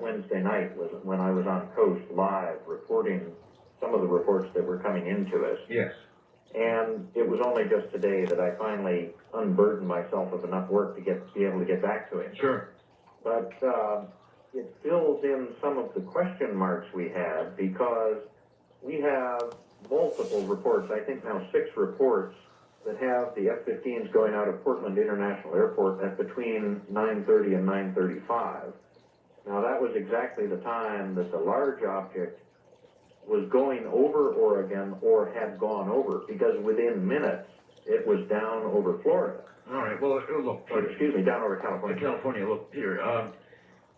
that Wednesday night was when I was on Coast live reporting some of the reports that were coming into us. Yes. And it was only just today that I finally unburdened myself of enough work to be able to get back to him. Sure. But it fills in some of the question marks we had, because we have multiple reports, I think now 6 reports, that have the F-15s going out of Portland International Airport at between 9:30 and 9:35. Now that was exactly the time that the large object was going over Oregon or had gone over, because within minutes it was down over Florida. All right, well, look, Or, excuse me, down over California. California, look, Peter,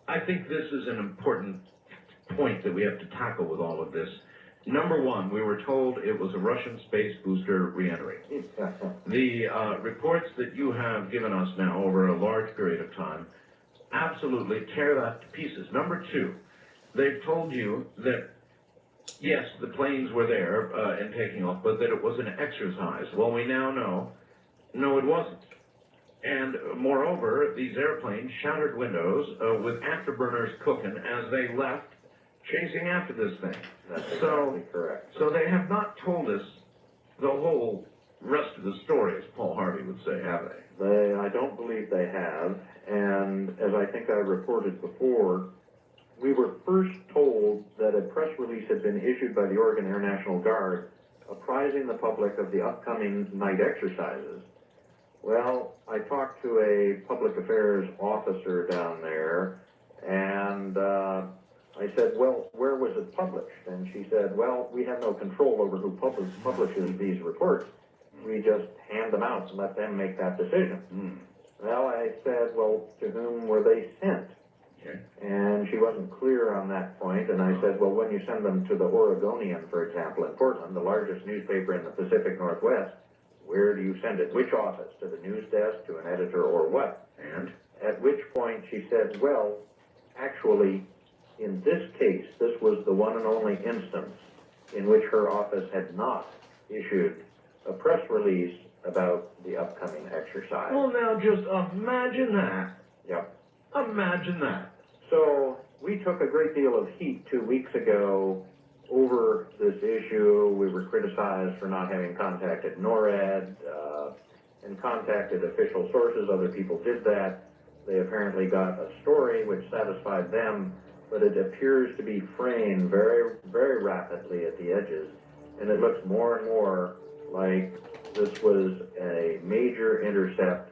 I think this is an important point that we have to tackle with all of this. Number one, we were told it was a Russian space booster reentry. The reports that you have given us now over a large period of time absolutely tear that to pieces. Number two, they've told you that, yes, the planes were there and taking off, but that it was an exercise. Well, we now know, no, it wasn't. And moreover, these airplanes shattered windows with afterburners cooking as they left, chasing after this thing. That's exactly correct. So they have not told us the whole rest of the story, as Paul Harvey would say, have they? I don't believe they have, and as I think I reported before, we were first told that a press release had been issued by the Oregon Air National Guard apprising the public of the upcoming night exercises. Well, I talked to a public affairs officer down there, and I said, well, where was it published? And she said, well, we have no control over who publishes these reports. We just hand them out and let them make that decision. Well, I said, well, to whom were they sent? Okay. And she wasn't clear on that point, and I said, well, when you send them to the Oregonian, for example, in Portland, the largest newspaper in the Pacific Northwest, where do you send it? Which office? To the news desk, to an editor, or what? And? At which point she said, well, actually, in this case, this was the one and only instance in which her office had not issued a press release about the upcoming exercise. Well, now just imagine that. Yep. Imagine that. So we took a great deal of heat 2 weeks ago over this issue. We were criticized for not having contacted NORAD and contacted official sources. Other people did that. They apparently got a story which satisfied them, but it appears to be fraying very, very rapidly at the edges, and it looks more and more like this was a major intercept,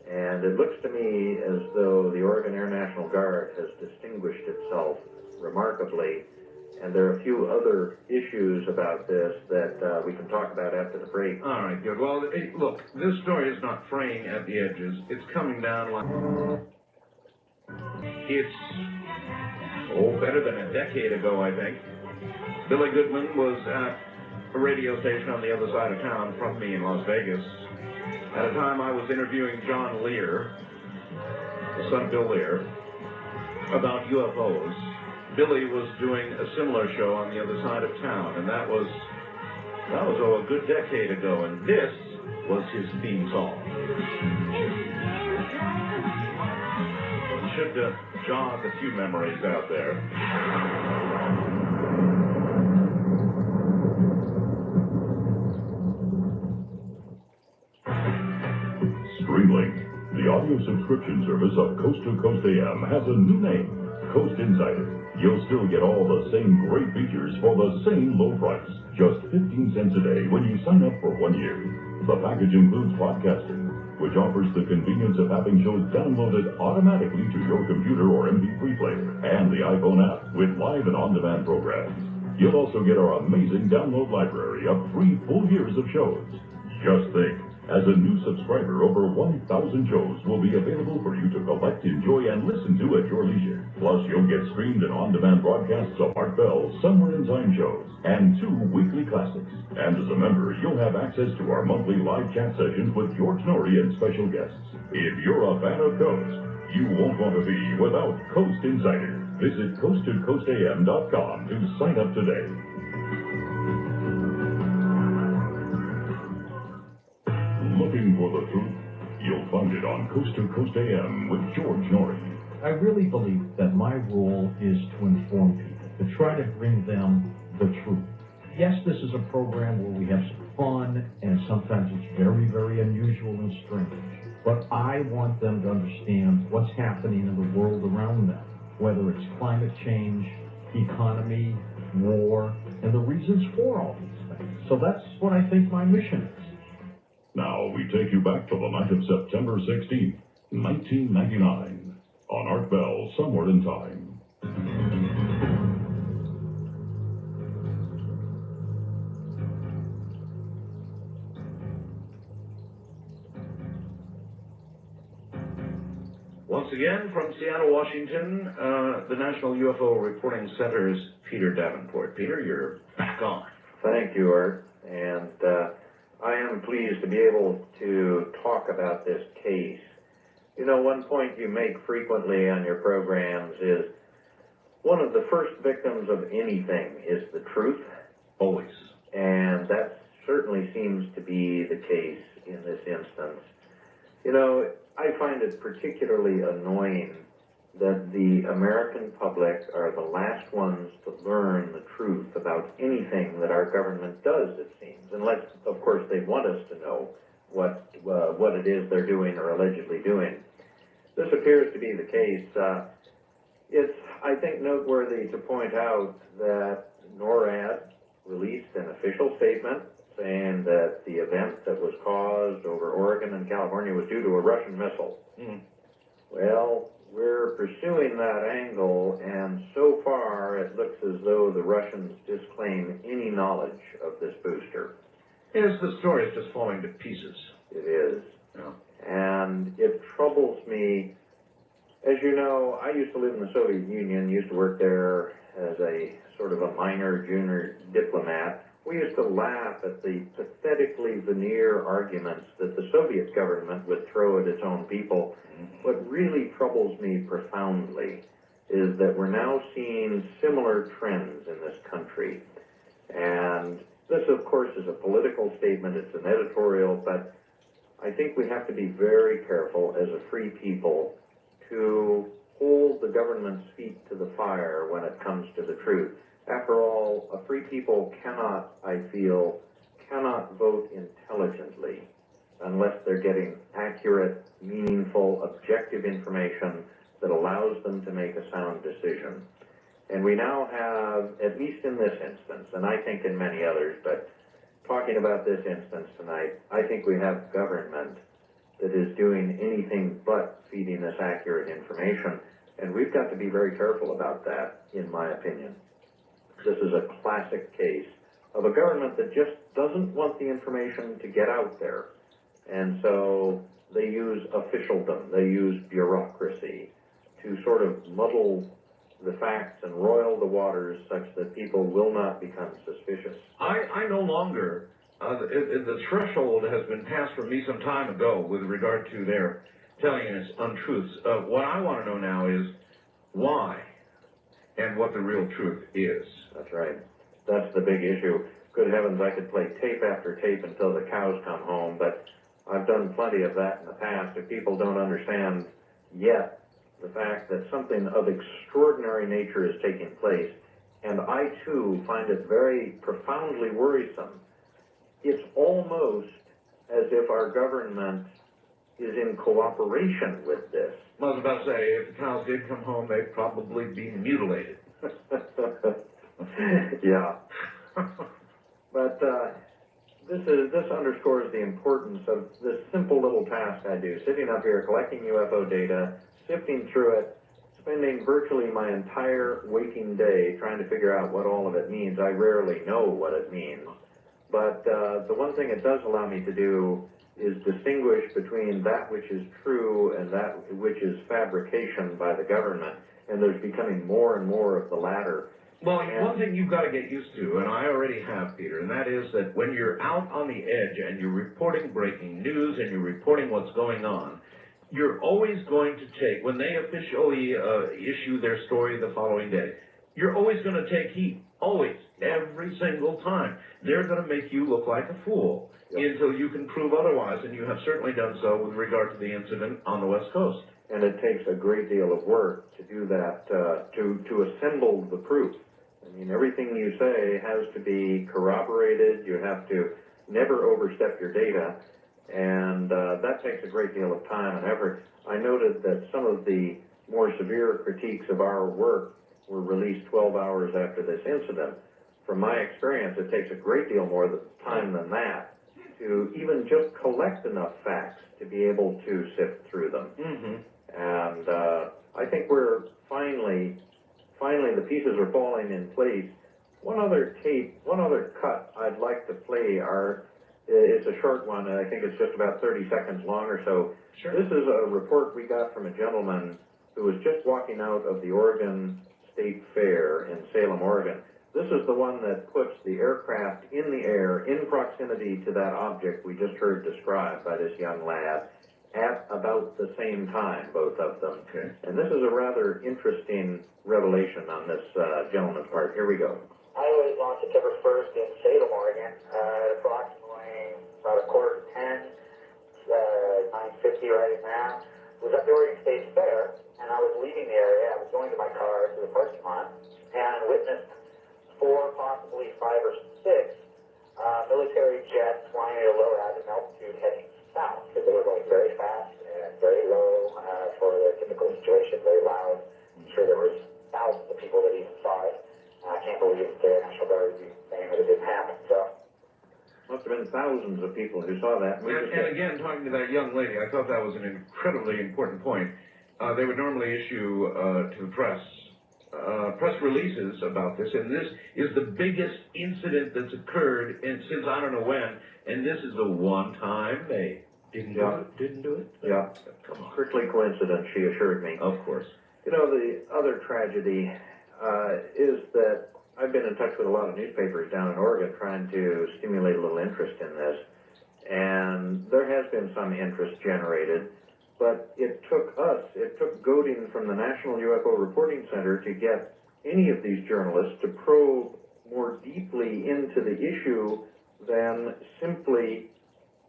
and it looks to me as though the Oregon Air National Guard has distinguished itself remarkably, and there are a few other issues about this that we can talk about after the break. All right, good. Well, look, this story is not fraying at the edges. It's coming down like... It's, better than a decade ago, I think. Billy Goodman was at a radio station on the other side of town from me in Las Vegas. At a time I was interviewing John Lear, the son of Bill Lear, about UFOs. Billy was doing a similar show on the other side of town, and that was a good decade ago, and this was his theme song. It should jog a few memories out there. Dreamland, the audio subscription service of Coast to Coast AM, has a new name, Coast Insider. You'll still get all the same great features for the same low price, just 15 cents a day when you sign up for 1 year. The package includes podcasting, which offers the convenience of having shows downloaded automatically to your computer or MP3 player, and the iPhone app with live and on-demand programs. You'll also get our amazing download library of 3 full years of shows. Just think, as a new subscriber, over 1,000 shows will be available for you to collect, enjoy, and listen to at your leisure. Plus, you'll get streamed and on-demand broadcasts of Art Bell's Summer in Time shows and 2 weekly classics. And as a member, you'll have access to our monthly live chat sessions with George Norrie and special guests. If you're a fan of Coast, you won't want to be without Coast Insider. Visit coasttocoastam.com to sign up today. Looking for the truth? You'll find it on Coast to Coast AM with George Norrie. I really believe that my role is to inform people, to try to bring them the truth. Yes, this is a program where we have some fun, and sometimes it's very, very unusual and strange. But I want them to understand what's happening in the world around them, whether it's climate change, economy, war, and the reasons for all these things. So that's what I think my mission is. Now we take you back to the night of September 16th, 1999, on Art Bell, Somewhere in Time. Once again, from Seattle, Washington, the National UFO Reporting Center's Peter Davenport. Peter, you're back on. Thank you, Art. And I am pleased to be able to talk about this case. You know, one point you make frequently on your programs is one of the first victims of anything is the truth. Always. And that certainly seems to be the case in this instance. You know, I find it particularly annoying that the American public are the last ones to learn the truth about anything that our government does, it seems, unless, of course, they want us to know what it is they're doing or allegedly doing. This appears to be the case. It's, I think, noteworthy to point out that NORAD released an official statement saying that the event that was caused over Oregon and California was due to a Russian missile. Well, we're pursuing that angle, and so far it looks as though the Russians disclaim any knowledge of this booster. Yes, the story is just falling to pieces. It is. Yeah. And it troubles me. As you know, I used to live in the Soviet Union, used to work there as a sort of a minor junior diplomat. We used to laugh at the pathetically veneer arguments that the Soviet government would throw at its own people. What really troubles me profoundly is that we're now seeing similar trends in this country. And this, of course, is a political statement, it's an editorial, but I think we have to be very careful as a free people to hold the government's feet to the fire when it comes to the truth. After all, a free people cannot, I feel, vote intelligently unless they're getting accurate, meaningful, objective information that allows them to make a sound decision. And we now have, at least in this instance, and I think in many others, but talking about this instance tonight, I think we have government that is doing anything but feeding us accurate information, and we've got to be very careful about that, in my opinion. This is a classic case of a government that just doesn't want the information to get out there. And so they use officialdom, they use bureaucracy to sort of muddle the facts and roil the waters such that people will not become suspicious. I no longer, the threshold has been passed for me some time ago with regard to their telling us untruths. What I want to know now is why and what the real truth is. That's right. That's the big issue. Good heavens, I could play tape after tape until the cows come home, but I've done plenty of that in the past. If people don't understand yet the fact that something of extraordinary nature is taking place, and I too find it very profoundly worrisome, it's almost as if our government is in cooperation with this. I was about to say, if the cows did come home, they'd probably be mutilated. Yeah. But this underscores the importance of this simple little task I do, sitting up here collecting UFO data, sifting through it, spending virtually my entire waking day trying to figure out what all of it means. I rarely know what it means. But the one thing it does allow me to do is distinguish between that which is true and that which is fabrication by the government, and there's becoming more and more of the latter. Well, one thing you've got to get used to, and I already have, Peter, and that is that when you're out on the edge and you're reporting breaking news and you're reporting what's going on, you're always going to take, when they officially issue their story the following day, you're always going to take heat. Always. Every single time. They're going to make you look like a fool until you can prove otherwise, and you have certainly done so with regard to the incident on the West Coast. and it takes a great deal of work to do that, to assemble the proof. I mean, everything you say has to be corroborated. You have to never overstep your data, and that takes a great deal of time and effort. I noted that some of the more severe critiques of our work were released 12 hours after this incident. From my experience, it takes a great deal more time than that to even just collect enough facts to be able to sift through them. Mm-hmm. And I think we're finally the pieces are falling in place. One other cut I'd like to play it's a short one, and I think it's just about 30 seconds long or so. Sure. This is a report we got from a gentleman who was just walking out of the Oregon State Fair in Salem, Oregon. This is the one that puts the aircraft in the air in proximity to that object we just heard described by this young lad at about the same time, both of them. Okay. And this is a rather interesting revelation on this gentleman's part. Here we go. I was on September 1st in Salem, Oregon, at approximately about 9:10, 9:50 right now. I was at the Oregon State Fair, and I was leaving the area. I was going to my car to the parking lot, and witnessed 4, possibly 5 or 6 military jets flying at a low altitude heading south, because they were going very fast and very low for the typical situation, very loud. I'm sure there was thousands of people that even saw it. I can't believe the National Guard would be saying that it didn't happen. So, Must have been thousands of people who saw that. And again, talking to that young lady, I thought that was an incredibly important point. They would normally issue to the press releases about this, and this is the biggest incident that's occurred since I don't know when, and this is the one time they didn't do it? Yeah. Come on. Strictly coincidence, she assured me. Of course. You know, the other tragedy is that I've been in touch with a lot of newspapers down in Oregon trying to stimulate a little interest in this, and there has been some interest generated, but it took goading from the National UFO Reporting Center to get any of these journalists to probe more deeply into the issue than simply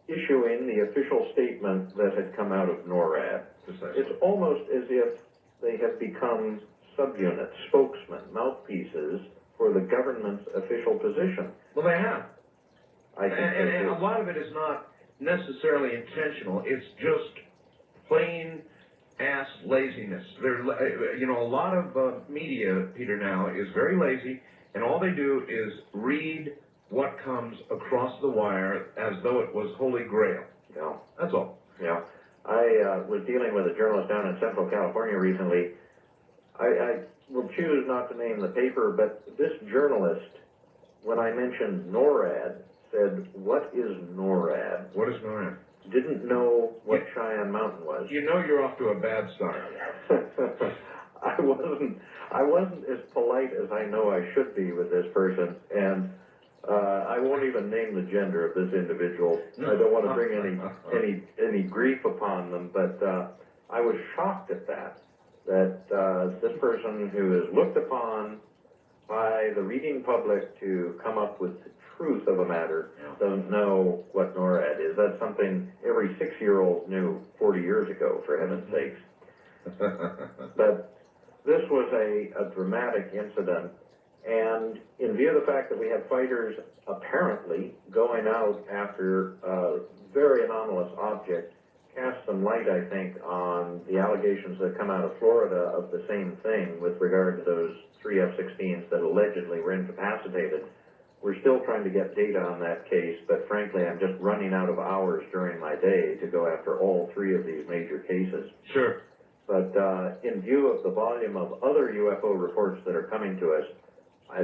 issuing the official statement that had come out of NORAD. Precisely. It's almost as if they have become subunits, spokesmen, mouthpieces for the government's official position. Well, they have. I think And a lot of it is not necessarily intentional. It's just plain ass laziness. A lot of media, Peter, now is very lazy, and all they do is read what comes across the wire as though it was Holy Grail. Yeah. That's all. Yeah. I was dealing with a journalist down in Central California recently. I will choose not to name the paper, but this journalist, when I mentioned NORAD, said, "What is NORAD?" What is NORAD? Didn't know what Cheyenne Mountain was. You know you're off to a bad start. I wasn't as polite as I know I should be with this person, and I won't even name the gender of this individual. I don't want to bring any grief upon them, but I was shocked at that this person who is looked upon by the reading public to come up with the truth of a matter doesn't know what NORAD is. That's something every 6-year-old knew 40 years ago, for heaven's sakes. But this was a dramatic incident, and in view of the fact that we have fighters apparently going out after a very anomalous object, cast some light, I think, on the allegations that come out of Florida of the same thing with regard to those 3 F-16s that allegedly were incapacitated. We're still trying to get data on that case, but frankly, I'm just running out of hours during my day to go after all 3 of these major cases. Sure. But in view of the volume of other UFO reports that are coming to us,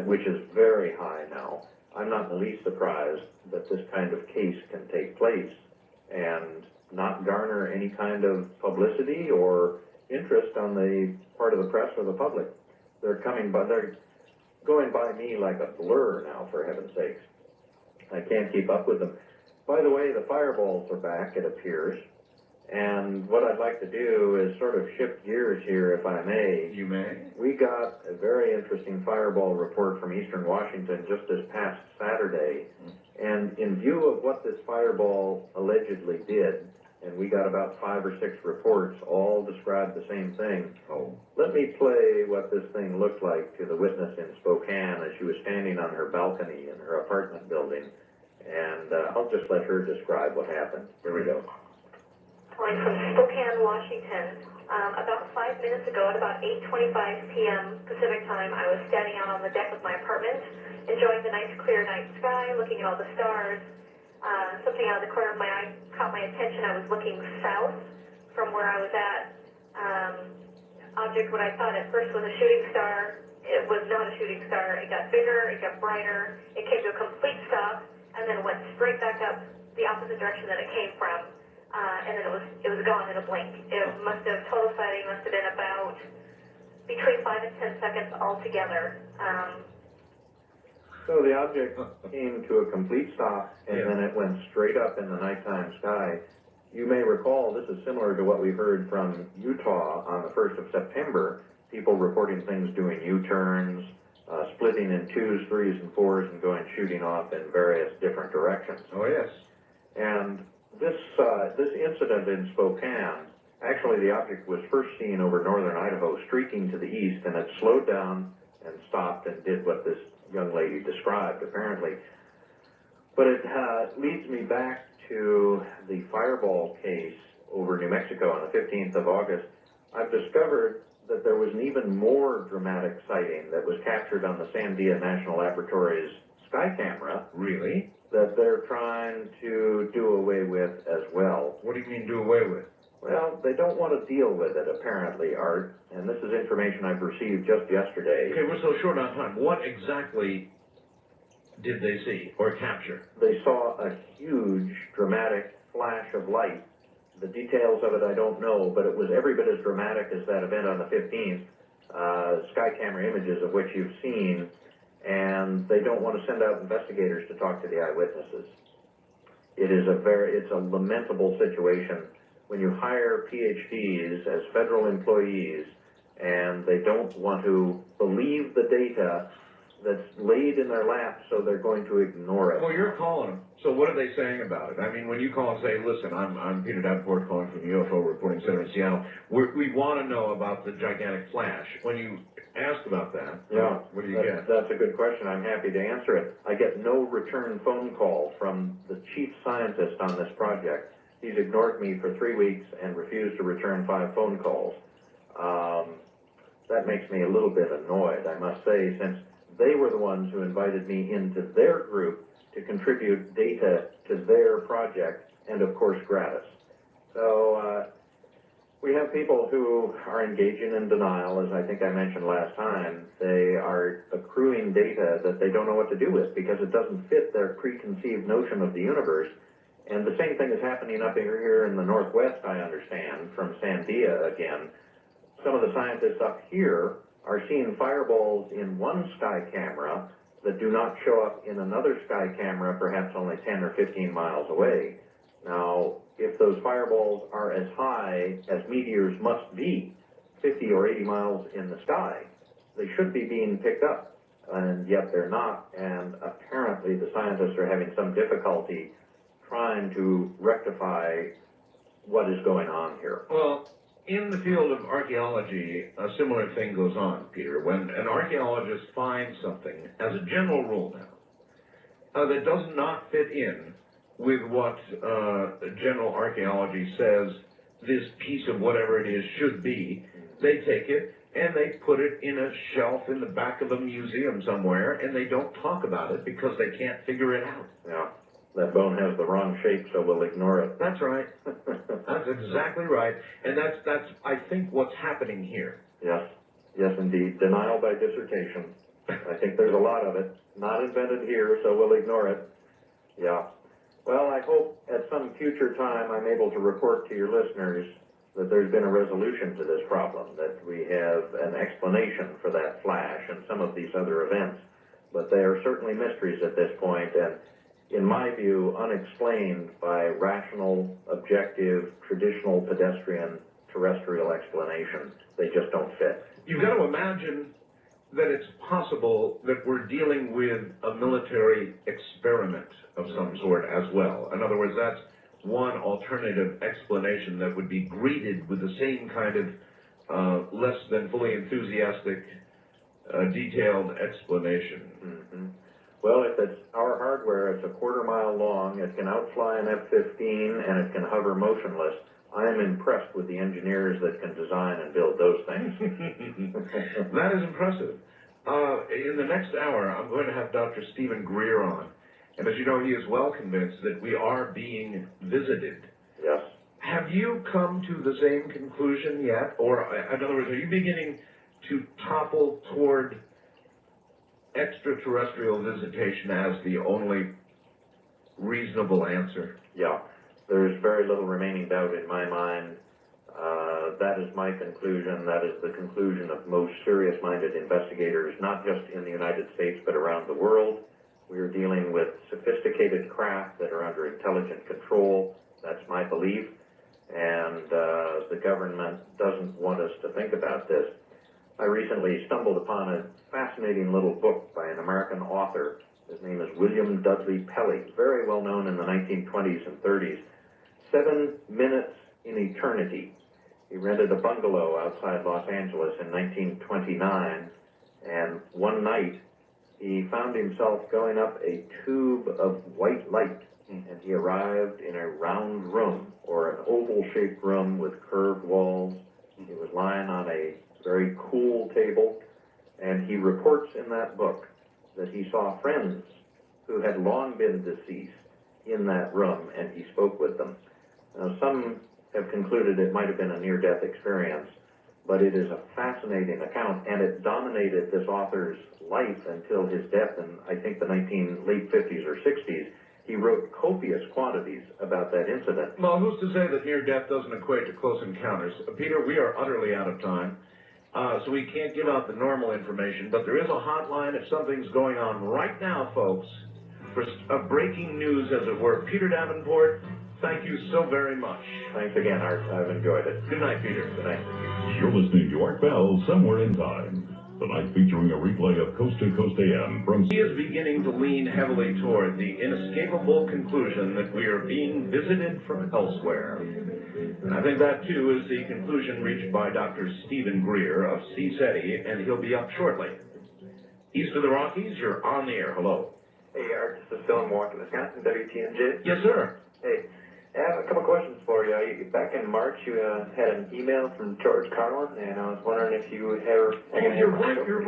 which is very high now, I'm not in the least surprised that this kind of case can take place and not garner any kind of publicity or interest on the part of the press or the public. They're going by me like a blur now, for heaven's sakes. I can't keep up with them. By the way, the fireballs are back, it appears. And what I'd like to do is sort of shift gears here, if I may. You may. We got a very interesting fireball report from Eastern Washington just this past Saturday. And in view of what this fireball allegedly did, and we got about 5 or 6 reports, all described the same thing. Oh. Let me play what this thing looked like to the witness in Spokane as she was standing on her balcony in her apartment building, and I'll just let her describe what happened. Here we go. Calling from Spokane, Washington. About 5 minutes ago, at about 8:25 p.m. Pacific time, I was standing out on the deck of my apartment, enjoying the nice clear night sky, looking at all the stars. Something out of the corner of my eye caught my attention. I was looking south from where I was at. Object, what I thought at first was a shooting star. It was not a shooting star. It got bigger, it got brighter, it came to a complete stop, and then went straight back up the opposite direction that it came from. And then it was gone in a blink. It must have, total sighting must have been about between 5 and 10 seconds altogether. So the object came to a complete stop, and then it went straight up in the nighttime sky. You may recall this is similar to what we heard from Utah on the 1st of September, people reporting things doing U-turns, splitting in 2s, 3s, and 4s, and going shooting off in various different directions. Oh, yes. And this incident in Spokane, actually the object was first seen over northern Idaho, streaking to the east, and it slowed down and stopped and did what this young lady described, apparently. But it leads me back to the fireball case over New Mexico on the 15th of August. I've discovered that there was an even more dramatic sighting that was captured on the Sandia National Laboratory's sky camera. Really? That they're trying to do away with as well. What do you mean do away with? Well, they don't want to deal with it, apparently, Art, and this is information I've received just yesterday. Okay, we're so short on time. What exactly did they see or capture? They saw a huge, dramatic flash of light. The details of it I don't know, but it was every bit as dramatic as that event on the 15th, sky camera images of which you've seen, and they don't want to send out investigators to talk to the eyewitnesses. It's a lamentable situation when you hire PhDs as federal employees and they don't want to believe the data that's laid in their lap, so they're going to ignore it. Well, you're calling them. So what are they saying about it? I mean, when you call and say, listen, I'm Peter Davenport calling from the UFO Reporting Center in Seattle. We want to know about the gigantic flash. When you ask about that, what do you get? That's a good question. I'm happy to answer it. I get no return phone call from the chief scientist on this project. He's ignored me for 3 weeks and refused to return 5 phone calls. That makes me a little bit annoyed, I must say, since they were the ones who invited me into their group to contribute data to their project, and of course gratis. So we have people who are engaging in denial, as I think I mentioned last time. They are accruing data that they don't know what to do with because it doesn't fit their preconceived notion of the universe. And the same thing is happening up here in the Northwest, I understand, from Sandia again. Some of the scientists up here are seeing fireballs in one sky camera that do not show up in another sky camera perhaps only 10 or 15 miles away. Now, if those fireballs are as high as meteors must be, 50 or 80 miles in the sky, they should be being picked up, and yet they're not, and apparently the scientists are having some difficulty trying to rectify what is going on here. Well, in the field of archaeology, a similar thing goes on, Peter. When an archaeologist finds something, as a general rule now, that does not fit in with what general archaeology says this piece of whatever it is should be, they take it and they put it in a shelf in the back of a museum somewhere, and they don't talk about it because they can't figure it out. Yeah, that bone has the wrong shape, so we'll ignore it. That's right. That's exactly right. And that's I think what's happening here. Yes, yes indeed. Denial by dissertation. I think there's a lot of it. Not invented here, so we'll ignore it. Yeah. Well, I hope at some future time I'm able to report to your listeners that there's been a resolution to this problem, that we have an explanation for that flash and some of these other events. But they are certainly mysteries at this point, and in my view, unexplained by rational, objective, traditional pedestrian terrestrial explanations. They just don't fit. You've got to imagine that it's possible that we're dealing with a military experiment of some sort as well. In other words, that's one alternative explanation that would be greeted with the same kind of less than fully enthusiastic, detailed explanation. Mm-hmm. Well, if it's our hardware, it's a quarter-mile long, it can outfly an F-15, and it can hover motionless. I am impressed with the engineers that can design and build those things. That is impressive. In the next hour, I'm going to have Dr. Stephen Greer on. And as you know, he is well convinced that we are being visited. Yes. Have you come to the same conclusion yet? Or, in other words, are you beginning to topple toward extraterrestrial visitation as the only reasonable answer? Yeah. There's very little remaining doubt in my mind. That is my conclusion. That is the conclusion of most serious-minded investigators, not just in the United States, but around the world. We are dealing with sophisticated craft that are under intelligent control. That's my belief. And the government doesn't want us to think about this. I recently stumbled upon a fascinating little book by an American author. His name is William Dudley Pelley, very well known in the 1920s and 30s. 7 Minutes in Eternity. He rented a bungalow outside Los Angeles in 1929, and one night he found himself going up a tube of white light, and he arrived in a round room, or an oval-shaped room with curved walls. He was lying on a very cool table, and he reports in that book that he saw friends who had long been deceased in that room, and he spoke with them. Now, some have concluded it might have been a near-death experience, but it is a fascinating account, and it dominated this author's life until his death in, I think, the late 50s or 60s. He wrote copious quantities about that incident. Well, who's to say that near-death doesn't equate to close encounters? Peter, we are utterly out of time, so we can't give out the normal information, but there is a hotline if something's going on right now, folks, for breaking news, as it were. Peter Davenport, thank you so very much. Thanks again, Art. I've enjoyed it. Good night, Peter. Good night. You're listening to Art Bell Somewhere in Time. Tonight featuring a replay of Coast to Coast AM from... He is beginning to lean heavily toward the inescapable conclusion that we are being visited from elsewhere. And I think that, too, is the conclusion reached by Dr. Stephen Greer of CSETI, and he'll be up shortly. East of the Rockies, you're on the air. Hello. Hey, Art, this is Phil in Milwaukee, Wisconsin, WTMJ. Yes, sir. Hey, I have a couple questions for you. Back in March, you had an email from George Carlin, and I was wondering if you ever... Oh, you're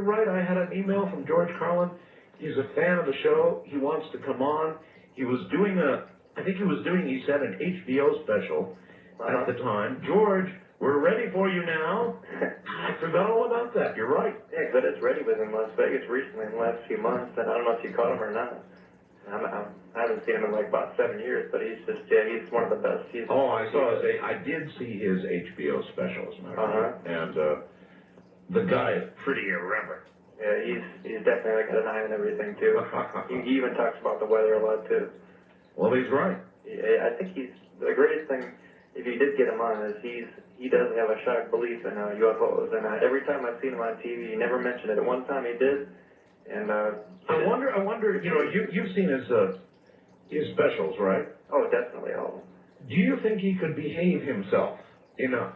right. I had an email from George Carlin. He's a fan of the show. He wants to come on. He was doing he said, an HBO special at the time. George, we're ready for you now. I forgot all about that. You're right. Yeah, but it's ready with him in Las Vegas recently in the last few months, and I don't know if you caught him or not. I haven't seen him in like about 7 years, but he's one of the best. I did see his HBO special, as a matter of fact. And the guy is pretty irreverent. Yeah, he's definitely got an eye on everything, too. He even talks about the weather a lot, too. Well, he's right. I think the greatest thing, if you did get him on, is he does have a sharp belief in UFOs, and every time I've seen him on TV, he never mentioned it. At one time he did, and I wonder. You know, you've seen his specials, right? Oh, definitely. Oh. Do you think he could behave himself enough,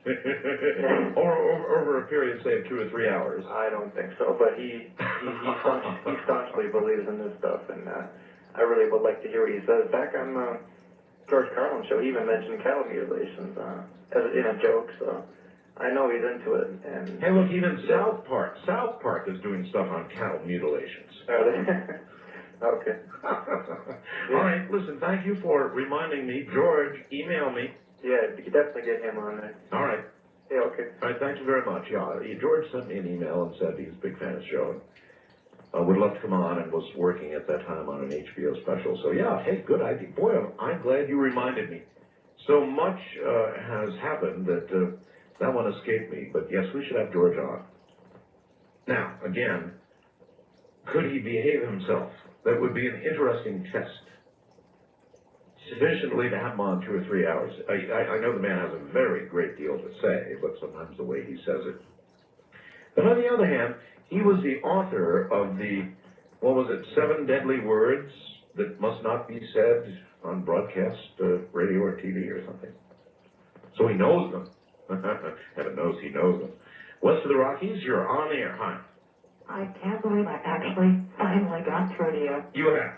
or over a period, say, of 2 or 3 hours? I don't think so, but he staunchly believes in this stuff, and I really would like to hear what he says. Back on George Carlin's show, he even mentioned cattle mutilations in a joke, so I know he's into it. And hey, look, even South Park is doing stuff on cattle mutilations. Are they? Okay. All right, listen, thank you for reminding me. George, email me. Yeah, you could definitely get him on there. All right. Yeah, okay. All right, thank you very much. Yeah, George sent me an email and said he's a big fan of the show. Would love to come on, and was working at that time on an HBO special. So, yeah, hey, good idea. Boy, I'm glad you reminded me. So much has happened that that one escaped me. But, yes, we should have George on. Now, again, could he behave himself? That would be an interesting test. Sufficiently to have him on 2 or 3 hours. I know the man has a very great deal to say, but sometimes the way he says it. But on the other hand, he was the author of the, 7 deadly words that must not be said on broadcast radio or TV or something. So he knows them. Heaven knows he knows them. West of the Rockies, you're on the air. Hi. I can't believe I actually finally got through to you. You have.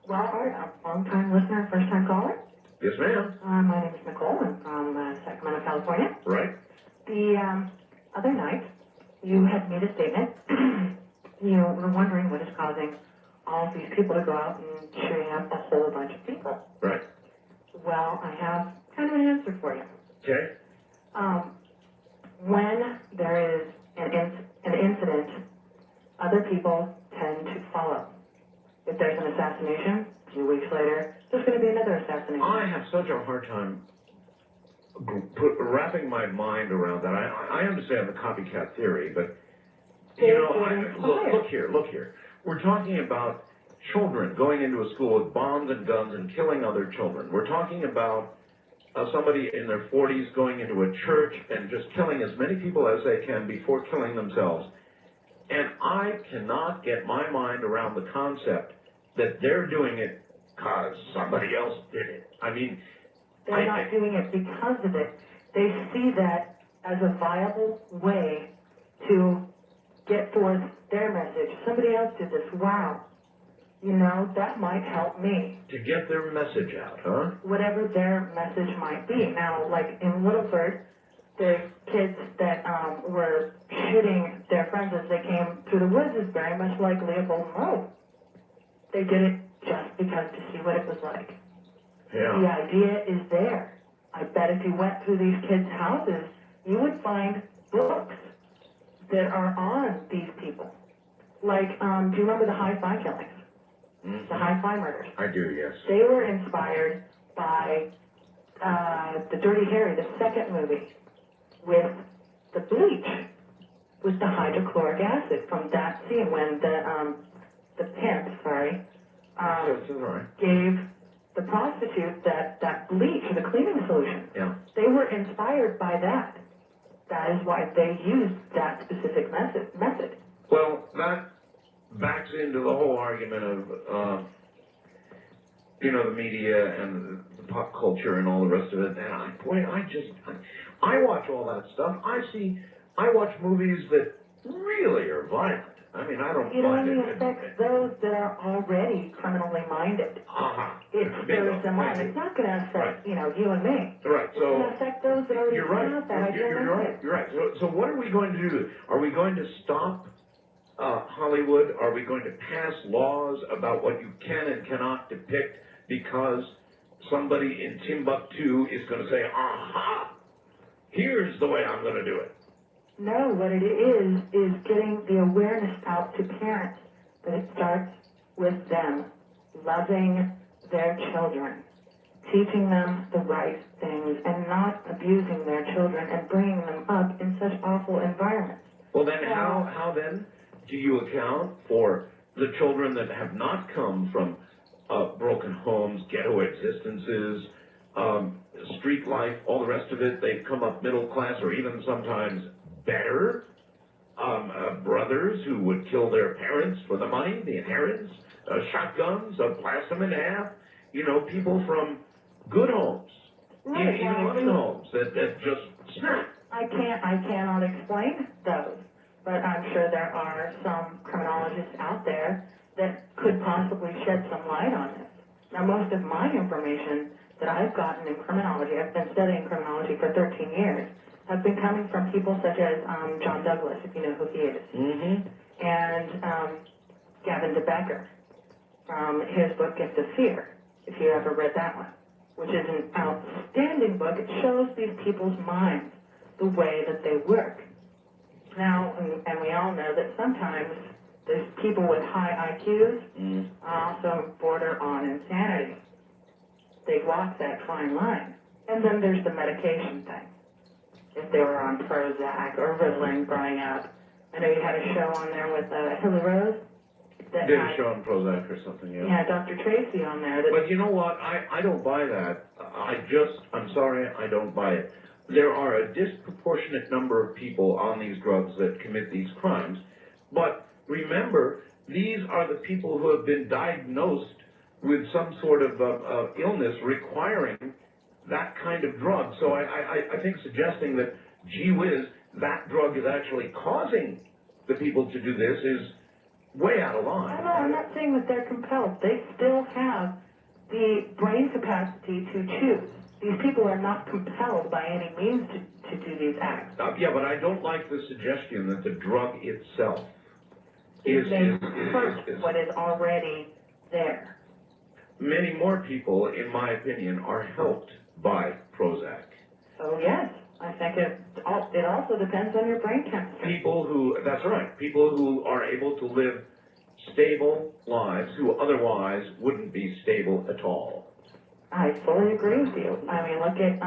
Well, Art, a long-time listener, first-time caller. Yes, ma'am. My name is Nicole. I'm from Sacramento, California. Right. The other night, you had made a statement. You were wondering what is causing all of these people to go out and shooting up a whole bunch of people. Right. Well, I have kind of an answer for you. Okay. When there is an incident, other people tend to follow. If there's an assassination, a few weeks later, there's going to be another assassination. I have such a hard time wrapping my mind around that. I understand the copycat theory, but, you know, look here. We're talking about children going into a school with bombs and guns and killing other children. We're talking about somebody in their 40s going into a church and just killing as many people as they can before killing themselves. And I cannot get my mind around the concept that they're doing it because somebody else did it. I mean, they're not doing it because of it. They see that as a viable way to get forth their message. Somebody else did this. Wow. You know, that might help me. To get their message out, huh? Whatever their message might be. Now, like in Littleford, the kids that were shooting their friends as they came through the woods is very much like Leopold Moe. They did it just because to see what it was like. Yeah. The idea is there. I bet if you went through these kids' houses, you would find books that are on these people. Like, do you remember the Hi-Fi killings? Mm-hmm. The Hi-Fi murders? I do, yes. They were inspired by the Dirty Harry, the second movie, with the bleach, with the hydrochloric acid from that scene when the pimp, gave the prostitute that bleach or the cleaning solution. Yeah. They were inspired by that. That is why they used that specific method. Well, that backs into the whole argument of, you know, the media and the pop culture and all the rest of it. And I watch all that stuff. I watch movies that really are violent. I mean, I don't It find only it. affects those that are already criminally minded. It stirs them on. It's not going to affect, you know, you and me. Right. It's going to affect those that already have that. You're right. So what are we going to do? Are we going to stop Hollywood? Are we going to pass laws about what you can and cannot depict because somebody in Timbuktu is going to say, aha, here's the way I'm going to do it? No, what it is getting the awareness out to parents that it starts with them loving their children, teaching them the right things, and not abusing their children and bringing them up in such awful environments. Well, then how then do you account for the children that have not come from broken homes, ghetto existences, street life, all the rest of it? They've come up middle class or even sometimes better, brothers who would kill their parents for the money, the inheritance, shotguns, blast them in half, you know, people from good homes, even loving homes that just snap. I cannot explain those, but I'm sure there are some criminologists out there that could possibly shed some light on this. Now, most of my information that I've gotten in criminology, I've been studying criminology for 13 years, have been coming from people such as John Douglas, if you know who he is, and Gavin DeBecker from his book Gift of Fear, if you ever read that one, which is an outstanding book. It shows these people's minds, the way that they work. Now, and we all know that sometimes there's people with high IQs also border on insanity. They walk that fine line. And then there's the medication thing. If they were on Prozac or Ritalin growing up. I know you had a show on there with Hilly Rose. That Did a show on Prozac or something, yeah. Yeah, Dr. Tracy on there. But you know what? I don't buy that. I'm sorry, I don't buy it. There are a disproportionate number of people on these drugs that commit these crimes. But remember, these are the people who have been diagnosed with some sort of illness requiring that kind of drug. So I think suggesting that, gee whiz, that drug is actually causing the people to do this is way out of line. No, I'm not saying that they're compelled. They still have the brain capacity to choose. These people are not compelled by any means to do these acts. Yeah, but I don't like the suggestion that the drug itself is what is already there. Many more people, in my opinion, are helped by Prozac. So yes, I think it also depends on your brain chemistry. That's right, people who are able to live stable lives who otherwise wouldn't be stable at all. I fully agree with you. I mean, look at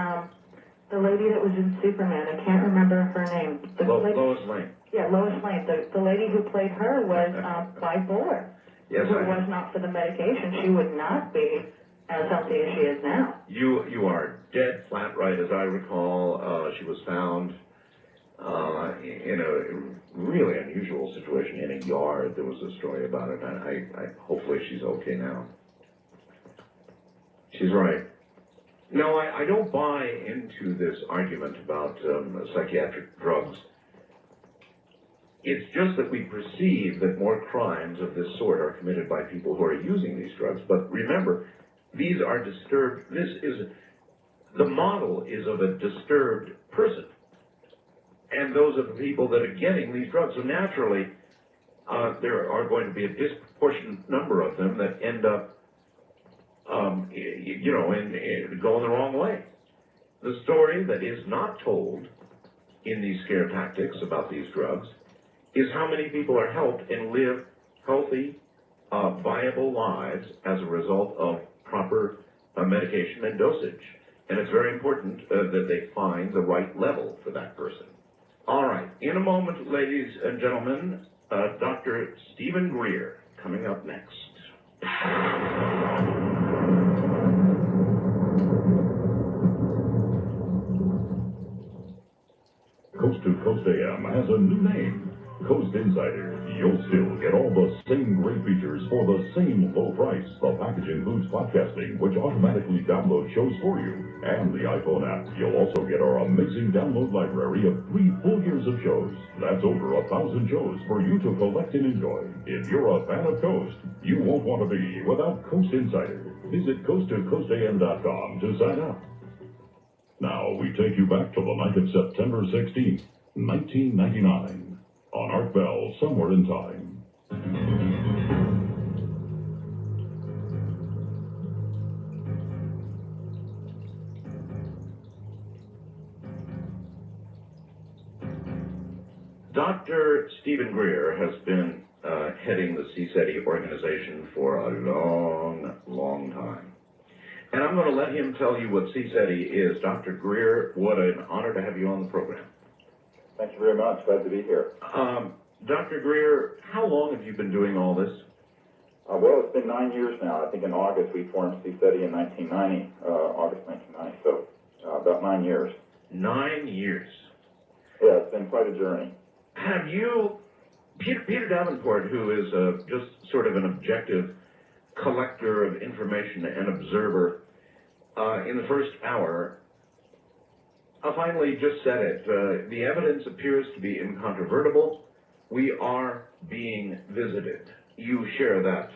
the lady that was in Superman. I can't remember her name. Lois Lane. Yeah, Lois Lane. The lady who played her was bipolar. Yes, if it was not for the medication, she would not be as healthy as she is now. You are dead flat right. As I recall, she was found in a really unusual situation in a yard. There was a story about it. I hopefully she's okay now. She's right. No, I don't buy into this argument about psychiatric drugs. It's just that we perceive that more crimes of this sort are committed by people who are using these drugs. But remember, these are disturbed. The model is of a disturbed person. And those are the people that are getting these drugs. So naturally, there are going to be a disproportionate number of them that end up, going the wrong way. The story that is not told in these scare tactics about these drugs is how many people are helped and live healthy, viable lives as a result of proper medication and dosage. And it's very important that they find the right level for that person. All right, in a moment, ladies and gentlemen, Dr. Stephen Greer coming up next. Coast to Coast AM has a new name, Coast Insider. You'll still get all the same great features for the same low price. The package includes podcasting, which automatically downloads shows for you, and the iPhone app. You'll also get our amazing download library of 3 full years of shows. That's over 1,000 shows for you to collect and enjoy. If you're a fan of Coast, you won't want to be without Coast Insider. Visit coasttocoastam.com to sign up. Now we take you back to the night of September 16th, 1999, on Art Bell, Somewhere in Time. Dr. Stephen Greer has been heading the CSETI organization for a long, long time. And I'm going to let him tell you what CSETI is. Dr. Greer, what an honor to have you on the program. Thank you very much. Glad to be here. Dr. Greer, how long have you been doing all this? Well, it's been 9 years now. I think in August we formed CSETI in 1990, August 1990, so about 9 years. 9 years. Yeah, it's been quite a journey. Have you, Peter Davenport, who is just sort of an objective collector of information and observer, in the first hour, finally just said it. The evidence appears to be incontrovertible. We are being visited. You share that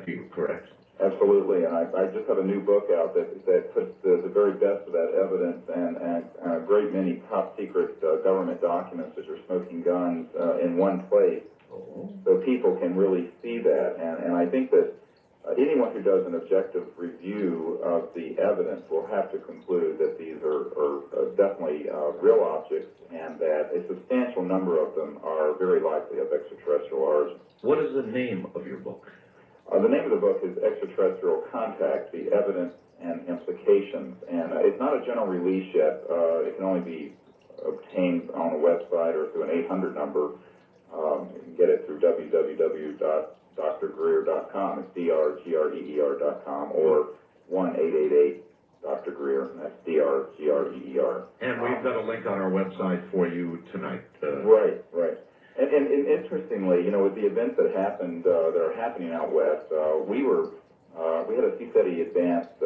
view, correct? Absolutely, and I just have a new book out that puts the very best of that evidence and a great many top secret government documents, such as smoking guns, in one place, so people can really see that. And I think that anyone who does an objective review of the evidence will have to conclude that these are definitely real objects, and that a substantial number of them are very likely of extraterrestrial origin. What is the name of your book? The name of the book is Extraterrestrial Contact, The Evidence and Implications, and it's not a general release yet. It can only be obtained on a website or through an 800 number. You can get it through www.drgreer.com. It's drgreer.com, or 1-888-Dr. Greer, and that's drgreer. And we've got a link on our website for you tonight. Right. And interestingly, with the events that happened, that are happening out west, we were We had a CSETI advanced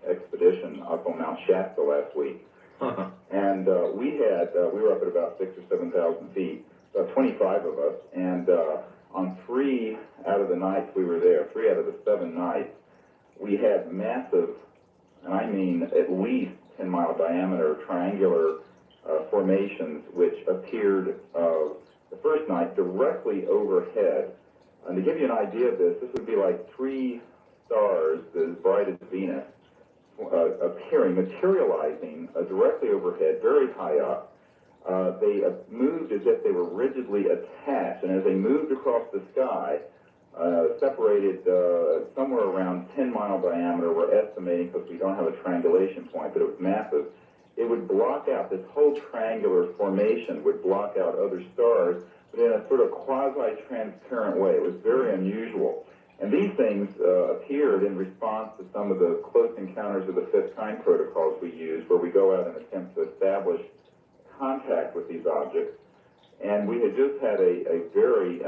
expedition up on Mount Shasta last week. And we were up at about 6,000 or 7,000 feet, about 25 of us, and on 3 out of the nights we were there, 3 out of the 7 nights, we had massive, and I mean at least 10-mile diameter triangular formations which appeared the first night directly overhead. And to give you an idea of this, this would be like 3 stars as bright as Venus appearing, materializing directly overhead, very high up. They moved as if they were rigidly attached, and as they moved across the sky, separated somewhere around 10-mile diameter, we're estimating because we don't have a triangulation point, but it was massive. It would block out, this whole triangular formation would block out other stars, but in a sort of quasi-transparent way. It was very unusual. And these things appeared in response to some of the close encounters of the fifth kind protocols we use, where we go out and attempt to establish contact with these objects. And we had just had a very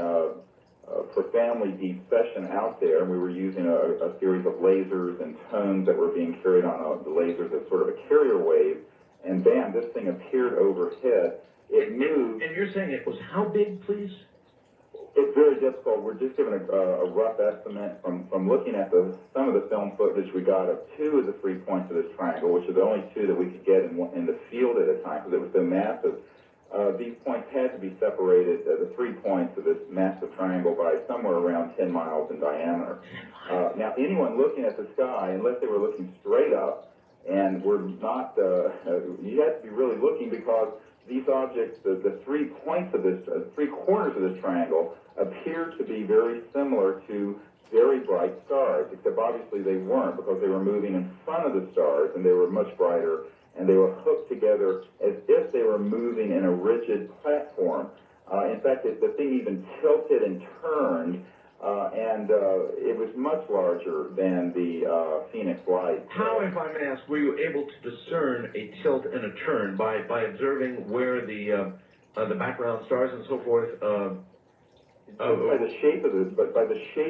profoundly deep session out there, and we were using a series of lasers and tones that were being carried on the lasers as sort of a carrier wave, and bam, this thing appeared overhead. It moved. And you're saying it was how big, please? It's very difficult. We're just giving a rough estimate from looking at some of the film footage we got of 2 of the 3 points of this triangle, which are the only 2 that we could get in the field at a time because it was so massive. These points had to be separated, the 3 points of this massive triangle, by somewhere around 10 miles in diameter. Now, anyone looking at the sky, unless they were looking straight up, and were not, you had to be really looking because these objects, the 3 points of this, 3 corners of this triangle, appear to be very similar to very bright stars, except obviously they weren't because they were moving in front of the stars and they were much brighter, and they were hooked together as if they were moving in a rigid platform. In fact, the thing even tilted and turned, and it was much larger than the Phoenix Light. How, if I may ask, were you able to discern a tilt and a turn by observing where the background stars and so forth? By the shape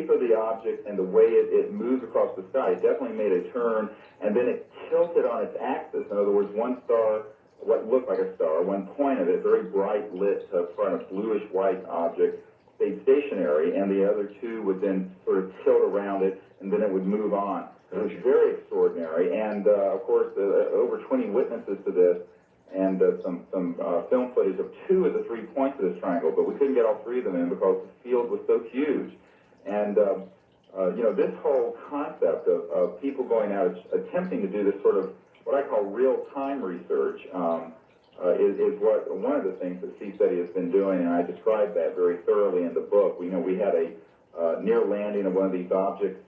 of the object and the way it moved across the sky, it definitely made a turn, and then it tilted on its axis. In other words, one star, what looked like a star, one point of it, very bright lit front of bluish white object, stayed stationary, and the other 2 would then sort of tilt around it, and then it would move on. It was very extraordinary, and of course, over 20 witnesses to this, and some film footage of 2 of the 3 points of this triangle, but we couldn't get all 3 of them in because the field was so huge. And, you know, this whole concept of people going out attempting to do this sort of what I call real-time research is what one of the things that CSETI has been doing, and I described that very thoroughly in the book. We had a near landing of one of these objects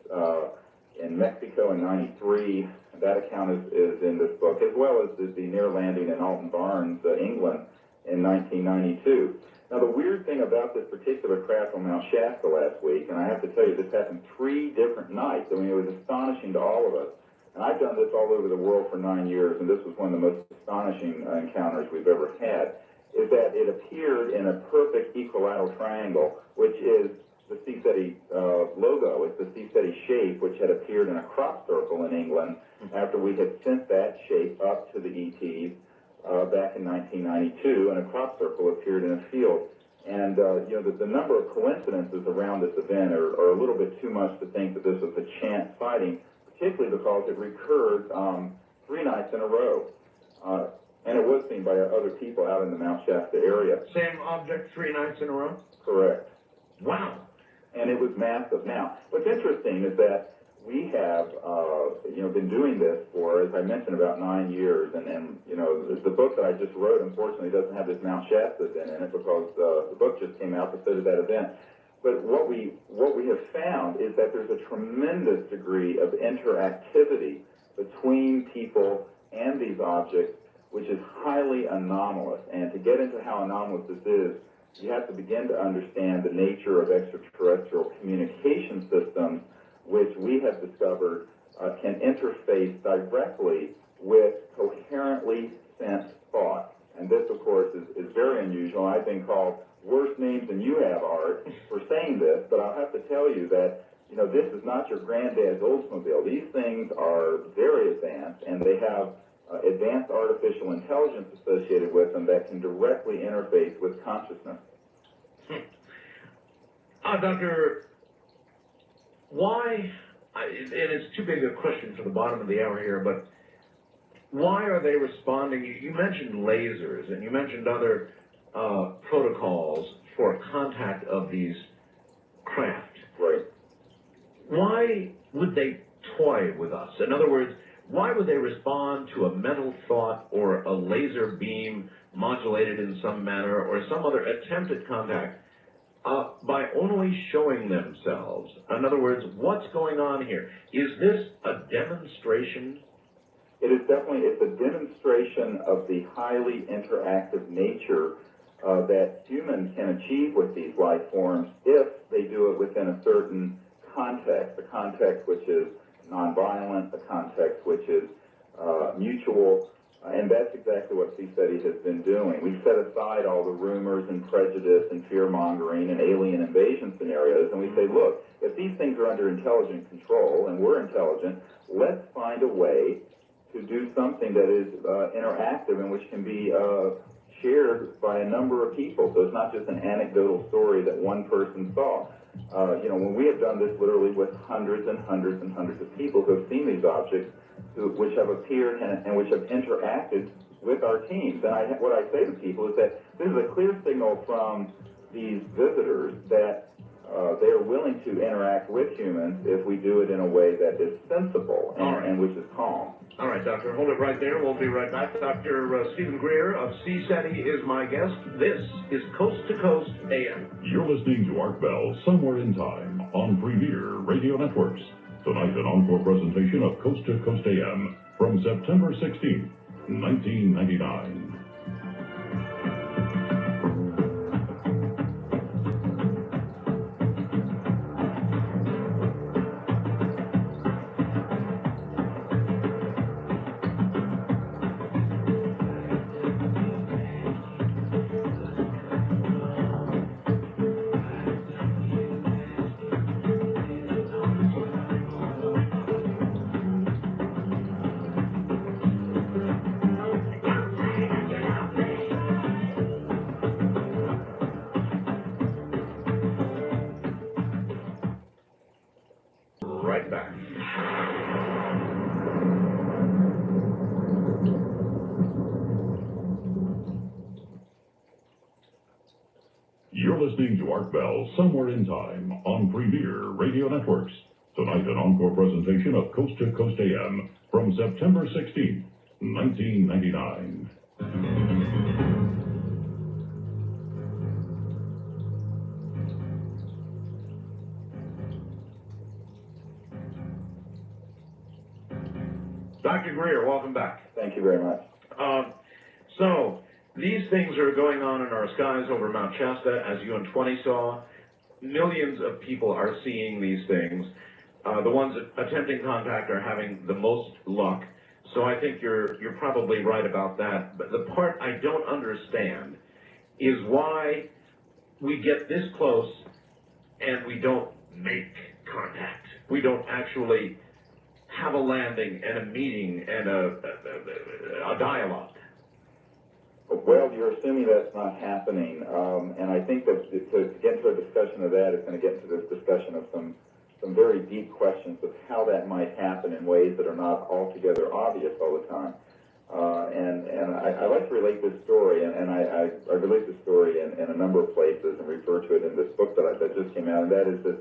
in Mexico in '93. That account is in this book, as well as the near landing in Alton Barnes, England, in 1992. Now, the weird thing about this particular craft on Mount Shasta last week, and I have to tell you, this happened 3 different nights. I mean, it was astonishing to all of us. And I've done this all over the world for 9 years, and this was one of the most astonishing encounters we've ever had, is that it appeared in a perfect equilateral triangle, which is the CSETI logo. It's the CSETI shape, which had appeared in a crop circle in England after we had sent that shape up to the ETs back in 1992, and a crop circle appeared in a field. And, you know, the number of coincidences around this event are a little bit too much to think that this was a chance sighting, particularly because it recurred 3 nights in a row. And it was seen by other people out in the Mount Shasta area. Same object 3 nights in a row? Correct. Wow. And it was massive. Now, what's interesting is that we have, you know, been doing this for, as I mentioned, about 9 years. And you know, the book that I just wrote, unfortunately, doesn't have this Mount Shasta event in it because the book just came out that said that event. But what we have found is that there's a tremendous degree of interactivity between people and these objects, which is highly anomalous. And to get into how anomalous this is, you have to begin to understand the nature of extraterrestrial communication systems, which we have discovered can interface directly with coherently sent thought. And this, of course, is very unusual. I've been called worse names than you have, Art, for saying this, but I'll have to tell you that, you know, this is not your granddad's Oldsmobile. These things are very advanced, and they have advanced artificial intelligence associated with them that can directly interface with consciousness. Doctor, why, and it's too big a question for the bottom of the hour here, but why are they responding? You mentioned lasers, and you mentioned other protocols for contact of these craft. Right. Why would they toy with us? In other words, why would they respond to a mental thought or a laser beam modulated in some manner or some other attempt at contact by only showing themselves? In other words, what's going on here? Is this a demonstration? It is definitely, it's a demonstration of the highly interactive nature that humans can achieve with these life forms if they do it within a certain context, a context which is nonviolent, a context which is mutual, and that's exactly what CSETI has been doing. We set aside all the rumors and prejudice and fear-mongering and alien invasion scenarios, and we say, look, if these things are under intelligent control and we're intelligent, let's find a way to do something that is interactive and which can be shared by a number of people. So it's not just an anecdotal story that one person saw. You know, when we have done this literally with hundreds and hundreds and hundreds of people who have seen these objects, which have appeared and which have interacted with our teams. And what I say to people is that this is a clear signal from these visitors that they are willing to interact with humans if we do it in a way that is sensible and which is calm. All right, Doctor, hold it right there. We'll be right back. Dr. Stephen Greer of CSETI is my guest. This is Coast to Coast AM. You're listening to Art Bell Somewhere in Time on Premier Radio Networks. Tonight, an encore presentation of Coast to Coast AM from September 16th, 1999. Right back. You're listening to Art Bell Somewhere in Time on Premier Radio Networks. Tonight, an encore presentation of Coast to Coast AM from September 16th, 1999. Dr. Greer, welcome back. Thank you very much. So, these things are going on in our skies over Mount Shasta, as you and 20 saw. Millions of people are seeing these things. The ones attempting contact are having the most luck. So I think you're probably right about that. But the part I don't understand is why we get this close and we don't make contact. We don't actually have a landing and a meeting and a dialogue. Well, you're assuming that's not happening, and I think that to get into a discussion of that is going to get into this discussion of some very deep questions of how that might happen in ways that are not altogether obvious all the time. And I like to relate this story, and I relate this story in a number of places and refer to it in this book that just came out, and that is that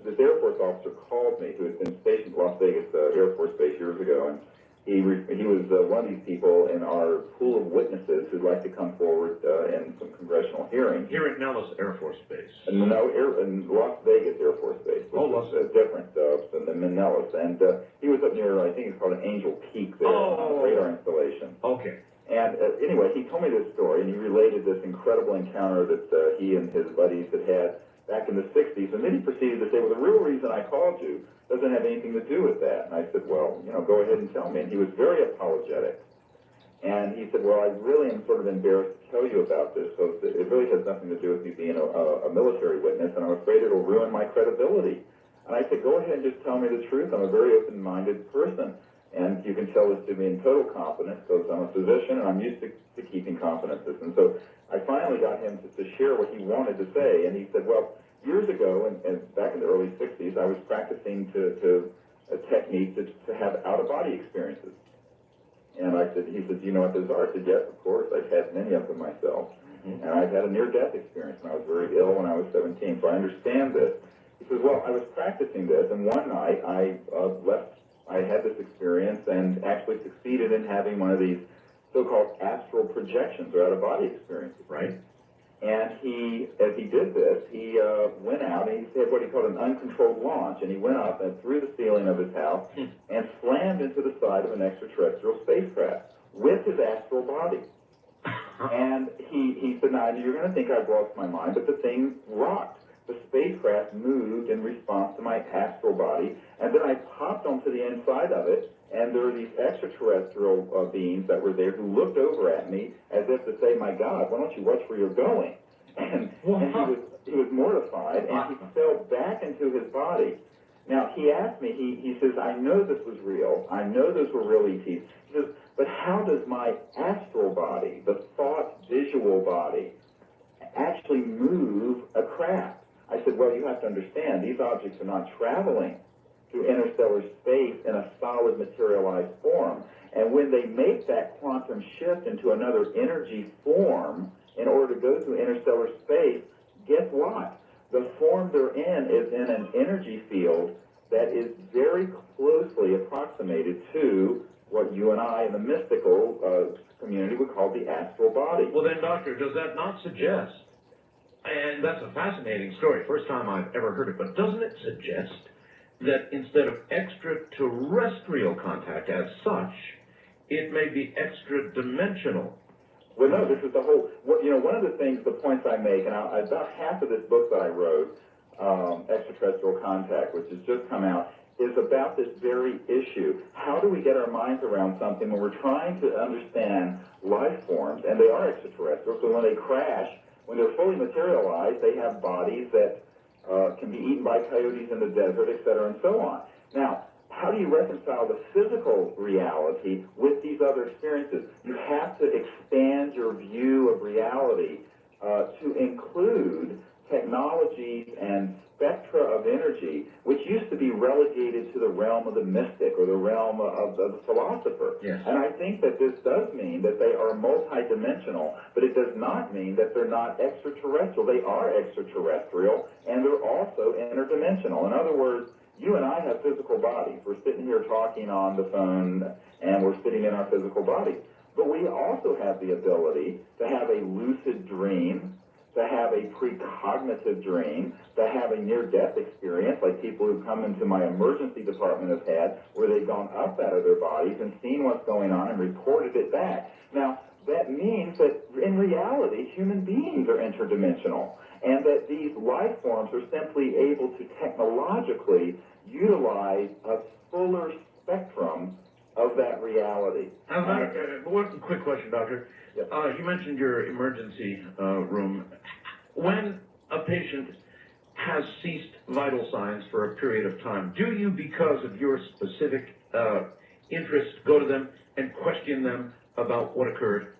this Air Force officer called me who had been stationed at Las Vegas Air Force Base years ago, and he was one of these people in our pool of witnesses who'd like to come forward in some congressional hearings. Here at Nellis Air Force Base. No, in Las Vegas Air Force Base, which is different than Nellis. And he was up near, I think it's called an Angel Peak there, radar installation. Okay. And anyway, he told me this story, and he related this incredible encounter that he and his buddies had back in the 60s. And then he proceeded to say, well, the real reason I called you doesn't have anything to do with that. And I said, well, go ahead and tell me. And he was very apologetic. And he said, well, I really am sort of embarrassed to tell you about this, so it really has nothing to do with me being a military witness, and I'm afraid it'll ruin my credibility. And I said, go ahead and just tell me the truth. I'm a very open-minded person. And you can tell this to me in total confidence because I'm a physician and I'm used to keeping confidences. And so I finally got him to share what he wanted to say. And he said, well, years ago, and back in the early 60s, I was practicing a technique to have out-of-body experiences. And he said, do you know what those are? I said, yes, of course. I've had many of them myself. And I've had a near-death experience when I was very ill when I was 17, so I understand this. He says, well, I was practicing this, and one night I had this experience and actually succeeded in having one of these so-called astral projections or out-of-body experiences. Right. And as he did this, he went out and he had what he called an uncontrolled launch, and he went up and through the ceiling of his house and slammed into the side of an extraterrestrial spacecraft with his astral body. And he said, now, you're going to think I've lost my mind, but the thing rocked. The spacecraft moved in response to my astral body, and then I popped onto the inside of it, and there were these extraterrestrial beings that were there who looked over at me as if to say, my God, why don't you watch where you're going? And he was mortified, and he fell back into his body. Now, he asked me, he says, I know this was real. I know those were real ETs. He says, but how does my astral body, the thought visual body, actually move a craft? I said, well, you have to understand, these objects are not traveling through interstellar space in a solid materialized form. And when they make that quantum shift into another energy form in order to go through interstellar space, guess what? The form they're in is in an energy field that is very closely approximated to what you and I in the mystical community would call the astral body. Well then, Doctor, does that not suggest, and that's a fascinating story, first time I've ever heard it, but doesn't it suggest that instead of extraterrestrial contact as such, it may be extra-dimensional? Well, no, this is the whole, one of the things, the points I make, and about half of this book that I wrote, Extraterrestrial Contact, which has just come out, is about this very issue. How do we get our minds around something when we're trying to understand life forms, and they are extraterrestrial, so when they crash, when they're fully materialized, they have bodies that can be eaten by coyotes in the desert, et cetera, and so on. Now, how do you reconcile the physical reality with these other experiences? You have to expand your view of reality to include technologies and spectra of energy, which used to be relegated to the realm of the mystic or the realm of the philosopher. Yes. And I think that this does mean that they are multidimensional, but it does not mean that they're not extraterrestrial. They are extraterrestrial, and they're also interdimensional. In other words, you and I have physical bodies. We're sitting here talking on the phone, and we're sitting in our physical bodies. But we also have the ability to have a lucid dream, to have a precognitive dream, to have a near-death experience, like people who come into my emergency department have had, where they've gone up out of their bodies and seen what's going on and reported it back. Now, that means that in reality, human beings are interdimensional, and that these life forms are simply able to technologically utilize a fuller spectrum of that reality. One quick question, Doctor. Yes. You mentioned your emergency room. When a patient has ceased vital signs for a period of time, do you, because of your specific interest, go to them and question them about what occurred?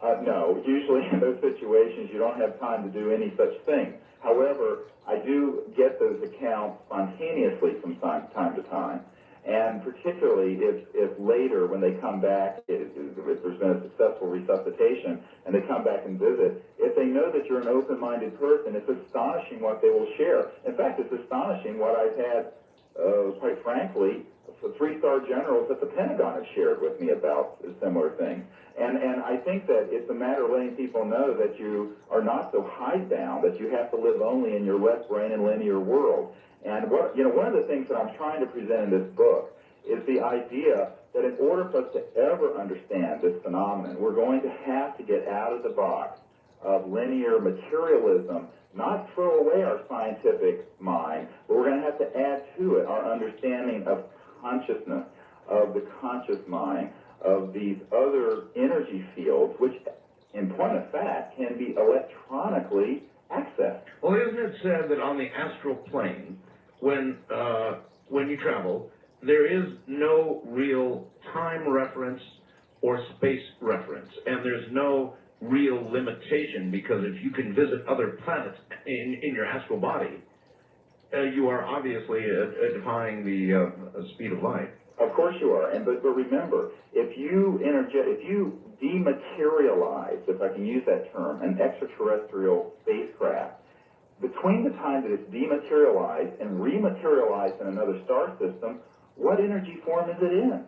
No. Usually in those situations, you don't have time to do any such thing. However, I do get those accounts spontaneously from time to time. And particularly if later, when they come back, if there's been a successful resuscitation and they come back and visit, if they know that you're an open-minded person, it's astonishing what they will share. In fact, it's astonishing what I've had, quite frankly, three-star generals at the Pentagon have shared with me about similar things. And I think that it's a matter of letting people know that you are not so hidebound, that you have to live only in your left brain and linear world. And one of the things that I'm trying to present in this book is the idea that in order for us to ever understand this phenomenon, we're going to have to get out of the box of linear materialism, not throw away our scientific mind, but we're going to have to add to it our understanding of consciousness, of the conscious mind, of these other energy fields, which, in point of fact, can be electronically accessed. Well, isn't it said that on the astral plane, when you travel, there is no real time reference or space reference, and there's no real limitation, because if you can visit other planets in your astral body, you are obviously defying the speed of light. Of course you are, but remember, if you dematerialize, if I can use that term, an extraterrestrial spacecraft, between the time that it's dematerialized and rematerialized in another star system, what energy form is it in?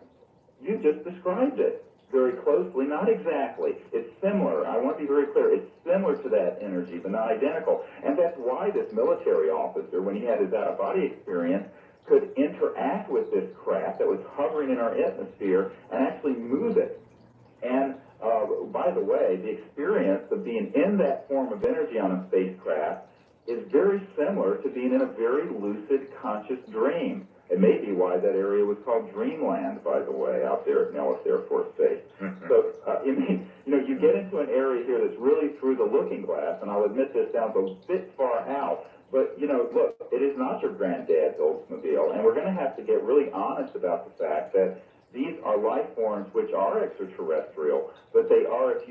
You just described it very closely, not exactly. It's similar. I want to be very clear. It's similar to that energy, but not identical. And that's why this military officer, when he had his out-of-body experience, could interact with this craft that was hovering in our atmosphere and actually move it. And by the way, the experience of being in that form of energy on a spacecraft is very similar to being in a very lucid, conscious dream. It may be why that area was called Dreamland, by the way, out there at Nellis Air Force Base. So, you get into an area here that's really through the looking glass, and I'll admit this sounds a bit far out, but, look, it is not your granddad's Oldsmobile, and we're going to have to get really honest about the fact that these are life forms which are extraterrestrial, but they are, as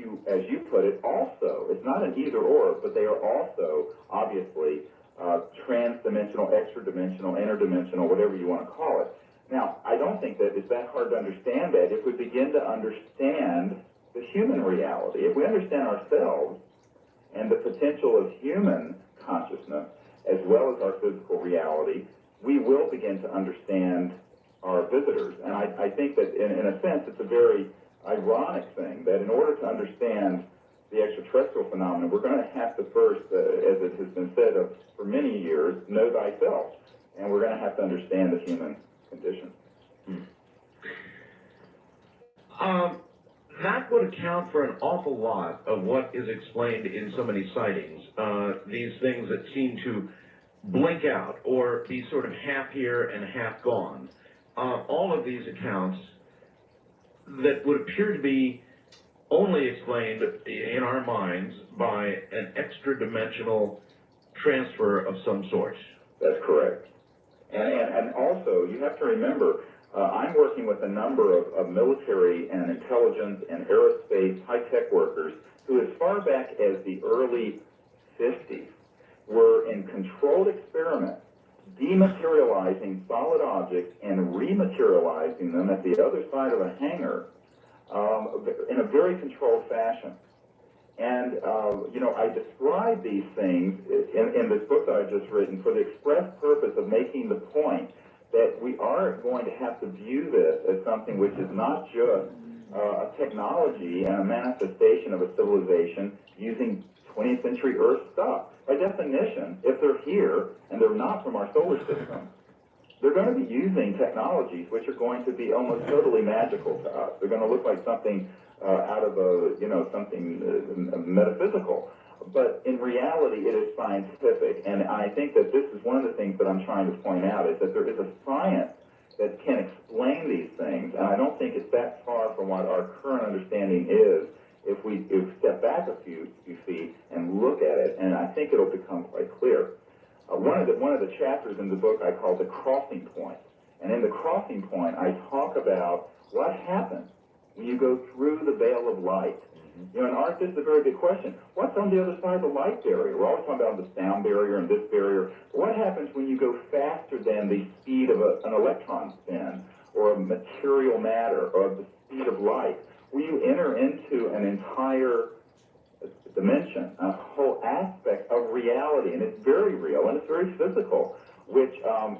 you put it, also, it's not an either-or, but they are also, obviously, trans-dimensional, extra-dimensional, interdimensional, whatever you want to call it. Now, I don't think that it's that hard to understand that if we begin to understand the human reality. If we understand ourselves and the potential of human consciousness, as well as our physical reality, we will begin to understand our visitors. And I think that, in a sense, it's a very ironic thing that in order to understand the extraterrestrial phenomenon, we're going to have to first, as it has been said for many years, know thyself. And we're going to have to understand the human condition. That would account for an awful lot of what is explained in so many sightings. These things that seem to blink out or be sort of half here and half gone. All of these accounts that would appear to be only explained in our minds by an extra-dimensional transfer of some sort. That's correct. And also, you have to remember, I'm working with a number of military and intelligence and aerospace high-tech workers who, as far back as the early 50s, were in controlled experiments, dematerializing solid objects and rematerializing them at the other side of a hangar in a very controlled fashion. And, I describe these things in this book that I've just written for the express purpose of making the point that we are going to have to view this as something which is not just a technology and a manifestation of a civilization using 20th century Earth stuff. By definition, if they're here and they're not from our solar system, they're going to be using technologies which are going to be almost totally magical to us. They're going to look like something out of something metaphysical. But in reality, it is scientific. And I think that this is one of the things that I'm trying to point out, is that there is a science that can explain these things. And I don't think it's that far from what our current understanding is if we step back a few feet and look at it. And I think it'll become quite clear. One of the chapters in the book I call the crossing point. And in the crossing point, I talk about what happens when you go through the veil of light. In art, this is a very good question. What's on the other side of the light barrier? We're always talking about the sound barrier and this barrier. What happens when you go faster than the speed of an electron spin or a material matter or the speed of light? Will you enter into an entire dimension, a whole aspect of reality? And it's very real and it's very physical, which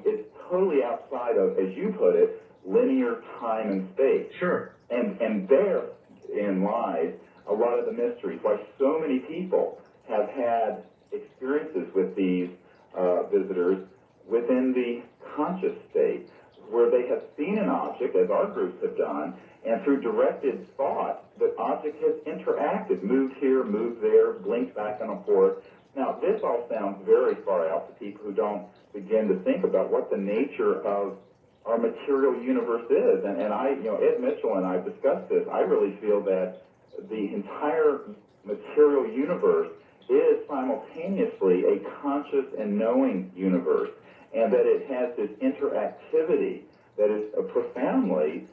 is totally outside of, as you put it, linear time and space. Sure. And therein lies a lot of the mysteries, why so many people have had experiences with these visitors within the conscious state, where they have seen an object, as our groups have done, and through directed thought, the object has interacted, moved here, moved there, blinked back and forth. Now, this all sounds very far out to people who don't begin to think about what the nature of our material universe is. And Ed Mitchell and I discussed this. I really feel that the entire material universe is simultaneously a conscious and knowing universe, and that it has this interactivity that is profoundly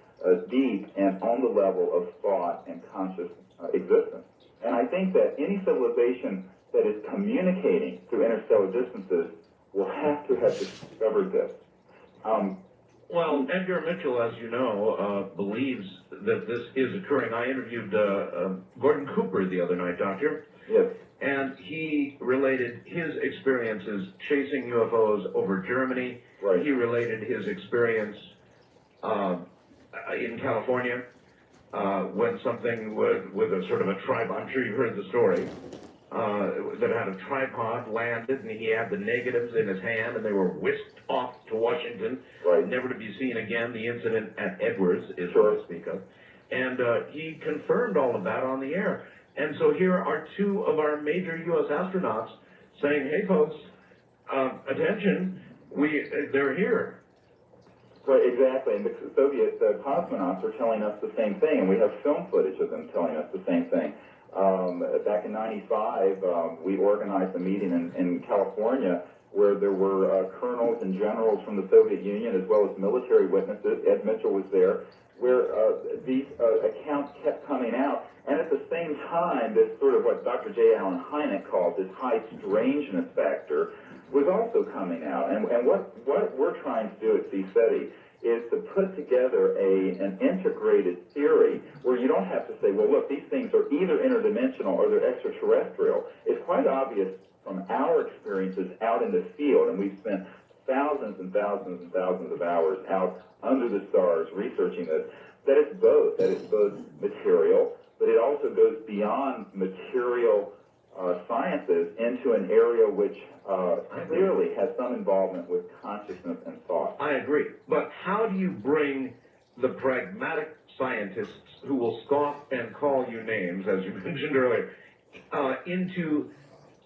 deep and on the level of thought and conscious existence. And I think that any civilization that is communicating through interstellar distances will have to have discovered this. Well, Edgar Mitchell, as you know, believes that this is occurring. I interviewed Gordon Cooper the other night, Doctor. Yes. And he related his experiences chasing UFOs over Germany. Right. He related his experience in California when something with a sort of a tripod, I'm sure you heard the story, that had a tripod landed, and he had the negatives in his hand, and they were whisked off to Washington, Right. never to be seen again. The incident at Edwards is Sure. what I speak of. And he confirmed all of that on the air. And so here are two of our major U.S. astronauts saying, hey, folks, attention, they're here. Right, exactly. And the Soviet cosmonauts are telling us the same thing, and we have film footage of them telling us the same thing. Back in '95, we organized a meeting in California where there were colonels and generals from the Soviet Union as well as military witnesses. Ed Mitchell was there, where these accounts kept coming out. And at the same time, this sort of what Dr. J. Allen Hynek called this high strangeness factor was also coming out. And what we're trying to do at CSETI is to put together an integrated theory where you don't have to say, well, look, these things are either interdimensional or they're extraterrestrial. It's quite obvious from our experiences out in the field, and we've spent thousands and thousands and thousands of hours out under the stars researching this, that it's both material, but it also goes beyond material sciences into an area which clearly has some involvement with consciousness and thought. I agree. But how do you bring the pragmatic scientists who will scoff and call you names, as you mentioned earlier, into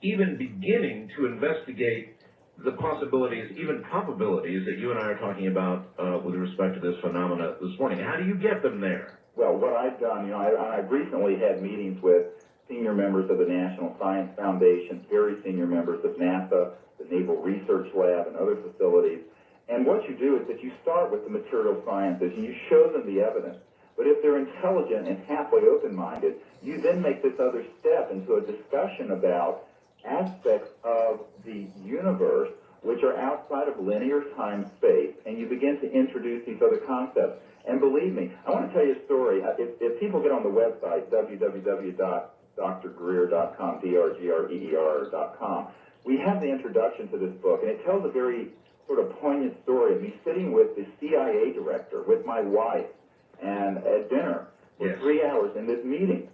even beginning to investigate the possibilities, even probabilities that you and I are talking about with respect to this phenomena this morning? How do you get them there? Well, what I've done, I've recently had meetings with senior members of the National Science Foundation, very senior members of NASA, the Naval Research Lab, and other facilities. And what you do is that you start with the material sciences and you show them the evidence. But if they're intelligent and halfway open-minded, you then make this other step into a discussion about aspects of the universe which are outside of linear time-space, and you begin to introduce these other concepts. And believe me, I want to tell you a story. If people get on the website, www.drgreer.com, drgreer.com, we have the introduction to this book, and it tells a very sort of poignant story of me sitting with the CIA director, with my wife, and at dinner for 3 hours in this meeting.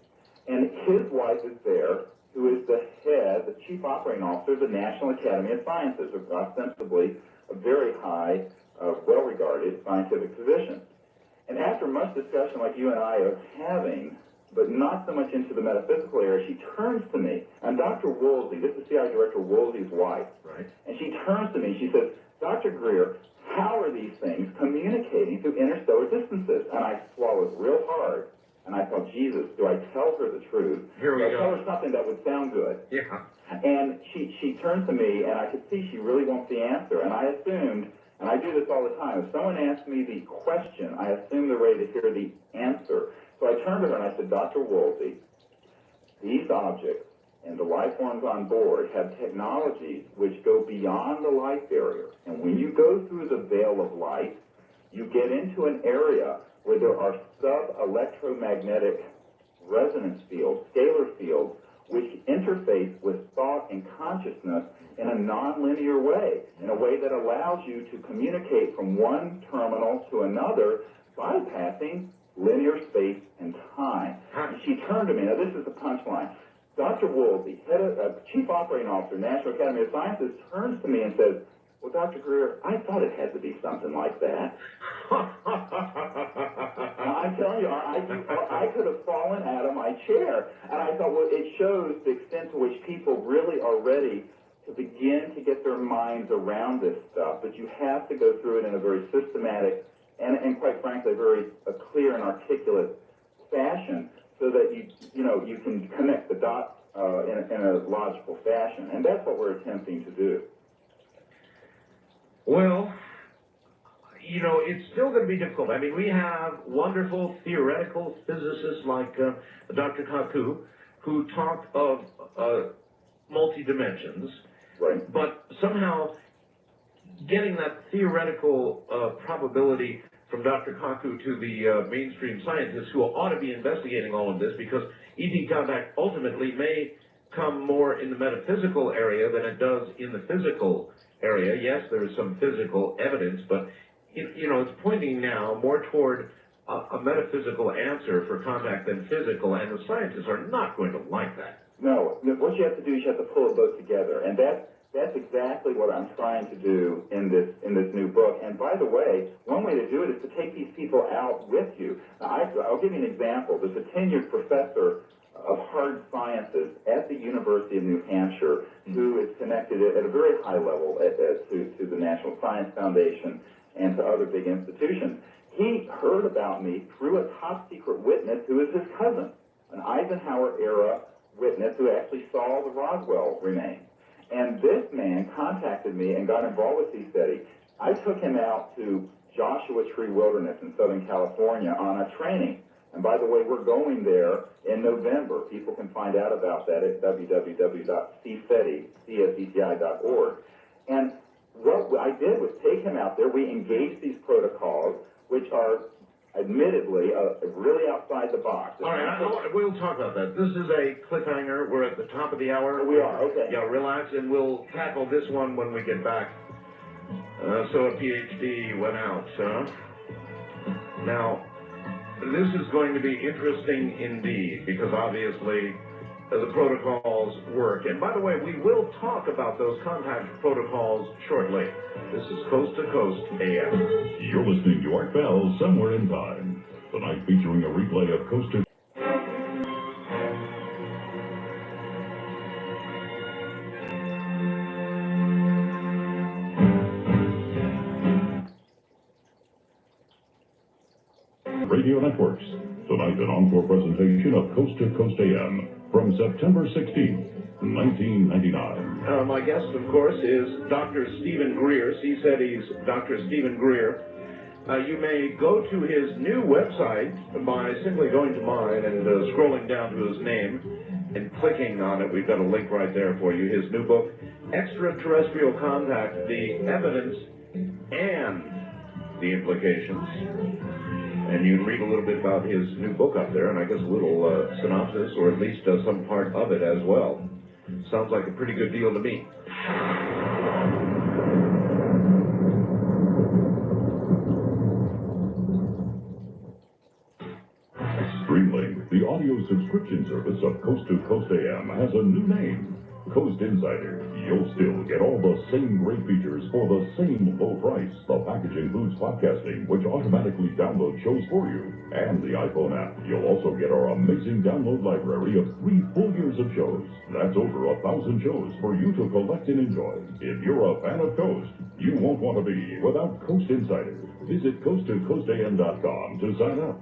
And his wife is there, who is the head, the chief operating officer of the National Academy of Sciences, ostensibly a very high, well-regarded scientific position. And after much discussion like you and I are having, but not so much into the metaphysical area, she turns to me, and Dr. Woolsey, this is CIA Director Woolsey's wife, right? And she turns to me, she says, Dr. Greer, how are these things communicating through interstellar distances? And I swallowed real hard. And I thought, Jesus, do I tell her the truth? Here we do I go. tell her something that would sound good? Yeah. And she turns to me, and I could see she really wants the answer. And I assumed, and I do this all the time, if someone asks me the question, I assume they're ready to hear the answer. So I turned to her and I said, Dr. Woolsey, these objects and the life forms on board have technologies which go beyond the light barrier. And when you go through the veil of light, you get into an area where there are sub-electromagnetic resonance fields, scalar fields, which interface with thought and consciousness in a nonlinear way, in a way that allows you to communicate from one terminal to another, bypassing linear space and time. And she turned to me, now this is the punchline. Dr. Woolsey, Chief Operating Officer, National Academy of Sciences, turns to me and says, well, Dr. Greer, I thought it had to be something like that. Now, I'm telling you, I could have fallen out of my chair. And I thought, well, it shows the extent to which people really are ready to begin to get their minds around this stuff. But you have to go through it in a very systematic and quite frankly, a very clear and articulate fashion so that you can connect the dots in a logical fashion. And that's what we're attempting to do. Well, you know, it's still going to be difficult. I mean, we have wonderful theoretical physicists like Dr. Kaku, who talk of multi-dimensions. Right. But somehow getting that theoretical probability from Dr. Kaku to the mainstream scientists who ought to be investigating all of this, because ET contact ultimately may come more in the metaphysical area than it does in the physical area. Yes, there is some physical evidence, but you know, it's pointing now more toward a metaphysical answer for contact than physical, and the scientists are not going to like that. No, what you have to do is you have to pull it both together, and that's exactly what I'm trying to do in this new book. And by the way, one way to do it is to take these people out with you. Now, I'll give you an example. There's a tenured professor of hard sciences at the University of New Hampshire who is connected at a very high level to the National Science Foundation and to other big institutions. He heard about me through a top secret witness who is his cousin, an Eisenhower-era witness who actually saw the Roswell remains. And this man contacted me and got involved with CSETI. I took him out to Joshua Tree Wilderness in Southern California on a training. And by the way, we're going there in November. People can find out about that at www.cseti.org. And what I did was take him out there. We engaged these protocols, which are admittedly really outside the box. All right, we'll talk about that. This is a cliffhanger. We're at the top of the hour. We are, okay. Yeah, relax, and we'll tackle this one when we get back. So a PhD went out, Now, this is going to be interesting indeed, because obviously the protocols work. And by the way, we will talk about those contact protocols shortly. This is Coast to Coast AM. You're listening to Art Bell, Somewhere in Time. Tonight featuring a replay of Coast to Radio Networks. Tonight, an encore presentation of Coast to Coast AM from September 16th, 1999. My guest, of course, is Dr. Stephen Greer. He said he's Dr. Stephen Greer. You may go to his new website by simply going to mine and scrolling down to his name and clicking on it. We've got a link right there for you. His new book, Extraterrestrial Contact, the Evidence and the Implications. And you can read a little bit about his new book up there, and I guess a little synopsis, or at least some part of it as well. Sounds like a pretty good deal to me. Dreamland, the audio subscription service of Coast to Coast AM, has a new name, Coast Insider. You'll still get all the same great features for the same low price. The package includes podcasting, which automatically downloads shows for you, and the iPhone app. You'll also get our amazing download library of 3 full years of shows. That's over 1,000 shows for you to collect and enjoy. If you're a fan of Coast, you won't want to be without Coast Insider. Visit coasttocoastam.com to sign up.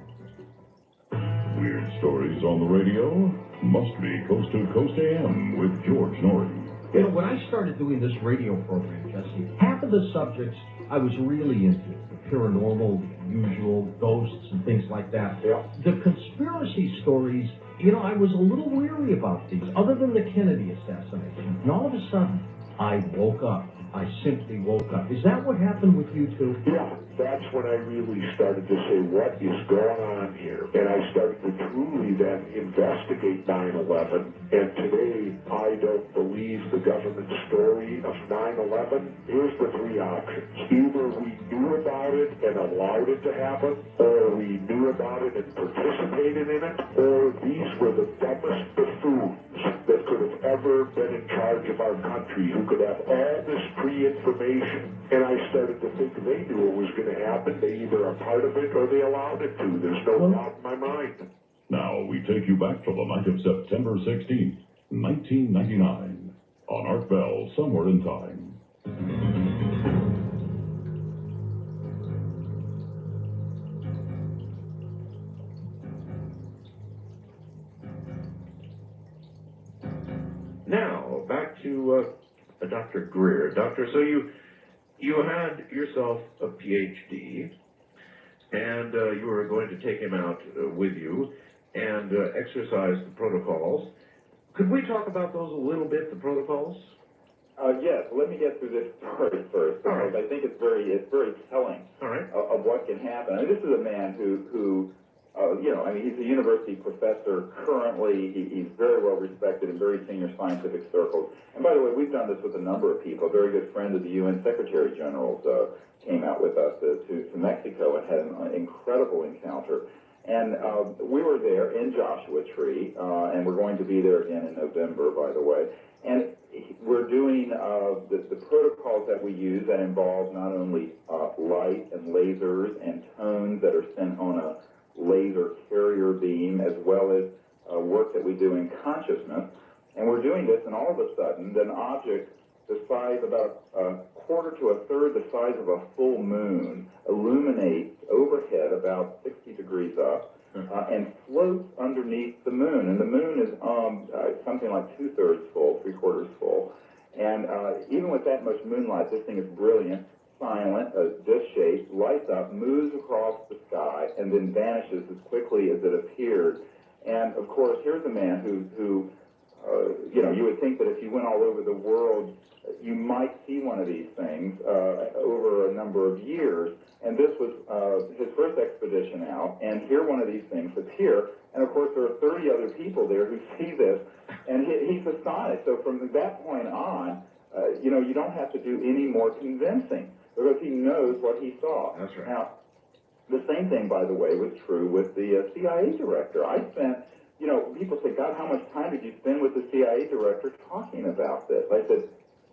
Weird stories on the radio? Must be Coast to Coast AM with George Norrie. You know, when I started doing this radio program, Jesse, half of the subjects I was really into, the paranormal, the unusual, ghosts, and things like that. Yeah. The conspiracy stories, you know, I was a little weary about these, other than the Kennedy assassination. And all of a sudden, I woke up. I simply woke up. Is that what happened with you too? Yeah, that's when I really started to say, what is going on here? And I started to truly then investigate 9/11. And today, I don't believe the government story of 9/11. Here's the 3 options. Either we knew about it and allowed it to happen, or we knew about it and participated in it, or these were the dumbest buffoons that could have ever been in charge of our country, who could have all this pre-information. And I started to think they knew it was going to happen. They either are part of it or they allowed it to. There's no doubt in my mind. Now we take you back to the night of September 16th, 1999, on Art Bell, Somewhere in Time. to Dr. Greer. Doctor, so you had yourself a PhD, and you were going to take him out with you and exercise the protocols. Could we talk about those a little bit, the protocols? Yes. Let me get through this story first, because I think it's very telling of what can happen. I mean, this is a man who he's a university professor currently. He's very well respected in very senior scientific circles. And by the way, we've done this with a number of people. A very good friend of the UN Secretary General's came out with us to Mexico and had an incredible encounter. And we were there in Joshua Tree, and we're going to be there again in November, by the way. And we're doing the protocols that we use that involve not only light and lasers and tones that are sent on a laser carrier beam, as well as work that we do in consciousness. And we're doing this, and all of a sudden, an object the size, about a quarter to a third the size of a full moon, illuminates overhead about 60 degrees up, and floats underneath the moon. And the moon is something like 2/3 full, 3/4 full. And even with that much moonlight, this thing is brilliant, silent, disc-shaped, lights up, moves across the sky, and then vanishes as quickly as it appeared. And of course, here's a man who you would think that if you went all over the world, you might see one of these things over a number of years. And this was his first expedition out, and here one of these things appear. And of course, there are 30 other people there who see this, and he's astonished. So from that point on, you don't have to do any more convincing, because he knows what he saw. That's right. Now, the same thing, by the way, was true with the CIA director. I spent, people say, God, how much time did you spend with the CIA director talking about this? I said,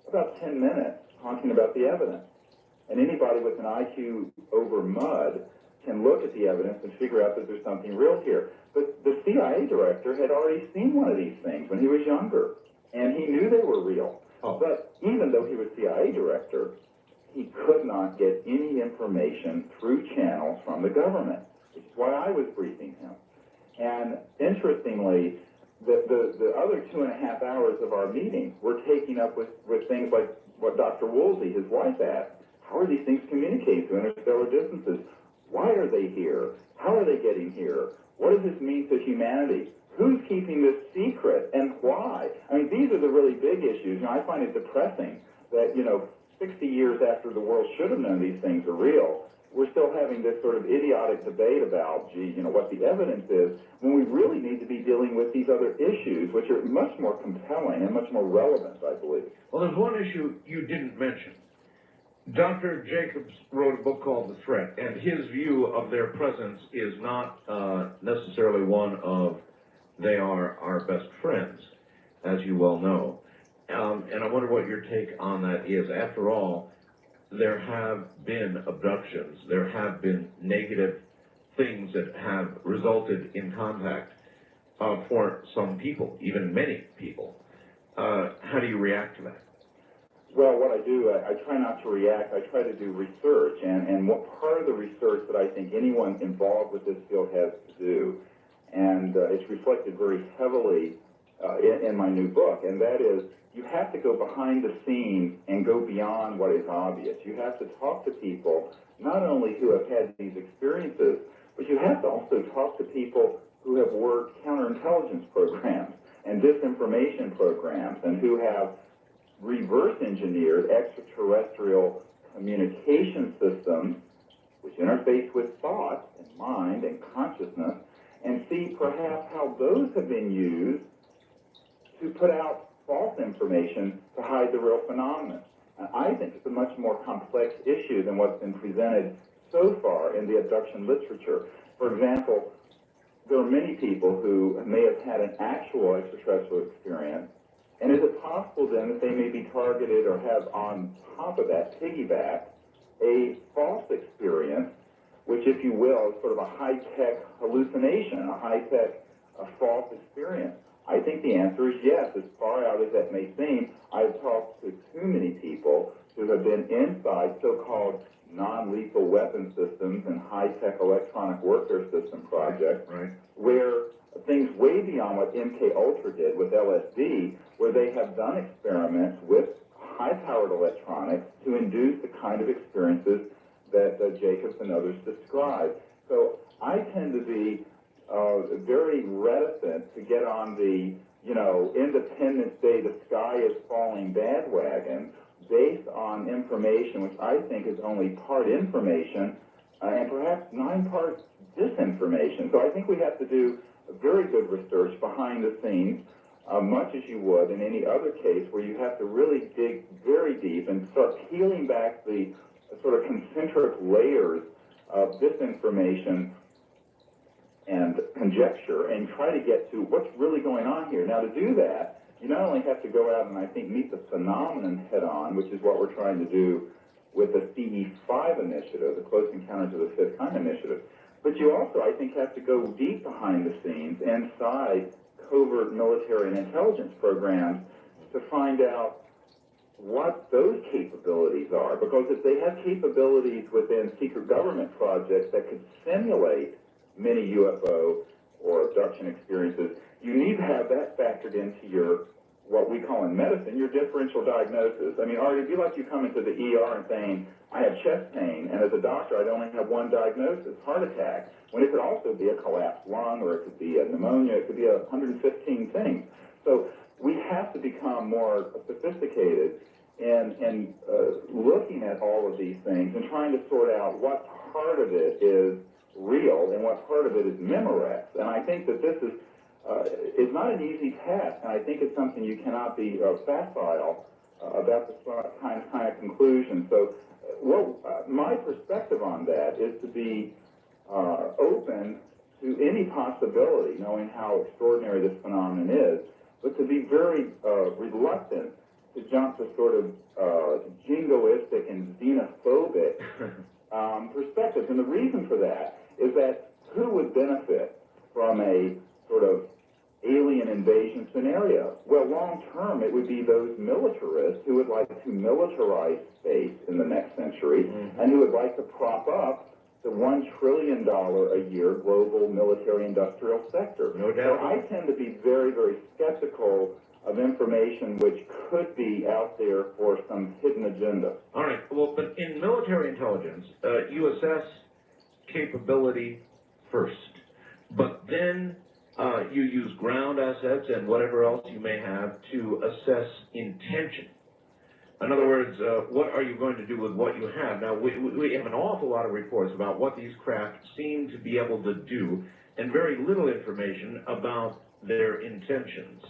about 10 minutes talking about the evidence. And anybody with an IQ over mud can look at the evidence and figure out that there's something real here. But the CIA director had already seen one of these things when he was younger, and he knew they were real. Oh. But even though he was CIA director, he could not get any information through channels from the government, which is why I was briefing him. And interestingly, the other 2.5 hours of our meeting were taken up with things like what Dr. Woolsey, his wife, asked. How are these things communicating to interstellar distances? Why are they here? How are they getting here? What does this mean to humanity? Who's keeping this secret, and why? I mean, these are the really big issues. I find it depressing that, 60 years after the world should have known these things are real, we're still having this sort of idiotic debate about, what the evidence is, when we really need to be dealing with these other issues, which are much more compelling and much more relevant, I believe. Well, there's one issue you didn't mention. Dr. Jacobs wrote a book called The Threat, and his view of their presence is not necessarily one of they are our best friends, as you well know. And I wonder what your take on that is. After all, there have been abductions. There have been negative things that have resulted in contact for some people, even many people. How do you react to that? Well, what I do, I try not to react. I try to do research, and what part of the research that I think anyone involved with this field has to do, and it's reflected very heavily in my new book, and that is, you have to go behind the scenes and go beyond what is obvious. You have to talk to people, not only who have had these experiences, but you have to also talk to people who have worked counterintelligence programs and disinformation programs, and who have reverse engineered extraterrestrial communication systems which interface with thought and mind and consciousness, and see perhaps how those have been used to put out false information to hide the real phenomenon. And I think it's a much more complex issue than what's been presented so far in the abduction literature. For example, there are many people who may have had an actual extraterrestrial experience, and is it possible then that they may be targeted or have on top of that piggyback a false experience, which, if you will, is sort of a high-tech hallucination, a high-tech false experience? I think the answer is yes, as far out as that may seem. I've talked to too many people who have been inside so-called non-lethal weapon systems and high-tech electronic warfare system projects, Right. where things way beyond what MK Ultra did with LSD, where they have done experiments with high-powered electronics to induce the kind of experiences that Jacobs and others describe. So I tend to be very reticent to get on the, Independence Day, the sky is falling bandwagon based on information which I think is only part information and perhaps 9 parts disinformation. So I think we have to do very good research behind the scenes, much as you would in any other case where you have to really dig very deep and start peeling back the sort of concentric layers of disinformation and conjecture and try to get to what's really going on here. Now, to do that, you not only have to go out and, I think, meet the phenomenon head-on, which is what we're trying to do with the CE5 initiative, the Close Encounters of the Fifth Kind initiative, but you also, I think, have to go deep behind the scenes inside covert military and intelligence programs to find out what those capabilities are. Because if they have capabilities within secret government projects that could simulate many UFO or abduction experiences, you need to have that factored into your, what we call in medicine, your differential diagnosis. I mean, Art, it'd be like you come into the ER and saying, I have chest pain, and as a doctor, I'd only have one diagnosis, heart attack, when it could also be a collapsed lung, or it could be a pneumonia, it could be 115 things. So we have to become more sophisticated in looking at all of these things and trying to sort out what part of it is real and what part of it is Memorex. And I think that this is not an easy task, and I think it's something you cannot be facile about the kind of conclusion. So my perspective on that is to be open to any possibility, knowing how extraordinary this phenomenon is, but to be very reluctant to jump to sort of jingoistic and xenophobic perspectives. And the reason for that is that who would benefit from a sort of alien invasion scenario? Well, long term, it would be those militarists who would like to militarize space in the next century and who would like to prop up the $1 trillion a year global military-industrial sector. No doubt. So I tend to be very, very skeptical of information which could be out there for some hidden agenda. All right. Well, but in military intelligence, you assess capability first, but then you use ground assets and whatever else you may have to assess intention. In other words, what are you going to do with what you have? Now, we have an awful lot of reports about what these craft seem to be able to do, and very little information about their intentions.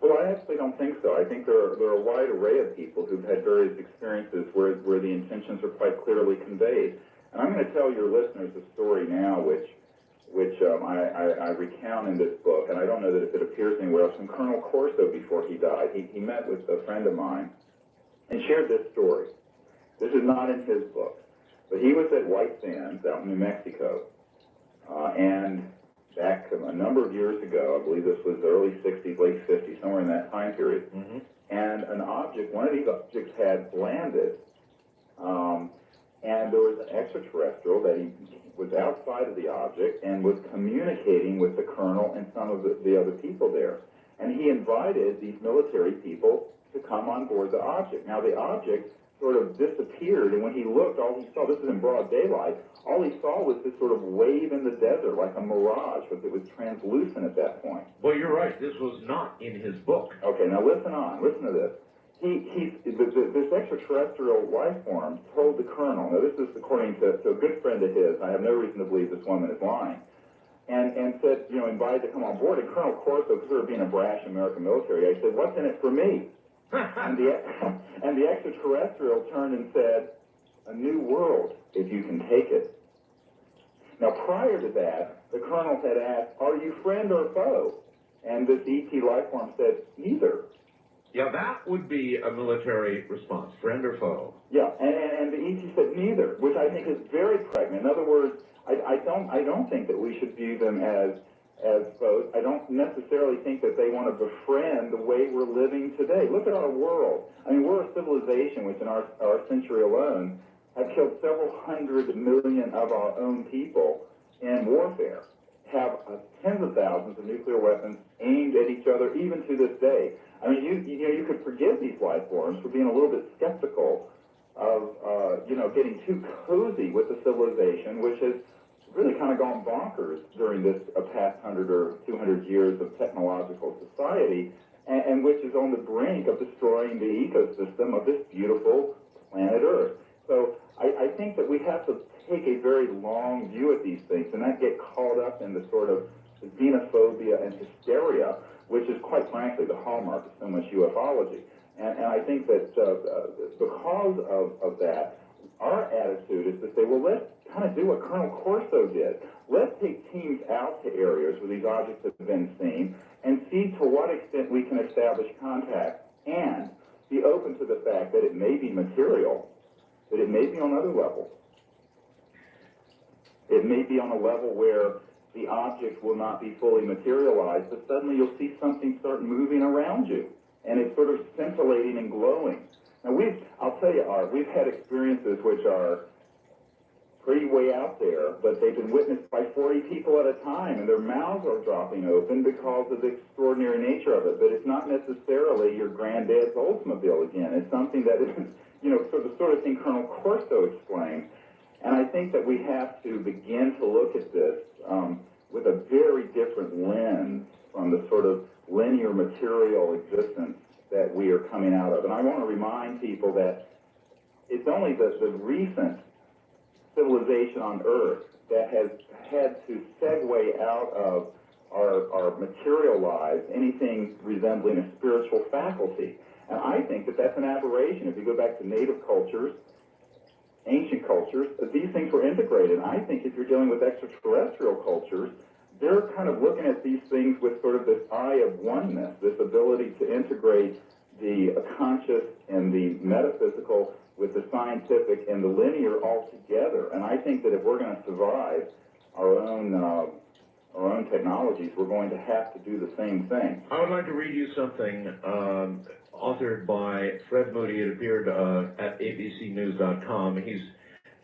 Well, I actually don't think so. I think there are a wide array of people who've had various experiences where the intentions are quite clearly conveyed. And I'm going to tell your listeners a story now which I recount in this book, and I don't know that if it appears anywhere else, from Colonel Corso before he died. He met with a friend of mine and shared this story. This is not in his book, but he was at White Sands out in New Mexico, and back a number of years ago, I believe this was the early 60s, late 50s, somewhere in that time period, and an object, one of these objects had landed, and there was an extraterrestrial that he was outside of the object and was communicating with the colonel and some of the other people there. And he invited these military people to come on board the object. Now, the object sort of disappeared, and when he looked, all he saw, this is in broad daylight, all he saw was this sort of wave in the desert, like a mirage, because it was translucent at that point. Well, you're right. This was not in his book. Okay, now listen on. Listen to this. This extraterrestrial life form told the colonel, now this is according to a good friend of his, I have no reason to believe this woman is lying, and said, invited to come on board, and Colonel Corso, sort of being a brash American military, I said, what's in it for me? and the extraterrestrial turned and said, a new world, if you can take it. Now, prior to that, the colonel had asked, are you friend or foe? And this ET life form said, neither. Yeah, that would be a military response, friend or foe. Yeah, and the ET said neither, which I think is very pregnant. In other words, I don't think that we should view them as foes. I don't necessarily think that they want to befriend the way we're living today. Look at our world. I mean, we're a civilization which in our century alone have killed several 100 million of our own people in warfare. have tens of thousands of nuclear weapons aimed at each other, even to this day. I mean, you could forgive these life forms for being a little bit skeptical of, getting too cozy with the civilization, which has really kind of gone bonkers during this past 100 or 200 years of technological society, and which is on the brink of destroying the ecosystem of this beautiful planet Earth. So I think that we have to take a very long view at these things and not get caught up in the sort of xenophobia and hysteria, which is quite frankly the hallmark of so much ufology. And I think that because of that, our attitude is to say, well, let's kind of do what Colonel Corso did. Let's take teams out to areas where these objects have been seen and see to what extent we can establish contact and be open to the fact that it may be material, that it may be on other levels. It may be on a level where the object will not be fully materialized, but suddenly you'll see something start moving around you, and it's sort of scintillating and glowing. Now, I'll tell you, Art, we've had experiences which are pretty way out there, but they've been witnessed by 40 people at a time, and their mouths are dropping open because of the extraordinary nature of it. But it's not necessarily your granddad's Oldsmobile again. It's something that is, the sort of thing Colonel Corso explained. And I think that we have to begin to look at this with a very different lens from the sort of linear material existence that we are coming out of. And I want to remind people that it's only the recent civilization on Earth that has had to segue out of our material lives anything resembling a spiritual faculty. And I think that that's an aberration. If you go back to native cultures, ancient cultures, these things were integrated. And I think if you're dealing with extraterrestrial cultures, they're kind of looking at these things with sort of this eye of oneness, this ability to integrate the conscious and the metaphysical with the scientific and the linear all together. And I think that if we're going to survive our own technologies, we're going to have to do the same thing. I would like to read you something authored by Fred Moody. It appeared at abcnews.com. He's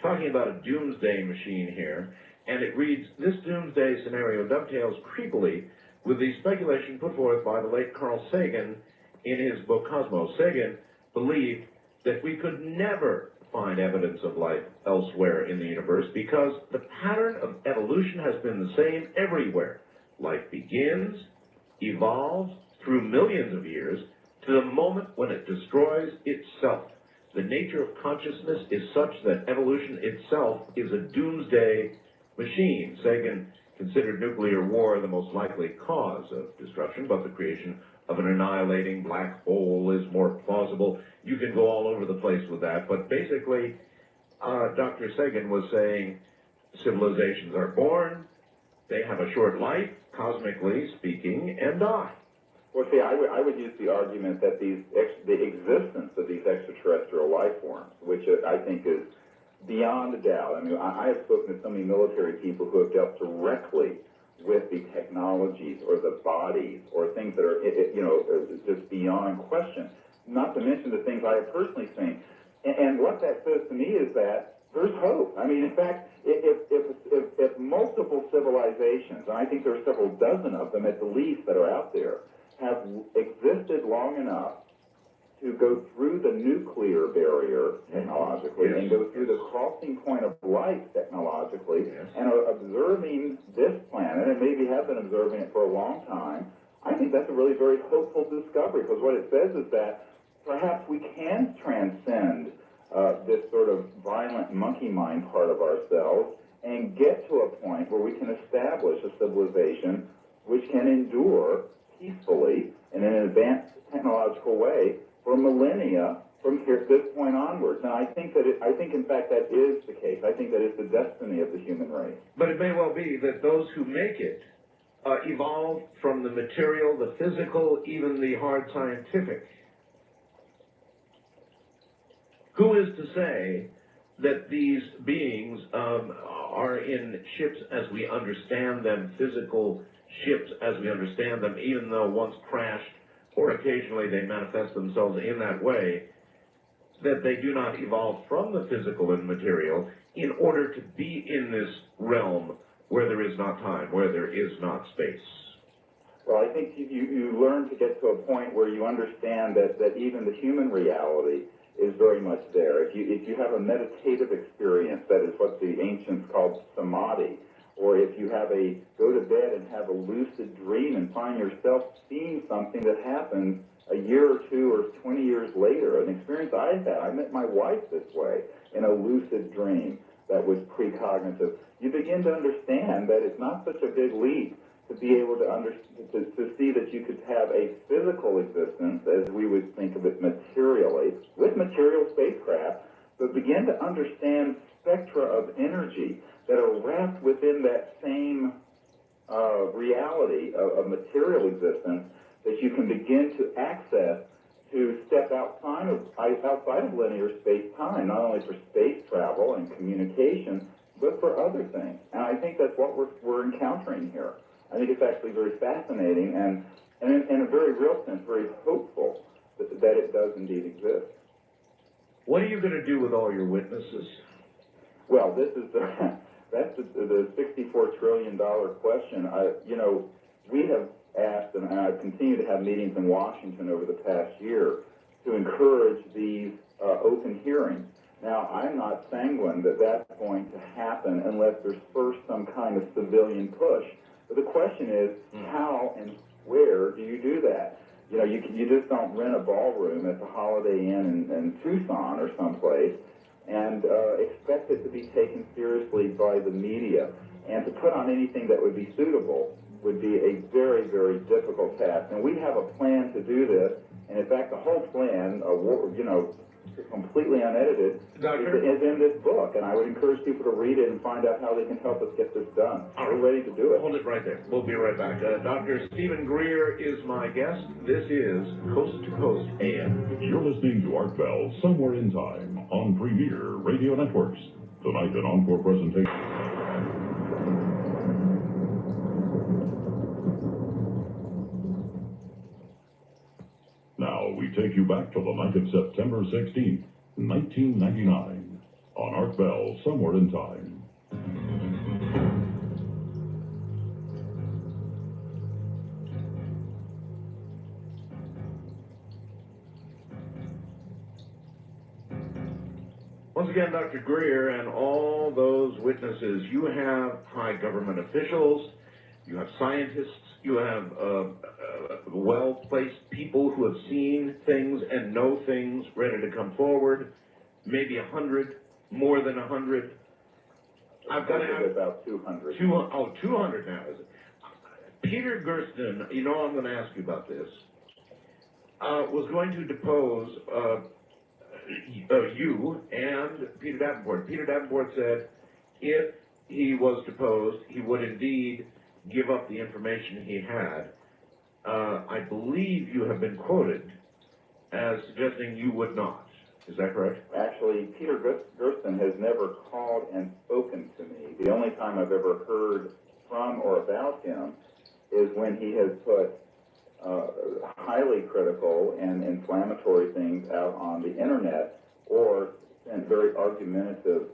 talking about a doomsday machine here, and it reads, "This doomsday scenario dovetails creepily with the speculation put forth by the late Carl Sagan in his book Cosmos." Sagan believed that we could never find evidence of life elsewhere in the universe because the pattern of evolution has been the same everywhere. Life begins, evolves through millions of years to the moment when it destroys itself. The nature of consciousness is such that evolution itself is a doomsday machine. Sagan considered nuclear war the most likely cause of destruction, but the creation of an annihilating black hole is more plausible. You can go all over the place with that, but basically, Dr. Sagan was saying civilizations are born, they have a short life, cosmically speaking, and die. Well, see, I would use the argument that the existence of these extraterrestrial life forms, which I think is beyond a doubt. I mean, I have spoken to so many military people who have dealt directly with the technologies or the bodies or things that are, just beyond question, not to mention the things I have personally seen. And what that says to me is that there's hope. I mean, in fact, if multiple civilizations, and I think there are several dozen of them at the least that are out there, have existed long enough to go through the nuclear barrier technologically and go through the crossing point of life technologically and are observing this planet and maybe have been observing it for a long time, I think that's a really very hopeful discovery, because what it says is that perhaps we can transcend this sort of violent monkey mind part of ourselves and get to a point where we can establish a civilization which can endure peacefully and in an advanced technological way for millennia from this point onwards. And I think in fact that is the case. I think that is the destiny of the human race. But it may well be that those who make it evolve from the material, the physical, even the hard scientific. Who is to say that these beings are in ships as we understand them, physical ships as we understand them, even though once crashed, or occasionally they manifest themselves in that way, that they do not evolve from the physical and material in order to be in this realm where there is not time, where there is not space? Well, I think you learn to get to a point where you understand that even the human reality is very much there. If you have a meditative experience, that is what the ancients called samadhi, or if you have go to bed and have a lucid dream and find yourself seeing something that happened a year or two or 20 years later, an experience I've had. I met my wife this way in a lucid dream that was precognitive. You begin to understand that it's not such a big leap to be able to see that you could have a physical existence, as we would think of it materially, with material spacecraft, but begin to understand spectra of energy that are wrapped within that same reality of material existence that you can begin to access to step outside of linear space-time, not only for space travel and communication, but for other things. And I think that's what we're encountering here. I think it's actually very fascinating and in a very real sense, very hopeful that it does indeed exist. What are you going to do with all your witnesses? Well, this is that's the $64 trillion question. We have asked, and I've continued to have meetings in Washington over the past year to encourage these open hearings. Now, I'm not sanguine that that's going to happen unless there's first some kind of civilian push. But the question is, how and where do you do that? You just don't rent a ballroom at the Holiday Inn in Tucson or someplace and expect it to be taken seriously by the media. And to put on anything that would be suitable would be a very, very difficult task. And we have a plan to do this, and in fact, the whole plan, completely unedited, is in this book. And I would encourage people to read it and find out how they can help us get this done. We're ready to do it. Hold it right there. We'll be right back. Dr. Stephen Greer is my guest. This is Coast to Coast AM. You're listening to Art Bell, Somewhere in Time, on Premier Radio Networks. Tonight, an encore presentation. Now, we take you back to the night of September 16th, 1999, on Art Bell, Somewhere in Time. Once again, Dr. Greer and all those witnesses, you have high government officials, you have scientists, you have well-placed people who have seen things and know things ready to come forward, maybe 100, more than 100. I've got to have about 200. 200 now, is it? Peter Gersten, I'm going to ask you about this, was going to depose you and Peter Davenport. Peter Davenport said if he was deposed, he would indeed give up the information he had. I believe you have been quoted as suggesting you would not. Is that correct? Actually, Peter Gersten has never called and spoken to me. The only time I've ever heard from or about him is when he has put highly critical and inflammatory things out on the internet or sent very argumentative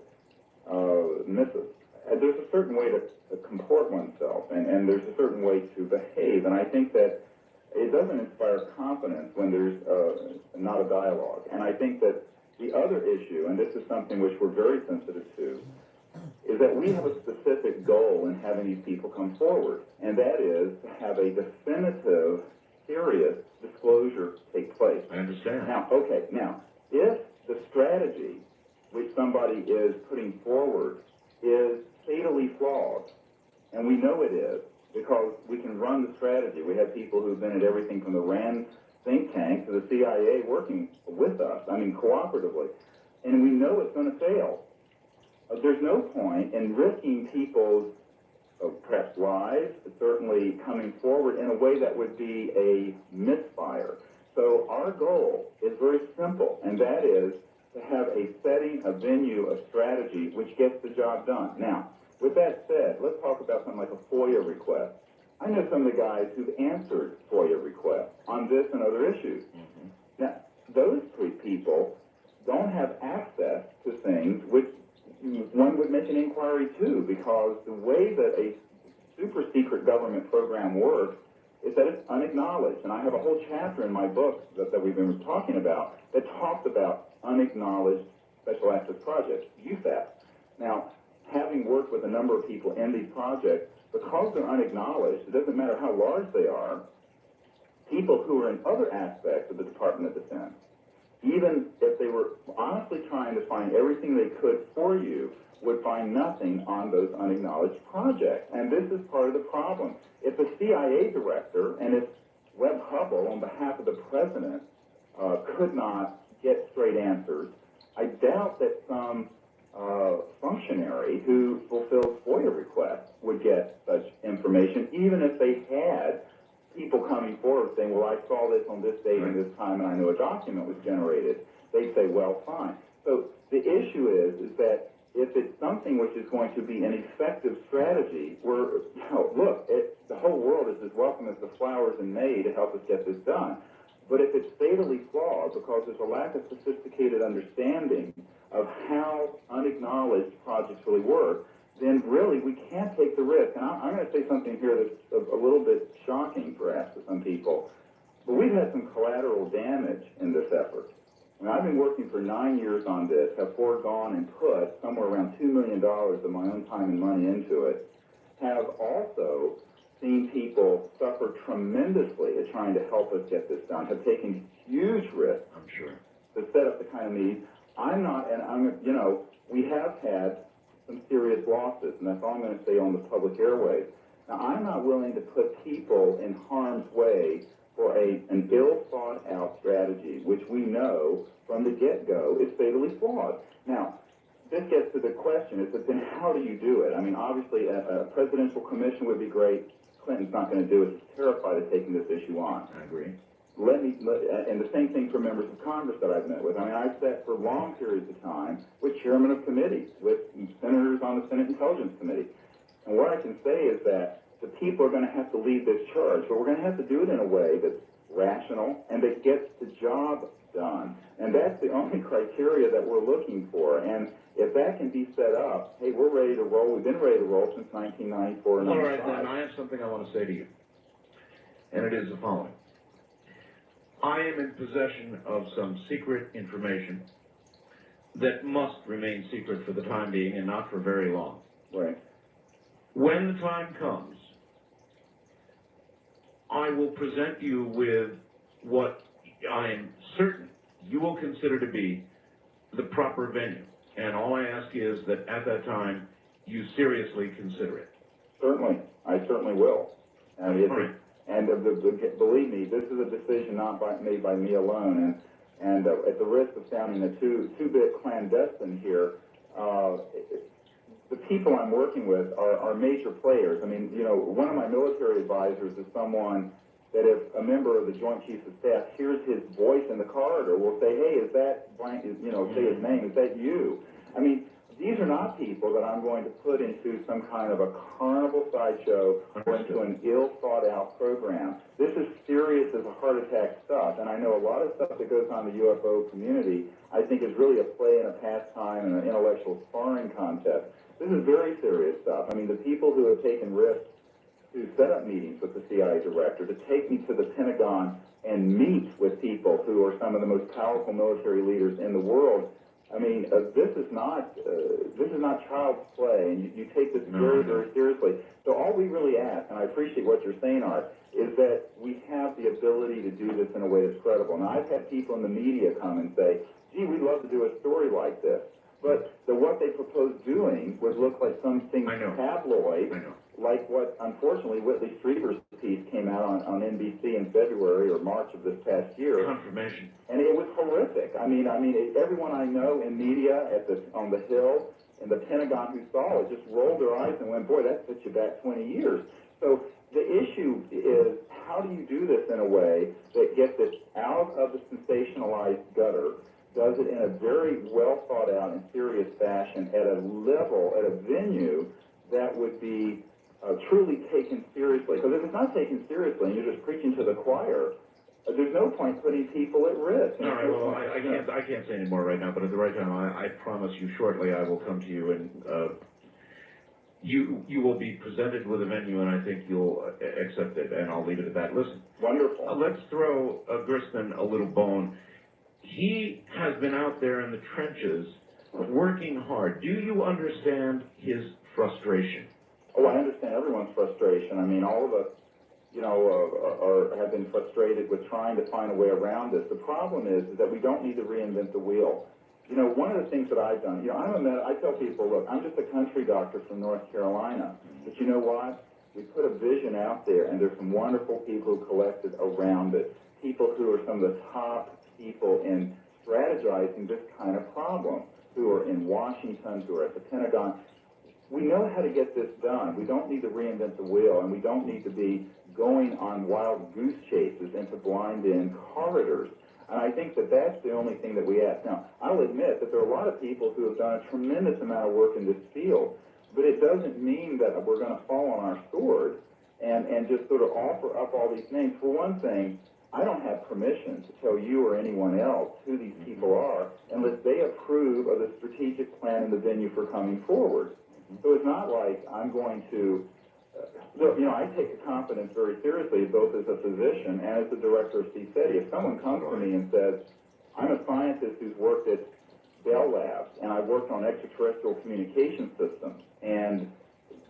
missives. There's a certain way to comport oneself, and there's a certain way to behave, and I think that it doesn't inspire confidence when there's not a dialogue. And I think that the other issue, and this is something which we're very sensitive to, is that we have a specific goal in having these people come forward, and that is to have a definitive, serious disclosure take place. I understand. Now, if the strategy which somebody is putting forward is fatally flawed, and we know it is, because we can run the strategy. We have people who've been at everything from the RAND think tank to the CIA working with us, cooperatively, and we know it's going to fail. There's no point in risking people's perhaps lives, certainly coming forward in a way that would be a misfire. So our goal is very simple, and that is to have a setting, a venue, a strategy which gets the job done. Now, with that said, let's talk about something like a FOIA request. I know some of the guys who've answered FOIA requests on this and other issues. Mm-hmm. Now, those three people don't have access to things which one would make an inquiry too, because the way that a super secret government program works is that it's unacknowledged. And I have a whole chapter in my book that we've been talking about that talks about unacknowledged special access projects, USAP. Now, having worked with a number of people in these projects, because they're unacknowledged, it doesn't matter how large they are, people who are in other aspects of the Department of Defense, even if they were honestly trying to find everything they could for you, would find nothing on those unacknowledged projects. And this is part of the problem. If a CIA director and if Webb Hubbell, on behalf of the president, could not get straight answers, I doubt that some functionary who fulfills FOIA requests would get such information, even if they had people coming forward saying, well, I saw this on this date and this time, and I know a document was generated. They'd say, well, fine. So the issue is that if it's something which is going to be an effective strategy, where, look, the whole world is as welcome as the flowers in May to help us get this done. But if it's fatally flawed because there's a lack of sophisticated understanding of how unacknowledged projects really work, then really we can't take the risk. And I'm going to say something here that's a little bit shocking, perhaps, to some people. But we've had some collateral damage in this effort. I mean, I've been working for 9 years on this, have foregone and put somewhere around $2 million of my own time and money into it, have also seen people suffer tremendously at trying to help us get this done, have taken huge risks, I'm sure, to set up the kind of meeting. We have had some serious losses, and that's all I'm going to say on the public airwaves. Now, I'm not willing to put people in harm's way for an ill-thought-out strategy, which we know from the get-go is fatally flawed. Now, this gets to the question, is that then how do you do it? I mean, obviously, a presidential commission would be great. Clinton's not going to do it. He's terrified of taking this issue on. I agree. And the same thing for members of Congress that I've met with. I mean, I've sat for long periods of time with chairmen of committees, with senators on the Senate Intelligence Committee. And what I can say is that the people are going to have to lead this charge, but we're going to have to do it in a way that's rational and that gets the job done. And that's the only criteria that we're looking for. And if that can be set up, hey, we're ready to roll. We've been ready to roll since 1994 and 95. All right, then, I have something I want to say to you, and it is the following. I am in possession of some secret information that must remain secret for the time being and not for very long. Right. When the time comes, I will present you with what I am certain you will consider to be the proper venue. And all I ask is that at that time, you seriously consider it. Certainly. I certainly will. And believe me, this is a decision not made by me alone. And at the risk of sounding a two-bit clandestine here, the people I'm working with are major players. I mean, one of my military advisors is someone that if a member of the Joint Chiefs of Staff hears his voice in the corridor, will say, hey, is that blank, say his name, is that you? I mean, these are not people that I'm going to put into some kind of a carnival sideshow or into an ill-thought-out program. This is serious as a heart attack stuff, and I know a lot of stuff that goes on in the UFO community I think is really a play and a pastime and an intellectual sparring contest. This is very serious stuff. I mean, the people who have taken risks to set up meetings with the CIA director, to take me to the Pentagon and meet with people who are some of the most powerful military leaders in the world. I mean, this is not child's play, and you take this very, very seriously. So all we really ask, and I appreciate what you're saying, Art, is that we have the ability to do this in a way that's credible. Now, I've had people in the media come and say, gee, we'd love to do a story like this. But what they proposed doing would look like something tabloid, like what, unfortunately, Whitley Strieber's piece came out on NBC in February or March of this past year. Confirmation. And it was horrific. I mean, everyone I know in media on the Hill, in the Pentagon who saw it just rolled their eyes and went, boy, that puts you back 20 years. So the issue is, how do you do this in a way that gets it out of the sensationalized gutter, does it in a very well thought out and serious fashion at a level, at a venue that would be truly taken seriously? Because if it's not taken seriously and you're just preaching to the choir, there's no point putting people at risk. All right, well, I can't say any more right now, but at the right time, I promise you shortly I will come to you and you will be presented with a menu, and I think you'll accept it, and I'll leave it at that. Listen. Wonderful. Let's throw Grisman a little bone. He has been out there in the trenches working hard. Do you understand his frustration? Oh, I understand everyone's frustration. I mean, all of us, have been frustrated with trying to find a way around this. The problem is that we don't need to reinvent the wheel. One of the things that I've done, I tell people, look, I'm just a country doctor from North Carolina, but you know what? We put a vision out there, and there's some wonderful people who collected around it, people who are some of the top people in strategizing this kind of problem, who are in Washington, who are at the Pentagon. We know how to get this done. We don't need to reinvent the wheel, and we don't need to be going on wild goose chases into blind-end corridors. And I think that that's the only thing that we ask. Now, I'll admit that there are a lot of people who have done a tremendous amount of work in this field, but it doesn't mean that we're going to fall on our sword and just sort of offer up all these names. For one thing, I don't have permission to tell you or anyone else who these people are unless they approve of the strategic plan and the venue for coming forward. So it's not like I'm going to, I take the confidence very seriously, both as a physician and as the director of CSETI. If someone comes to me and says, I'm a scientist who's worked at Bell Labs, and I've worked on extraterrestrial communication systems, and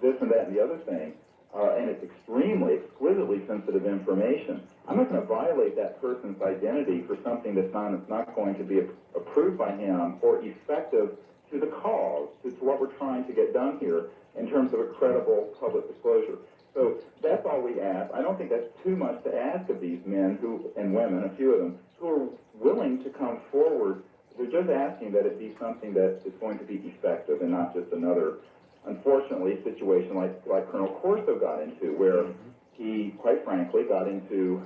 this and that and the other thing, and it's exquisitely sensitive information, I'm not going to violate that person's identity for something that's not going to be approved by him or effective to the cause, to what we're trying to get done here in terms of a credible public disclosure. So that's all we ask. I don't think that's too much to ask of these men and women, a few of them, who are willing to come forward. They're just asking that it be something that is going to be effective and not just another, unfortunately, situation like Colonel Corso got into, where he, quite frankly, got into,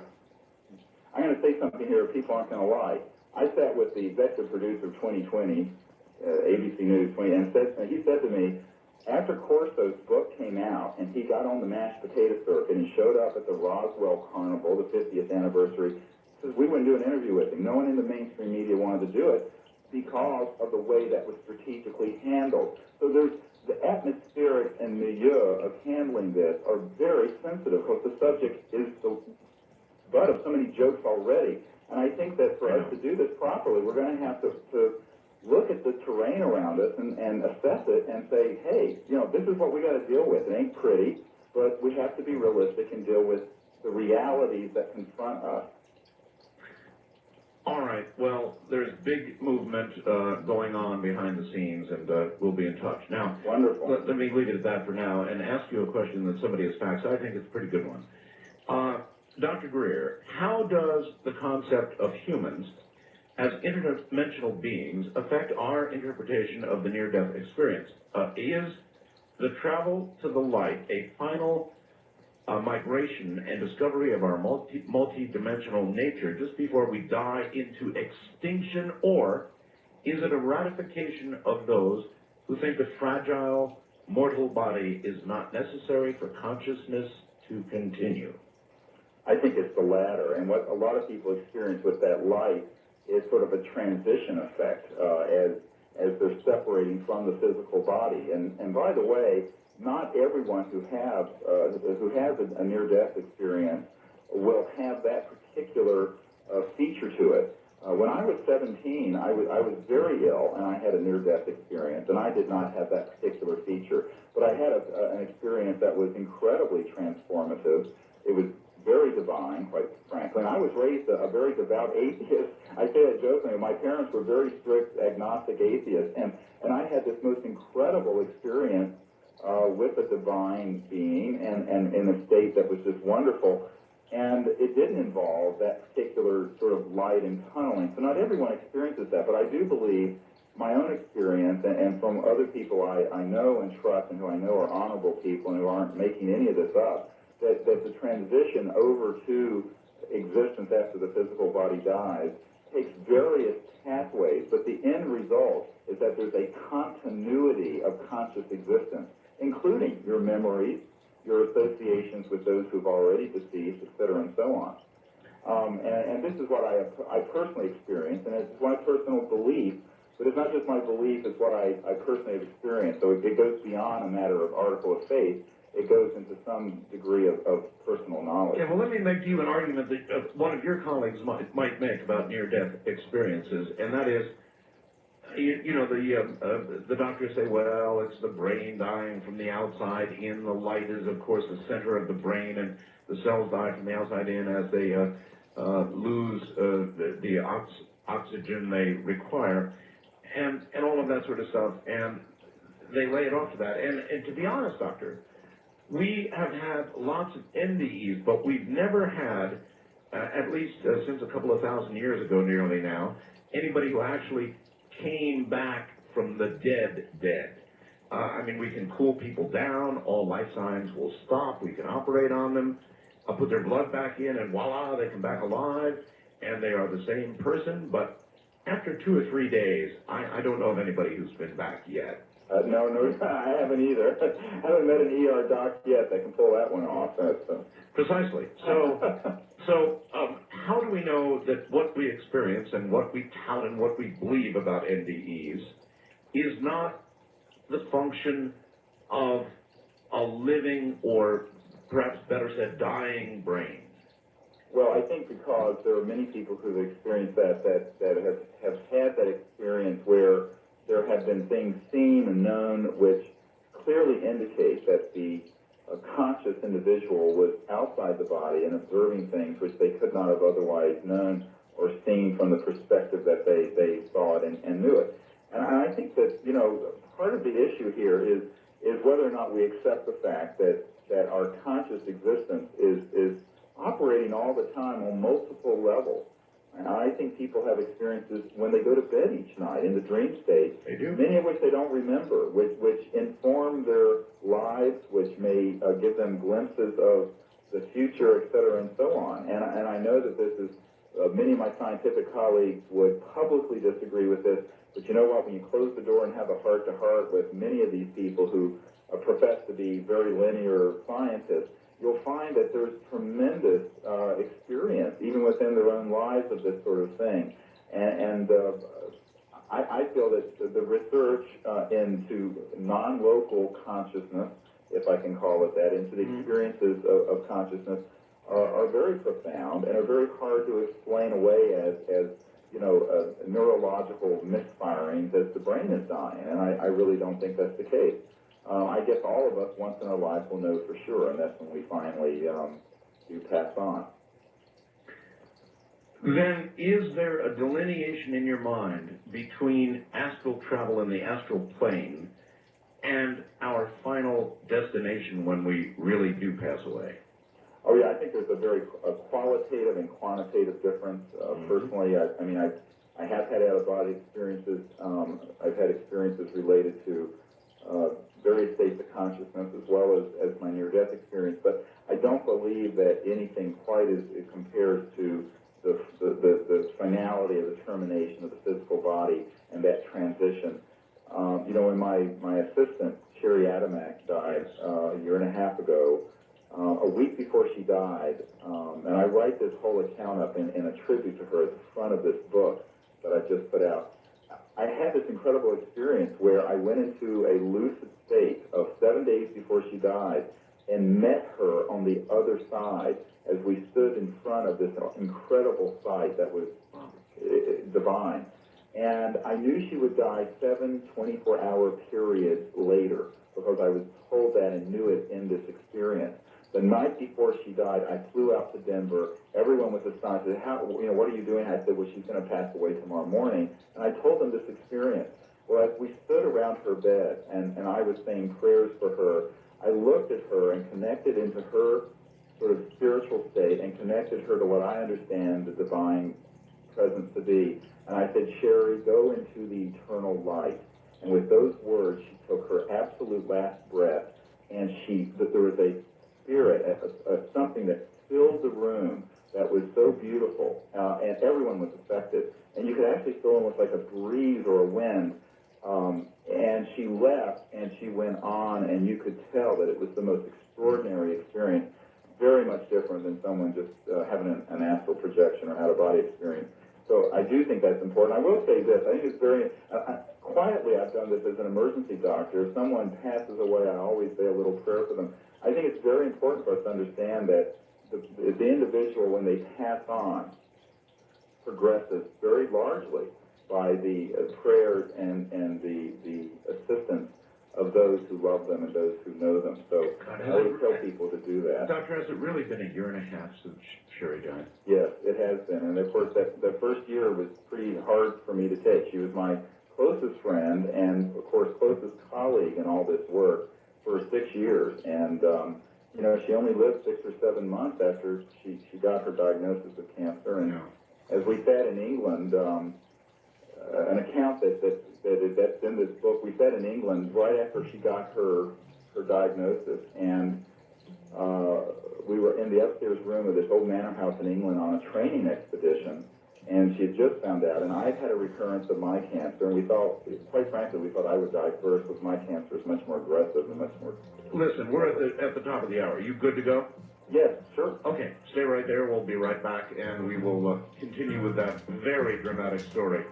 I'm going to say something here, people aren't going to lie. I sat with the executive producer of 2020, ABC News 20, and he said to me, after Corso's book came out and he got on the mashed potato circuit and he showed up at the Roswell Carnival, the 50th anniversary, he says, we wouldn't do an interview with him. No one in the mainstream media wanted to do it because of the way that was strategically handled. So there's the atmospheric and milieu of handling this are very sensitive because the subject is the butt of so many jokes already. And I think that for us to do this properly, we're going to have to look at the terrain around us and assess it and say, hey, this is what we got to deal with. It ain't pretty, but we have to be realistic and deal with the realities that confront us. All right. Well, there's big movement going on behind the scenes, and we'll be in touch. Now, wonderful. Let me leave it at that for now and ask you a question that somebody has faxed. I think it's a pretty good one. Dr. Greer, how does the concept of humans as interdimensional beings affect our interpretation of the near-death experience? Is the travel to the light a final migration and discovery of our multi-dimensional nature just before we die into extinction, or is it a ratification of those who think the fragile, mortal body is not necessary for consciousness to continue? I think it's the latter, and what a lot of people experience with that light is sort of a transition effect as they're separating from the physical body. And by the way, not everyone who has a near-death experience will have that particular feature to it. When I was 17, I was very ill, and I had a near-death experience, and I did not have that particular feature. But I had an experience that was incredibly transformative. It was very divine, quite frankly. And I was raised a very devout atheist. I say that jokingly. My parents were very strict agnostic atheists, and I had this most incredible experience with a divine being and in a state that was just wonderful. And it didn't involve that particular sort of light and tunneling. So not everyone experiences that, but I do believe my own experience and from other people I know and trust and who I know are honorable people and who aren't making any of this up, that the transition over to existence after the physical body dies takes various pathways, but the end result is that there's a continuity of conscious existence, including your memories, your associations with those who've already deceased, et cetera, and so on. And this is what I personally experienced, and it's my personal belief, but it's not just my belief, it's what I personally have experienced. So it goes beyond a matter of article of faith. It goes into some degree of personal knowledge. Yeah, well, let me make to you an argument that one of your colleagues might make about near-death experiences, and that is, the doctors say, well, it's the brain dying from the outside in. The light is, of course, the center of the brain, and the cells die from the outside in as they lose the oxygen they require, and all of that sort of stuff, and they lay it off to that. And to be honest, doctor, we have had lots of NDEs, but we've never had, at least since a couple of thousand years ago nearly now, anybody who actually came back from the dead. I mean, we can cool people down, all life signs will stop, we can operate on them, put their blood back in, and voila, they come back alive, and they are the same person, but after 2 or 3 days, I don't know of anybody who's been back yet. No, I haven't either. I haven't met an ER doc yet that can pull that one off. Precisely. So how do we know that what we experience and what we tout and what we believe about NDEs is not the function of a living, or perhaps better said, dying brain? Well, I think because there are many people who have experienced that have had that experience where there have been things seen and known which clearly indicate that the conscious individual was outside the body and observing things which they could not have otherwise known or seen from the perspective that they saw it and knew it. And I think that, part of the issue here is whether or not we accept the fact that our conscious existence is operating all the time on multiple levels. And I think people have experiences when they go to bed each night in the dream state, they do. Many of which they don't remember, which inform their lives, which may give them glimpses of the future, et cetera, and so on. And I know that this is, many of my scientific colleagues would publicly disagree with this, but you know what, when you close the door and have a heart-to-heart with many of these people who profess to be very linear scientists, you'll find that there's tremendous experience, even within their own lives, of this sort of thing. And I feel that the research into non-local consciousness, if I can call it that, into the experiences of consciousness are very profound and are very hard to explain away as neurological misfirings as the brain is dying. And I really don't think that's the case. I guess all of us once in our lives will know for sure, and that's when we finally do pass on. Then is there a delineation in your mind between astral travel in the astral plane and our final destination when we really do pass away? Oh yeah, I think there's a very qualitative and quantitative difference. Personally, I have had out-of-body experiences. I've had experiences related to various states of consciousness, as well as my near-death experience, but I don't believe that anything quite as it compares to the finality of the termination of the physical body and that transition. When my assistant, Sherry Adamak, died a year and a half ago, a week before she died, and I write this whole account up in a tribute to her at the front of this book that I just put out. I had this incredible experience where I went into a lucid state of 7 days before she died and met her on the other side as we stood in front of this incredible sight that was divine. And I knew she would die 7 24-hour periods later because I was told that and knew it in this experience. The night before she died, I flew out to Denver. Everyone was astonished. They said, what are you doing? I said, well, she's going to pass away tomorrow morning. And I told them this experience. Well, as we stood around her bed and I was saying prayers for her, I looked at her and connected into her sort of spiritual state and connected her to what I understand the divine presence to be. And I said, Sherry, go into the eternal light. And with those words, she took her absolute last breath, and there was a spirit, something that filled the room that was so beautiful, and everyone was affected. And you could actually feel almost like a breeze or a wind. And she left, and she went on, and you could tell that it was the most extraordinary experience. very much different than someone just having an astral projection or out-of-body experience. So I do think that's important. I will say this, I think it's very, quietly I've done this as an emergency doctor. If someone passes away, I always say a little prayer for them. I think it's very important for us to understand that the individual, when they pass on, progresses very largely by the prayers and the assistance of those who love them and those who know them. So I always tell people to do that. Doctor, has it really been a year and a half since Sherry died? Yes, it has been. And of course, the first year was pretty hard for me to take. She was my closest friend and, of course, closest colleague in all this work for 6 years. And, you know, she only lived 6 or 7 months after she got her diagnosis of cancer. And as we sat in England, an account that's in this book, we sat in England right after she got her diagnosis, and we were in the upstairs room of this old manor house in England on a training expedition, and she had just found out, and I had a recurrence of my cancer, and we thought, quite frankly, we thought I would die first, because my cancer is much more aggressive and much more... Listen, we're at the top of the hour. Are you good to go? Yes, sure. Okay, stay right there. We'll be right back, and we will continue with that very dramatic story.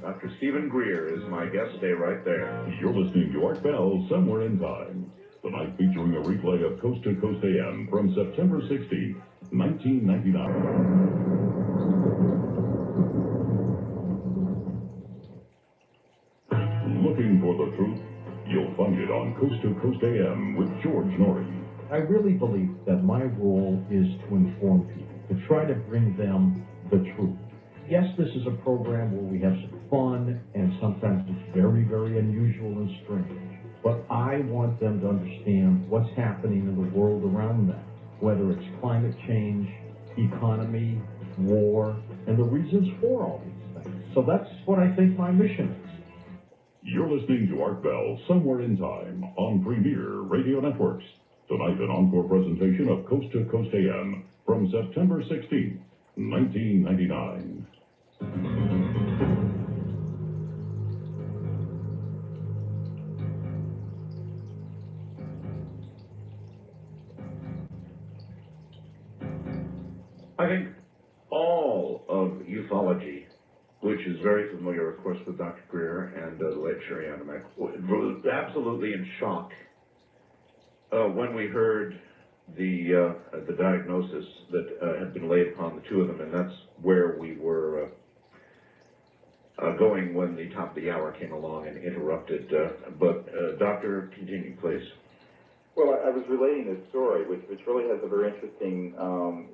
Dr. Stephen Greer is my guest. Stay right there. You're listening to Art Bell, Somewhere in Time. Tonight featuring a replay of Coast to Coast AM from September 16, 1999. Looking for the truth? You'll find it on Coast to Coast AM with George Norrie. I really believe that my role is to inform people, to try to bring them the truth. Yes, this is a program where we have some fun, and sometimes it's very, very unusual and strange. But I want them to understand what's happening in the world around them, whether it's climate change, economy, war, and the reasons for all these things. So that's what I think my mission is. You're listening to Art Bell, Somewhere in Time on Premier Radio Networks. Tonight, an encore presentation of Coast to Coast AM from September 16, 1999. I think all of ufology, which is very familiar, of course, with Dr. Greer and the late Sherry Anamek, was absolutely in shock when we heard the diagnosis that had been laid upon the two of them, and that's where we were going when the top of the hour came along and interrupted. But Doctor, continue, please. Well, I was relating this story, which really has a very interesting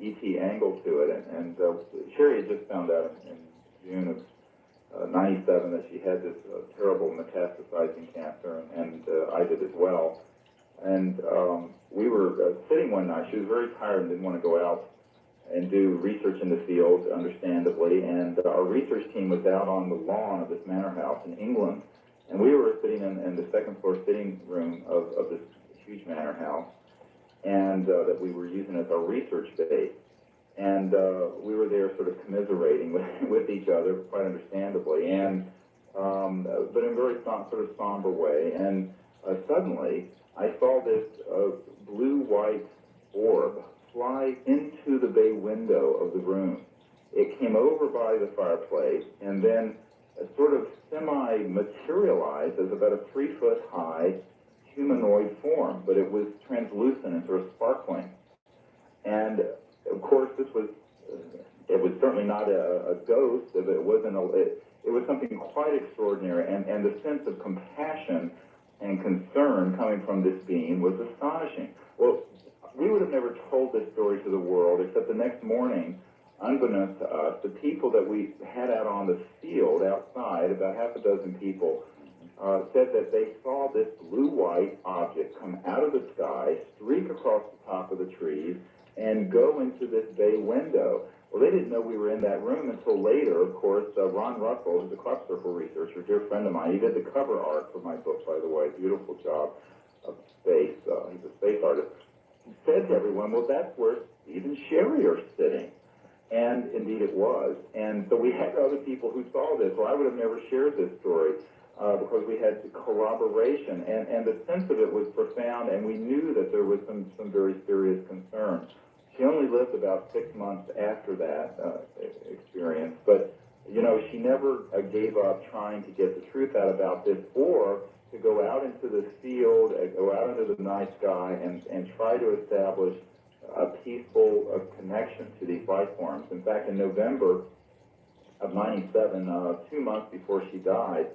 ET angle to it, and Sherry had just found out in June of 97 that she had this terrible metastasizing cancer, and I did as well. And we were sitting one night. She was very tired and didn't want to go out and do research in the field, understandably. And our research team was out on the lawn of this manor house in England. And we were sitting in the second floor sitting room of this huge manor house, and that we were using as our research base. And we were there sort of commiserating with each other, quite understandably, and but in a very sort of somber way. And suddenly, I saw this blue-white orb fly into the bay window of the room. It came over by the fireplace and then sort of semi-materialized as about a 3-foot-high humanoid form, but it was translucent and sort of sparkling. And of course, it was certainly not a ghost. It was something quite extraordinary, and the sense of compassion and concern coming from this being was astonishing. Well, we would have never told this story to the world, except the next morning, unbeknownst to us, the people that we had out on the field outside, about half a dozen people, said that they saw this blue-white object come out of the sky, streak across the top of the trees, and go into this bay window. Well, they didn't know we were in that room until later. Of course, Ron Russell, who's a crop circle researcher, a dear friend of mine, he did the cover art for my book, by the way, beautiful job of space. He's a space artist. He said to everyone, well, that's where Steve and Sherry are sitting. And indeed it was. And so we had other people who saw this. Well, I would have never shared this story because we had corroboration. And the sense of it was profound, and we knew that there was some very serious concern. She only lived about 6 months after that experience, but you know, she never gave up trying to get the truth out about this, or to go out into the field, go out into the night sky, and try to establish a peaceful connection to these life forms. In fact, in November of '97, 2 months before she died,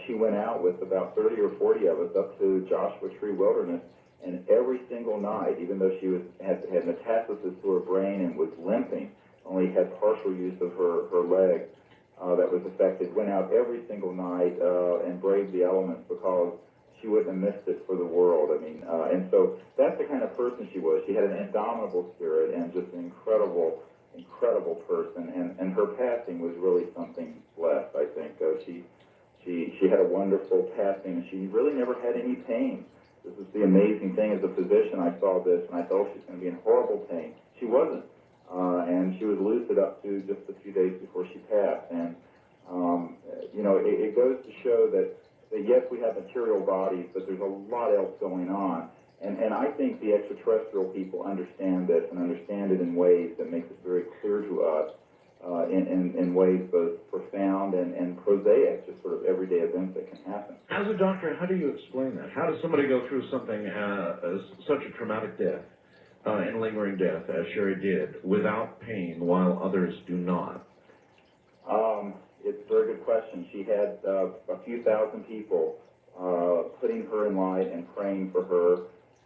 she went out with about 30 or 40 of us up to Joshua Tree Wilderness, and every single night, even though she had metastasis to her brain and was limping, only had partial use of her leg that was affected, went out every single night and braved the elements because she wouldn't have missed it for the world. I mean, and so that's the kind of person she was. She had an indomitable spirit and just an incredible person, and her passing was really something blessed, I think. She had a wonderful passing, and she really never had any pain. This is the amazing thing. As a physician, I saw this, and I thought she's going to be in horrible pain. She wasn't. And she was lucid up to just a few days before she passed. And, you know, it goes to show that yes, we have material bodies, but there's a lot else going on. And I think the extraterrestrial people understand this and understand it in ways that makes it very clear to us in ways both profound and prosaic, just sort of everyday events that can happen. As a doctor, how do you explain that? How does somebody go through something as such a traumatic death and lingering death, as Sherry did, without pain, while others do not? It's a very good question. She had a few thousand people putting her in line and praying for her,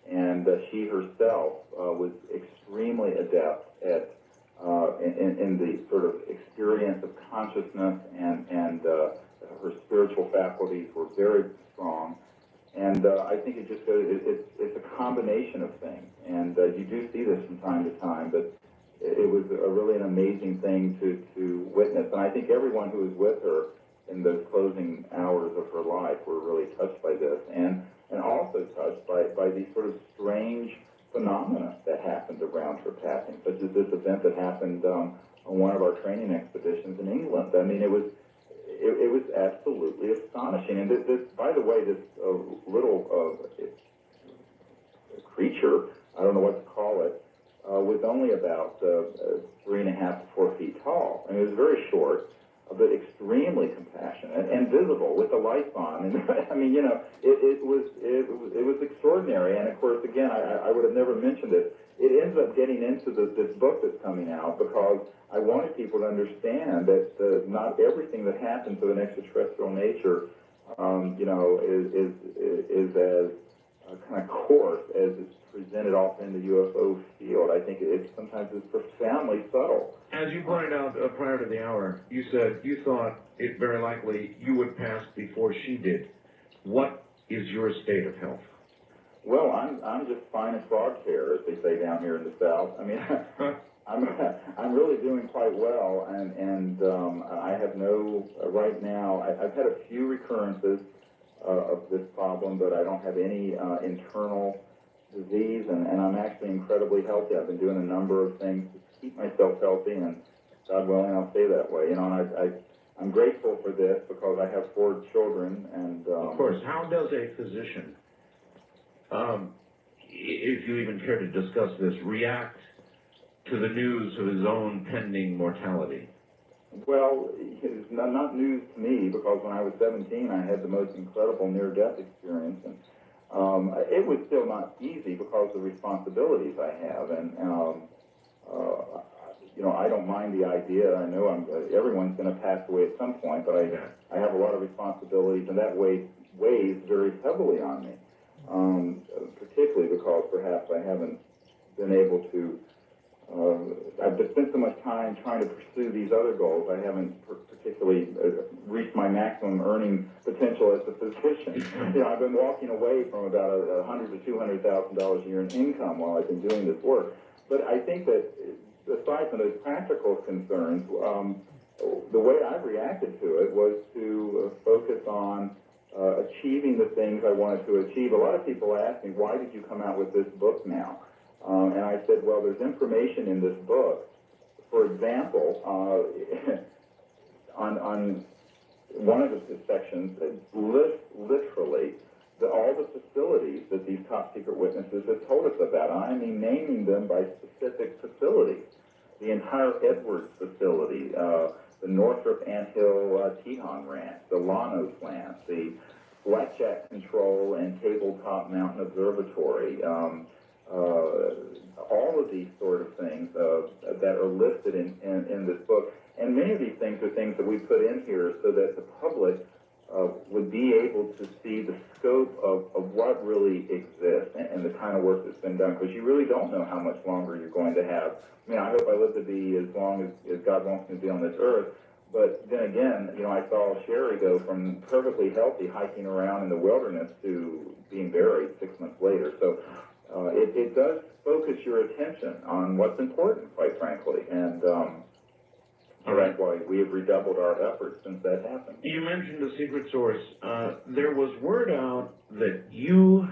and she herself was extremely adept at in the sort of experience of consciousness, and her spiritual faculties were very strong. And I think it just goes, it's a combination of things. And you do see this from time to time, but it was really an amazing thing to witness. And I think everyone who was with her in those closing hours of her life were really touched by this, and also touched by these sort of strange phenomena that happened around her passing, such as this event that happened on one of our training expeditions in England. I mean, it was absolutely astonishing. And this by the way, this little creature, I don't know what to call it, was only about 3.5 to 4 feet tall. I mean, it was very short, but extremely compassionate and visible with the lights on. And I mean, you know, it was extraordinary. And of course, again, I would have never mentioned it. It ends up getting into this book that's coming out because I wanted people to understand that not everything that happens of an extraterrestrial nature, you know, is as kind of coarse as it's presented often in the UFO field. I think sometimes it's profoundly subtle. As you pointed out prior to the hour, you said you thought it very likely you would pass before she did. What is your state of health? Well, I'm just fine as frog hair, as they say down here in the South. I mean, I'm really doing quite well, and I have no right now. I've had a few recurrences of this problem, but I don't have any internal disease, and I'm actually incredibly healthy. I've been doing a number of things to keep myself healthy, and God willing, I'll stay that way. You know, and I'm grateful for this because I have 4 children, and of course, how does a physician, if you even care to discuss this, react to the news of his own pending mortality? Well, it's not news to me because when I was 17, I had the most incredible near-death experience, and it was still not easy because of the responsibilities I have, and you know, I don't mind the idea. I know everyone's going to pass away at some point, but I have a lot of responsibilities, and that weighs very heavily on me, particularly because perhaps I haven't been able to. I've spent so much time trying to pursue these other goals. I haven't particularly reached my maximum earning potential as a physician. You know, I've been walking away from about $100,000 to $200,000 a year in income while I've been doing this work. But I think that aside from those practical concerns, the way I've reacted to it was to focus on achieving the things I wanted to achieve. A lot of people ask me, why did you come out with this book now? And I said, well, there's information in this book. For example, on one of the sections, it lists literally all the facilities that the these top secret witnesses have told us about. I mean, naming them by specific facilities. The entire Edwards facility, the Northrop Anthill Tejon Ranch, the Llano plant, the Blackjack Control and Tabletop Mountain Observatory, all of these sort of things that are listed in this book. And many of these things are things that we put in here so that the public would be able to see the scope of what really exists and the kind of work that's been done, because you really don't know how much longer you're going to have. I mean, I hope I live to be as long as God wants me to be on this earth. But then again, you know, I saw Sherry go from perfectly healthy hiking around in the wilderness to being buried 6 months later. So it does focus your attention on what's important, quite frankly. And so that's why we have redoubled our efforts since that happened. You mentioned a secret source. There was word out that you,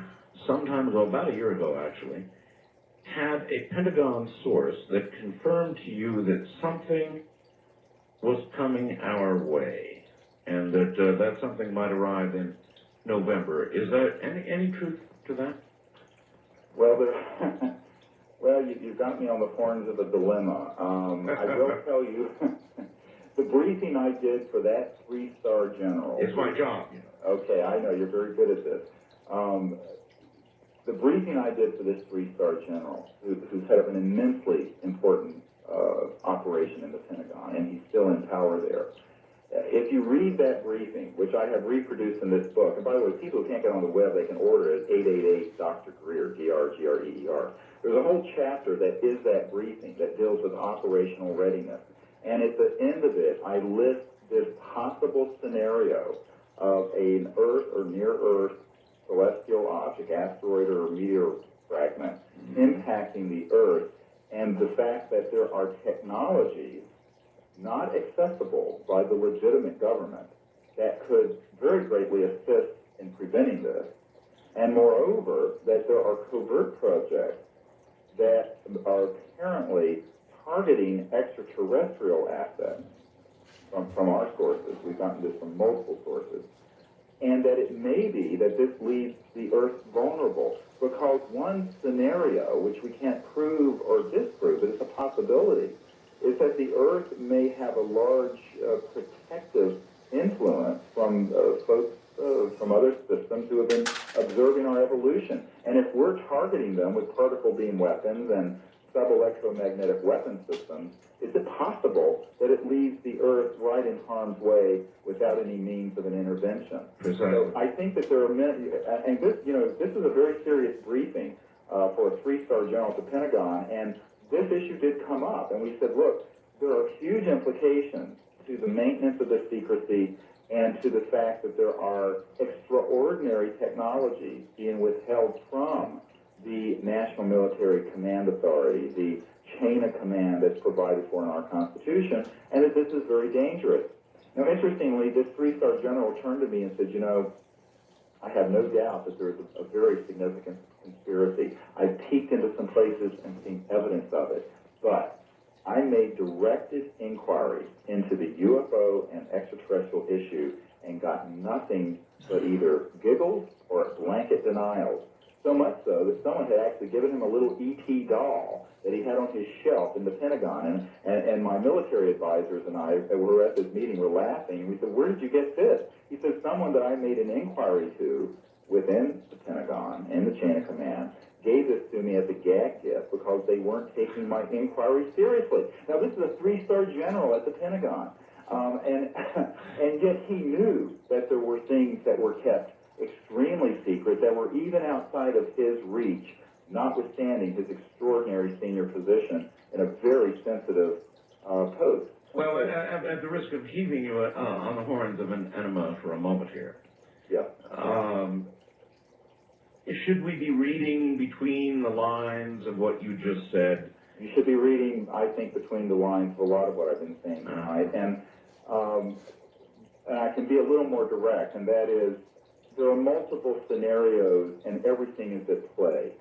some time ago, about a year ago actually, had a Pentagon source that confirmed to you that something was coming our way, and that that something might arrive in November. Is there any truth to that? Well, well, you've got me on the horns of a dilemma. I will tell you, the briefing I did for that three-star general. It's my job, you know. Okay, I know, you're very good at this. The briefing I did for this three-star general, who's head of an immensely important operation in the Pentagon, and he's still in power there. If you read that briefing, which I have reproduced in this book, and by the way, people who can't get on the web, they can order it at 888 Dr. Greer, Greer. There's a whole chapter that is that briefing that deals with operational readiness. And at the end of it, I list this possible scenario of an Earth or near-Earth celestial object, asteroid or meteor fragment, impacting the Earth, and the fact that there are technologies not accessible by the legitimate government that could very greatly assist in preventing this. And moreover, that there are covert projects that are apparently targeting extraterrestrial assets from our sources. We've gotten this from multiple sources. And that it may be that this leaves the Earth vulnerable, because one scenario, which we can't prove or disprove, but it's a possibility, is that the Earth may have a large protective influence from folks from other systems who have been observing our evolution. And if we're targeting them with particle beam weapons and sub-electromagnetic weapon systems, is it possible that it leaves the Earth right in harm's way without any means of an intervention? So I think that there are many, and this, you know, this is a very serious briefing for a three-star general at the Pentagon, and this issue did come up, and we said, look, there are huge implications to the maintenance of the secrecy and to the fact that there are extraordinary technologies being withheld from the National Military Command Authority, the chain of command that's provided for in our Constitution, and that this is very dangerous. Now, interestingly, this three-star general turned to me and said, you know, I have no doubt that there's a very significant conspiracy. I've peeked into some places and seen evidence of it, but I made directed inquiries into the UFO and extraterrestrial issue and got nothing but either giggles or blanket denials. So much so that someone had actually given him a little E.T. doll that he had on his shelf in the Pentagon. And my military advisors and I, who were at this meeting, were laughing. And we said, where did you get this? He said, someone that I made an inquiry to within the Pentagon and the chain of command gave this to me as a gag gift because they weren't taking my inquiry seriously. Now, this is a three-star general at the Pentagon. And yet he knew that there were things that were kept extremely secret that were even outside of his reach, notwithstanding his extraordinary senior position in a very sensitive post. Well, at the risk of heaving you on the horns of an enema for a moment here, yeah. Should we be reading between the lines of what you just said? You should be reading, I think, between the lines of a lot of what I've been saying tonight. And I can be a little more direct, and that is, there are multiple scenarios and everything is at play.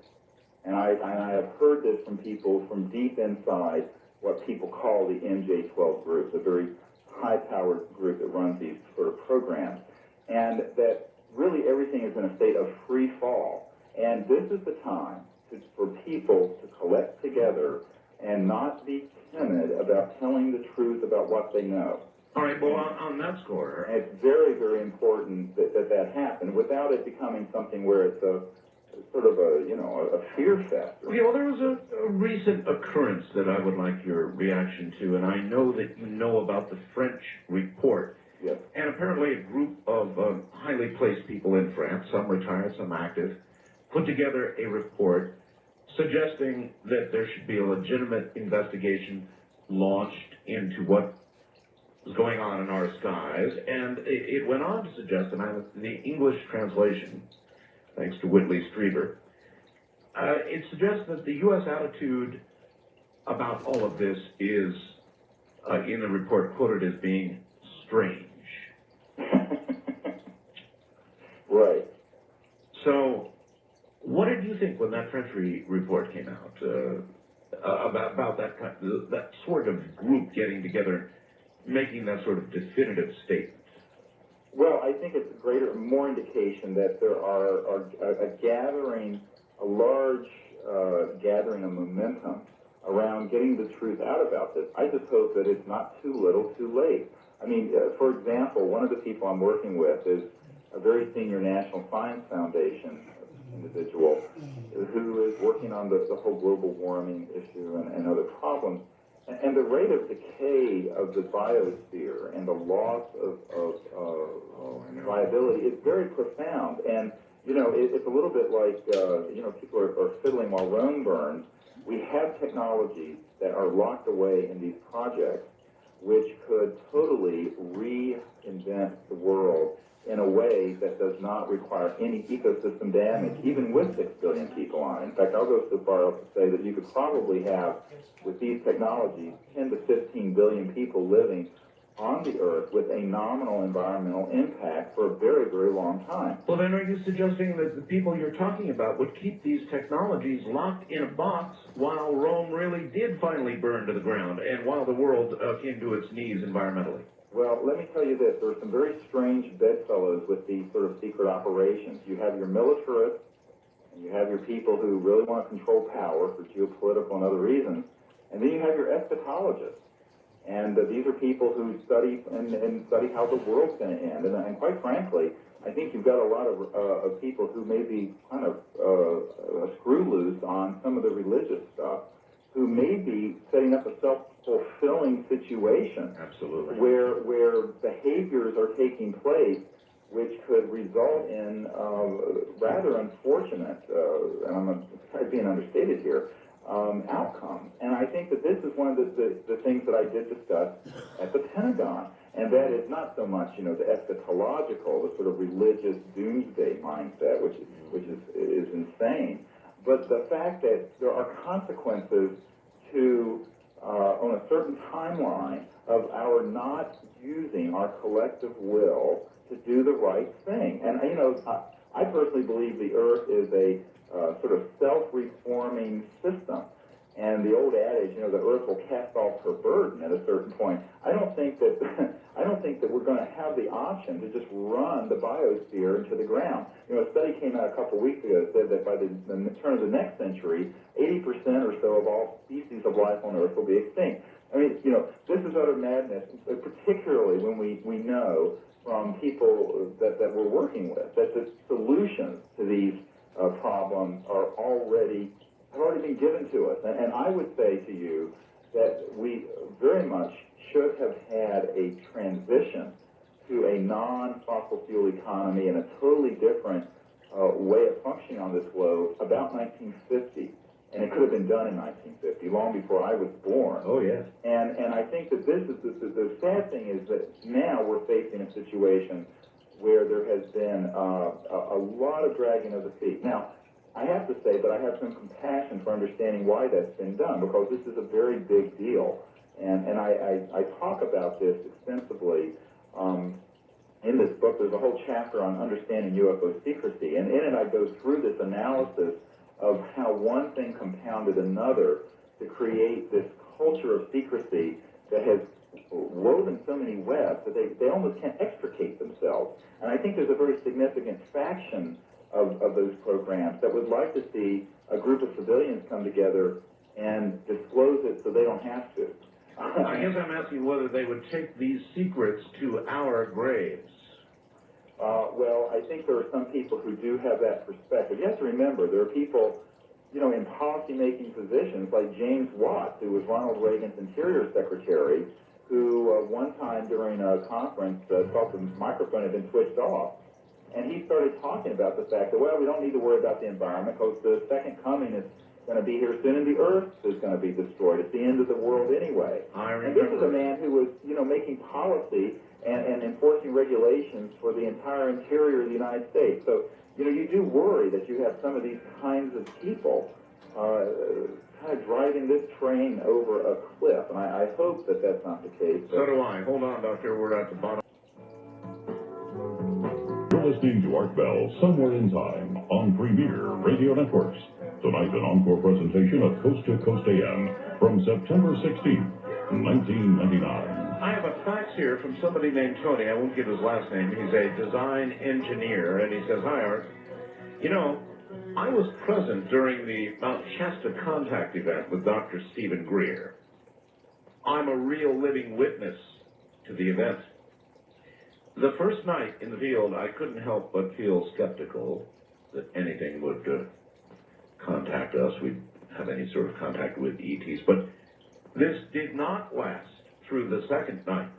And I have heard this from people from deep inside what people call the MJ-12 group, a very high-powered group that runs these sort of programs. And that really everything is in a state of free fall. And this is the time for people to collect together and not be timid about telling the truth about what they know. All right, well, on that score... And it's very, very important that happen without it becoming something where it's a sort of a fear factor. Okay, well, there was a recent occurrence that I would like your reaction to, and I know that you know about the French report. Yes. And apparently a group of highly placed people in France, some retired, some active, put together a report suggesting that there should be a legitimate investigation launched into what was going on in our skies. And it went on to suggest, and the English translation, thanks to Whitley Strieber, it suggests that the U.S. attitude about all of this is, in the report, quoted as being strange. Right. So, what did you think when that French report came out about that sort of group getting together, making that sort of definitive statement? Well, I think it's more indication that there are a large gathering of momentum around getting the truth out about this. I just hope that it's not too little, too late. I mean, for example, one of the people I'm working with is a very senior National Science Foundation individual who is working on the whole global warming issue and other problems. And the rate of decay of the biosphere and the loss of viability is very profound. And, it's a little bit like, people are fiddling while Rome burns. We have technologies that are locked away in these projects which could totally reinvent the world in a way that does not require any ecosystem damage, even with 6 billion people on it. In fact, I'll go so far as to say that you could probably have, with these technologies, 10 to 15 billion people living on the Earth with a nominal environmental impact for a very, very long time. Well, then are you suggesting that the people you're talking about would keep these technologies locked in a box while Rome really did finally burn to the ground and while the world came to its knees environmentally? Well, let me tell you this. There are some very strange bedfellows with these sort of secret operations. You have your militarists, and you have your people who really want to control power for geopolitical and other reasons, and then you have your eschatologists. And these are people who study and study how the world's going to end. And quite frankly, I think you've got a lot of people who may be kind of screw loose on some of the religious stuff, who may be setting up a self-fulfilling situation. Absolutely. Where behaviors are taking place which could result in rather unfortunate, and I'm going to try being understated here, outcomes. And I think that this is one of the things that I did discuss at the Pentagon. And that is not so much, the eschatological, the sort of religious doomsday mindset, which is insane, but the fact that there are consequences to, on a certain timeline, of our not using our collective will to do the right thing. And, I personally believe the Earth is a sort of self-reforming system. And the old adage, the Earth will cast off her burden at a certain point. I don't think that we're going to have the option to just run the biosphere into the ground. A study came out a couple of weeks ago that said that by the turn of the next century, 80% or so of all species of life on Earth will be extinct. I mean, this is utter madness, particularly when we know from people that we're working with that the solutions to these problems have already been given to us. And I would say to you that we very much should have had a transition to a non-fossil fuel economy and a totally different way of functioning on this globe about 1950. And it could have been done in 1950, long before I was born. Oh, yes. And I think that this is the sad thing is that now we're facing a situation where there has been a lot of dragging of the feet. Now, I have to say that I have some compassion for understanding why that's been done, because this is a very big deal. And I talk about this extensively in this book. There's a whole chapter on understanding UFO secrecy, and in it I go through this analysis of how one thing compounded another to create this culture of secrecy that has woven so many webs that they almost can't extricate themselves. And I think there's a very significant faction of those programs that would like to see a group of civilians come together and disclose it so they don't have to. I guess I'm asking whether they would take these secrets to our graves. Well, I think there are some people who do have that perspective. You have to remember, there are people, you know, in policy-making positions like James Watts, who was Ronald Reagan's Interior Secretary, who one time during a conference thought the microphone had been switched off. And he started talking about the fact that, well, we don't need to worry about the environment because the second coming is going to be here soon and the earth is going to be destroyed. It's the end of the world anyway. And this is a man who was, you know, making policy and enforcing regulations for the entire interior of the United States. So, you know, you do worry that you have some of these kinds of people kind of driving this train over a cliff. And I hope that that's not the case. So do I. Hold on, Doctor. We're at the bottom. You're listening to Art Bell Somewhere in Time on Premier Radio Networks. Tonight, an encore presentation of Coast to Coast AM from September 16th, 1999. I have a fax here from somebody named Tony. I won't give his last name. He's a design engineer, and he says, "Hi, Art. You know, I was present during the Mount Shasta contact event with Dr. Stephen Greer. I'm a real living witness to the event. The first night in the field, I couldn't help but feel skeptical that anything would contact us. We'd have any sort of contact with ETs. But this did not last through the second night.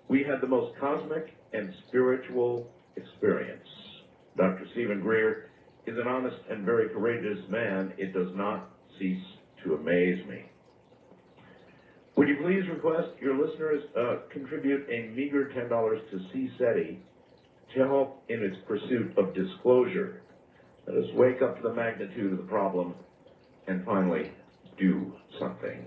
We had the most cosmic and spiritual experience. Dr. Stephen Greer is an honest and very courageous man. It does not cease to amaze me. Would you please request your listeners contribute a meager $10 to CSETI to help in its pursuit of disclosure? Let us wake up to the magnitude of the problem and finally do something."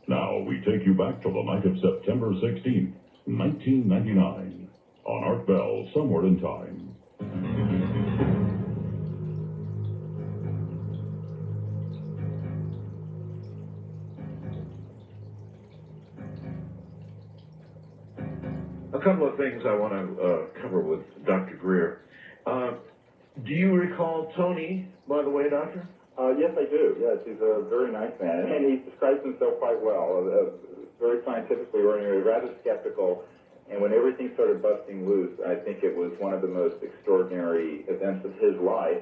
Now we take you back to the night of September 16th, 1999, on Art Bell Somewhere in Time. A couple of things I want to cover with Dr. Greer. Do you recall Tony, by the way, Doctor? Yes, I do. Yes, he's a very nice man, and he describes himself quite well. Very scientifically oriented, rather skeptical, and when everything started busting loose, I think it was one of the most extraordinary events of his life,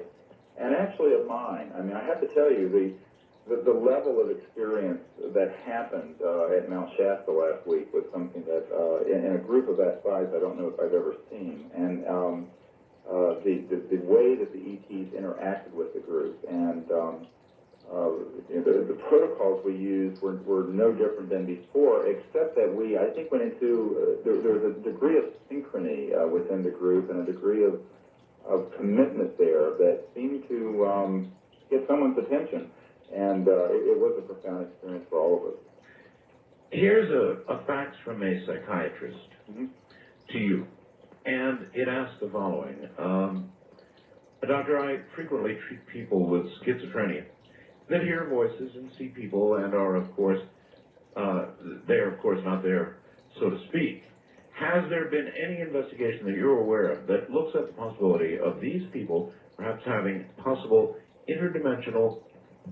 and actually of mine. I mean, I have to tell you, the level of experience that happened at Mount Shasta last week was something that, in a group of that size, I don't know if I've ever seen. And the way that the ETs interacted with the group and the protocols we used were no different than before, except that we, I think, went into, there was a degree of synchrony within the group and a degree of commitment there that seemed to get someone's attention. And it was a profound experience for all of us. Here's a fax from a psychiatrist to you, and it asks the following. Doctor, I frequently treat people with schizophrenia that hear voices and see people and are, of course, they are, of course, not there, so to speak. Has there been any investigation that you're aware of that looks at the possibility of these people perhaps having possible interdimensional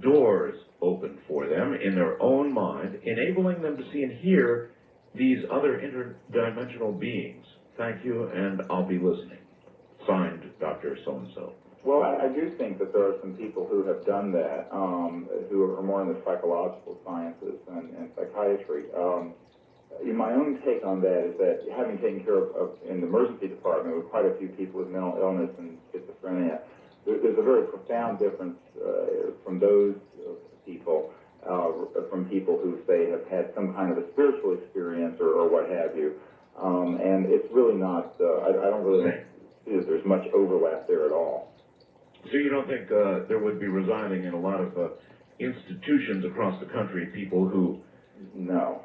doors open for them in their own mind, enabling them to see and hear these other interdimensional beings? Thank you, and I'll be listening. Signed, Dr. So-and-so. Well, I do think that there are some people who have done that, who are more in the psychological sciences and psychiatry. My own take on that is that having taken care of in the emergency department with quite a few people with mental illness and schizophrenia, there's a very profound difference from those people, from people who, say, have had some kind of a spiritual experience or what have you. And it's really not, I don't really see that there's much overlap there at all. So you don't think there would be residing in a lot of institutions across the country people who... No.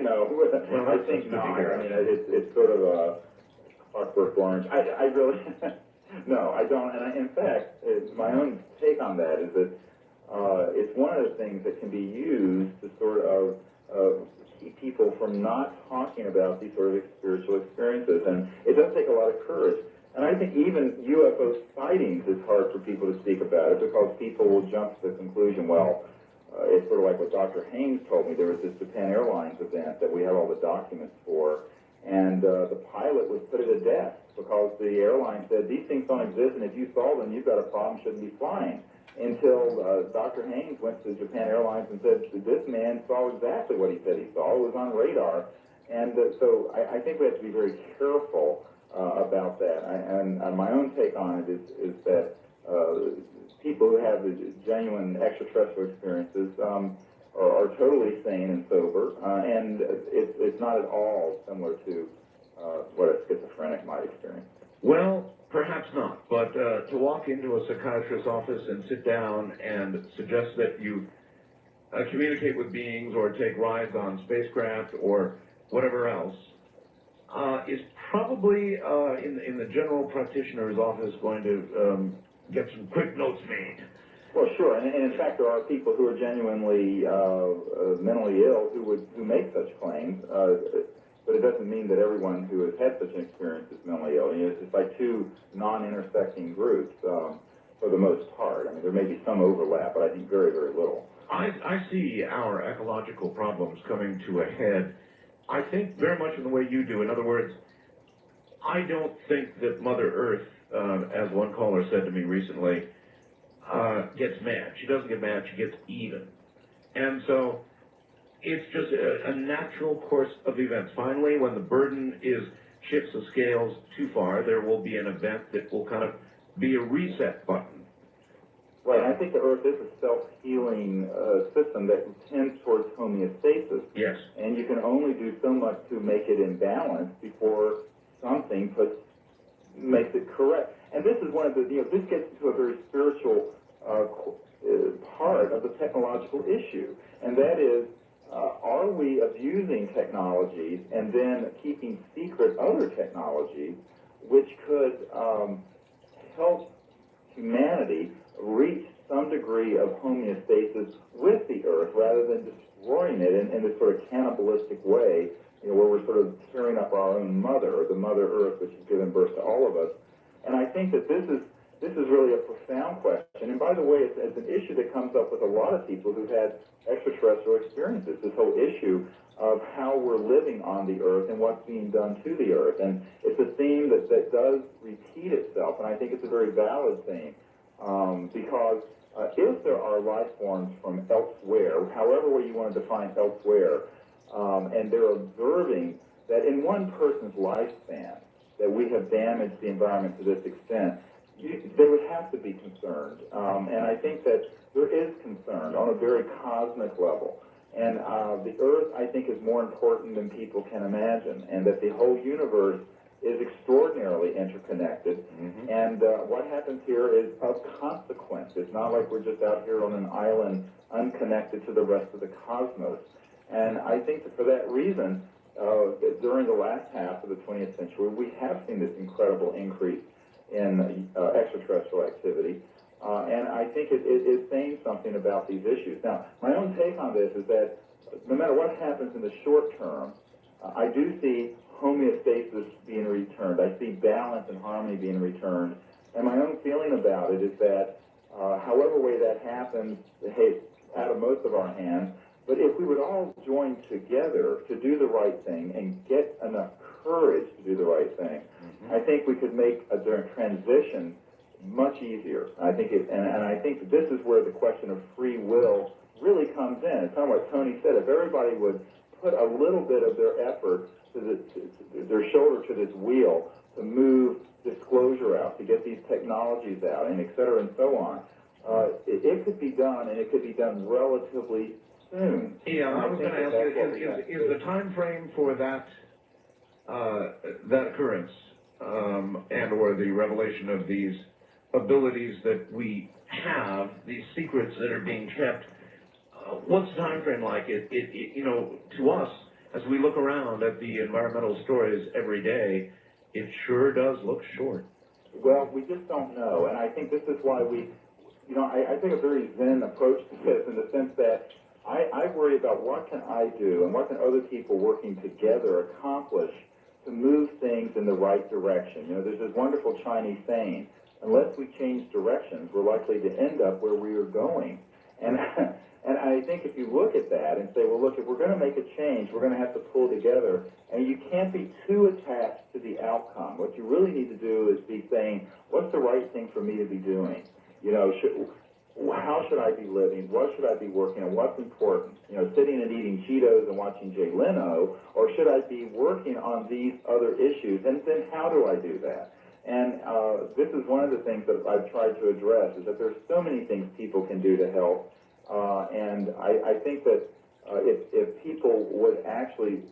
No. Well, I think not. I mean, it's sort of a clockwork orange. I really... No, I don't. And in fact, my own take on that is that it's one of the things that can be used to sort of keep people from not talking about these sort of spiritual experiences. And it does take a lot of courage. And I think even UFO sightings is hard for people to speak about it because people will jump to the conclusion, well, it's sort of like what Dr. Haynes told me. There was this Japan Airlines event that we have all the documents for, and the pilot was put to death because the airline said, these things don't exist, and if you saw them, you've got a problem, shouldn't be flying. Until Dr. Haynes went to Japan Airlines and said, this man saw exactly what he said he saw. It was on radar. And so I think we have to be very careful about that. And my own take on it is that people who have genuine extraterrestrial experiences are totally sane and sober, and it's not at all similar to what a schizophrenic might experience. Well, perhaps not, but to walk into a psychiatrist's office and sit down and suggest that you communicate with beings or take rides on spacecraft or whatever else is probably in the general practitioner's office going to get some quick notes made. Well, sure, and in fact, there are people who are genuinely mentally ill who make such claims. But it doesn't mean that everyone who has had such an experience is mentally ill. It's like two non-intersecting groups for the most part. I mean, there may be some overlap, but I think very, very little. I see our ecological problems coming to a head, I think, very much in the way you do. In other words, I don't think that Mother Earth, as one caller said to me recently, gets mad. She doesn't get mad, she gets even. And so it's just a natural course of events. Finally, when the burden shifts the scales too far, there will be an event that will kind of be a reset button. Right, I think the Earth is a self-healing system that tends towards homeostasis. Yes. And you can only do so much to make it in balance before something makes it correct. And this is one of the, this gets into a very spiritual part of the technological issue, and that is, are we abusing technologies and then keeping secret other technologies which could help humanity reach some degree of homeostasis with the Earth rather than destroying it in this sort of cannibalistic way, where we're sort of tearing up our own mother, or the Mother Earth, which has given birth to all of us. And I think that this is really a profound question. And by the way, it's an issue that comes up with a lot of people who've had extraterrestrial experiences, this whole issue of how we're living on the Earth and what's being done to the Earth. And it's a theme that does repeat itself, and I think it's a very valid theme, because if there are life forms from elsewhere, however way you want to define elsewhere, and they're observing that in one person's lifespan that we have damaged the environment to this extent, they would have to be concerned. And I think that there is concern on a very cosmic level. And the Earth, I think, is more important than people can imagine, and that the whole universe is extraordinarily interconnected. Mm-hmm. And what happens here is of consequence. It's not like we're just out here on an island unconnected to the rest of the cosmos. And I think that for that reason, during the last half of the 20th century, we have seen this incredible increase in extraterrestrial activity. And I think it is saying something about these issues. Now, my own take on this is that no matter what happens in the short term, I do see homeostasis being returned. I see balance and harmony being returned. And my own feeling about it is that however way that happens, hey, it's out of most of our hands. But if we would all join together to do the right thing and get enough courage to do the right thing, mm-hmm. I think we could make a transition much easier. I think and I think that this is where the question of free will really comes in. It's kind of what Tony said. If everybody would put a little bit of their effort to their shoulder to this wheel to move disclosure out, to get these technologies out, and et cetera and so on, it could be done, and it could be done relatively soon. Yeah, I was going to ask you, is the time frame for that occurrence and or the revelation of these abilities that we have, these secrets that are being kept, what's the time frame like? To us, as we look around at the environmental stories every day, it sure does look short. Well, we just don't know, and I think this is why I take a very Zen approach to this, in the sense that I worry about what can I do and what can other people working together accomplish to move things in the right direction. You know, there's this wonderful Chinese saying, unless we change directions, we're likely to end up where we are going. And and I think if you look at that and say, well, look, if we're going to make a change, we're going to have to pull together, and you can't be too attached to the outcome. What you really need to do is be saying, what's the right thing for me to be doing? You know, how should I be living? What should I be working on? What's important? You know, sitting and eating Cheetos and watching Jay Leno, or should I be working on these other issues? And then how do I do that? And this is one of the things that I've tried to address, is that there's so many things people can do to help. And I think that if people would actually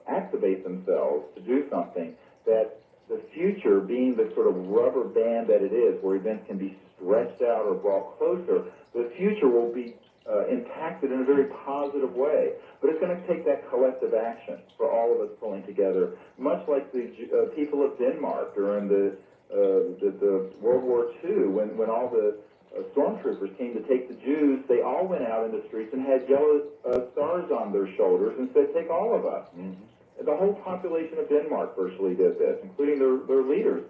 activate themselves to do something, that the future, being the sort of rubber band that it is, where events can be stretched out or brought closer, the future will be impacted in a very positive way. But it's going to take that collective action for all of us pulling together, much like the people of Denmark during the World War II, when all the stormtroopers came to take the Jews. They all went out in the streets and had yellow stars on their shoulders and said, take all of us. Mm-hmm. The whole population of Denmark virtually did this, including their leaders.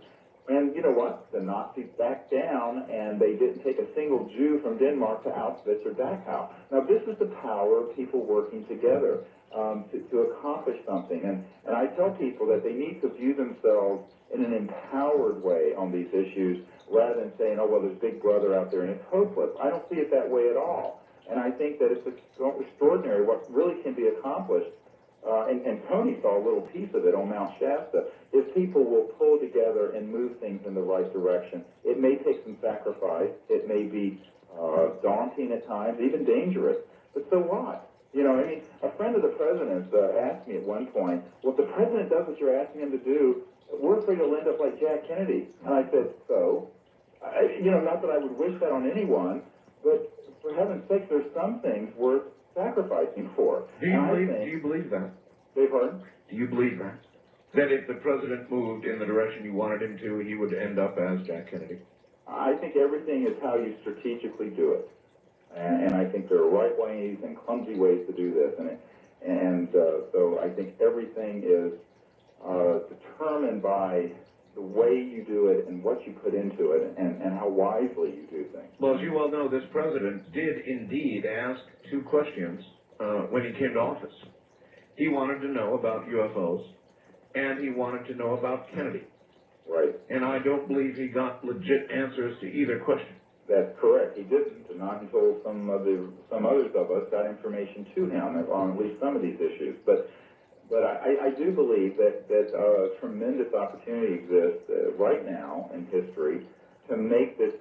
And you know what? The Nazis backed down, and they didn't take a single Jew from Denmark to Auschwitz or Dachau. Now, this is the power of people working together to accomplish something. And I tell people that they need to view themselves in an empowered way on these issues, rather than saying, oh, well, there's Big Brother out there and it's hopeless. I don't see it that way at all. And I think that it's extraordinary what really can be accomplished. And Tony saw a little piece of it on Mount Shasta. If people will pull together and move things in the right direction, it may take some sacrifice. It may be daunting at times, even dangerous. But so what? You know, I mean, a friend of the president's asked me at one point, well, if the president does what you're asking him to do, we're afraid he'll end up like Jack Kennedy. And I said, so? You know, not that I would wish that on anyone, but for heaven's sake, there's some things worth sacrificing for. Do you believe that? Beg pardon? Do you believe that? That if the president moved in the direction you wanted him to, he would end up as Jack Kennedy? I think everything is how you strategically do it. And I think there are right ways and clumsy ways to do this. So I think everything is determined by the way you do it and what you put into it and how wisely you do things. Well, as you well know, this president did indeed ask two questions when he came to office. He wanted to know about UFOs, and he wanted to know about Kennedy. Right. And I don't believe he got legit answers to either question. That's correct. He didn't, and not until some others of us got information to him on at least some of these issues. But I do believe that a tremendous opportunity exists right now in history to make this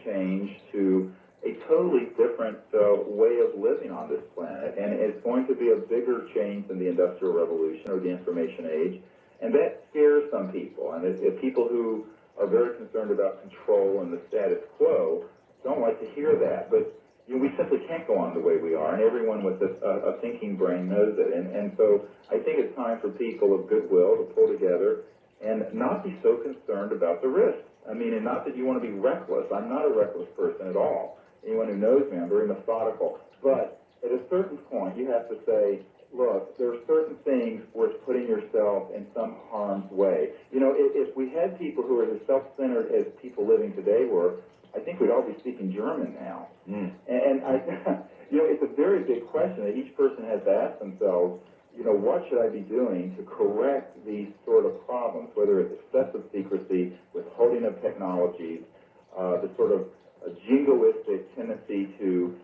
change to a totally different way of living on this planet. And it's going to be a bigger change than the Industrial Revolution or the Information Age. And that scares some people. And if people who are very concerned about control and the status quo don't like to hear that. But you know, we simply can't go on the way we are, and everyone with a thinking brain knows it. And so I think it's time for people of goodwill to pull together and not be so concerned about the risks. I mean, and not that you want to be reckless. I'm not a reckless person at all. Anyone who knows me, I'm very methodical. But at a certain point, you have to say, look, there are certain things worth putting yourself in some harm's way. You know, if we had people who are as self-centered as people living today were, I think we'd all be speaking German now. Mm. And I, you know, it's a very big question that each person has to ask themselves, you know, what should I be doing to correct these sort of problems, whether it's excessive secrecy, withholding of technologies, the sort of jingoistic tendency to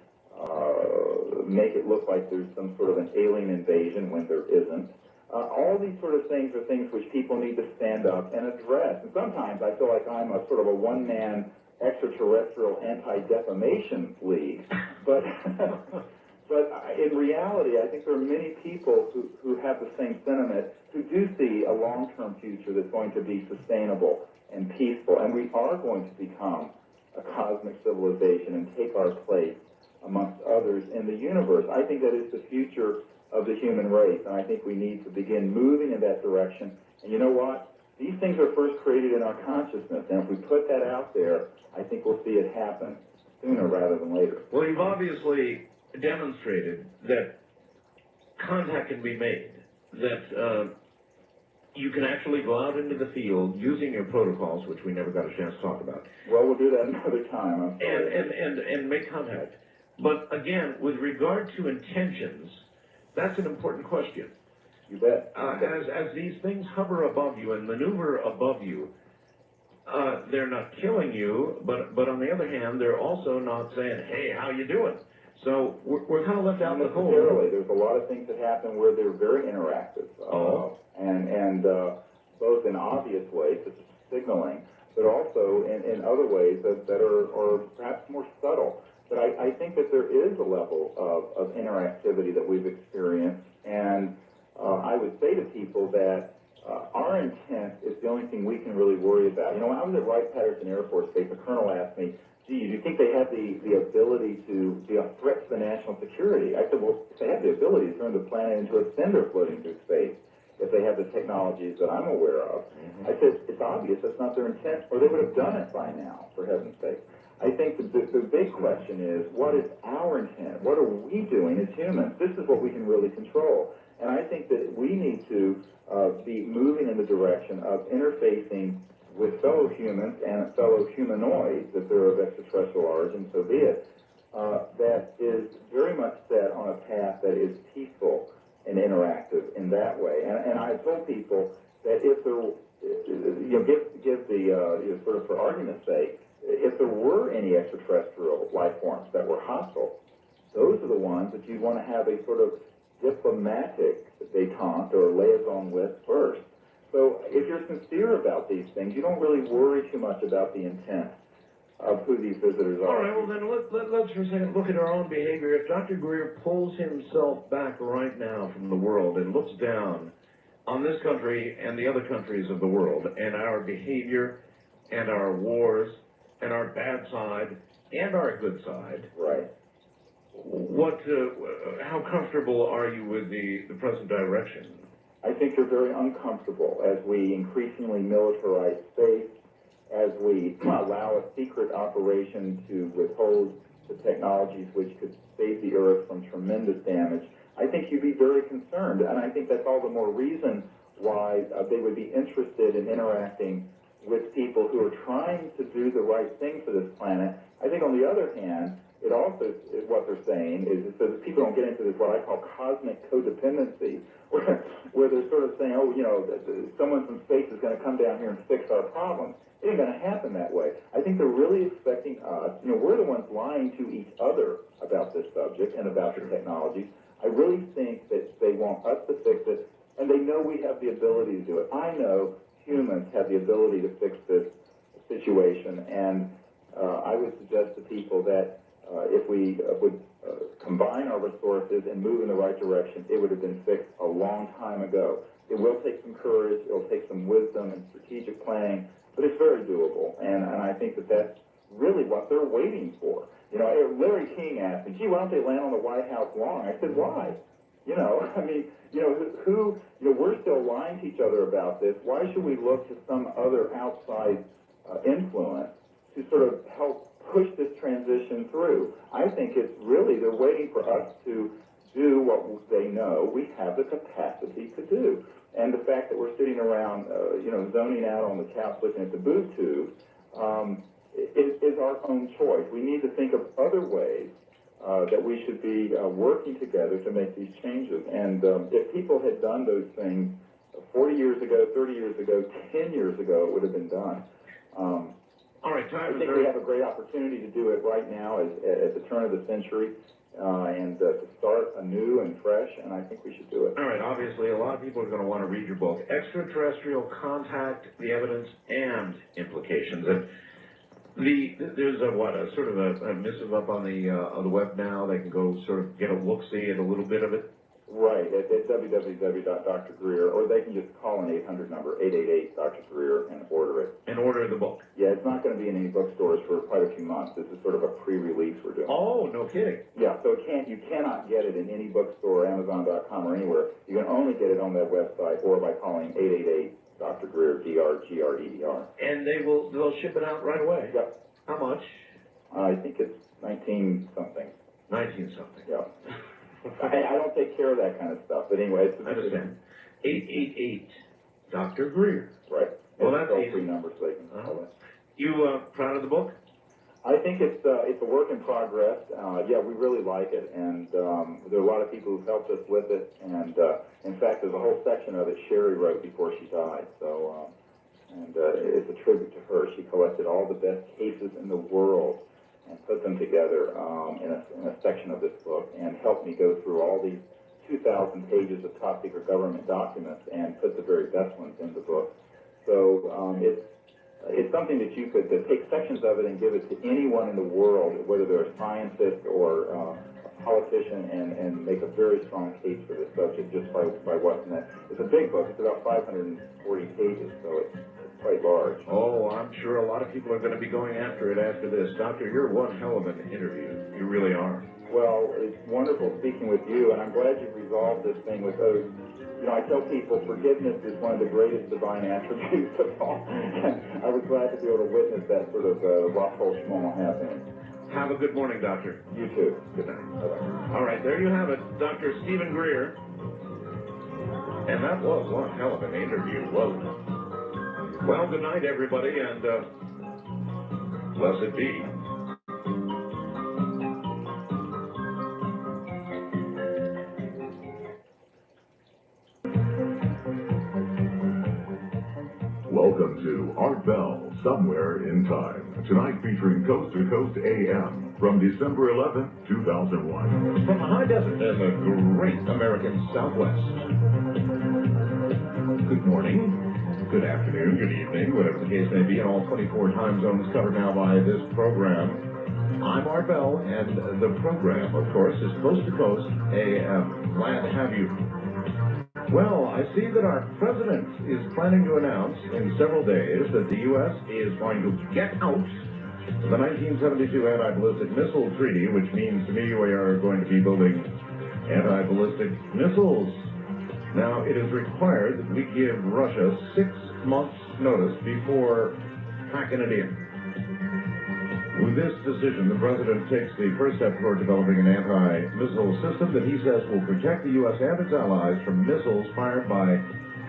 make it look like there's some sort of an alien invasion when there isn't. All these sort of things are things which people need to stand up and address. And sometimes I feel like I'm a sort of a one-man extraterrestrial anti-defamation league, but in reality, I think there are many people who have the same sentiment, who do see a long-term future that's going to be sustainable and peaceful, and we are going to become a cosmic civilization and take our place amongst others in the universe. I think that is the future of the human race, and I think we need to begin moving in that direction. And you know what? These things are first created in our consciousness, and if we put that out there, I think we'll see it happen sooner rather than later. Well, you've obviously demonstrated that contact can be made, that you can actually go out into the field using your protocols, which we never got a chance to talk about. Well, we'll do that another time. I'm sorry. And make contact. But again, with regard to intentions, that's an important question. You bet. As these things hover above you and maneuver above you, they're not killing you, but on the other hand, they're also not saying, hey, how you doing? So we're kind of left out in the cold. Necessarily. There's a lot of things that happen where they're very interactive. And both in obvious ways, such as signaling, but also in other ways that are perhaps more subtle. But I think that there is a level of interactivity that we've experienced, and I would say to people that our intent is the only thing we can really worry about. You know, when I was at Wright-Patterson Air Force Base, the colonel asked me, gee, do you think they have the ability to be a threat to the national security? I said, well, if they have the ability to turn the planet into a cinder floating through space, if they have the technologies that I'm aware of, I said, it's obvious that's not their intent, or they would have done it by now, for heaven's sake. I think the big question is, what is our intent? What are we doing as humans? This is what we can really control. And I think that we need to be moving in the direction of interfacing with fellow humans and fellow humanoids, if they're of extraterrestrial origin, so be it, that is very much set on a path that is peaceful and interactive in that way. And I told people that if there, give the, sort of for argument's sake, if there were any extraterrestrial life forms that were hostile, those are the ones that you'd want to have a sort of diplomatic detente or liaison with first. So if you're sincere about these things, you don't really worry too much about the intent of who these visitors are. All right, well then let's for a second look at our own behavior. If Dr. Greer pulls himself back right now from the world and looks down on this country and the other countries of the world and our behavior and our wars and our bad side and our good side, right? How comfortable are you with the present direction? I think you're very uncomfortable as we increasingly militarize space, as we allow a secret operation to withhold the technologies which could save the Earth from tremendous damage. I think you'd be very concerned, and I think that's all the more reason why they would be interested in interacting with people who are trying to do the right thing for this planet. I think on the other hand, it also is what they're saying is so that people don't get into this what I call cosmic codependency, where they're sort of saying, oh, someone from space is going to come down here and fix our problems. It ain't going to happen that way. I think they're really expecting us, we're the ones lying to each other about this subject and about the technologies. I really think that they want us to fix it, and they know we have the ability to do it. I know humans have the ability to fix this situation, and I would suggest to people that if we would combine our resources and move in the right direction, it would have been fixed a long time ago. It will take some courage, it will take some wisdom and strategic planning, but it's very doable, and I think that that's really what they're waiting for. Larry King asked me, gee, why don't they land on the White House long? I said, why? We're still lying to each other about this. Why should we look to some other outside influence to sort of help push this transition through? I think it's really, they're waiting for us to do what they know we have the capacity to do. And the fact that we're sitting around, zoning out on the couch looking at the boob tube is our own choice. We need to think of other ways that we should be working together to make these changes. And if people had done those things 40 years ago, 30 years ago, 10 years ago, it would have been done. All right, I think we have a great opportunity to do it right now at the turn of the century and to start anew and fresh, and I think we should do it. All right, obviously a lot of people are going to want to read your book, Extraterrestrial Contact, the Evidence and Implications. And there's a sort of a missive up on the web now. They can go sort of get a look-see at a little bit of it. Right, at www.Dr. Greer, or they can just call an 800 number, 888-Dr. Greer, and order it. And order the book. Yeah, it's not going to be in any bookstores for quite a few months. This is sort of a pre-release we're doing. Oh, no kidding. Yeah, so you cannot get it in any bookstore, Amazon.com, or anywhere. You can only get it on that website or by calling 888-Dr. Greer, DRGREER. And they'll ship it out right away? Yep. How much? I think it's 19-something. 19-something. Yeah. I don't take care of that kind of stuff, but anyway, it's I understand. 888, Dr. Greer. Right. Well, It's that's a easy. toll-free number, so they can call it. You proud of the book? I think it's a work in progress. Yeah, we really like it, and there are a lot of people who've helped us with it. And in fact, there's a whole section of it Sherry wrote before she died. So, it's a tribute to her. She collected all the best cases in the world and put them together in a section of this book, and helped me go through all these 2,000 pages of top secret government documents and put the very best ones in the book. So it's something that you could take sections of it and give it to anyone in the world, whether they're a scientist or a politician, and make a very strong case for this subject just by what's in it. It's a big book. It's about 540 pages, so it's quite large. Oh, I'm sure a lot of people are going to be going after it after this. Doctor, you're one hell of an interview. You really are. Well, it's wonderful speaking with you, and I'm glad you resolved this thing with those. You know, I tell people forgiveness is one of the greatest divine attributes of all. And I was glad to be able to witness that sort of Rockwell Shlomo happening. Have a good morning, Doctor. You too. Good night. Bye-bye. All right, there you have it, Dr. Stephen Greer. And that was one hell of an interview, wasn't it? Well, good night, everybody, and blessed be. Welcome to Art Bell, Somewhere in Time. Tonight featuring Coast to Coast AM from December 11th, 2001. From the high desert and the great American Southwest. Good morning, good afternoon, good evening, whatever the case may be, in all 24 time zones covered now by this program. I'm Art Bell, and the program, of course, is Coast to Coast AM. Glad to have you. Well, I see that our president is planning to announce in several days that the U.S. is going to get out of the 1972 Anti-Ballistic Missile Treaty, which means to me we are going to be building anti-ballistic missiles. Now, it is required that we give Russia 6 months' notice before packing it in. With this decision, the president takes the first step toward developing an anti-missile system that he says will protect the U.S. and its allies from missiles fired by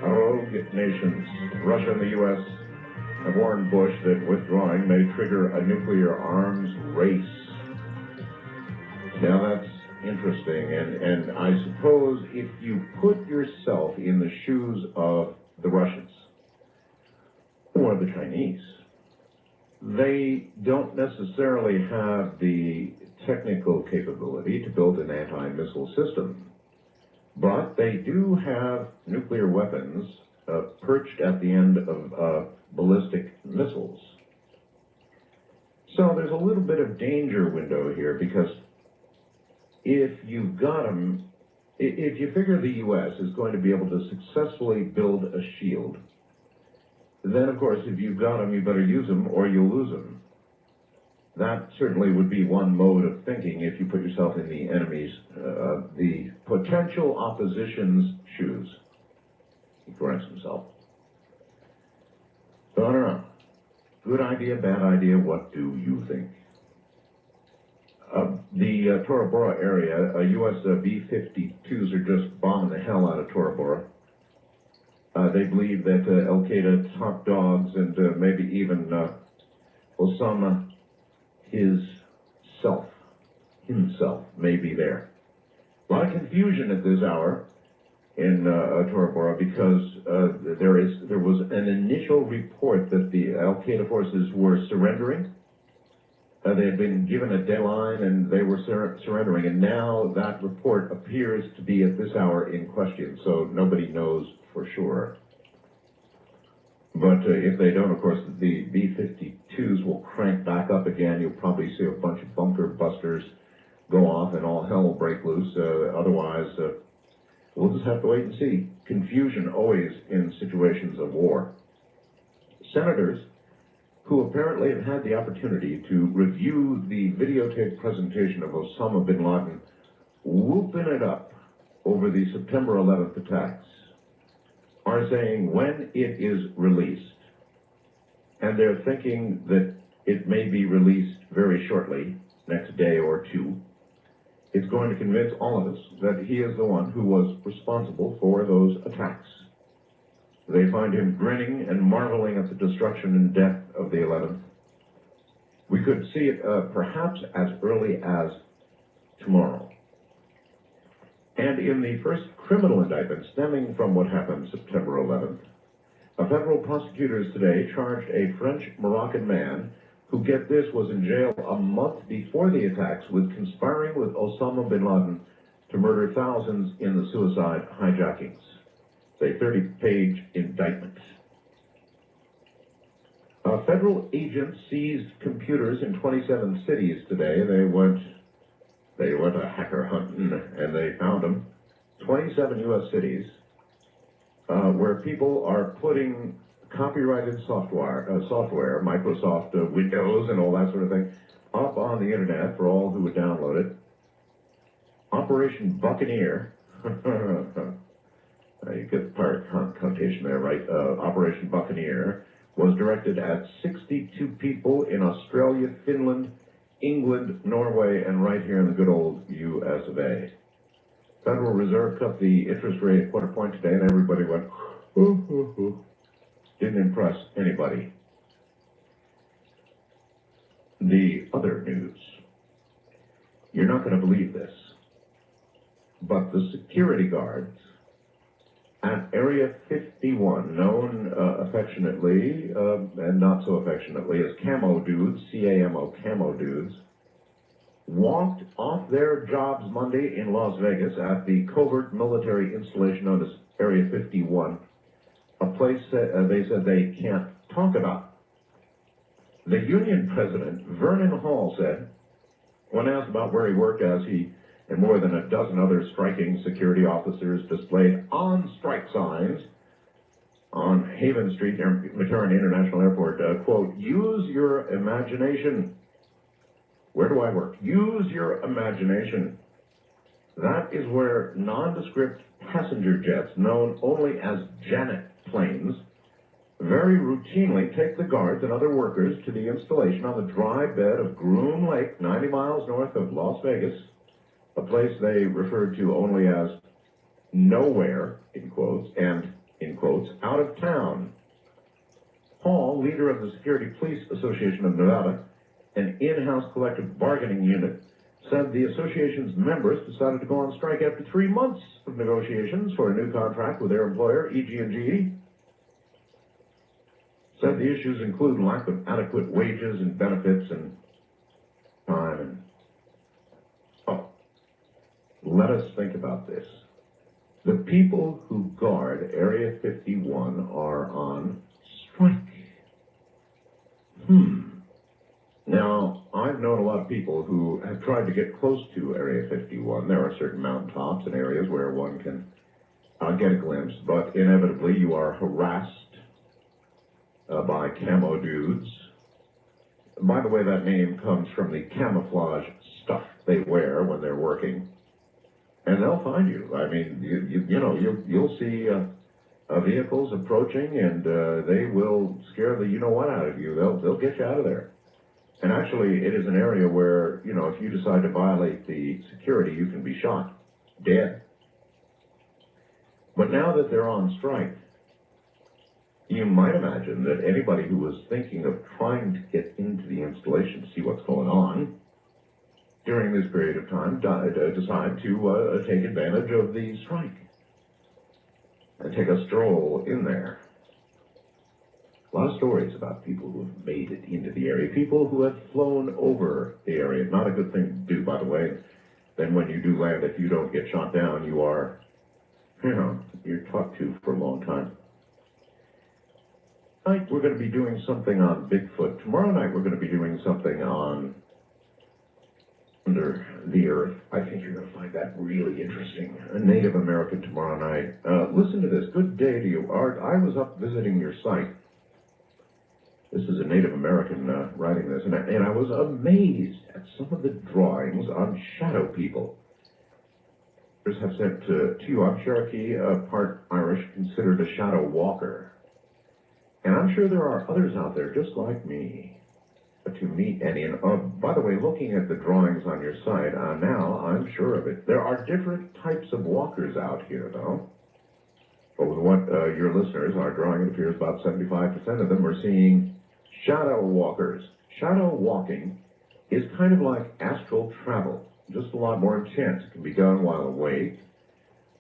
rogue nations. Russia and the U.S. have warned Bush that withdrawing may trigger a nuclear arms race. Now that's interesting, and I suppose if you put yourself in the shoes of the Russians or the Chinese, they don't necessarily have the technical capability to build an anti-missile system, but they do have nuclear weapons perched at the end of ballistic missiles. So there's a little bit of danger window here, because if you've got them, if you figure the U.S. is going to be able to successfully build a shield, then, of course, if you've got them, you better use them or you'll lose them. That certainly would be one mode of thinking if you put yourself in the enemy's, the potential opposition's shoes. He corrects himself. So, I don't know. Good idea, bad idea, what do you think? The Tora Bora area, U.S. B-52s are just bombing the hell out of Tora Bora. They believe that Al-Qaeda top dogs and maybe even Osama himself may be there. A lot of confusion at this hour in Tora Bora, because there was an initial report that the Al-Qaeda forces were surrendering. They had been given a deadline and they were surrendering, and now that report appears to be at this hour in question, so nobody knows for sure. But if they don't, of course, the B-52s will crank back up again. You'll probably see a bunch of bunker busters go off and all hell will break loose. Otherwise, we'll just have to wait and see. Confusion always in situations of war. Senators who apparently have had the opportunity to review the videotaped presentation of Osama bin Laden whooping it up over the September 11th attacks, are saying when it is released, and they're thinking that it may be released very shortly, next day or two, it's going to convince all of us that he is the one who was responsible for those attacks. They find him grinning and marveling at the destruction and death of the 11th. We could see it perhaps as early as tomorrow. And in the first criminal indictment stemming from what happened September 11th, federal prosecutors today charged a French-Moroccan man who, get this, was in jail a month before the attacks with conspiring with Osama bin Laden to murder thousands in the suicide hijackings. It's a 30-page indictment. Federal agents seized computers in 27 cities today. They went a hacker hunting, and they found them. 27 U.S. cities where people are putting copyrighted software, Microsoft Windows and all that sort of thing, up on the internet for all who would download it. Operation Buccaneer. You get the pirate connotation there, right? Operation Buccaneer was directed at 62 people in Australia, Finland, England, Norway, and right here in the good old U.S. of A. Federal Reserve cut the interest rate a quarter point today, and everybody went, ooh. Didn't impress anybody. The other news. You're not going to believe this, but the security guards at Area 51, known affectionately and not so affectionately as Camo Dudes, C-A-M-O, Camo Dudes, walked off their jobs Monday in Las Vegas at the covert military installation known as Area 51, a place they said they can't talk about. The union president, Vernon Hall, said, when asked about where he worked, as he and more than a dozen other striking security officers displayed on-strike signs on Haven Street near McCarran International Airport, quote, use your imagination. Where do I work? Use your imagination. That is where nondescript passenger jets, known only as Janet planes, very routinely take the guards and other workers to the installation on the dry bed of Groom Lake, 90 miles north of Las Vegas, a place they referred to only as nowhere, in quotes, and, in quotes, out of town. Hall, leader of the Security Police Association of Nevada, an in-house collective bargaining unit, said the association's members decided to go on strike after 3 months of negotiations for a new contract with their employer, EG&G. Said the issues include lack of adequate wages and benefits and time and... Let us think about this. The people who guard Area 51 are on strike. Now, I've known a lot of people who have tried to get close to Area 51. There are certain mountaintops and areas where one can get a glimpse, but inevitably you are harassed by Camo Dudes. By the way, that name comes from the camouflage stuff they wear when they're working. And they'll find you. I mean, you'll see vehicles approaching, and they will scare the you-know-what out of you. They'll get you out of there. And actually, it is an area where, if you decide to violate the security, you can be shot, dead. But now that they're on strike, you might imagine that anybody who was thinking of trying to get into the installation to see what's going on during this period of time decide to take advantage of the strike and take a stroll in there. A lot of stories about people who have made it into the area, people who have flown over the area. Not a good thing to do, by the way. Then when you do land, if you don't get shot down, you are, you're talked to for a long time. Tonight we're going to be doing something on Bigfoot. Tomorrow night we're going to be doing something on under the earth. I think you're going to find that really interesting. A Native American tomorrow night. Listen to this. Good day to you, Art. I was up visiting your site. This is a Native American writing this, and I was amazed at some of the drawings on shadow people. Have sent to you. I'm Cherokee, part Irish, considered a shadow walker. And I'm sure there are others out there just like me. to meet any. And by the way, looking at the drawings on your site, now I'm sure of it. There are different types of walkers out here, though. But with what your listeners are drawing, it appears about 75% of them are seeing shadow walkers. Shadow walking is kind of like astral travel, just a lot more intense. It can be done while awake,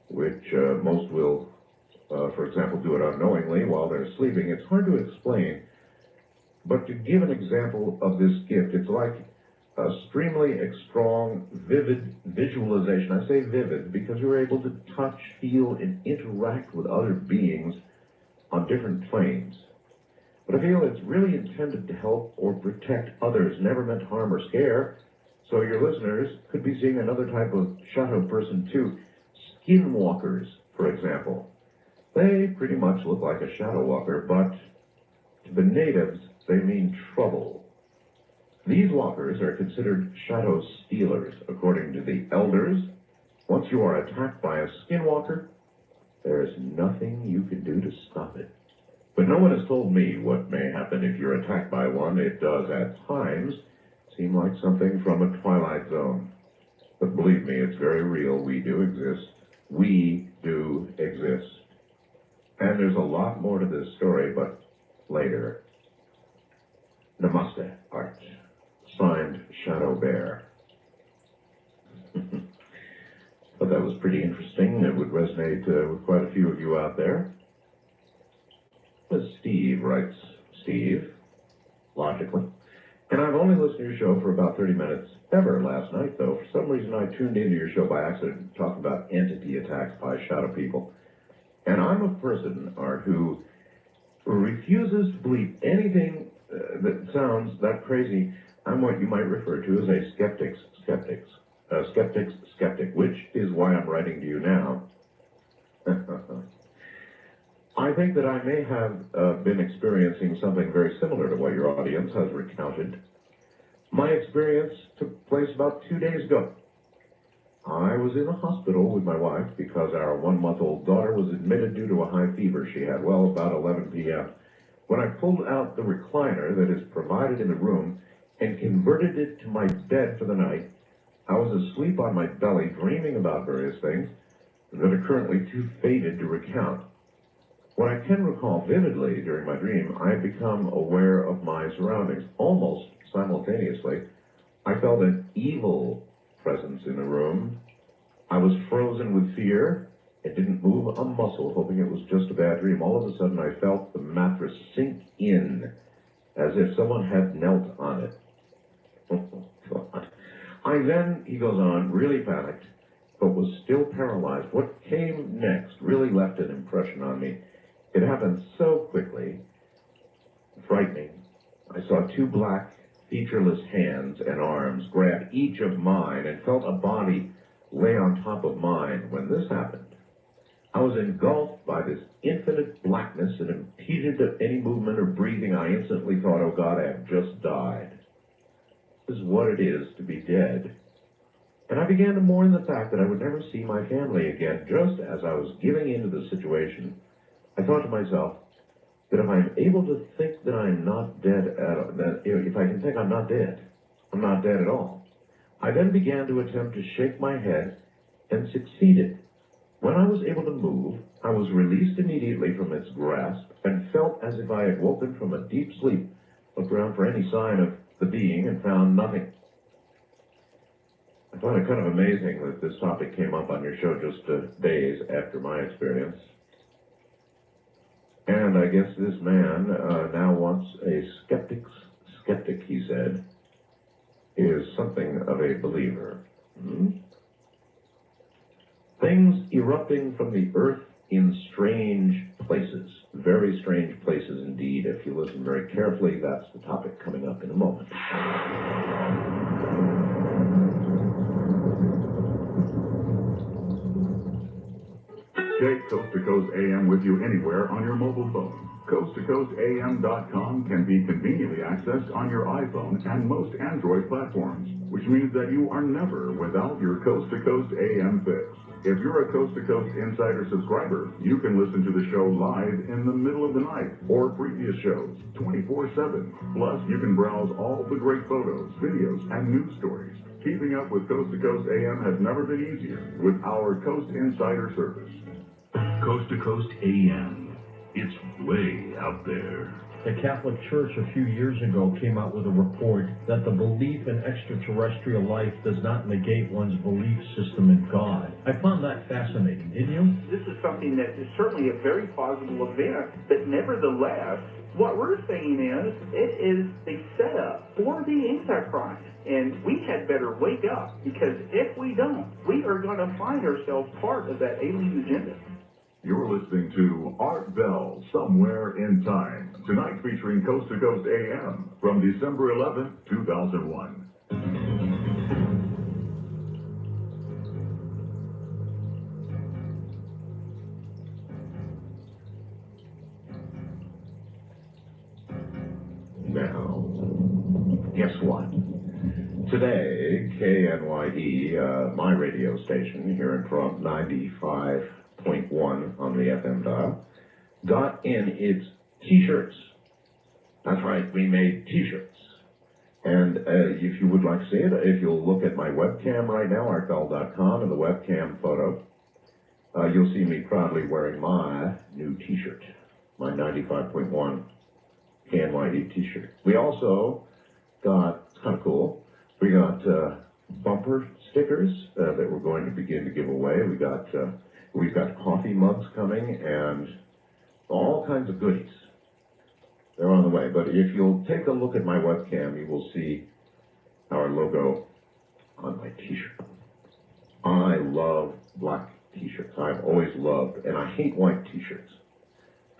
which most will, for example, do it unknowingly while they're sleeping. It's hard to explain, but to give an example of this gift, it's like a extremely strong, vivid visualization. I say vivid because you're able to touch, feel, and interact with other beings on different planes. But I feel it's really intended to help or protect others, never meant to harm or scare. So your listeners could be seeing another type of shadow person too. Skinwalkers, for example. They pretty much look like a shadow walker, but to the natives, they mean trouble. These walkers are considered shadow stealers, according to the elders. Once you are attacked by a skinwalker, there is nothing you can do to stop it. But no one has told me what may happen if you're attacked by one. It does, at times, seem like something from a Twilight Zone. But believe me, it's very real. We do exist. We do exist. And there's a lot more to this story, but later. Namaste, Art. Signed, Shadow Bear. But that was pretty interesting. It would resonate with quite a few of you out there. As Steve writes, Steve, logically. And I've only listened to your show for about 30 minutes ever last night, though. For some reason, I tuned into your show by accident and talked about entity attacks by shadow people. And I'm a person, Art, who refuses to believe anything that sounds that crazy. I'm what you might refer to as a skeptic's skeptic, which is why I'm writing to you now. I think that I may have been experiencing something very similar to what your audience has recounted. My experience took place about 2 days ago. I was in the hospital with my wife because our 1-month-old daughter was admitted due to a high fever she had, about 11 p.m. When I pulled out the recliner that is provided in the room and converted it to my bed for the night, I was asleep on my belly, dreaming about various things that are currently too faded to recount. What I can recall vividly during my dream, I had become aware of my surroundings. Almost simultaneously, I felt an evil presence in the room. I was frozen with fear. It didn't move a muscle, hoping it was just a bad dream. All of a sudden, I felt the mattress sink in, as if someone had knelt on it. Oh, God. I then, he goes on, really panicked, but was still paralyzed. What came next really left an impression on me. It happened so quickly, frightening. I saw 2 black, featureless hands and arms grab each of mine and felt a body lay on top of mine. When this happened, I was engulfed by this infinite blackness and impeded any movement or breathing. I instantly thought, oh God, I have just died. This is what it is to be dead. And I began to mourn the fact that I would never see my family again. Just as I was giving into the situation, I thought to myself that if I'm able to think that I'm not dead at all, that if I can think I'm not dead at all. I then began to attempt to shake my head and succeeded. When I was able to move, I was released immediately from its grasp and felt as if I had woken from a deep sleep, looked around for any sign of the being and found nothing. I find it kind of amazing that this topic came up on your show just days after my experience. And I guess this man now wants a skeptic, he said, is something of a believer. Things erupting from the earth in strange places, very strange places indeed. If you listen very carefully, that's the topic coming up in a moment. Take Coast to Coast AM with you anywhere on your mobile phone. CoastToCoastAM.com can be conveniently accessed on your iPhone and most Android platforms, which means that you are never without your Coast to Coast AM fix. If you're a Coast to Coast Insider subscriber, you can listen to the show live in the middle of the night or previous shows 24/7. Plus, you can browse all the great photos, videos, and news stories. Keeping up with Coast to Coast AM has never been easier with our Coast Insider service. Coast to Coast AM. It's way out there. The Catholic Church a few years ago came out with a report that the belief in extraterrestrial life does not negate one's belief system in God. I found that fascinating, didn't you? This is something that is certainly a very plausible event, but nevertheless, what we're saying is it is a setup for the Antichrist. And we had better wake up, because if we don't, we are going to find ourselves part of that alien agenda. You're listening to Art Bell, Somewhere in Time. Tonight featuring Coast to Coast AM from December 11th, 2001. Now, guess what? Today, KNYE, my radio station here in Toronto, 95.1 on the FM dial, got in its T-shirts. That's right, we made T-shirts. And if you would like to see it, if you'll look at my webcam right now, artbell.com, and the webcam photo, you'll see me proudly wearing my new T-shirt, my 95.1 KNYE T-shirt. We also got, it's kind of cool, we got bumper stickers that we're going to begin to give away. We've got coffee mugs coming and all kinds of goodies. They're on the way. But if you'll take a look at my webcam, you will see our logo on my T-shirt. I love black T-shirts. I've always loved, and I hate white T-shirts.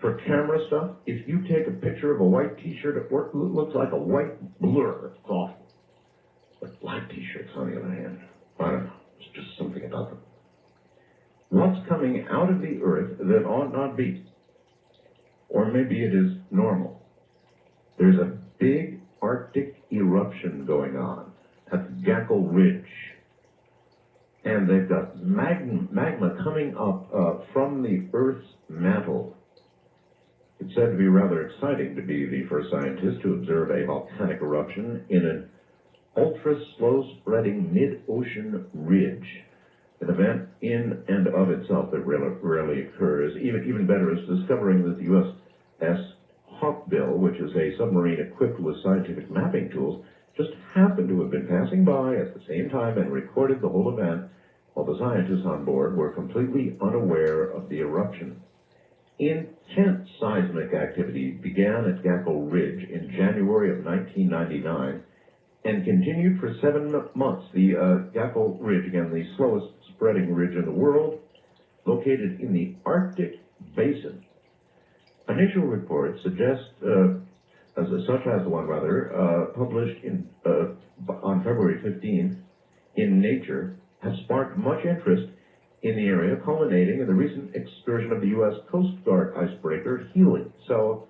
For camera stuff, if you take a picture of a white T-shirt at work, it looks like a white blur. It's awful. But black T-shirts, on the other hand, I don't know. There's just something about them. What's coming out of the earth that ought not be? Or maybe it is normal. There's a big Arctic eruption going on at the Gackle Ridge. And they've got magma coming up from the Earth's mantle. It's said to be rather exciting to be the first scientist to observe a volcanic eruption in an ultra-slow-spreading mid-ocean ridge. An event in and of itself that rarely occurs. Even better is discovering that the USS Hawkbill, which is a submarine equipped with scientific mapping tools, just happened to have been passing by at the same time and recorded the whole event, while the scientists on board were completely unaware of the eruption. Intense seismic activity began at Gackle Ridge in January of 1999 and continued for 7 months. The Gackle Ridge, again, the slowest spreading ridge in the world, located in the Arctic Basin. A Nature report suggests, such as the one published on February 15th in Nature, has sparked much interest in the area, culminating in the recent excursion of the U.S. Coast Guard icebreaker Healy. So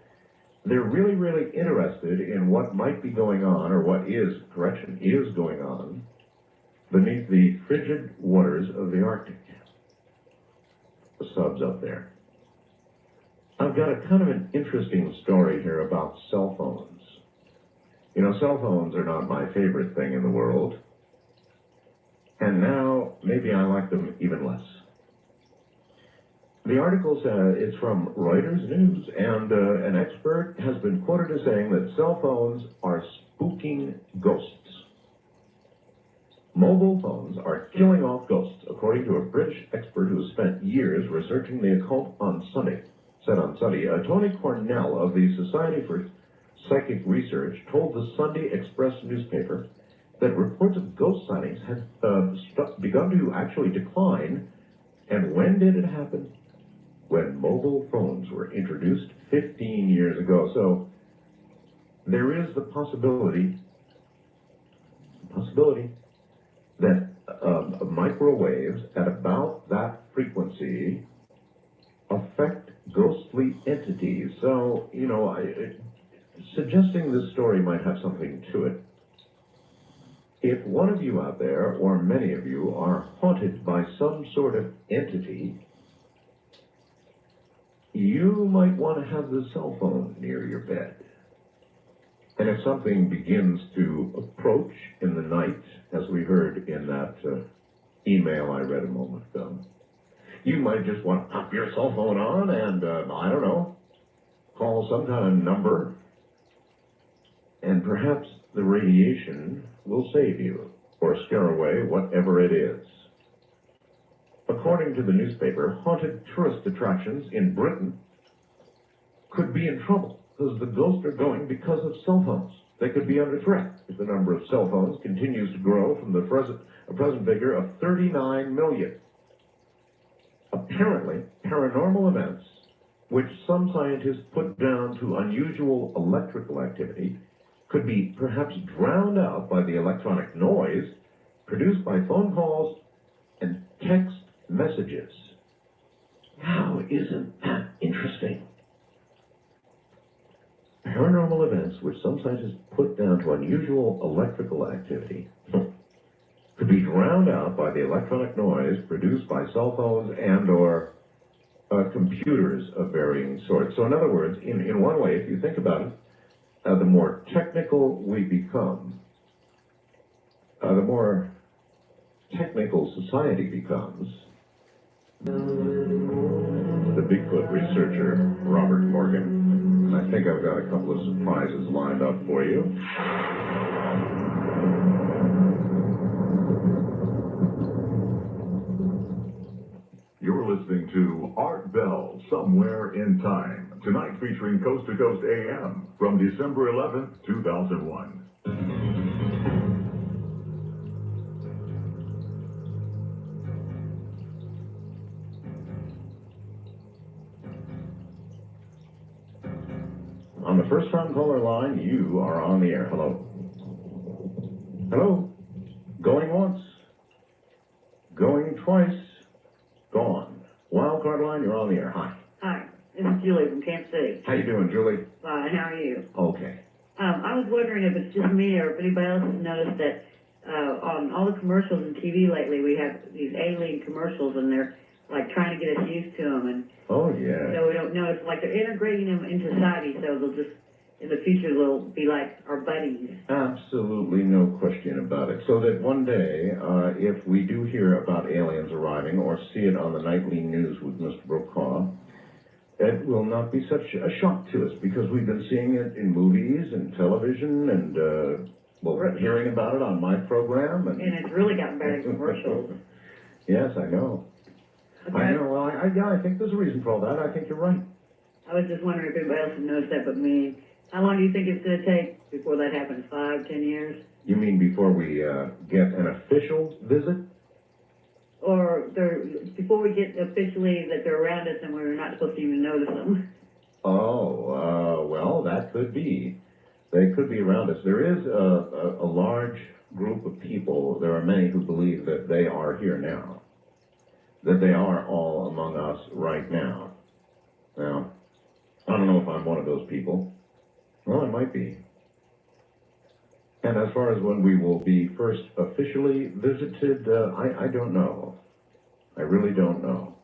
they're really, really interested in what might be going on, or what is going on, beneath the frigid waters of the Arctic. The subs up there. I've got a kind of an interesting story here about cell phones. You know, cell phones are not my favorite thing in the world. And now, maybe I like them even less. The article says it's from Reuters News, and an expert has been quoted as saying that cell phones are spooking ghosts. Mobile phones are killing off ghosts, according to a British expert who has spent years researching the occult on Sunday. Said on Sunday, Tony Cornell of the Society for Psychic Research told the Sunday Express newspaper that reports of ghost sightings had begun to actually decline. And when did it happen? When mobile phones were introduced 15 years ago. So there is the possibility that microwaves at about that frequency affect ghostly entities. So, you know, suggesting this story might have something to it. If one of you out there, or many of you, are haunted by some sort of entity, you might want to have the cell phone near your bed. And if something begins to approach in the night, as we heard in that email I read a moment ago, you might just want to pop your cell phone on and, I don't know, call some kind of number, and perhaps the radiation will save you or scare away whatever it is. According to the newspaper, haunted tourist attractions in Britain could be in trouble because the ghosts are going because of cell phones. They could be under threat if the number of cell phones continues to grow from the present figure of 39 million. Apparently, paranormal events, which some scientists put down to unusual electrical activity, could be perhaps drowned out by the electronic noise produced by phone calls and text messages. Now, isn't that interesting? Paranormal events, which some scientists put down to unusual electrical activity, could be drowned out by the electronic noise produced by cell phones and or computers of varying sorts. So in other words, in one way, if you think about it, the more technical we become, the more technical society becomes. The Bigfoot researcher, Robert Morgan. I think I've got a couple of surprises lined up for you. You're listening to Art Bell, Somewhere in Time. Tonight featuring Coast to Coast AM from December 11th, 2001. On the first time caller line, you are on the air. Hello. Hello. Going once. Going twice. Gone. Wild card line, you're on the air. Hi. Hi, this is Julie from Kansas City. How you doing, Julie? Fine, how are you? Okay. I was wondering if it's just me or if anybody else has noticed that on all the commercials on TV lately, we have these alien commercials and they're like trying to get us used to them. And Oh, yeah. so we don't know. It's like they're integrating them into society, so they'll just, in the future, they'll be like our buddies. Absolutely no question about it. So that one day, if we do hear about aliens arriving or see it on the nightly news with Mr. Brokaw, it will not be such a shock to us because we've been seeing it in movies and television and, hearing about it on my program. And it's really gotten bad in commercials. Yes, I know. Okay. I know. Well, I think there's a reason for all that. I think you're right. I was just wondering if anybody else has noticed that but me. How long do you think it's going to take before that happens? 5, 10 years? You mean before we get an official visit? Or before we get officially that they're around us and we're not supposed to even notice them? Oh, well, that could be. They could be around us. There is a large group of people, there are many who believe that they are here now, that they are all among us right now. Now, I don't know if I'm one of those people. Well, I might be. And as far as when we will be first officially visited, I don't know. I really don't know.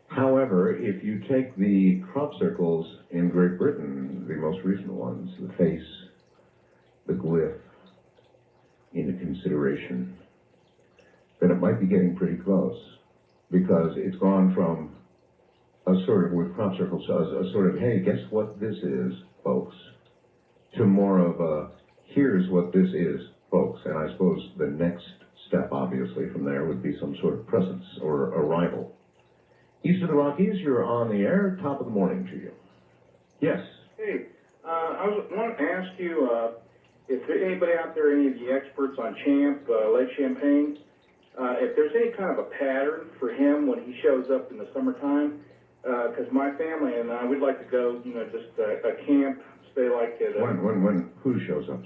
However, if you take the crop circles in Great Britain, the most recent ones, the face, the glyph, into consideration, then it might be getting pretty close. Because it's gone from a sort of, with crop circles, a sort of, hey, guess what this is, folks, to more of a, here's what this is, folks. And I suppose the next step, obviously, from there would be some sort of presence or arrival. East of the Rockies, you're on the air. Top of the morning to you. Yes. Hey, I wanted to ask you if there's anybody out there, any of the experts on Lake Champlain, if there's any kind of a pattern for him when he shows up in the summertime, because my family and I, we'd like to go, just a camp, stay like at When who shows up?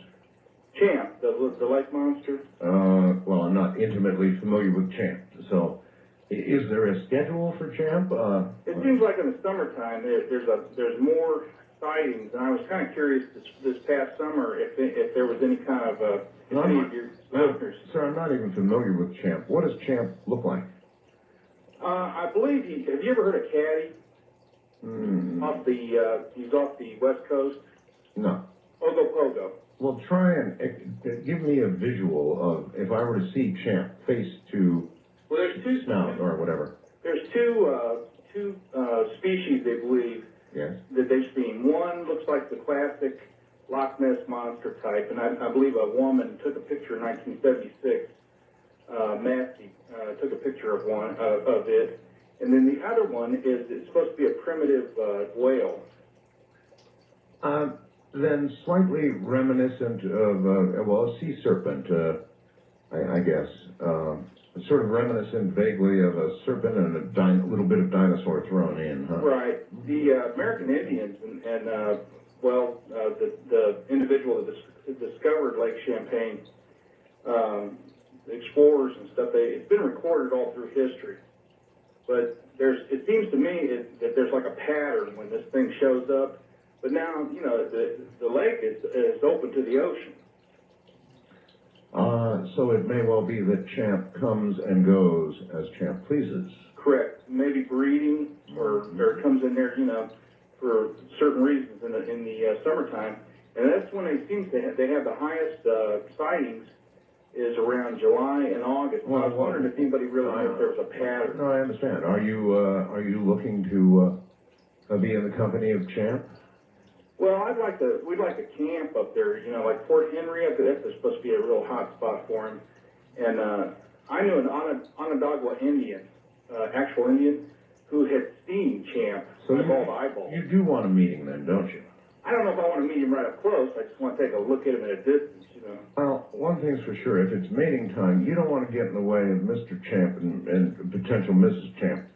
Champ, the lake monster. Well, I'm not intimately familiar with Champ, so is there a schedule for Champ? It seems like in the summertime there's more sightings, and I was kind of curious this past summer if there was any kind of, if any of your listeners. Sir, I'm not even familiar with Champ. What does Champ look like? I believe have you ever heard of Caddy? He's off the West Coast. No. Ogopogo. Well, try and give me a visual of, if I were to see Champ face to Well, there's two snout or whatever. There's two species, they believe, Yes. that they've seen. One looks like the classic Loch Ness monster type, and I believe a woman took a picture in 1976. Massey took a picture of one of it, and then the other one is it's supposed to be a primitive whale. Then slightly reminiscent of, a sea serpent, I guess. Sort of reminiscent vaguely of a serpent and a little bit of dinosaur thrown in, huh? Right. The American Indians and the individual that discovered Lake Champlain, explorers and stuff, it's been recorded all through history. But it seems to me that there's like a pattern when this thing shows up. But now, the lake is open to the ocean. So it may well be that Champ comes and goes as Champ pleases. Correct. Maybe breeding, or it comes in there, for certain reasons in the summertime, and that's when they have the highest sightings is around July and August. Well, I was wondering if anybody really knew if there was a pattern. No, I understand. Are you looking to be in the company of Champ? Well, we'd like to camp up there, like Fort Henry. That's supposed to be a real hot spot for him. And I knew an Onondaga Indian, actual Indian, who had seen Champ. So eyeball. You do want a meeting then, don't you? I don't know if I want to meet him right up close. I just want to take a look at him at a distance, Well, one thing's for sure. If it's mating time, you don't want to get in the way of Mr. Champ and potential Mrs. Champ.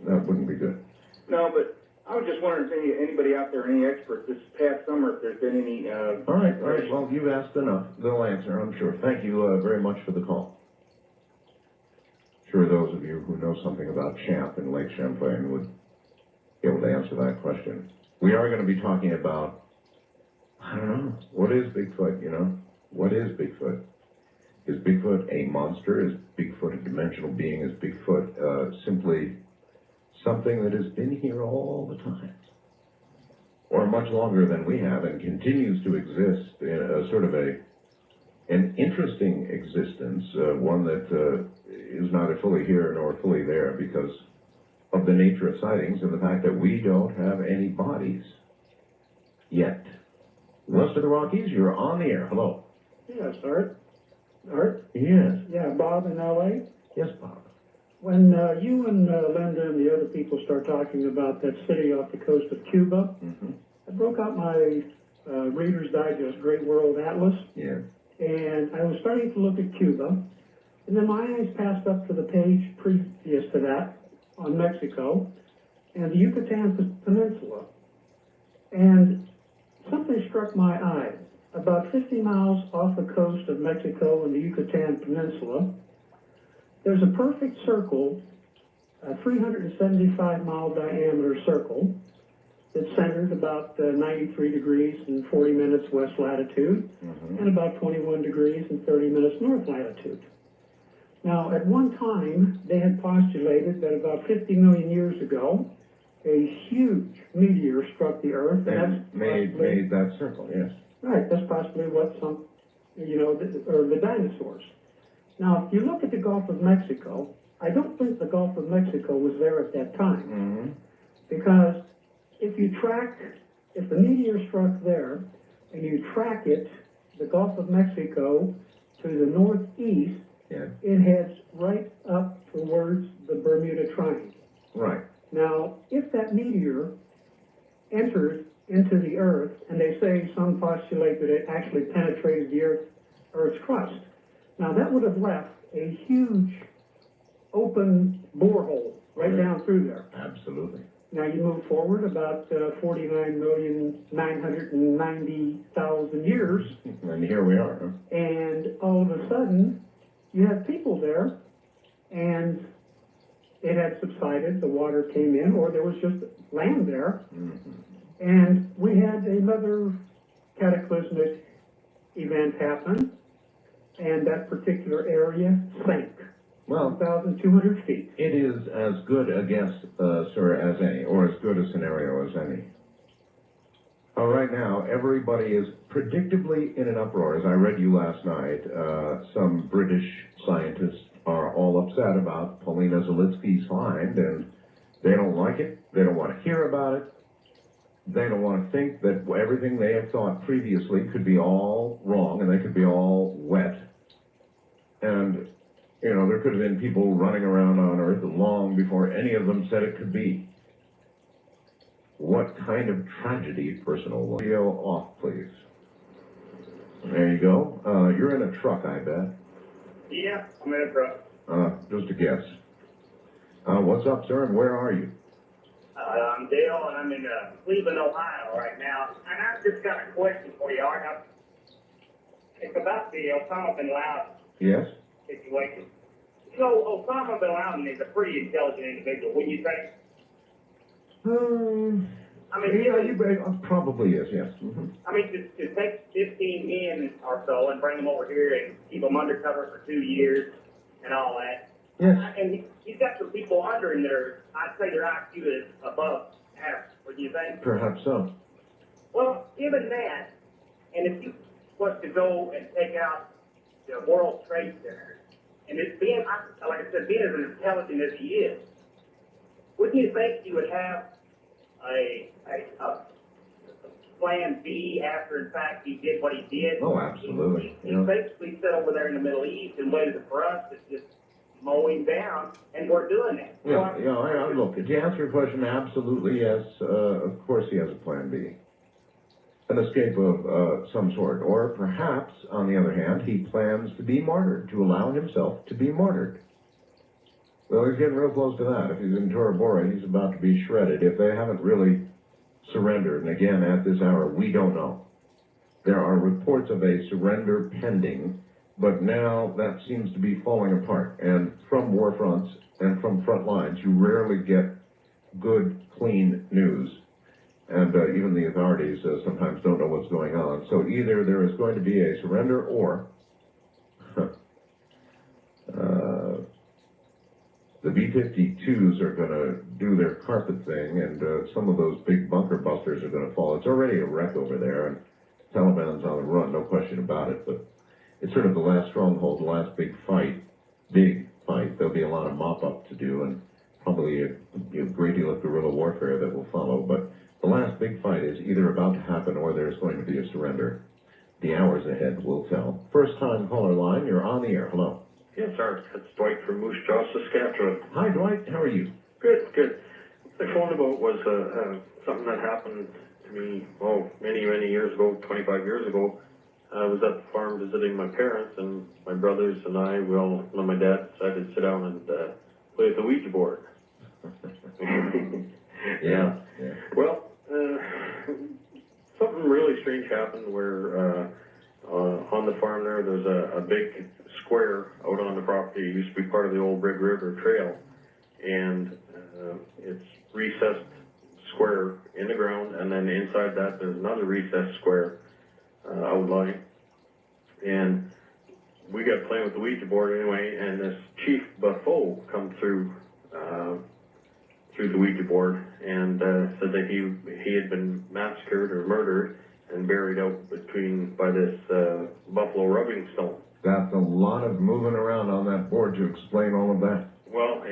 That wouldn't be good. No, but I was just wondering if anybody out there, any experts this past summer, if there's been any... All right. Well, you've asked enough. They'll answer, I'm sure. Thank you very much for the call. Sure, those of you who know something about Champ and Lake Champlain would be able to answer that question. We are going to be talking about, I don't know, what is Bigfoot, What is Bigfoot? Is Bigfoot a monster? Is Bigfoot a dimensional being? Is Bigfoot simply something that has been here all the time? Or much longer than we have and continues to exist in a sort of an interesting existence, one that is neither fully here nor fully there because of the nature of sightings and the fact that we don't have any bodies yet. West of the Rockies, you're on the air. Hello. Yes, Art. Art? Yes. Yeah, Bob in L.A.? Yes, Bob. When you and Linda and the other people start talking about that city off the coast of Cuba, I broke out my Reader's Digest Great World Atlas, and I was starting to look at Cuba, and then my eyes passed up to the page previous to that on Mexico and the Yucatan Peninsula, and something struck my eye. About 50 miles off the coast of Mexico and the Yucatan Peninsula, there's a perfect circle, a 375-mile diameter circle, that's centered about 93 degrees and 40 minutes west latitude, and about 21 degrees and 30 minutes north latitude. Now, at one time, they had postulated that about 50 million years ago, a huge meteor struck the Earth, and made that circle, yes. Right, that's possibly what the dinosaurs. Now, if you look at the Gulf of Mexico, I don't think the Gulf of Mexico was there at that time. Because if the meteor struck there, and you track it, the Gulf of Mexico, to the northeast, it heads right up towards the Bermuda Triangle. Right. Now, if that meteor entered into the Earth, and they say some postulate that it actually penetrated the Earth's crust, now that would have left a huge open borehole right down through there. Absolutely. Now you move forward about 49,990,000 years. And here we are, huh? And all of a sudden, you have people there, and it had subsided, the water came in, or there was just land there. And we had another cataclysmic event happen, and that particular area sank. Well, 1,200 feet. it is as good a guess, sir, as any, or as good a scenario as any. Right now, everybody is predictably in an uproar. As I read you last night, some British scientists are all upset about Paulina Zalitsky's find, and they don't like it. They don't want to hear about it. They don't want to think that everything they have thought previously could be all wrong, and they could be all wet. And, you know, there could have been people running around on Earth long before any of them said it could be. What kind of tragedy, personal video off, please. There you go. You're in a truck, I bet. Yeah, I'm in a truck. Just a guess. What's up, sir, and where are you? I'm Dale, and I'm in Cleveland, Ohio right now. And I've just got a question for you, Art. It's about the Osama bin Laden Yes? situation. You know, Osama bin Laden is a pretty intelligent individual, wouldn't you think? I mean, Probably is, yes. I mean, to take 15 men or so and bring them over here and keep them undercover for 2 years and all that. Yes. And he's got some people under him that are, I'd say their IQ is above average. What do you think? Perhaps so. Well, given that, and if you was to go and take out the World Trade Center, and it's being, like I said, being as intelligent as he is, wouldn't you think you would have a plan B after, in fact, he did what he did? Oh, absolutely. He basically sat over there in the Middle East and waited for us to just mow him down, and we're doing that. Look, to answer your question, absolutely yes. Of course he has a plan B. An escape of some sort. Or perhaps, on the other hand, he plans to be martyred, to allow himself to be martyred. Well, he's getting real close to that. If he's in Tora Bora, he's about to be shredded. If they haven't really surrendered, and again, at this hour, we don't know. There are reports of a surrender pending, but now that seems to be falling apart. And from war fronts and from front lines, you rarely get good, clean news. And even the authorities sometimes don't know what's going on. So either there is going to be a surrender or the B-52s are going to do their carpet thing, and some of those big bunker busters are going to fall. It's already a wreck over there, and Taliban's on the run, no question about it. But it's sort of the last stronghold, the last big fight. There'll be a lot of mop-up to do, and probably a great deal of guerrilla warfare that will follow. But the last big fight is either about to happen or there's going to be a surrender. The hours ahead will tell. First time caller line, you're on the air. Hello. Yes, Art. It's Dwight from Moose Jaw, Saskatchewan. Hi, Dwight. How are you? Good, good. What I phoned about was something that happened to me, many, many years ago, 25 years ago. I was at the farm visiting my parents, and my brothers and my dad decided to sit down and play with the Ouija board. Yeah. Well, something really strange happened where on the farm there's a big square out on the property. It used to be part of the old Red River Trail, and it's recessed square in the ground, and then inside that there's another recessed square outline. And we got playing with the Ouija board anyway, and this Chief Buffo come through the Ouija board and said that he had been massacred or murdered and buried out by this buffalo rubbing stone. That's a lot of moving around on that board to explain all of that. Well,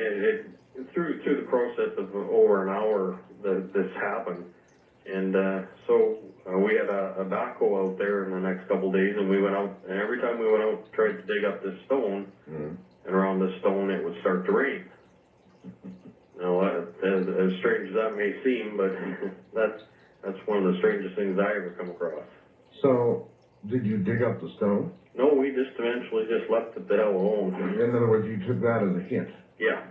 through the process of over an hour that this happened, and so we had a backhoe out there in the next couple of days, and we went out, and every time we went out tried to dig up this stone, and around this stone it would start to rain. Now, as strange as that may seem, but that's one of the strangest things I ever come across. So, did you dig up the stone? No, we just eventually just left it the hell alone. In other words, you took that as a hint. Yeah.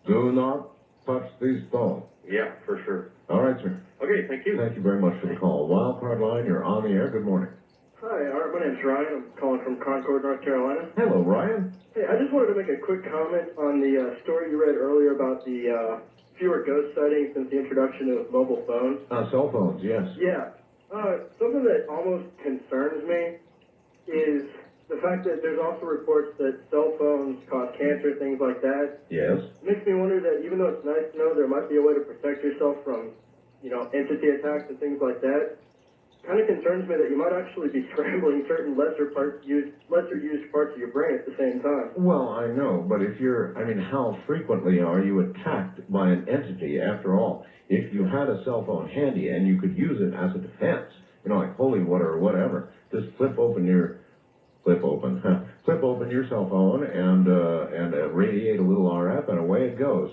Do not touch these stones. Yeah, for sure. All right, sir. Okay, thank you. Thank you very much for the call. Wildcard line, you're on the air. Good morning. Hi, Art. My name's Ryan. I'm calling from Concord, North Carolina. Hello, Ryan. Hey, I just wanted to make a quick comment on the story you read earlier about the fewer ghost sightings since the introduction of mobile phones. Cell phones, yes. Yeah. Something that almost concerns me is the fact that there's also reports that cell phones cause cancer, things like that. Yes. Makes me wonder that even though it's nice to know there might be a way to protect yourself from, entity attacks and things like that, kind of concerns me that you might actually be scrambling certain lesser used parts of your brain at the same time. Well, I know, but how frequently are you attacked by an entity after all? If you had a cell phone handy and you could use it as a defense, like holy water or whatever, just flip open your cell phone and radiate a little RF and away it goes.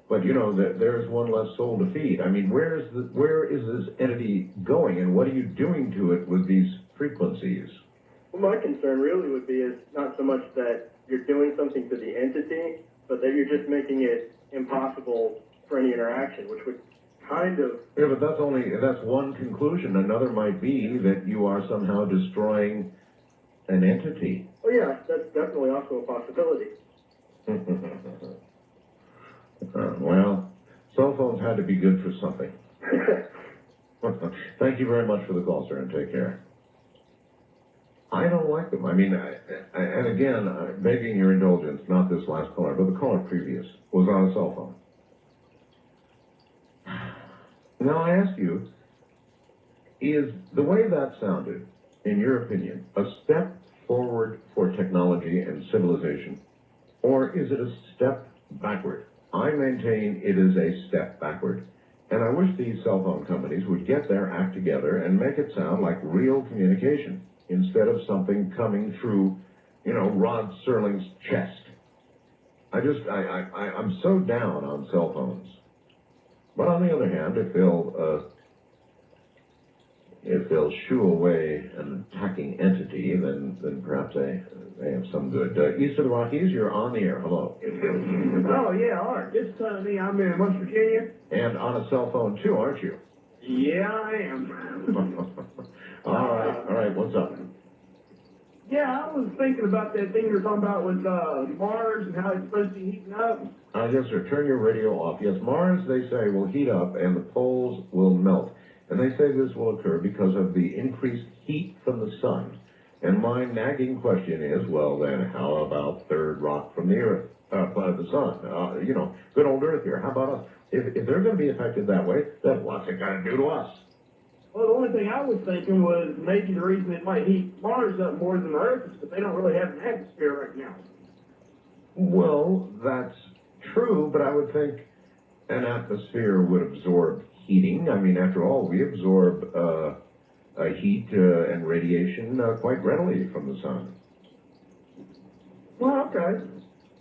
But there's one less soul to feed. Where is this entity going, and what are you doing to it with these frequencies? Well, my concern really would be is not so much that you're doing something to the entity, but that you're just making it impossible for any interaction, which would kind of... Yeah, but that's one conclusion. Another might be that you are somehow destroying an entity. Oh yeah, that's definitely also a possibility. Well, cell phones had to be good for something. Thank you very much for the call, sir, and take care. I don't like them. And again, begging your indulgence, not this last caller, but the caller previous was on a cell phone. Now, I ask you, is the way that sounded, in your opinion, a step forward for technology and civilization, or is it a step backward? I maintain it is a step backward. And I wish these cell phone companies would get their act together and make it sound like real communication instead of something coming through, Rod Serling's chest. I'm so down on cell phones. But on the other hand, if they'll shoo away an attacking entity, then perhaps they have some good. East of the Rockies, you're on the air. Hello. Oh, yeah, Art. This time me, I'm in West Virginia. And on a cell phone, too, aren't you? Yeah, I am. All right, what's up? Yeah, I was thinking about that thing you're talking about with Mars and how it's supposed to be heating up. Yes, sir. Turn your radio off. Yes, Mars, they say, will heat up and the poles will melt. And they say this will occur because of the increased heat from the sun. And my nagging question is, well, then, how about third rock from the earth, the sun? Good old Earth here. How about us? If they're going to be affected that way, then what's it going to do to us? Well, the only thing I was thinking was maybe the reason it might heat Mars up more than the Earth is that they don't really have an atmosphere right now. Well, that's true, but I would think an atmosphere would absorb heating. After all, we absorb heat and radiation quite readily from the sun. Well, okay.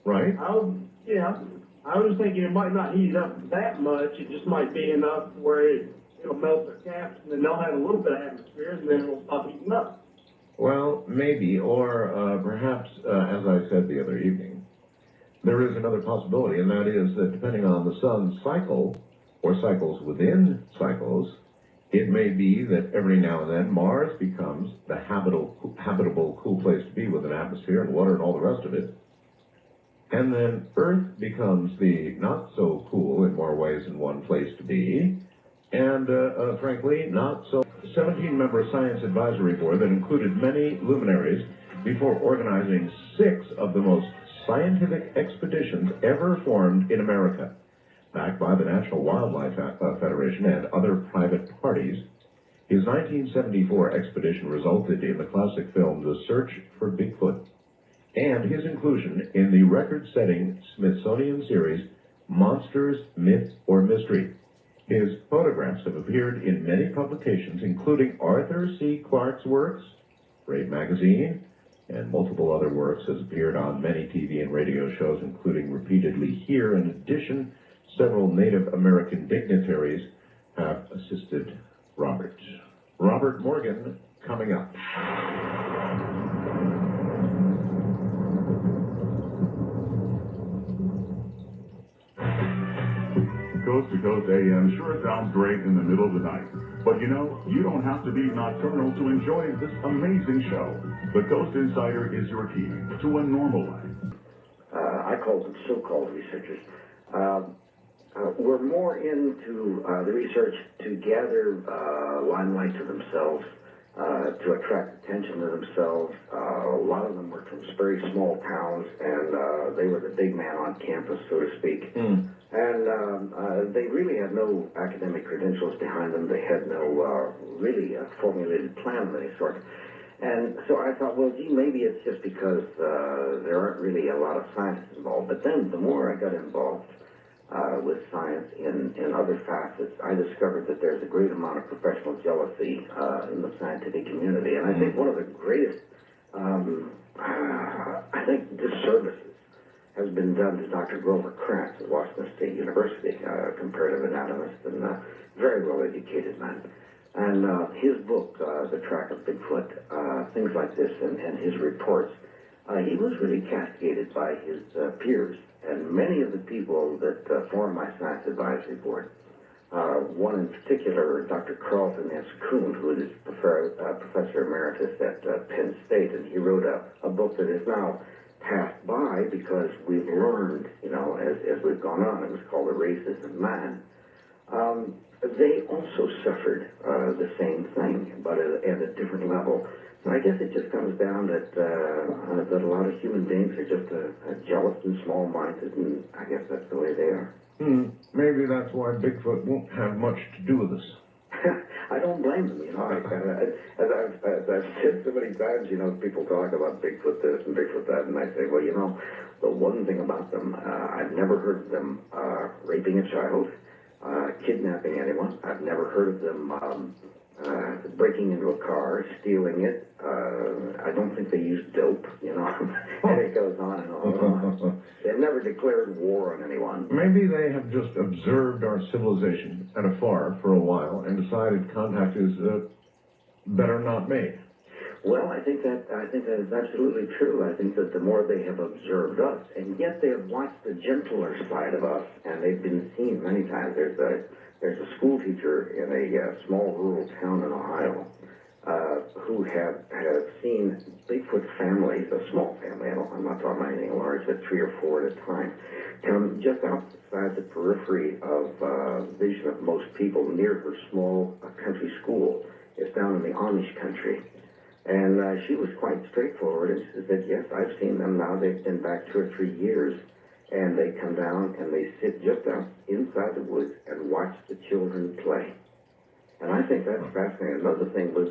Right? I was thinking it might not heat up that much. It just might be enough where it'll melt their caps, and then they'll have a little bit of atmosphere, and then it'll stop heating up. Well, maybe, or perhaps, as I said the other evening, there is another possibility, and that is that depending on the sun's cycle, or cycles within cycles, it may be that every now and then Mars becomes the habitable, cool place to be with an atmosphere and water and all the rest of it. And then Earth becomes the not so cool in more ways than one place to be, and frankly, not so. 17-member science advisory board that included many luminaries before organizing 6 of the most scientific expeditions ever formed in America, backed by the National Wildlife Federation and other private parties. His 1974 expedition resulted in the classic film The Search for Bigfoot, and his inclusion in the record-setting Smithsonian series Monsters, Myth, or Mystery. His photographs have appeared in many publications, including Arthur C. Clarke's works, Brave Magazine, and multiple other works, has appeared on many TV and radio shows, including repeatedly here. In addition, several Native American dignitaries have assisted Robert. Robert Morgan, coming up. Coast to Coast AM sure sounds great in the middle of the night. But you don't have to be nocturnal to enjoy this amazing show. The Coast Insider is your key to a normal life. I call them so-called researchers. were more into the research to gather limelight to themselves, to attract attention to themselves. A lot of them were from very small towns, and they were the big man on campus, so to speak. And they really had no academic credentials behind them. They had no really formulated plan of any sort. And so I thought, well, gee, maybe it's just because there aren't really a lot of scientists involved. But then the more I got involved with science in other facets, I discovered that there's a great amount of professional jealousy in the scientific community. And I think one of the greatest, I think, disservices has been done to Dr. Grover Krantz at Washington State University, comparative anatomist and very well-educated man. And his book, The Track of Bigfoot, things like this, and his reports, he was really castigated by his peers and many of the people that formed my science advisory board. One in particular, Dr. Carlton S. Kuhn, who is professor emeritus at Penn State, and he wrote a book that is now passed by because we've learned, you know, as we've gone on. It was called The Races of Man. They also suffered the same thing, but at a different level. So I guess it just comes down that a lot of human beings are just jealous and small-minded, and I guess that's the way they are. Maybe that's why Bigfoot won't have much to do with us. I don't blame them, you know. As I've said so many times, you know, people talk about Bigfoot this and Bigfoot that, and I say, well, you know, the one thing about them, I've never heard of them raping a child, kidnapping anyone. I've never heard of them breaking into a car, stealing it. I don't think they use dope, you know, and it goes on and on and on. They've never declared war on anyone. Maybe they have just observed our civilization at afar for a while and decided contact is better not made. Well, I think that is absolutely true. I think that the more they have observed us, and yet they have watched the gentler side of us, and they've been seen many times. There's a school teacher in a small rural town in Ohio who have seen Bigfoot families, a small family, I'm not talking about anything large, but 3 or 4 at a time, come just outside the periphery of vision of most people near her small country school. It's down in the Amish country. And she was quite straightforward, and she said, yes, I've seen them now. They've been back 2 or 3 years, and they come down and they sit just out inside the woods and watch the children play. And I think that's fascinating. Another thing was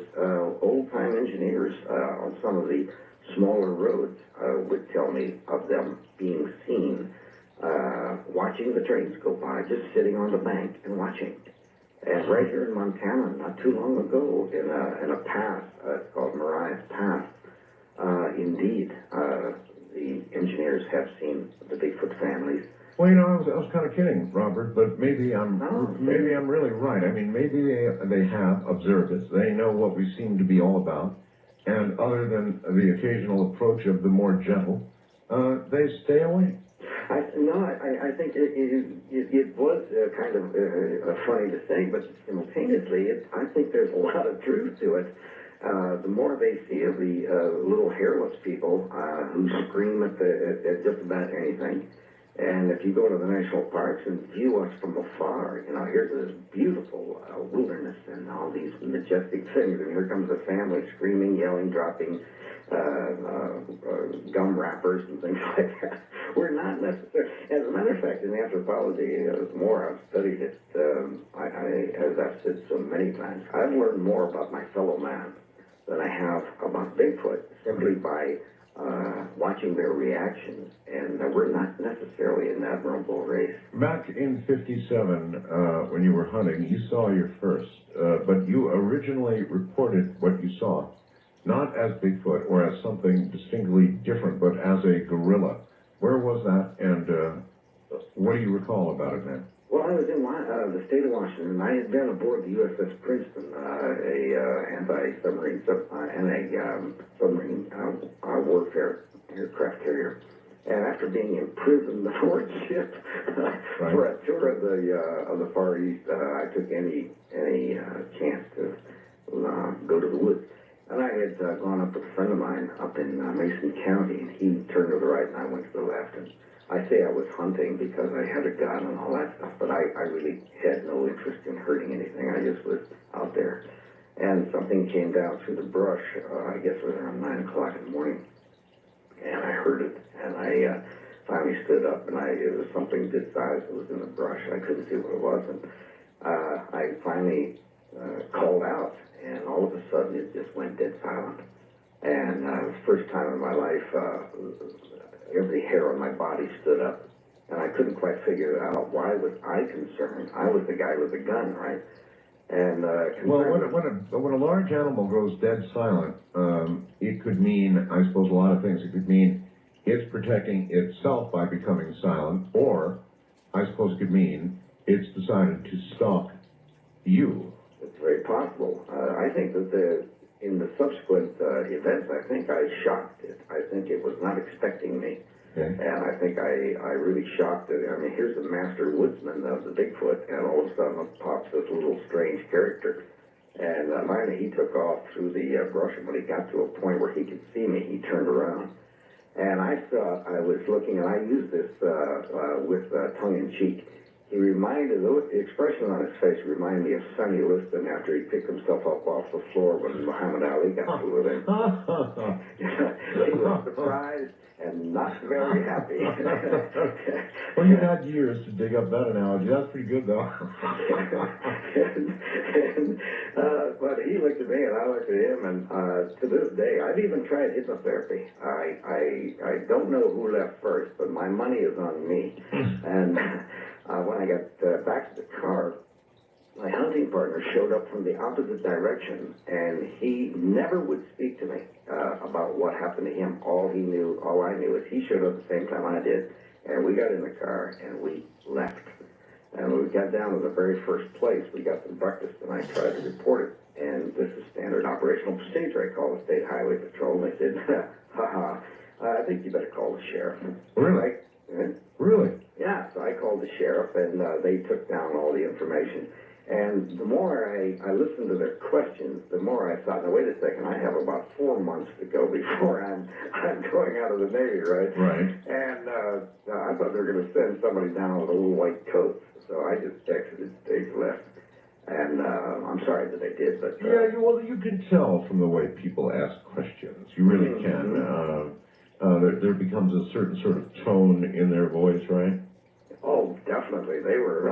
old-time engineers on some of the smaller roads would tell me of them being seen watching the trains go by, just sitting on the bank and watching. And right here in Montana, not too long ago, in a pass, it's called Mariah's Pass, indeed, the engineers have seen the Bigfoot families. Well, you know, I was kind of kidding, Robert, but maybe I'm really right. I mean, maybe they have observed us. They know what we seem to be all about, and other than the occasional approach of the more gentle, they stay away. I think it was kind of funny to say, but simultaneously, I think there's a lot of truth to it. The more they see of the little hairless people who scream at just about anything, and if you go to the national parks and view us from afar, you know, here's this beautiful wilderness and all these majestic things, and here comes a family screaming, yelling, dropping gum wrappers and things like that. We're not necessarily, as a matter of fact, in anthropology, the more I've studied it, as I've said so many times, I've learned more about my fellow man than I have about Bigfoot, simply by watching their reactions, and we're not necessarily an admirable race. Back in '57, when you were hunting, you saw your first, but you originally reported what you saw, not as Bigfoot or as something distinctly different, but as a gorilla. Where was that, and what do you recall about it, man? Well, I was in the state of Washington, and I had been aboard the USS Princeton, a anti-submarine and a submarine warfare aircraft carrier. And after being imprisoned aboard ship for a tour of the Far East, I took any chance to go to the woods. And I had gone up with a friend of mine up in Mason County, and he turned to the right and I went to the left. And I say I was hunting because I had a gun and all that stuff, but I really had no interest in hurting anything. I just was out there. And something came down through the brush, I guess it was around 9 o'clock in the morning, and I heard it, and I finally stood up, and it was something this size that was in the brush. I couldn't see what it was, and I finally called out, and all of a sudden it just went dead silent. And it was the first time in my life every hair on my body stood up, and I couldn't quite figure it out. Why was I concerned? I was the guy with the gun, right? And well, when a large animal goes dead silent, it could mean, I suppose, a lot of things. It could mean it's protecting itself by becoming silent, or I suppose it could mean it's decided to stalk you. It's very possible. I think that in the subsequent events, I think I shocked it. I think it was not expecting me. Okay. And I think I really shocked it. I mean, here's the master woodsman of the Bigfoot, and all of a sudden pops this little strange character. And finally he took off through the brush, and when he got to a point where he could see me, he turned around. And I thought I was looking, and I used this with tongue-in-cheek. He reminded, the expression on his face reminded me of Sonny Liston after he picked himself up off the floor when Muhammad Ali got through with him. He was surprised and not very happy. Well, you had years to dig up that analogy. That's pretty good, though. But he looked at me and I looked at him, and to this day, I've even tried hypnotherapy. I don't know who left first, but my money is on me. And when I got back to the car, my hunting partner showed up from the opposite direction, and he never would speak to me about what happened to him. All I knew is he showed up at the same time I did, and we got in the car and we left. And when we got down to the very first place, we got some breakfast, and I tried to report it. And this is standard operational procedure. I called the State Highway Patrol, and they said, I think you better call the sheriff. Really? Right? Really? Yeah, so I called the sheriff, and they took down all the information. And the more I listened to their questions, the more I thought, now wait a second, I have about 4 months to go before I'm going out of the Navy, right? Right. And I thought they were going to send somebody down with a little white coat, so I just exited stage left. And I'm sorry that I did, but... Yeah, well, you can tell from the way people ask questions. You really can. There becomes a certain sort of tone in their voice, right? Oh, definitely. They were,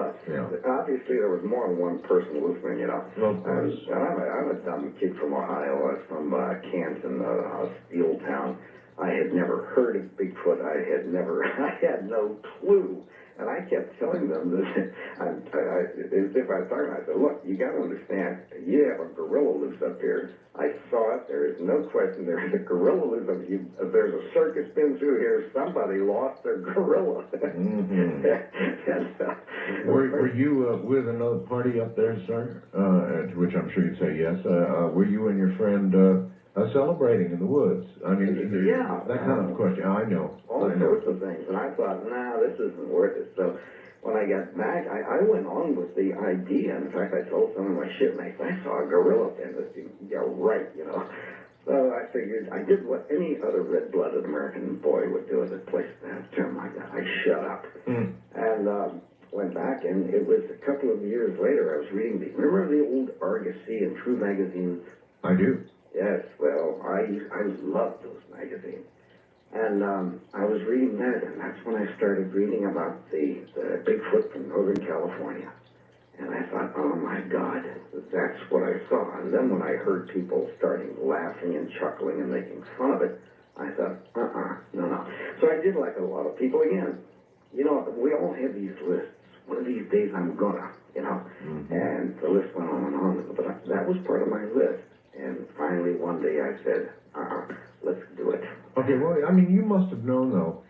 obviously there was more than one person listening, you know. Well, of course. And I'm a dumb kid from Ohio. I was from Canton, a steel town. I had never heard of Bigfoot. I had no clue. And I kept telling them this, as if I was talking, I said, look, you got to understand, you have a gorilla loose up here. I saw it. There is no question there is a gorilla loose up here. If there's a circus been through here, somebody lost their gorilla. Mm-hmm. Were you with another party up there, sir? To which I'm sure you'd say yes. Were you and your friend celebrating in the woods? I mean, that kind of question. I know. All sorts of things. And I thought, this isn't worth it. So when I got back, I went on with the idea. In fact, I told some of my shipmates, I saw a gorilla in this. Yeah, right, you know. So I figured I did what any other red-blooded American boy would do at a place that term like that. I shut up. And went back, and it was a couple of years later, I was reading remember the old Argosy and True magazines? I do. Yes, well, I loved those magazines. And I was reading that, and that's when I started reading about the Bigfoot from Northern California. And I thought, oh my God, that's what I saw. And then when I heard people starting laughing and chuckling and making fun of it, I thought, no. So I did like a lot of people again. You know, we all have these lists. One of these days I'm gonna, you know. And the list went on and on. But that was part of my list. And finally, one day I said, let's do it. Okay, well, I mean, you must have known, though,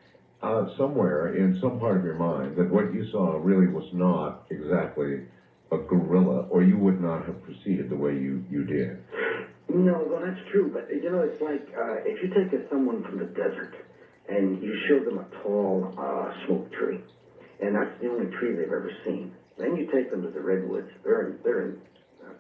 somewhere in some part of your mind that what you saw really was not exactly a gorilla, or you would not have proceeded the way you did. No, well, that's true. But, you know, it's like if you take someone from the desert and you show them a tall smoke tree, and that's the only tree they've ever seen. Then you take them to the redwoods. They're in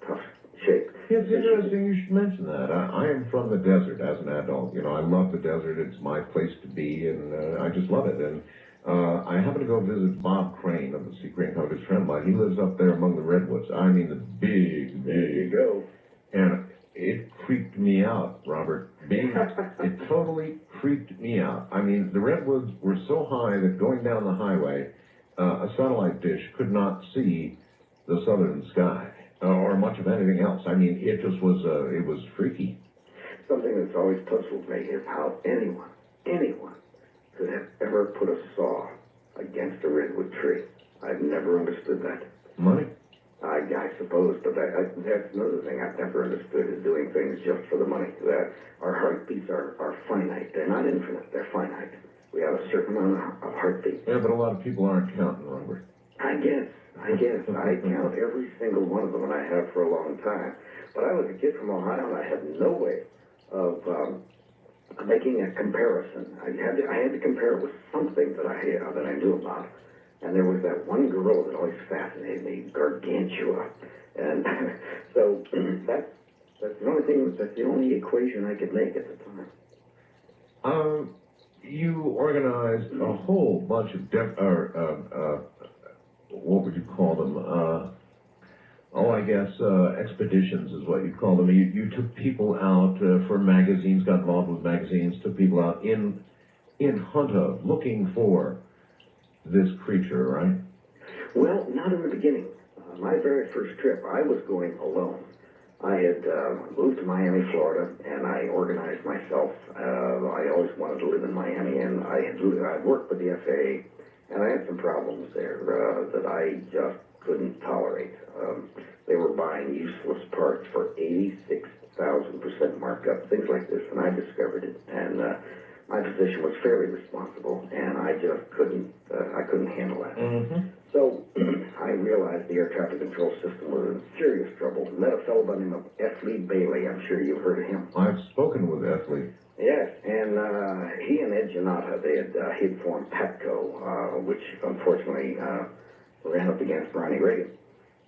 tough shape. It's interesting you should mention that. I am from the desert as an adult. You know, I love the desert. It's my place to be, and I just love it. And I happened to go visit Bob Crane of the Sea Crane Company's friend of mine. He lives up there among the redwoods. I mean, the big. There you go. And it creeped me out, Robert. It totally creeped me out. I mean, the redwoods were so high that going down the highway, a satellite dish could not see the southern sky or much of anything else. I mean, it just was, it was freaky. Something that's always puzzled me is how anyone could have ever put a saw against a redwood tree. I've never understood that. Money? I suppose, but that's another thing I've never understood is doing things just for the money. That our heartbeats are finite. They're not infinite. They're finite. We have a certain amount of heartbeats. Yeah, but a lot of people aren't counting, Robert. I guess. I count every single one of them, and I have for a long time. But I was a kid from Ohio, and I had no way of making a comparison. I had to compare it with something that I knew about. And there was that one girl that always fascinated me, Gargantua. And so that's the only equation I could make at the time. You organized a whole bunch of what would you call them? Expeditions is what you call them. You took people out for magazines, got involved with magazines, took people out in Hunter looking for this creature, right? Well, not in the beginning. My very first trip, I was going alone. I had moved to Miami, Florida, and I organized myself. I always wanted to live in Miami, and I worked with the FAA, and I had some problems there that I just couldn't tolerate. They were buying useless parts for 86,000% markup, things like this, and I discovered it. And my position was fairly responsible, and I just couldn't handle that. Mm-hmm. So I realized the air traffic control system was in serious trouble. Met a fellow by the name of F. Lee Bailey. I'm sure you've heard of him. I've spoken with F. Lee. Yes, and he and Ed Janata, he'd formed PATCO, which unfortunately ran up against Ronnie Reagan.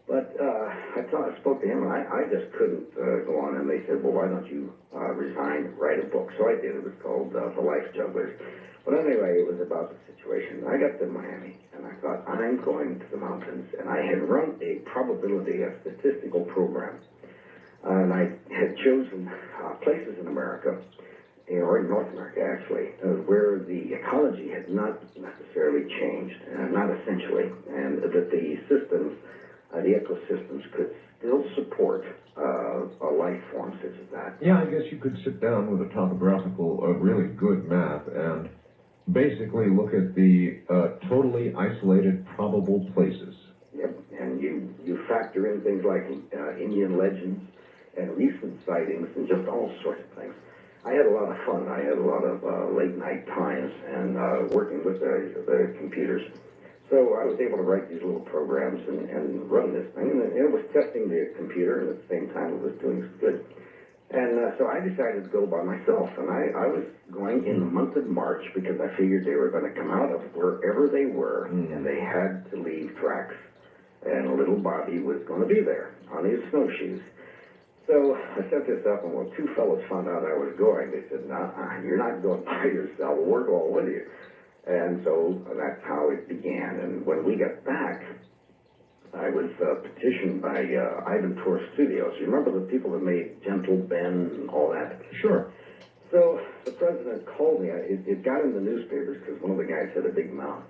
But I spoke to him, and I just couldn't go on. And they said, well, why don't you resign, write a book? So I did. It was called The Life Jugglers. But anyway, it was about the situation. I got to Miami, and I thought, I'm going to the mountains. And I had run a statistical program. And I had chosen places in America, or in North America actually, where the ecology had not necessarily changed, not essentially, and that the systems, the ecosystems could still support a life form such as that. Yeah, I guess you could sit down with a topographical, really good map and basically look at the totally isolated probable places. Yep, and you factor in things like Indian legends and recent sightings and just all sorts of things. I had a lot of fun. I had a lot of late night times and working with the computers. So I was able to write these little programs and run this thing, and it was testing the computer, and at the same time it was doing good. And so I decided to go by myself, and I was going in the month of March because I figured they were going to come out of wherever they were, and they had to leave tracks. And little Bobby was going to be there on his snowshoes. So I set this up, and when two fellows found out I was going, they said, "Nah, you're not going by yourself. We're going with you." And so that's how it began. And when we got back, I was petitioned by Ivan Tour Studios. You remember the people that made Gentle Ben and all that? Sure. So the president called me. It got in the newspapers because one of the guys had a big mouth.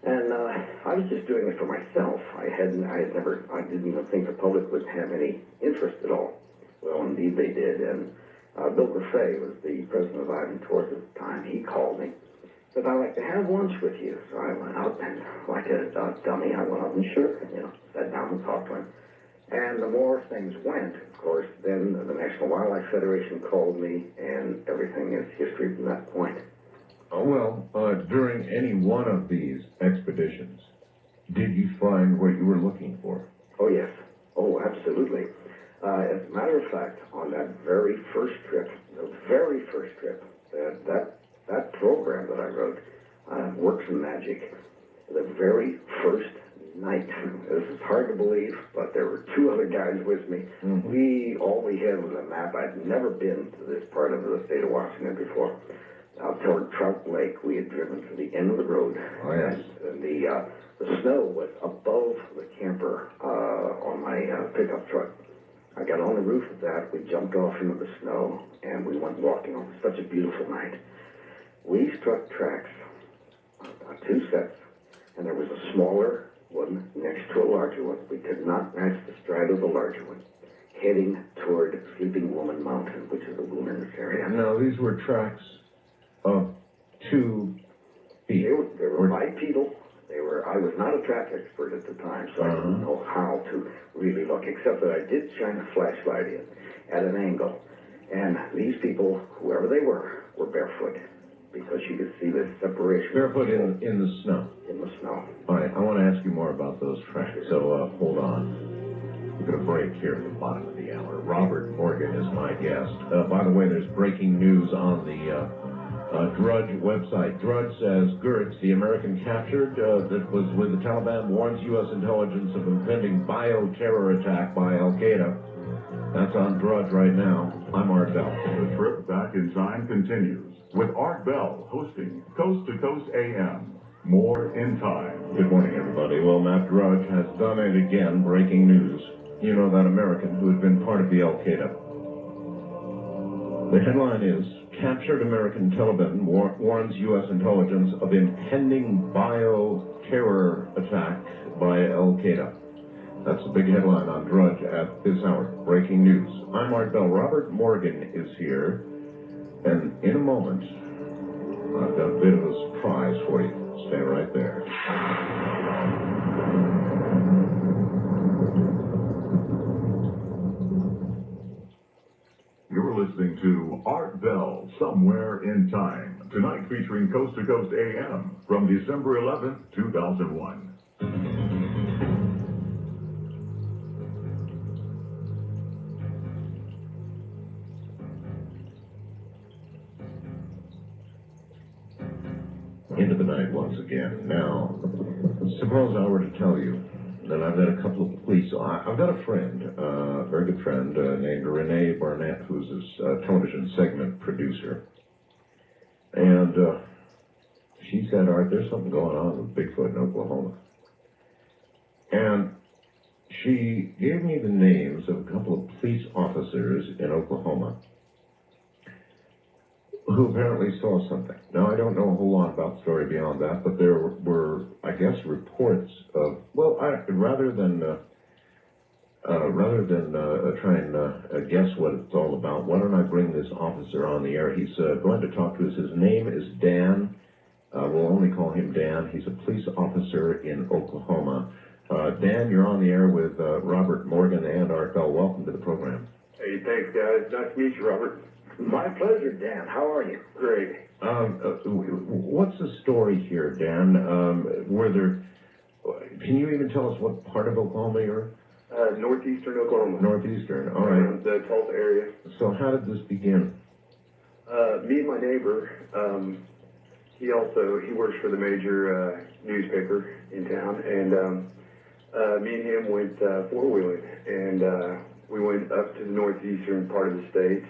And I was just doing it for myself. I didn't even think the public would have any interest at all. Well, indeed they did. And Bill Buffet was the president of Ivan Tours at the time. He called me. Said, "I'd like to have lunch with you." So I went out, and like a dummy, I went up and sat down and talked to him. And the more things went, of course, then the National Wildlife Federation called me, and everything is history from that point. Oh, well, during any one of these expeditions, did you find what you were looking for? Oh, yes. Oh, absolutely. As a matter of fact, on that very first trip, that program that I wrote, Works and Magic, the very first night. This is hard to believe, but there were two other guys with me. All we had was a map. I'd never been to this part of the state of Washington before. Out toward Trout Lake, we had driven to the end of the road. Oh, yes. And the snow was above the camper on my pickup truck. I got on the roof of that. We jumped off into the snow, and we went walking on such a beautiful night. We struck tracks, two sets, and there was a smaller one next to a larger one. We could not match the stride of the larger one, heading toward Sleeping Woman Mountain, which is a wilderness area. No, these were tracks of 2 feet. They were bipedal. I was not a track expert at the time, so I didn't know how to really look, except that I did shine a flashlight in at an angle. And these people, whoever they were barefoot, because you could see the separation. Barefoot in the snow. In the snow. All right, I want to ask you more about those tracks, so hold on. We're going to break here at the bottom of the hour. Robert Morgan is my guest. By the way, there's breaking news on the Drudge website. Drudge says, Gertz, the American captured that was with the Taliban, warns U.S. intelligence of impending bioterror attack by Al-Qaeda. That's on Drudge right now. I'm Art Bell. The trip back in time continues with Art Bell hosting Coast to Coast AM. More in time. Good morning, everybody. Well, Matt Drudge has done it again. Breaking news. You know that American who had been part of the Al-Qaeda. The headline is, Captured American Taliban warns U.S. intelligence of impending bioterror attack by Al-Qaeda. That's the big headline on Drudge at this hour. Breaking news. I'm Art Bell. Robert Morgan is here. And in a moment, I've got a bit of a surprise for you. Stay right there. You're listening to Art Bell, Somewhere in Time. Tonight featuring Coast to Coast AM from December 11th, 2001. Into the night once again. Now, suppose I were to tell you that I've got a couple of police. I've got a friend, a very good friend, named Renee Barnett, who's a television segment producer. And she said, Art, there's something going on with Bigfoot in Oklahoma. And she gave me the names of a couple of police officers in Oklahoma who apparently saw something. Now, I don't know a whole lot about the story beyond that, but there were, I guess, reports of, well, rather than try and guess what it's all about, why don't I bring this officer on the air? He's going to talk to us. His name is Dan. We'll only call him Dan. He's a police officer in Oklahoma. Dan, you're on the air with Robert Morgan and Art Bell. Welcome to the program. Hey, thanks, guys. Nice to meet you, Robert. My pleasure, Dan. How are you? Great. What's the story here, Dan? Can you even tell us what part of Oklahoma you're in? Northeastern Oklahoma. Northeastern, all right. Around the Tulsa area. So how did this begin? Me and my neighbor, he works for the major newspaper in town, and me and him went four-wheeling, and we went up to the northeastern part of the state,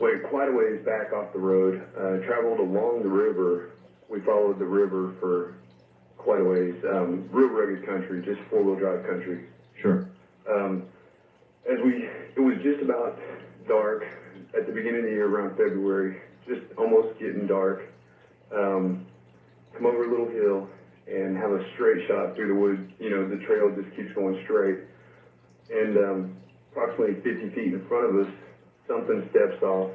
went quite a ways back off the road, traveled along the river. We followed the river for quite a ways, real rugged country, just four-wheel drive country. Sure. It was just about dark at the beginning of the year, around February, just almost getting dark. Come over a little hill and have a straight shot through the woods. You know, the trail just keeps going straight. And approximately 50 feet in front of us, something steps off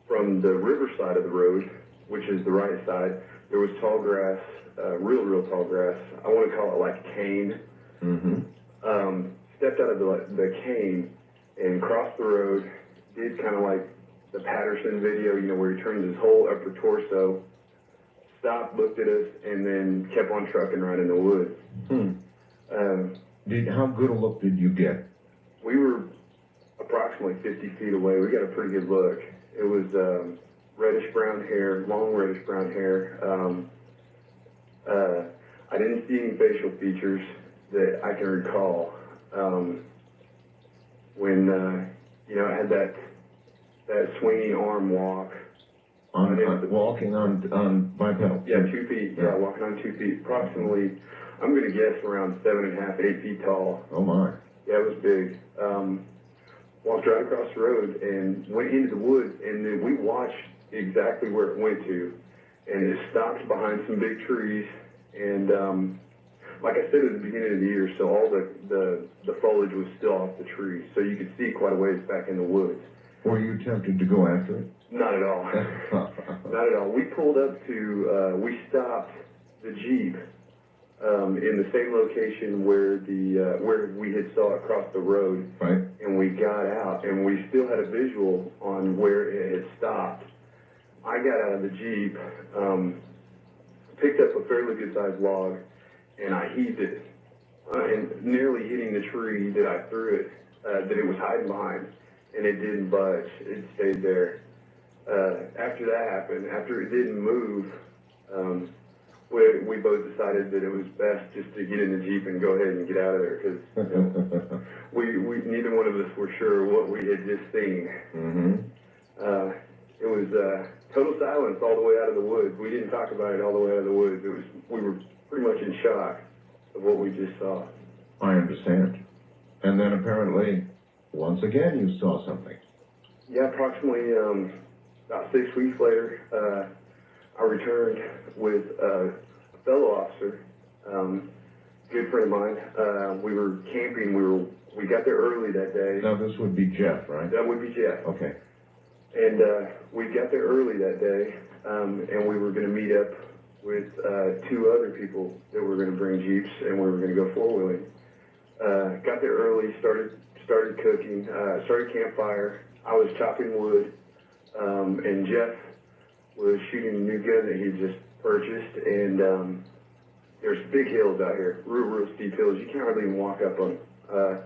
from the river side of the road, which is the right side. There was tall grass, real tall grass. I want to call it like cane. Mm-hmm. Stepped out of the cane and crossed the road, did kind of like the Patterson video, you know, where he turns his whole upper torso, stopped, looked at us, and then kept on trucking right in the woods. How good a look did you get? We were approximately 50 feet away. We got a pretty good look. It was reddish brown hair, long reddish brown hair. I didn't see any facial features that I can recall. When, I had that swinging arm walk. Walking on bipedal. Yeah, 2 feet. Yeah, walking on 2 feet. Approximately, I'm going to guess around 7.5, 8 feet tall. Oh my. Yeah, it was big. Walked right across the road and went into the woods, and then we watched exactly where it went to, and it stopped behind some big trees. And like I said at the beginning of the year, so all the foliage was still off the trees, so you could see quite a ways back in the woods. Were you tempted to go after it? Not at all. Not at all. We pulled up to, we stopped the Jeep in the same location where where we had saw it cross the road. Right. And we got out, and we still had a visual on where it had stopped. I got out of the Jeep, picked up a fairly good-sized log, and I heaved it, and nearly hitting the tree that I threw it, that it was hiding behind, and it didn't budge. It stayed there. After that happened, after it didn't move, we both decided that it was best just to get in the Jeep and go ahead and get out of there, because we neither one of us were sure what we had just seen. Mm-hmm. It was total silence all the way out of the woods. We didn't talk about it all the way out of the woods. We were pretty much in shock of what we just saw. I understand. And then apparently, once again, you saw something. Yeah, approximately about 6 weeks later, I returned with a fellow officer, good friend of mine. We were camping. We got there early that day. Now this would be Jeff, right? That would be Jeff. Okay. And we got there early that day, and we were going to meet up with 2 other people that were going to bring Jeeps, and we were going to go four-wheeling. Got there early, started cooking, started campfire. I was chopping wood, and Jeff was shooting a new gun that he had just purchased, and there's big hills out here, real steep hills. You can't hardly even walk up on them.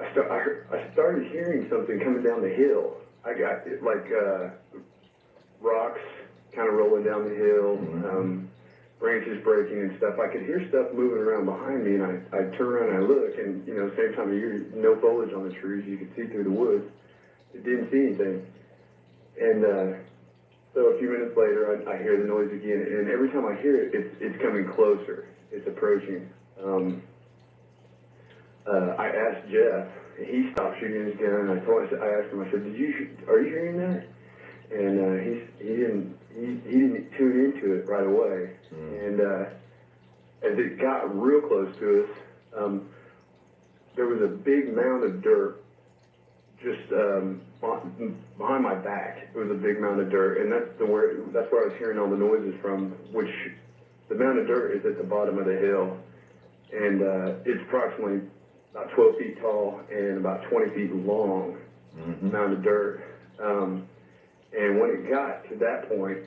I started hearing something coming down the hill. I got like rocks kind of rolling down the hill, branches breaking and stuff. I could hear stuff moving around behind me, and I turn around and I look, and same time of year, no foliage on the trees. You could see through the woods. It didn't see anything, and so a few minutes later, I hear the noise again, and every time I hear it, it's coming closer. It's approaching. I asked Jeff. He stopped shooting his gun, and I asked him. I said, "Are you hearing that?" And he didn't tune into it right away. And as it got real close to us, there was a big mound of dirt just behind my back. It was a big mound of dirt, and that's where I was hearing all the noises from. Which the mound of dirt is at the bottom of the hill, and it's approximately about 12 feet tall and about 20 feet long. Mound of dirt. And when it got to that point,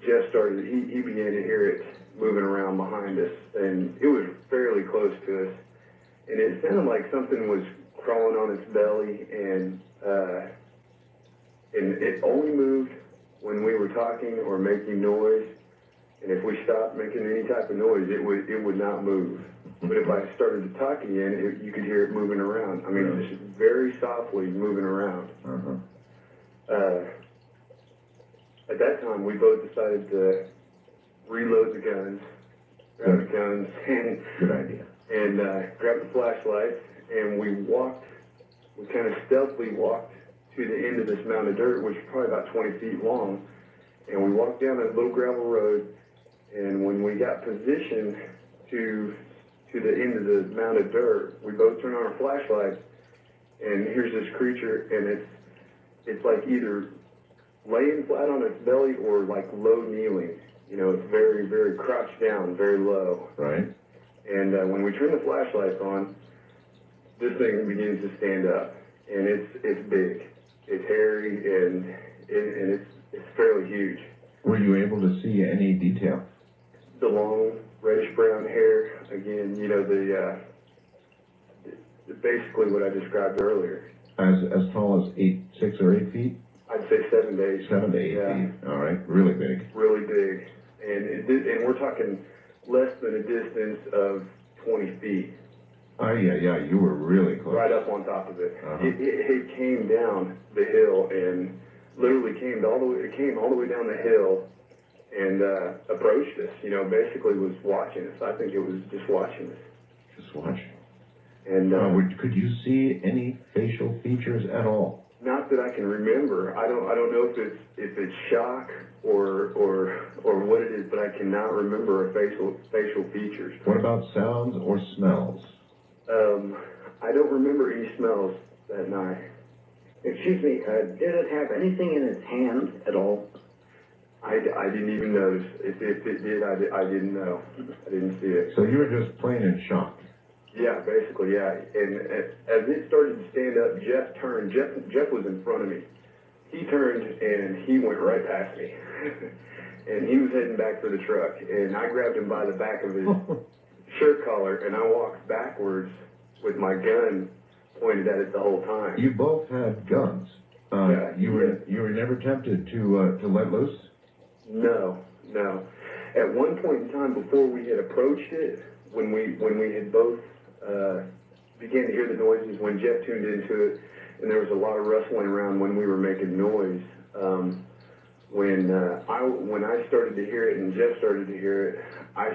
Jeff started. He began to hear it moving around behind us, and it was fairly close to us. And it sounded like something was crawling on its belly, and it only moved when we were talking or making noise. And if we stopped making any type of noise, it would not move. But if I started to talk again, you could hear it moving around. I mean, just very softly moving around. At that time, we both decided to reload the guns, grab the guns, and good idea, and grab the flashlights, and we kind of stealthily walked to the end of this mound of dirt, which is probably about 20 feet long, and we walked down a little gravel road, and when we got positioned to the end of the mound of dirt, we both turned on our flashlights, and here's this creature, and it's like either laying flat on its belly or like low kneeling. It's very, very crouched down, very low. Right. And when we turn the flashlights on, this thing begins to stand up, and it's big, it's hairy, and it's fairly huge. Were you able to see any detail? The long reddish brown hair, again, basically what I described earlier. As tall as 6 or 8 feet? I'd say 7 to 8. 7 to 8 feet. All right, really big. Really big, and we're talking less than a distance of 20 feet. Oh, yeah, you were really close. Right up on top of it. Uh-huh. It came down the hill and literally came all the way down the hill and approached us. You know, basically was watching us. I think it was just watching us. Just watching. And could you see any facial features at all? not that I can remember. I don't know if it's shock or what it is, but I cannot remember a facial features. What about sounds or smells? I don't remember any smells that night. Excuse me, did it have anything in its hand at all? I didn't even notice. If it did, I didn't know. I didn't see it. So you were just plain in shock. Yeah, basically, yeah. And as it started to stand up, Jeff turned. Jeff was in front of me. He turned and he went right past me. And he was heading back for the truck. And I grabbed him by the back of his shirt collar and I walked backwards with my gun pointed at it the whole time. You both had guns. Yeah, you were never tempted to let loose? No. At one point in time, before we had approached it, when we had both began to hear the noises, when Jeff tuned into it, and there was a lot of rustling around when we were making noise. When I started to hear it and Jeff started to hear it, I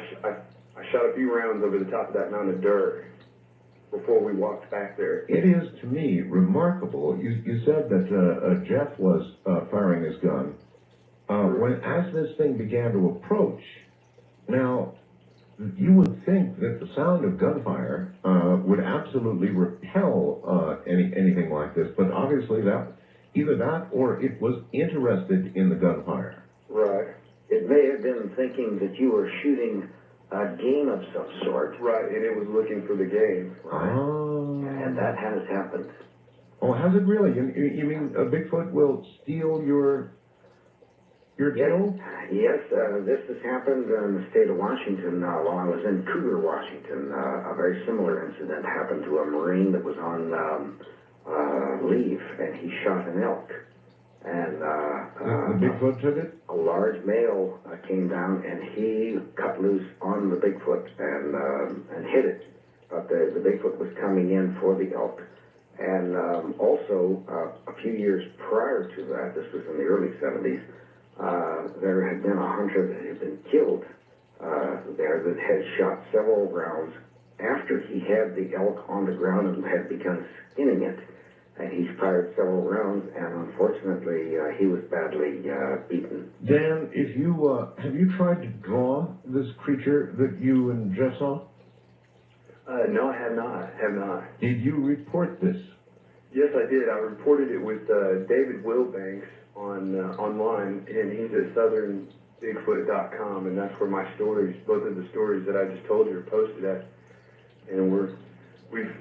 shot a few rounds over the top of that mound of dirt before we walked back there. It is, to me, remarkable. You said that Jeff was firing his gun. As this thing began to approach, now, you would think that the sound of gunfire would absolutely repel anything like this, but obviously either that or it was interested in the gunfire. Right. It may have been thinking that you were shooting a game of some sort. Right, and it was looking for the game. Right. Oh. And that has happened. Oh, has it really? You mean Bigfoot will steal your deal? Yes, this has happened in the state of Washington while I was in Cougar, Washington. A very similar incident happened to a Marine that was on leave, and he shot an elk. And the Bigfoot took it? A large male came down, and he cut loose on the Bigfoot and hit it. But the Bigfoot was coming in for the elk. And also, a few years prior to that, this was in the early 70s, there had been a hunter that had been killed there that had shot several rounds after he had the elk on the ground and had begun skinning it. And he fired several rounds, and unfortunately, he was badly beaten. Dan, have you tried to draw this creature that you and Jeff saw? No, I have not. Did you report this? Yes, I did. I reported it with David Wilbanks online, and he's at southernbigfoot.com, and that's where my stories, both of the stories that I just told you, are posted at. And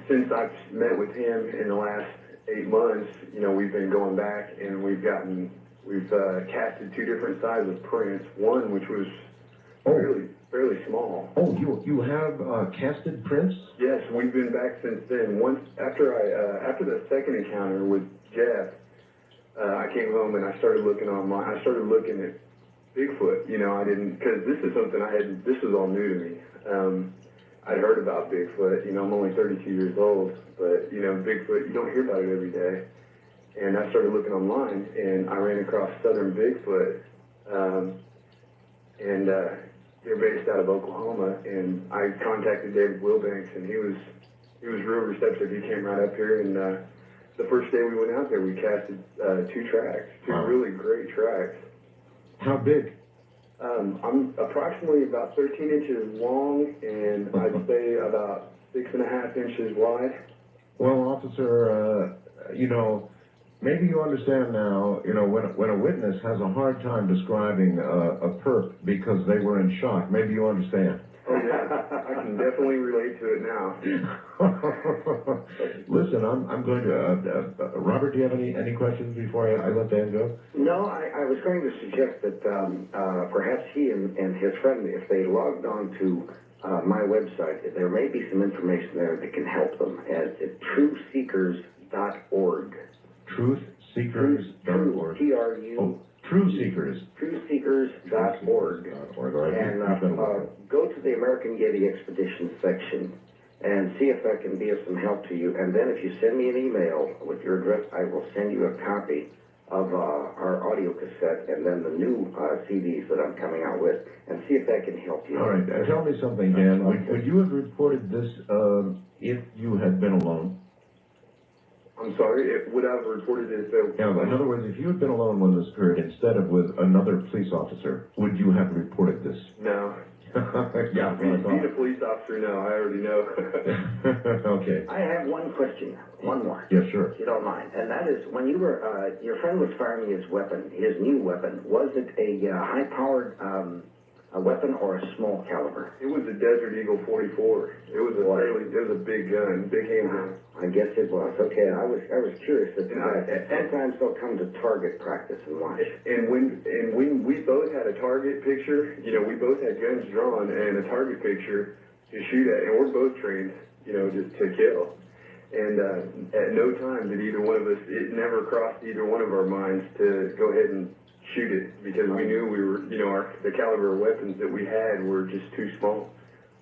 since I've met with him in the last 8 months, we've been going back, and we've casted 2 different sizes of prints. One which was fairly small. Oh, you have casted prints? Yes, we've been back since then. Once after the second encounter with Jeff, I came home and I started looking online. I started looking at Bigfoot. Because this is something this was all new to me. I'd heard about Bigfoot. I'm only 32 years old, but Bigfoot, you don't hear about it every day. And I started looking online, and I ran across Southern Bigfoot, and they're based out of Oklahoma. And I contacted David Wilbanks, and he was real receptive. He came right up here, and the first day we went out there, we casted 2 tracks, 2 really great tracks. How big? I'm approximately about 13 inches long, and I'd say about 6.5 inches wide. Well, officer, maybe you understand now, when a witness has a hard time describing a perp because they were in shock, maybe you understand. Oh, yeah. I can definitely relate to it now. Listen, I'm going to, Robert, do you have any questions before I let Dan go? No, I was going to suggest that perhaps he and his friend, if they logged on to my website, there may be some information there that can help them at truthseekers.org. Truthseekers.org. T-R-U. Oh, TrueSeekers. TrueSeekers.org. And go to the American Yeti Expedition section and see if that can be of some help to you. And then if you send me an email with your address, I will send you a copy of our audio cassette and then the new CDs that I'm coming out with, and see if that can help you. All right, tell me something, Dan. Would you have reported this if you had been alone? I'm sorry, would I have reported it if Yeah, in other words, if you had been alone when this occurred instead of with another police officer, would you have reported this? No. Yeah, Being a police officer, no, I already know. Okay. I have one question, one more. Yeah, sure. If you don't mind. And that is, when you were, your friend was firing his weapon, his new weapon, was it a high-powered a weapon or a small caliber? It was a Desert Eagle 44. It was a big gun, big handgun. I guess it was. Okay, I was curious. Sometimes they'll come to target practice and watch. And when we both had a target picture, we both had guns drawn and a target picture to shoot at, and we're both trained, just to kill. And at no time did either one of us, it never crossed either one of our minds to go ahead and shoot it, because we knew we were, the caliber of weapons that we had were just too small.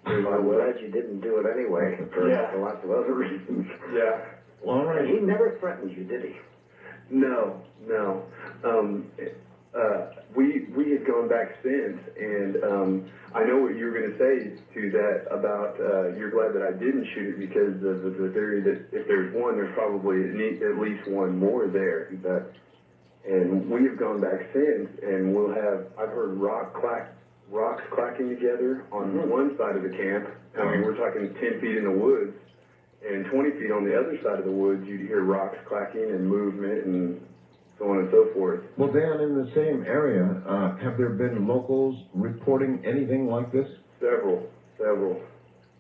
I'm glad you didn't do it anyway, for lots of other reasons. Yeah. Well, all right. And he never threatened you, did he? No. We had gone back since, and I know what you were going to say to that about you're glad that I didn't shoot it because of the theory that if there's one, there's probably at least one more there. And we have gone back since, and I've heard rocks clacking together on one side of the camp. I mean, we're talking 10 feet in the woods, and 20 feet on the other side of the woods, you'd hear rocks clacking and movement and so on and so forth. Well, Dan, in the same area, have there been locals reporting anything like this? Several.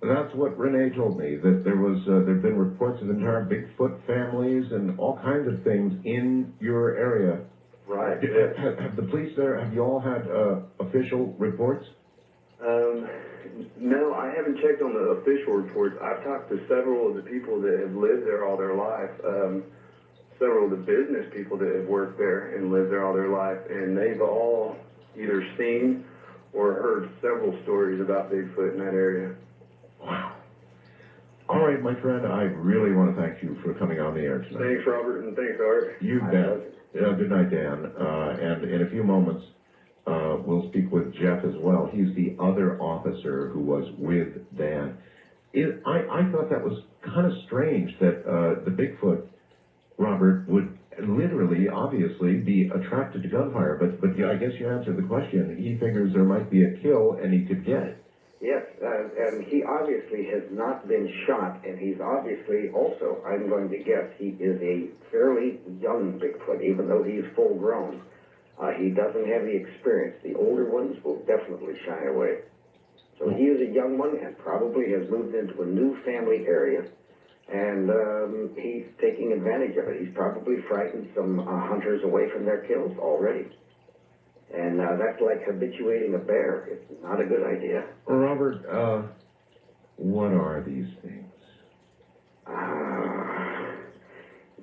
That's what Renee told me, that there've been reports of entire Bigfoot families and all kinds of things in your area. Right. Have the police there, have you all had official reports? No, I haven't checked on the official reports. I've talked to several of the people that have lived there all their life, several of the business people that have worked there and lived there all their life, and they've all either seen or heard several stories about Bigfoot in that area. Wow. All right, my friend, I really want to thank you for coming on the air tonight. Thanks, Robert, and thanks, Art. You bet. Good night, Dan. And in a few moments, we'll speak with Jeff as well. He's the other officer who was with Dan. I thought that was kind of strange that the Bigfoot, Robert, would literally, obviously, be attracted to gunfire. But I guess you answered the question. He figures there might be a kill, and he could get it. Yes, and he obviously has not been shot, and he's obviously also, I'm going to guess, he is a fairly young Bigfoot, even though he's full grown. He doesn't have the experience. The older ones will definitely shy away. So he is a young one and probably has moved into a new family area, and he's taking advantage of it. He's probably frightened some hunters away from their kills already. And that's like habituating a bear. It's not a good idea. Robert, what are these things?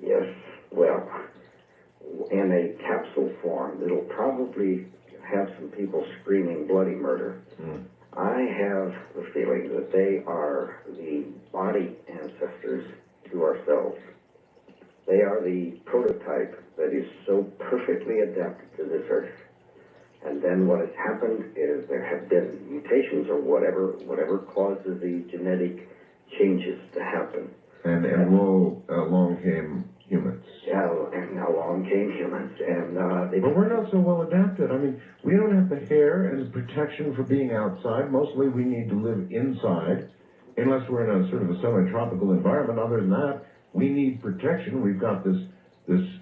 Yes, well, in a capsule form, it'll probably have some people screaming bloody murder. I have the feeling that they are the body ancestors to ourselves. They are the prototype that is so perfectly adapted to this earth. And then what has happened is there have been mutations or whatever causes the genetic changes to happen. And along came humans. Yeah, and along came humans. And but we're not so well adapted. I mean, we don't have the hair and protection for being outside. Mostly we need to live inside, unless we're in a sort of a semi-tropical environment. Other than that, we need protection. We've got this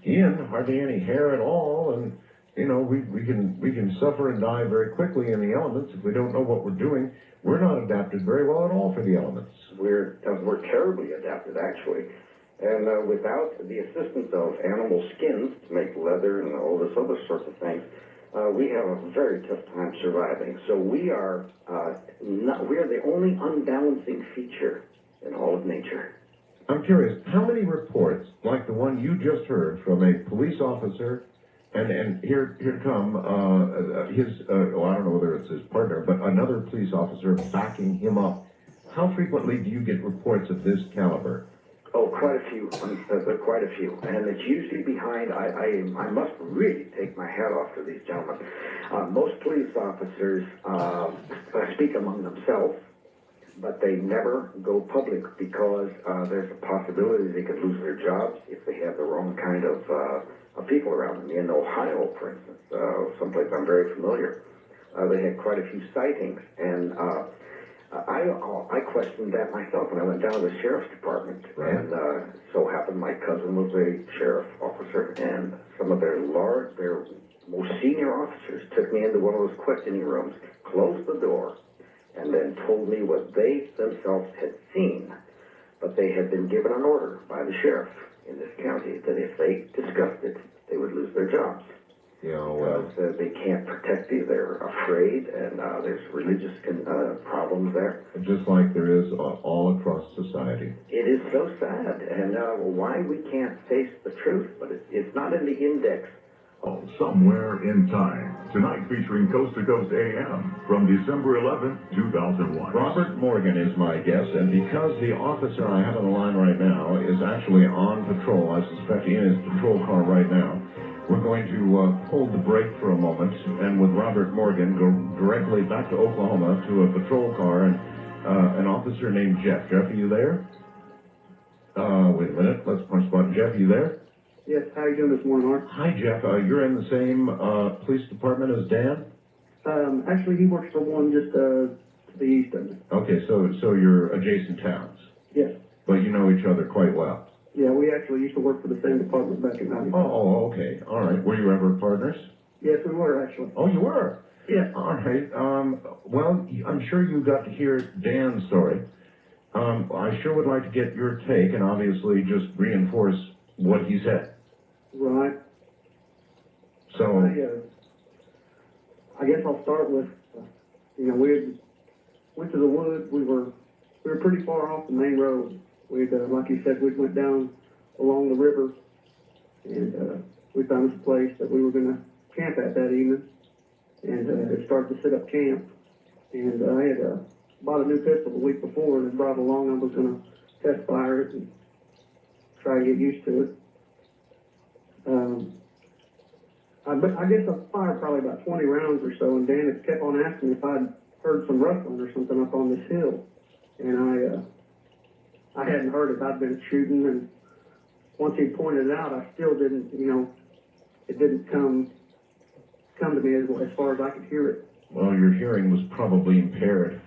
skin, hardly any hair at all, and we can suffer and die very quickly in the elements if we don't know what we're doing. We're not adapted very well at all for the elements. We're terribly adapted, actually. And without the assistance of animal skins to make leather and all this other sorts of things, we have a very tough time surviving. So we are the only unbalancing feature in all of nature. I'm curious, how many reports, like the one you just heard from a police officer And here come I don't know whether it's his partner, but another police officer backing him up. How frequently do you get reports of this caliber? Oh, quite a few, quite a few. And it's usually behind, I must really take my hat off to these gentlemen. Most police officers speak among themselves, but they never go public because there's a possibility they could lose their jobs if they have the wrong kind of people around them. In Ohio, for instance, someplace I'm very familiar, they had quite a few sightings, and I questioned that myself when I went down to the sheriff's department. Right. And so happened my cousin was a sheriff officer, and some of their most senior officers took me into one of those questioning rooms, closed the door, and then told me what they themselves had seen. But they had been given an order by the sheriff in this county that if they discussed it, they would lose their jobs. Yeah, well, They can't protect you. They're afraid, and there's religious problems there. just like there is all across society. It is so sad, and why we can't face the truth, but it's not in the index. Oh, somewhere in time. Tonight featuring Coast to Coast AM from December 11th, 2001. Robert Morgan is my guest, and because the officer I have on the line right now is actually on patrol, I suspect in his patrol car right now, we're going to hold the brake for a moment, and with Robert Morgan, go directly back to Oklahoma to a patrol car and an officer named Jeff. Jeff, are you there? Wait a minute. Let's punch button. Jeff, are you there? Yes, how are you doing this morning, Art? Hi, Jeff. You're in the same police department as Dan? Actually, he works for one just to the east of me. Okay, so you're adjacent towns, Yes. but you know each other quite well. Yeah, we actually used to work for the same department back in 95. Oh, okay. All right. Were you ever partners? Yes, we were, actually. Oh, you were? Yes. All right. Well, I'm sure you got to hear Dan's story. I sure would like to get your take and obviously just reinforce what he said. Right. So, I guess I'll start with, we went to the woods. We were pretty far off the main road. We'd, like you said, we went down along the river, and we found this place that we were going to camp at that evening, and it started to set up camp. And I had bought a new pistol the week before and had brought it along. I was going to test fire it and try to get used to it. I guess I fired probably about 20 rounds or so, and Dan had kept on asking if I'd heard some rustling or something up on this hill. And I hadn't heard it. I'd been shooting, and once he pointed it out, I still didn't, it didn't come to me as far as I could hear it. well, your hearing was probably impaired.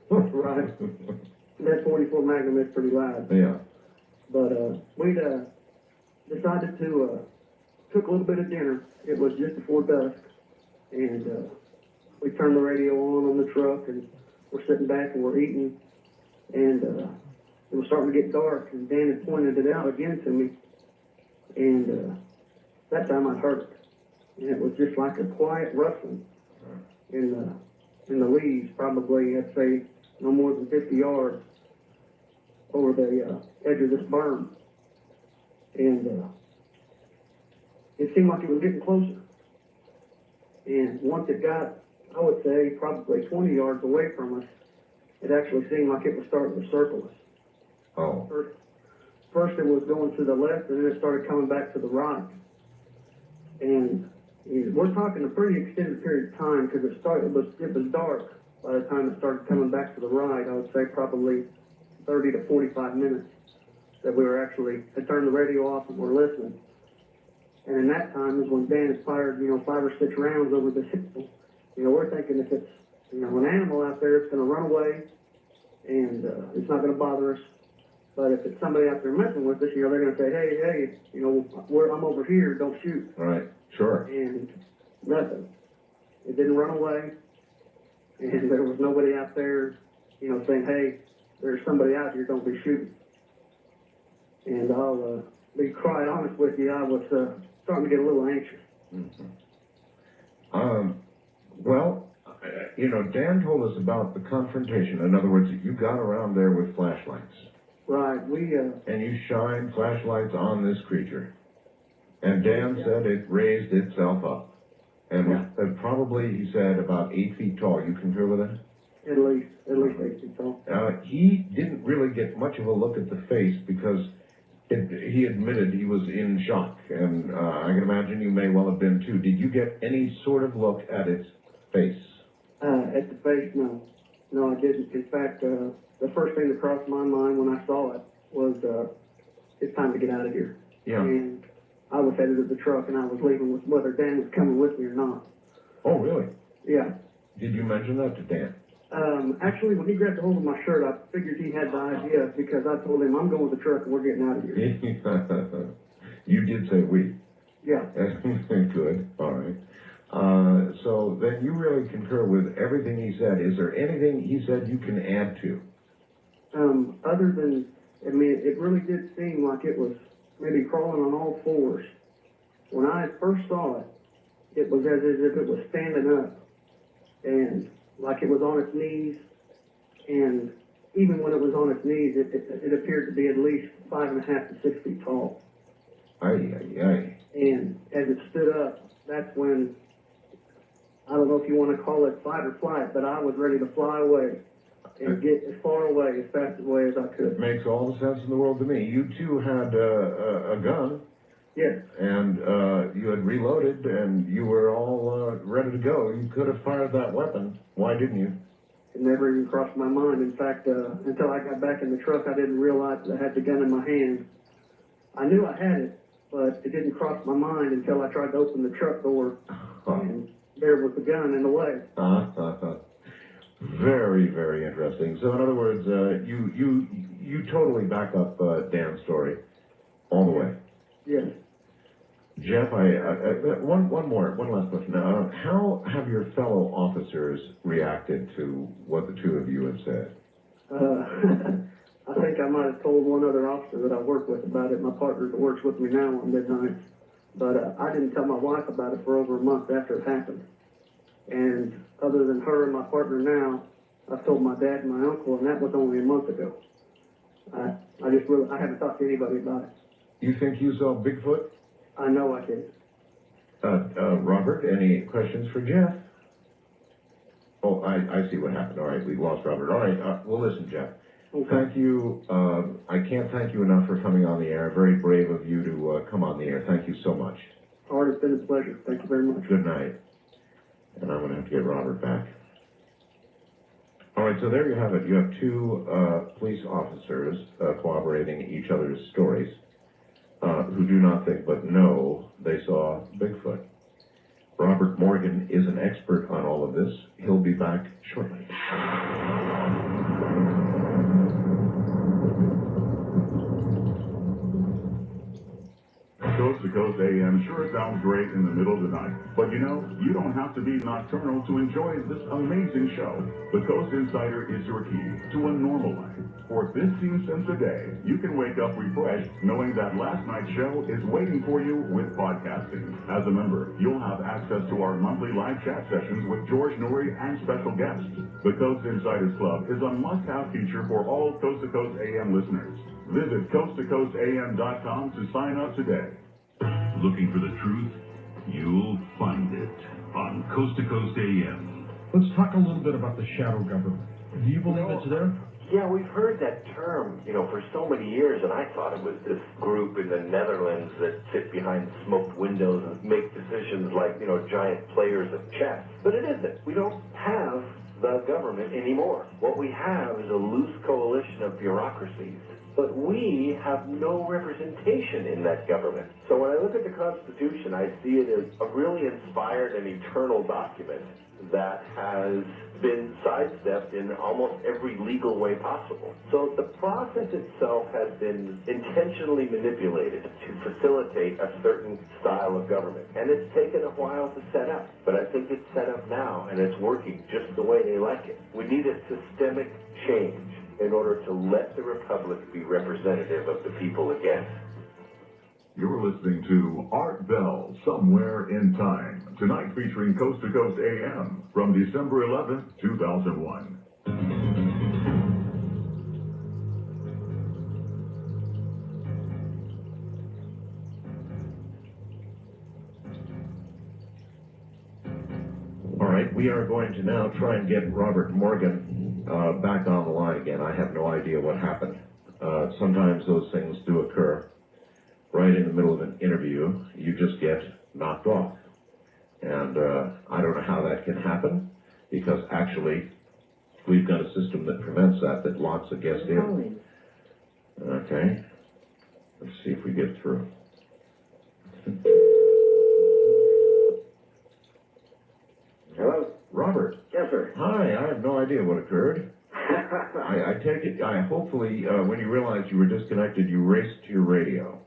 Right. That 44 Magnum is pretty loud. Yeah. But we'd decided to took a little bit of dinner. It was just before dusk, and we turned the radio on the truck, and we're sitting back and we're eating, and it was starting to get dark, and Dan had pointed it out again to me, and that time I heard it, and it was just like a quiet rustling in the leaves, probably I'd say no more than 50 yards over the edge of this berm, and it seemed like it was getting closer. And once it got, I would say, probably 20 yards away from us, it actually seemed like it was starting to circle us. Oh. First it was going to the left, and then it started coming back to the right. And we're talking a pretty extended period of time, because it was dark by the time it started coming back to the right. I would say probably 30 to 45 minutes that we were actually had turned the radio off and were listening. And in that time is when Dan had fired, 5 or 6 rounds over the hill. We're thinking if it's, an animal out there, it's going to run away, and it's not going to bother us. But if it's somebody out there messing with us, they're going to say, hey, I'm over here, don't shoot. Right, sure. And nothing. It didn't run away, and there was nobody out there, saying, hey, there's somebody out here, don't be shooting. And I'll be quite honest with you, I was starting to get a little anxious. Mm-hmm. Well, Dan told us about the confrontation. In other words, you got around there with flashlights. Right, and you shine flashlights on this creature. And Dan said it raised itself up. And was probably, he said, about 8 feet tall. You concur with that? At least 8 feet tall. He didn't really get much of a look at the face because he admitted he was in shock. And I can imagine you may well have been too. Did you get any sort of look at its face? At the face, no. No, I didn't. In fact, the first thing that crossed my mind when I saw it was, it's time to get out of here. Yeah. And I was headed to the truck, and I was leaving with whether Dan was coming with me or not. Oh, really? Yeah. Did you mention that to Dan? Actually, when he grabbed a hold of my shirt, I figured he had the idea because I told him, I'm going with the truck and we're getting out of here. You did say we. Yeah. Good. All right. So then you really concur with everything he said. Is there anything he said you can add to? Other than, I mean, it really did seem like it was maybe crawling on all fours. When I first saw it, it was as if it was standing up and like it was on its knees. And even when it was on its knees, it appeared to be at least 5.5 to 6 feet tall. Aye, aye, aye. And as it stood up, that's when, I don't know if you want to call it fight or flight, but I was ready to fly away and get as far away, as fast away as I could. Makes all the sense in the world to me. You two had a gun. Yes. And you had reloaded, and you were all ready to go. You could have fired that weapon. Why didn't you? It never even crossed my mind. In fact, until I got back in the truck, I didn't realize that I had the gun in my hand. I knew I had it, but it didn't cross my mind until I tried to open the truck door, and there was the gun in the way. Very, very interesting. So, in other words, you totally back up Dan's story all the way. Yes. Jeff, one last question. How have your fellow officers reacted to what the two of you have said? I think I might have told one other officer that I work with about it, my partner that works with me now on midnight. But I didn't tell my wife about it for over a month after it happened. And other than her and my partner now, I've told my dad and my uncle, and that was only a month ago. I haven't talked to anybody about it. You think you saw Bigfoot? I know I did. Robert, any questions for Jeff? Oh, I see what happened. All right, we lost Robert. All right, well, listen, Jeff. Okay. Thank you. I can't thank you enough for coming on the air. Very brave of you to come on the air. Thank you so much. Art, it's been a pleasure. Thank you very much. Good night. And I'm going to have to get Robert back. All right, so there you have it. You have two police officers corroborating each other's stories who do not think but know they saw Bigfoot. Robert Morgan is an expert on all of this. He'll be back shortly. Coast to Coast AM sure sounds great in the middle of the night. But you know, you don't have to be nocturnal to enjoy this amazing show. The Coast Insider is your key to a normal life. For 15 cents a day, you can wake up refreshed knowing that last night's show is waiting for you with podcasting. As a member, you'll have access to our monthly live chat sessions with George Noory and special guests. The Coast Insiders Club is a must-have feature for all Coast to Coast AM listeners. Visit coasttocoastam.com to sign up today. Looking for the truth? You'll find it on Coast to Coast AM. Let's talk a little bit about the shadow government. Do you believe it's there? Yeah, we've heard that term, for so many years, and I thought it was this group in the Netherlands that sit behind smoked windows and make decisions like, giant players of chess. But it isn't. We don't have the government anymore. What we have is a loose coalition of bureaucracies. But we have no representation in that government. So when I look at the Constitution, I see it as a really inspired and eternal document that has been sidestepped in almost every legal way possible. So the process itself has been intentionally manipulated to facilitate a certain style of government. And it's taken a while to set up, but I think it's set up now and it's working just the way they like it. We need a systemic change in order to let the Republic be representative of the people again. You're listening to Art Bell, Somewhere in Time, tonight featuring Coast to Coast AM from December 11th, 2001. we are going to now try and get Robert Morgan back on the line again. I have no idea what happened. Sometimes those things do occur. Right in the middle of an interview, you just get knocked off. And I don't know how that can happen, because actually we've got a system that prevents that locks a guest in. Okay. Let's see if we get through. Hello? Robert. Yes, sir. Hi, I have no idea what occurred. I take it, hopefully, when you realized you were disconnected, you raced to your radio.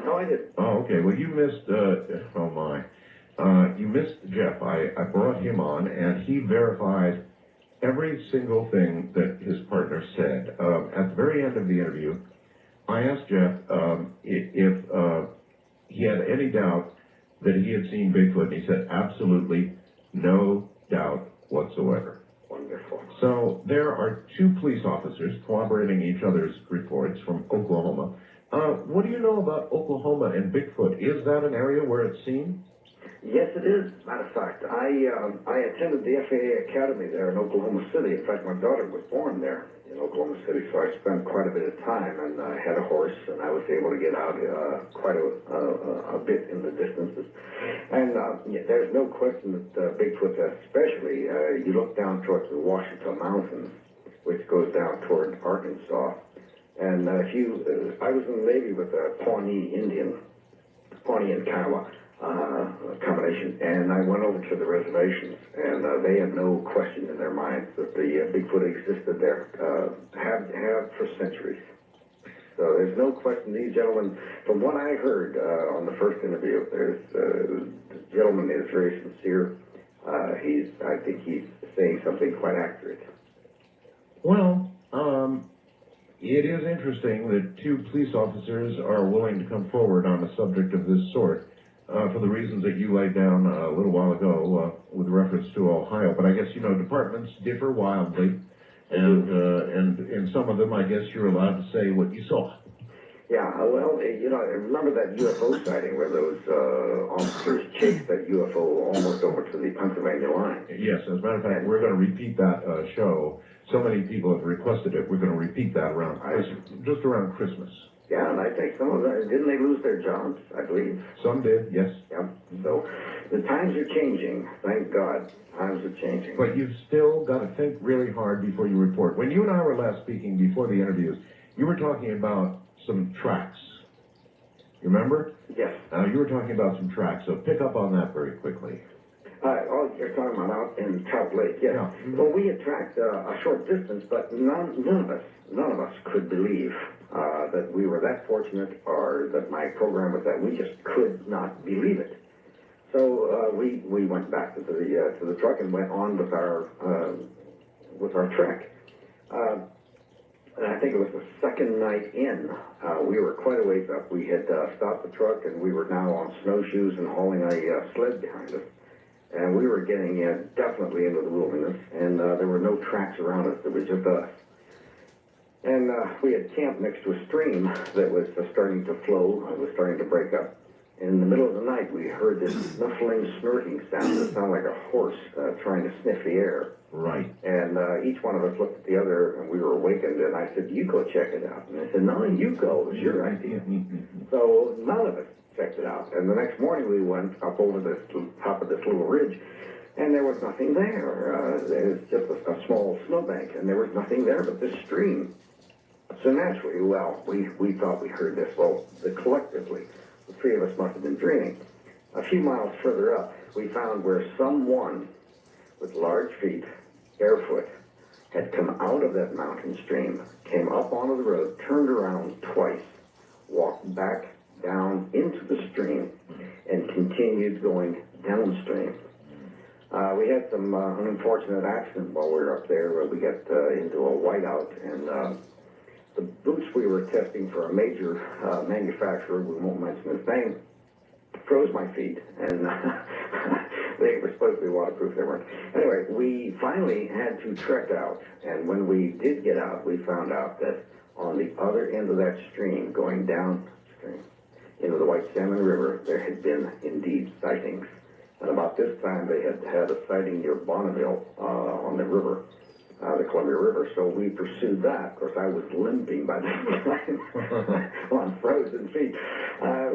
No, I didn't. Oh, okay. Well, you missed, oh my. You missed Jeff. I brought him on, and he verified every single thing that his partner said. At the very end of the interview, I asked Jeff if he had any doubt that he had seen Bigfoot, and he said absolutely no doubt whatsoever. Wonderful. So there are two police officers corroborating each other's reports from Oklahoma. What do you know about Oklahoma and Bigfoot? Is that an area where it's seen? Yes, it is. Matter of fact, I attended the FAA Academy there in Oklahoma City. In fact, my daughter was born there in Oklahoma City, so I spent quite a bit of time, and I had a horse, and I was able to get out quite a bit in the distances. And yeah, there's no question that Bigfoot, especially, you look down towards the Washington Mountains, which goes down toward Arkansas. And I was in the Navy with a Pawnee and Kiowa combination, and I went over to the reservations, and they had no question in their minds that the Bigfoot existed there, have for centuries. So there's no question. These gentlemen, from what I heard on the first interview, the gentleman is very sincere. I think he's saying something quite accurate. Well, it is interesting that two police officers are willing to come forward on a subject of this sort. For the reasons that you laid down a little while ago with reference to Ohio. But I guess, departments differ wildly, and in some of them, I guess you're allowed to say what you saw. Yeah, well, remember that UFO sighting where those officers chased that UFO almost over to the Pennsylvania line? Yes, as a matter of fact, we're going to repeat that show. So many people have requested it. We're going to repeat that just around Christmas. Yeah, and I think some of them, didn't they lose their jobs, I believe? Some did, yes. Yeah, so the times are changing. Thank God, times are changing. But you've still got to think really hard before you report. When you and I were last speaking before the interviews, you were talking about some tracks. You remember? Yes. You were talking about some tracks, so pick up on that very quickly. You're talking about out in Trout Lake, yes. Yeah. Mm-hmm. Well, we had tracked a short distance, but none of us could believe that we were that fortunate, or that my program was that. We just could not believe it. So we went back to the truck and went on with our trek. And I think it was the second night in. We were quite a ways up. We had stopped the truck, and we were now on snowshoes and hauling a sled behind us. And we were getting definitely into the wilderness, and there were no tracks around us. It was just us. And we had camped next to a stream that was starting to flow. It was starting to break up. And in the middle of the night, we heard this snuffling, snorting sound that sounded like a horse trying to sniff the air. Right. And each one of us looked at the other, and we were awakened. And I said, "You go check it out." And I said, "No, you go. It was your idea." So none of us checked it out. And the next morning, we went up over the top of this little ridge, and there was nothing there. There was just a small snowbank, and there was nothing there but this stream. So naturally, we thought we heard this. Well, collectively, the three of us must have been dreaming. A few miles further up, we found where someone with large feet, barefoot, had come out of that mountain stream, came up onto the road, turned around twice, walked back down into the stream, and continued going downstream. We had some unfortunate accident while we were up there, where we got into a whiteout, and the boots we were testing for a major manufacturer, we won't mention his name, froze my feet, and they were supposed to be waterproof, they weren't. Anyway, we finally had to trek out, and when we did get out, we found out that on the other end of that stream, going downstream into the White Salmon River, there had been indeed sightings. And about this time, they had had a sighting near Bonneville on the river, the Columbia River. So we pursued that. Of course, I was limping by this time on frozen feet.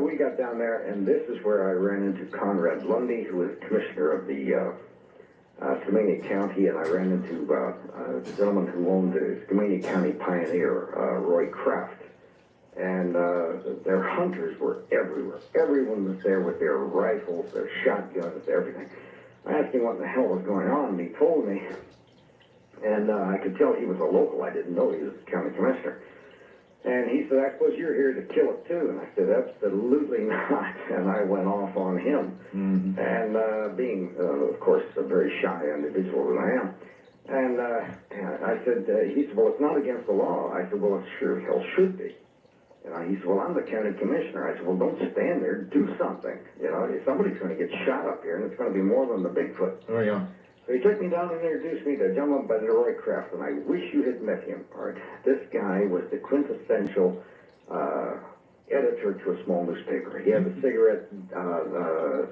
We got down there, and this is where I ran into Conrad Lundy, who was commissioner of the Skamania County, and I ran into the gentleman who owned the Skamania County Pioneer, Roy Kraft. And their hunters were everywhere. Everyone was there with their rifles, their shotguns, everything. I asked him what the hell was going on, and he told me. And I could tell he was a local. I didn't know he was the county commissioner. And he said, I suppose you're here to kill it too. And I said, absolutely not. And I went off on him. Mm-hmm. And being, of course, a very shy individual that I am. And I said, he said, well, it's not against the law. I said, well, it sure as hell should be. He said, well, I'm the county commissioner. I said, well, don't stand there. Do something. Somebody's going to get shot up here, and it's going to be more than the Bigfoot. Oh, yeah. So he took me down and introduced me to a gentleman by the Roy Kraft, and I wish you had met him, Art. This guy was the quintessential editor to a small newspaper. He had the cigarette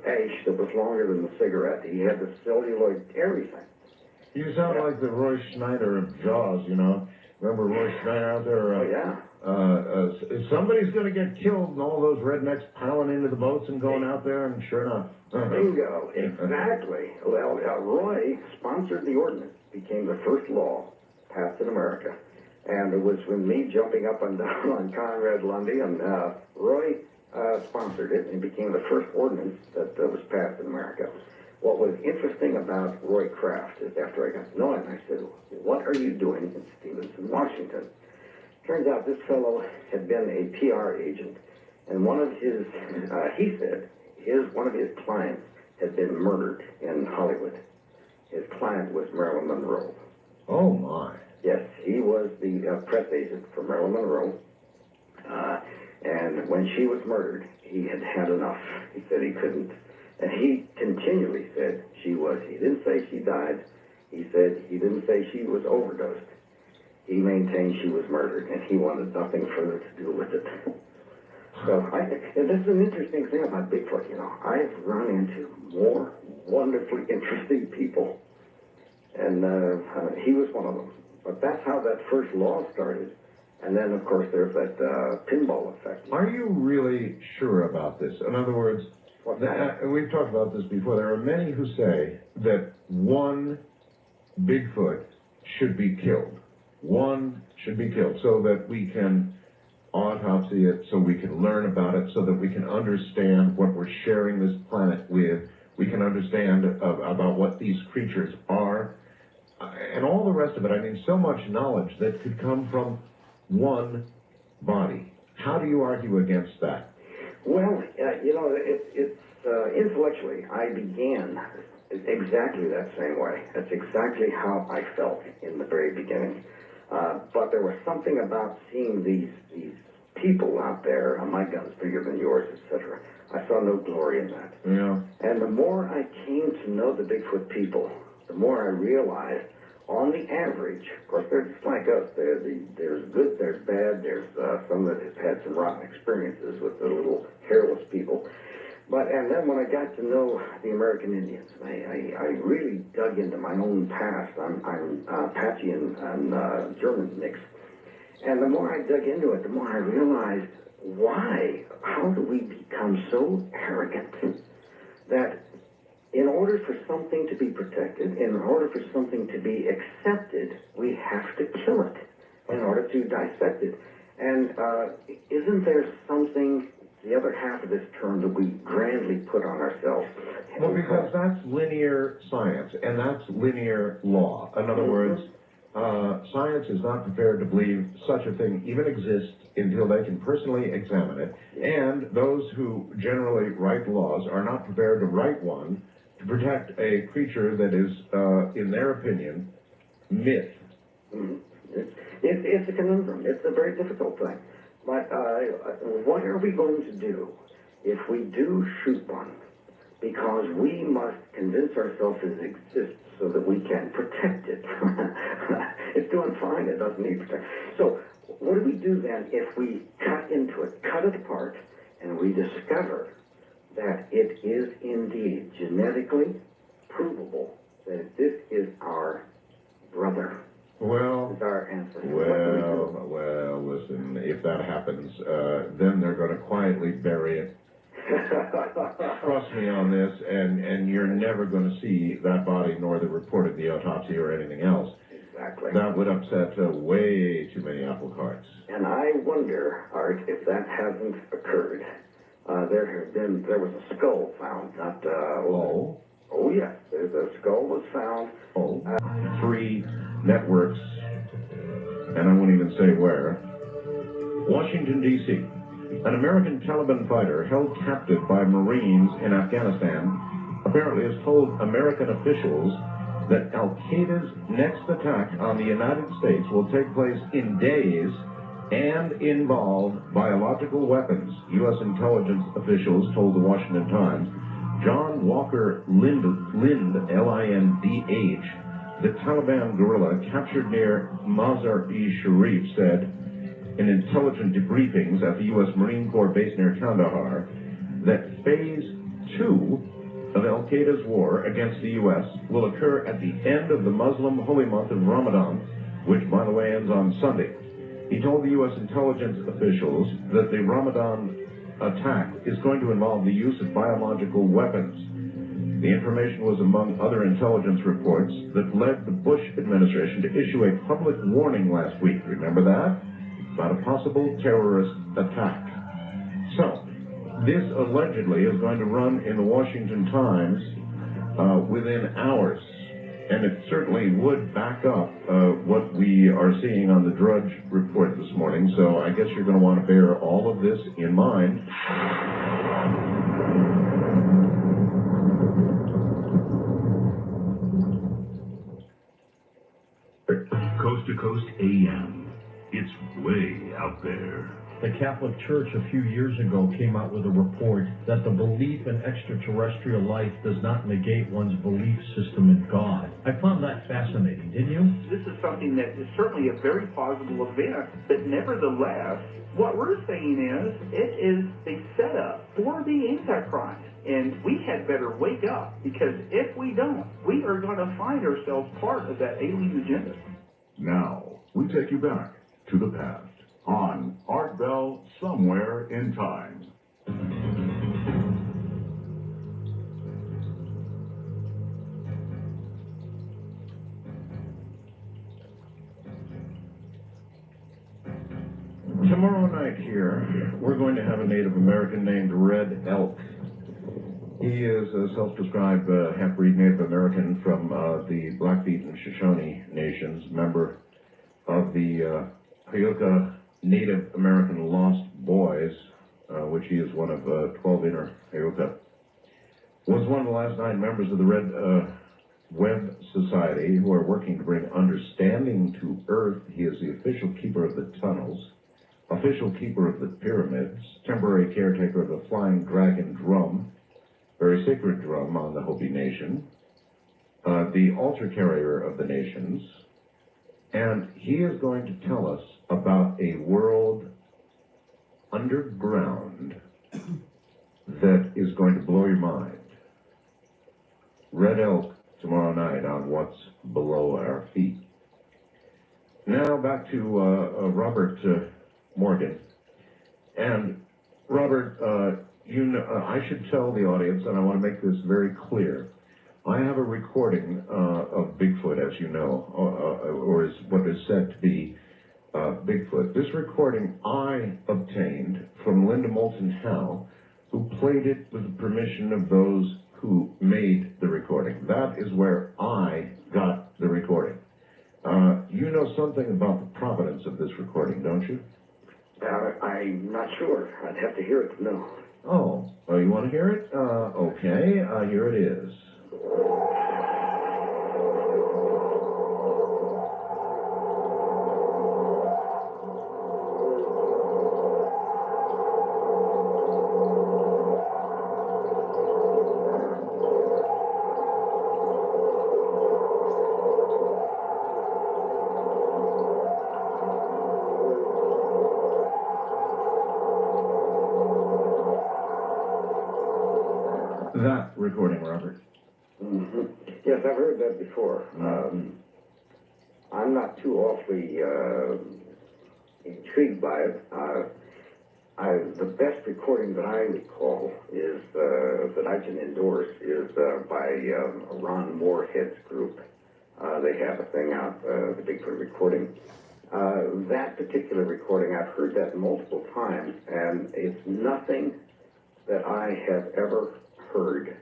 ash that was longer than the cigarette. He had the celluloid, everything. You sound like the Roy Schneider of Jaws, Remember Roy Schneider out there? Oh, yeah. Somebody's going to get killed, and all those rednecks piling into the boats and going out there, and sure enough. Bingo, exactly. Well, Roy sponsored the ordinance, became the first law passed in America. And it was with me jumping up and down on Conrad Lundy, and Roy sponsored it, and it became the first ordinance that was passed in America. What was interesting about Roy Kraft is after I got to know him, I said, what are you doing in Stevenson, Washington? Turns out this fellow had been a PR agent, and one of his, he said, one of his clients had been murdered in Hollywood. His client was Marilyn Monroe. Oh, my. Yes, he was the press agent for Marilyn Monroe, and when she was murdered, he had had enough. He said he couldn't. And he continually said she was. He didn't say she died. He said he didn't say she was overdosed. He maintained she was murdered, and he wanted nothing further to do with it. So, and this is an interesting thing about Bigfoot, I've run into more wonderfully interesting people, and he was one of them. But that's how that first law started. And then, of course, there's that pinball effect. Are you really sure about this? In other words, we've talked about this before. There are many who say that one Bigfoot should be killed. One should be killed so that we can autopsy it, so we can learn about it, so that we can understand what we're sharing this planet with. We can understand about what these creatures are, and all the rest of it. I mean, so much knowledge that could come from one body. How do you argue against that? Well, it's intellectually, I began exactly that same way. That's exactly how I felt in the very beginning. But there was something about seeing these people out there, my gun's bigger than yours, etc. I saw no glory in that. Yeah. And the more I came to know the Bigfoot people, the more I realized, on the average, of course, they're just like us. There's good, there's bad, there's some that have had some rotten experiences with the little hairless people. And then when I got to know the American Indians, I really dug into my own past. I'm Apache and German mixed. And the more I dug into it, the more I realized how do we become so arrogant that in order for something to be protected, in order for something to be accepted, we have to kill it in order to dissect it. And isn't there something, the other half of this term, that we grandly put on ourselves? Well, because that's linear science, and that's linear law. In other words, science is not prepared to believe such a thing even exists until they can personally examine it, and those who generally write laws are not prepared to write one to protect a creature that is, in their opinion, myth. Mm-hmm. It's a conundrum. It's a very difficult thing. But what are we going to do if we do shoot one? Because we must convince ourselves it exists so that we can protect it. It's doing fine. It doesn't need protection. So what do we do then if we cut into it, cut it apart, and we discover that it is indeed genetically provable that this is our brother. Well, This is our ancestor. well, listen, if that happens, then they're going to quietly bury it. Trust me on this, and you're never going to see that body nor the report of the autopsy or anything else. Exactly. That would upset way too many apple carts. And I wonder, Art, if that hasn't occurred. There was a skull found, not, Oh, yes, the skull was found. Three networks, and I won't even say where. Washington, D.C. An American Taliban fighter held captive by Marines in Afghanistan apparently has told American officials that Al-Qaeda's next attack on the United States will take place in days and involve biological weapons. U.S. intelligence officials told the Washington Times. John Walker Lind, L-I-N-D-H, the Taliban guerrilla captured near Mazar-e-Sharif, said in intelligent debriefings at the U.S. Marine Corps base near Kandahar that Phase 2 of Al-Qaeda's war against the U.S. will occur at the end of the Muslim holy month of Ramadan, which, by the way, ends on Sunday. He told the U.S. intelligence officials that the Ramadan attack is going to involve the use of biological weapons. The information was among other intelligence reports that led the Bush administration to issue a public warning last week. Remember that? About a possible terrorist attack. So, this allegedly is going to run in the Washington Times within hours. And it certainly would back up what we are seeing on the Drudge report this morning. So I guess you're going to want to bear all of this in mind. Coast to Coast AM. It's way out there. The Catholic Church a few years ago came out with a report that the belief in extraterrestrial life does not negate one's belief system in God. I found that fascinating, didn't you? This is something that is certainly a very plausible event, but nevertheless, what we're saying is it is a setup for the Antichrist. And we had better wake up, because if we don't, we are going to find ourselves part of that alien agenda. Now, we take you back to the past on Art Bell Somewhere in Time. Tomorrow night here, we're going to have a Native American named Red Elk. He is a self-described half-breed Native American from the Blackfeet and Shoshone nations, member of the Hyuka Native American Lost Boys, which he is one of 12 inner Hyuka. Was one of the last 9 members of the Red Web Society who are working to bring understanding to Earth. He is the official keeper of the tunnels, official keeper of the pyramids, temporary caretaker of the Flying Dragon Drum, very sacred drum on the Hopi Nation, the altar carrier of the nations, and he is going to tell us about a world underground that is going to blow your mind. Red Elk tomorrow night on What's Below Our Feet. Now back to Robert Morgan. And Robert, you know, I should tell the audience, and I want to make this very clear. I have a recording of Bigfoot, as you know, or is what is said to be Bigfoot. This recording I obtained from Linda Moulton Howe, who played it with the permission of those who made the recording. That is where I got the recording. You know something about the provenance of this recording, don't you? I'm not sure. I'd have to hear it to know. Oh, you want to hear it? Okay, here it is. that recording, Robert? Mm-hmm. Yes, I've heard that before. I'm not too awfully intrigued by it. The best recording that I recall is that I can endorse is by Ron Moorhead's group. They have a thing out, the Bigfoot recording. That particular recording, I've heard that multiple times, and it's nothing that I have ever heard.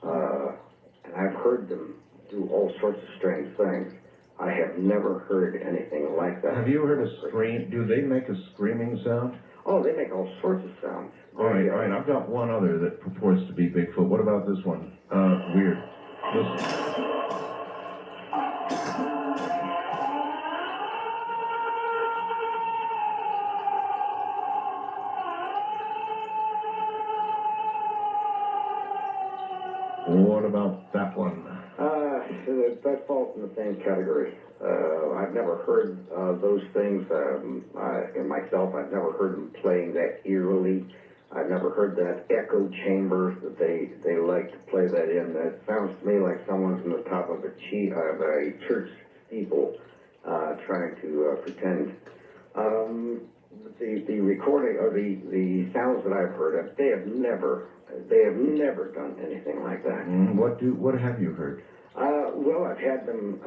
And I've heard them do all sorts of strange things. I have never heard anything like that. Have you heard a scream? Do they make a screaming sound? Oh, they make all sorts of sounds. All right. I've got one other that purports to be Bigfoot. What about this one? Weird. Listen. What about that one? That falls in the same category. I've never heard those things. Myself, I've never heard them playing that eerily. I've never heard that echo chamber that they like to play that in. That sounds to me like someone's on the top of a church steeple trying to pretend. The recording or the sounds that I've heard, they have never done anything like that. What have you heard? Well, I've had them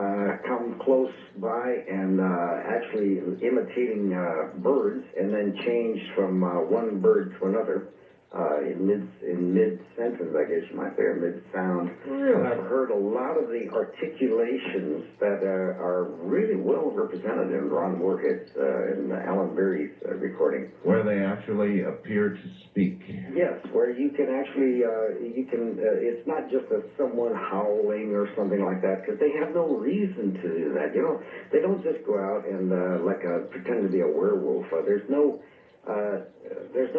come close by and actually imitating birds, and then change from one bird to another in mid sentence, I guess you might say, or mid sound. Really? And I've heard a lot of the articulations that are really well represented in Ron Moorhead's and Alan Berry's recording. Where they actually appear to speak. Yes, where you can actually, it's not just someone howling or something like that, because they have no reason to do that. You know, they don't just go out and pretend to be a werewolf. There's no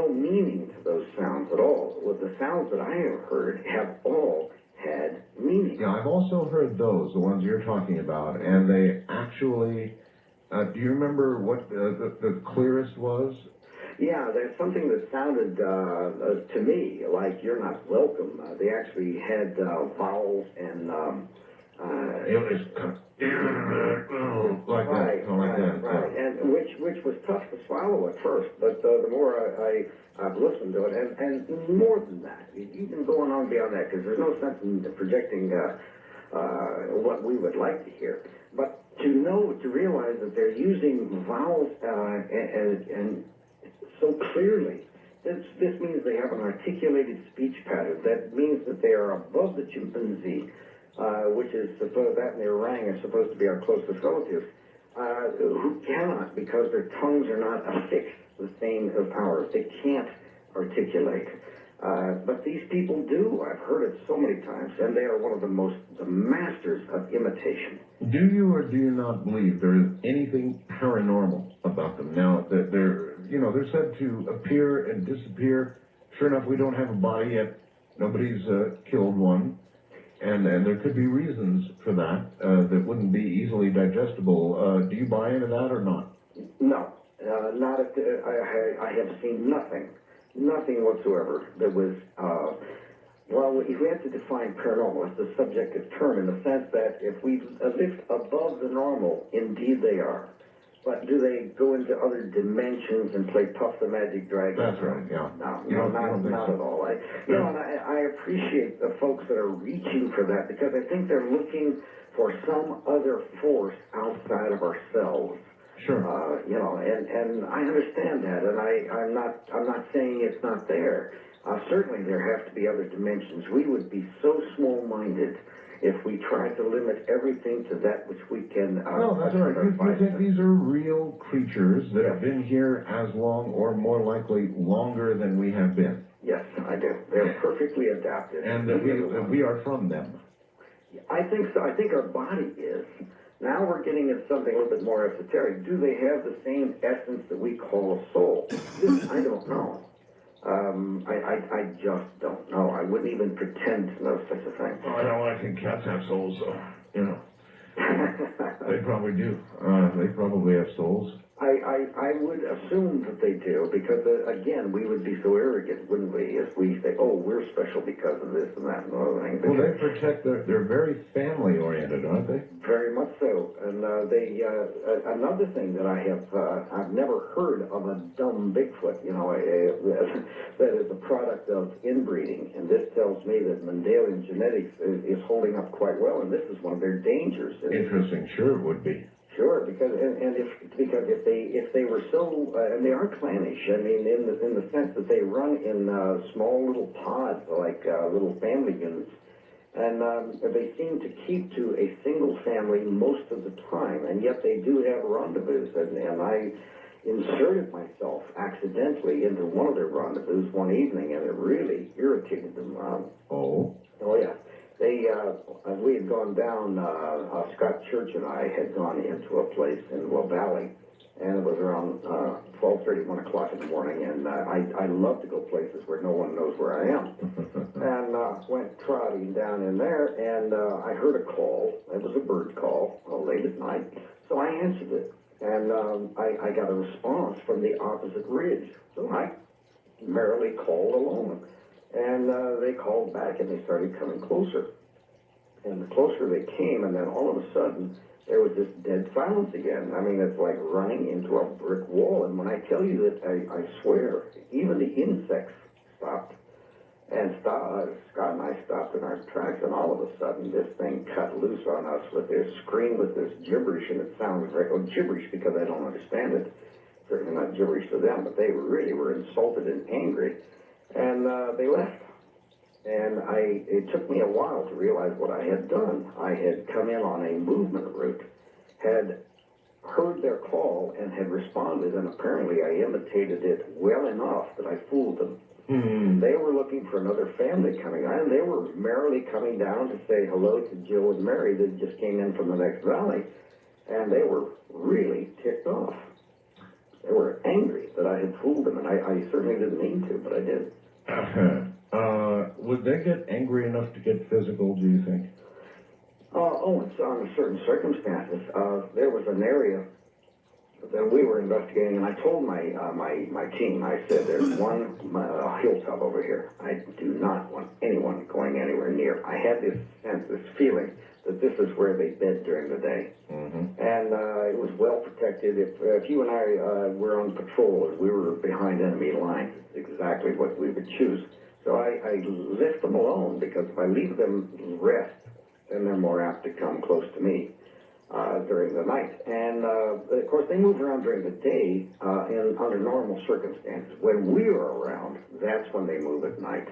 meaning to those sounds at all. Well, the sounds that I have heard have all had meaning. Yeah, I've also heard those, the ones you're talking about, and they actually, do you remember what the clearest was? Yeah, there's something that sounded to me like "You're not welcome." They actually had vowels and it was kind of like that. Right, and which was tough to swallow at first, but the more I've listened to it, and more than that, you can go on beyond that, because there's no sense in projecting what we would like to hear, but to realize that they're using vowels and so clearly. This means they have an articulated speech pattern. That means that they are above the chimpanzee, which is supposed, that and their orang are supposed to be our closest relatives, who cannot, because their tongues are not affixed the same as ours. They can't articulate. But these people do. I've heard it so many times, and they are one of the masters of imitation. Do you or do you not believe there is anything paranormal about them? Now, they're said to appear and disappear. Sure enough, we don't have a body yet. Nobody's killed one. And there could be reasons for that that wouldn't be easily digestible. Do you buy into that or not? No. Not if I have seen nothing whatsoever that was, well, if we have to define paranormal, it's a subjective term in the sense that if we lift above the normal, indeed they are. But do they go into other dimensions and play Puff the Magic Dragon? That's right, yeah. No, not at all. I appreciate the folks that are reaching for that, because I think they're looking for some other force outside of ourselves. Sure. And I understand that, and I'm not saying it's not there. Certainly there have to be other dimensions. We would be so small-minded if we tried to limit everything to that which we can... no, that's all right. You think these are real creatures that have been here as long, or more likely, longer than we have been? Yes, I do. They're perfectly adapted. And that we are from them? I think so. I think our body is. Now we're getting at something a little bit more esoteric. Do they have the same essence that we call a soul? I don't know. I just don't know. I wouldn't even pretend to know such a thing. Oh, I know. I think cats have souls, though. They probably do. They probably have souls. I would assume that they do, because, again, we would be so arrogant, wouldn't we, if we say, oh, we're special because of this and that and other thing. Well, they protect they're very family-oriented, aren't they? Very much so. And another thing that I've never heard of a dumb Bigfoot, that is a product of inbreeding. And this tells me that Mendelian genetics is holding up quite well, and this is one of their dangers. Interesting. Sure it would be. Sure, because if they were so, and they are clannish. I mean, in the sense that they run in small little pods, like little family units, and they seem to keep to a single family most of the time, and yet they do have rendezvous. And I inserted myself accidentally into one of their rendezvous one evening, and it really irritated them. Oh yeah. We had gone down, Scott Church and I had gone into a place in Will Valley, and it was around 12:30, 1 o'clock in the morning, and I love to go places where no one knows where I am. And went trotting down in there, and I heard a call. It was a bird call, late at night, so I answered it. And I got a response from the opposite ridge, so I merrily called along. And they called back, and they started coming closer. And the closer they came, and then all of a sudden, there was this dead silence again. I mean, it's like running into a brick wall. And when I tell you that, I swear, even the insects stopped. And Scott and I stopped in our tracks, and all of a sudden, this thing cut loose on us with this scream, with this gibberish, and it sounded like, gibberish because I don't understand it. Certainly not gibberish to them, but they really were insulted and angry. And they left. And it took me a while to realize what I had done. I had come in on a movement route, had heard their call, and had responded, and apparently I imitated it well enough that I fooled them. Hmm. They were looking for another family coming on, and they were merrily coming down to say hello to Jill and Mary that just came in from the next valley, and they were really ticked off. They were angry that I had fooled them, and I certainly didn't mean to, but I did. Would they get angry enough to get physical, do you think? It's on certain circumstances. There was an area that we were investigating, and I told my team, I said, there's one hilltop over here. I do not want anyone going anywhere near. I had this sense, this feeling, that this is where they bed during the day. Mm-hmm. And it was well protected. If you and I were on patrol, we were behind enemy lines, it's exactly what we would choose. So I left them alone, because if I leave them rest, then they're more apt to come close to me during the night. And of course, they move around during the day under normal circumstances. When we are around, that's when they move at night.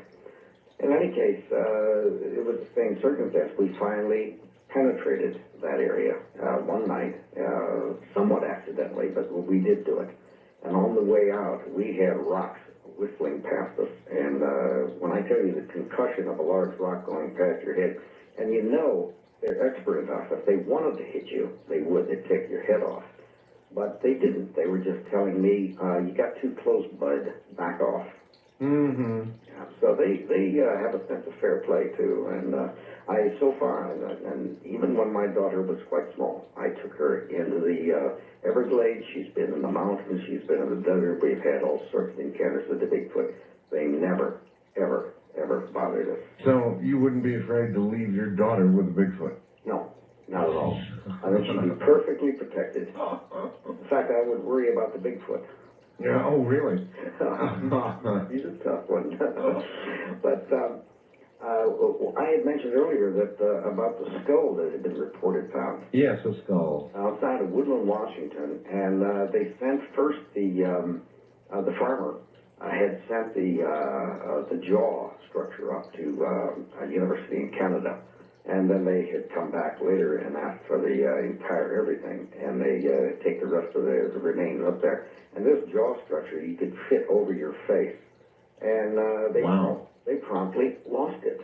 In any case, it was the same circumstance. We finally penetrated that area one night, somewhat accidentally, but we did do it. And on the way out, we had rocks whistling past us. And when I tell you the concussion of a large rock going past your head, and you know they're expert enough, if they wanted to hit you, they would. They'd take your head off. But they didn't. They were just telling me, you got too close, bud, back off. Mm-hmm. Yeah, so they have a sense of fair play, too. And and even when my daughter was quite small, I took her into the Everglades. She's been in the mountains. She's been in the desert. We've had all sorts of encounters with the Bigfoot. They never, ever, ever bothered us. So you wouldn't be afraid to leave your daughter with a Bigfoot? No, not at all. I think she'd be perfectly protected. In fact, I would worry about the Bigfoot. Yeah, oh, really? He's a tough one. But I had mentioned earlier that about the skull that had been reported found. Yes, a skull. Outside of Woodland, Washington, and they sent first the farmer had sent the jaw structure up to a university in Canada, and then they had come back later and asked for the entire everything, and they take the rest of the remains up there. And this jaw structure you could fit over your face, and they promptly lost it.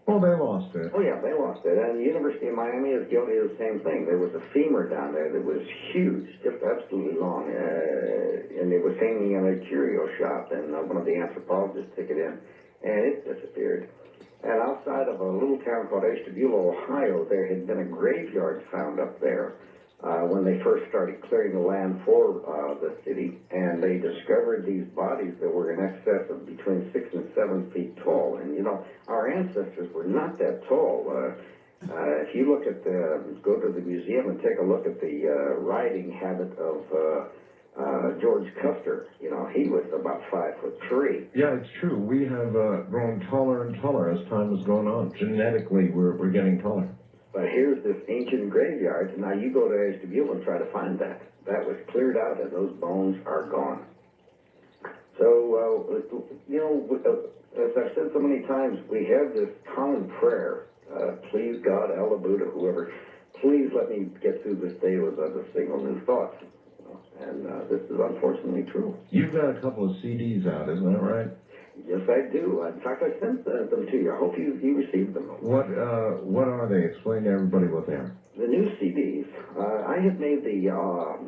Oh, they lost it. Oh, yeah, they lost it. And the University of Miami is guilty of the same thing. There was a femur down there that was huge, just absolutely long, and it was hanging in a curio shop, and one of the anthropologists took it in, and it disappeared. And outside of a little town called Ashtabula, Ohio, there had been a graveyard found up there when they first started clearing the land for the city, and they discovered these bodies that were in excess of between 6 and 7 feet tall. And you know, our ancestors were not that tall. If you look at go to the museum and take a look at the riding habit of George Custer, you know, he was about 5'3". Yeah, it's true. We have grown taller and taller as time has gone on. Genetically, we're getting taller. But here's this ancient graveyard. Now you go to Ashtabula and try to find that. That was cleared out, and those bones are gone. So, you know, as I've said so many times, we have this common prayer. Please, God, Allah, Buddha, whoever, please let me get through this day with a single new thought. And this is unfortunately true. You've got a couple of CDs out, isn't that right? Yes, I do. In fact, I sent them to you. I hope you received them. What are they? Explain to everybody what they are. The new CDs. I have made the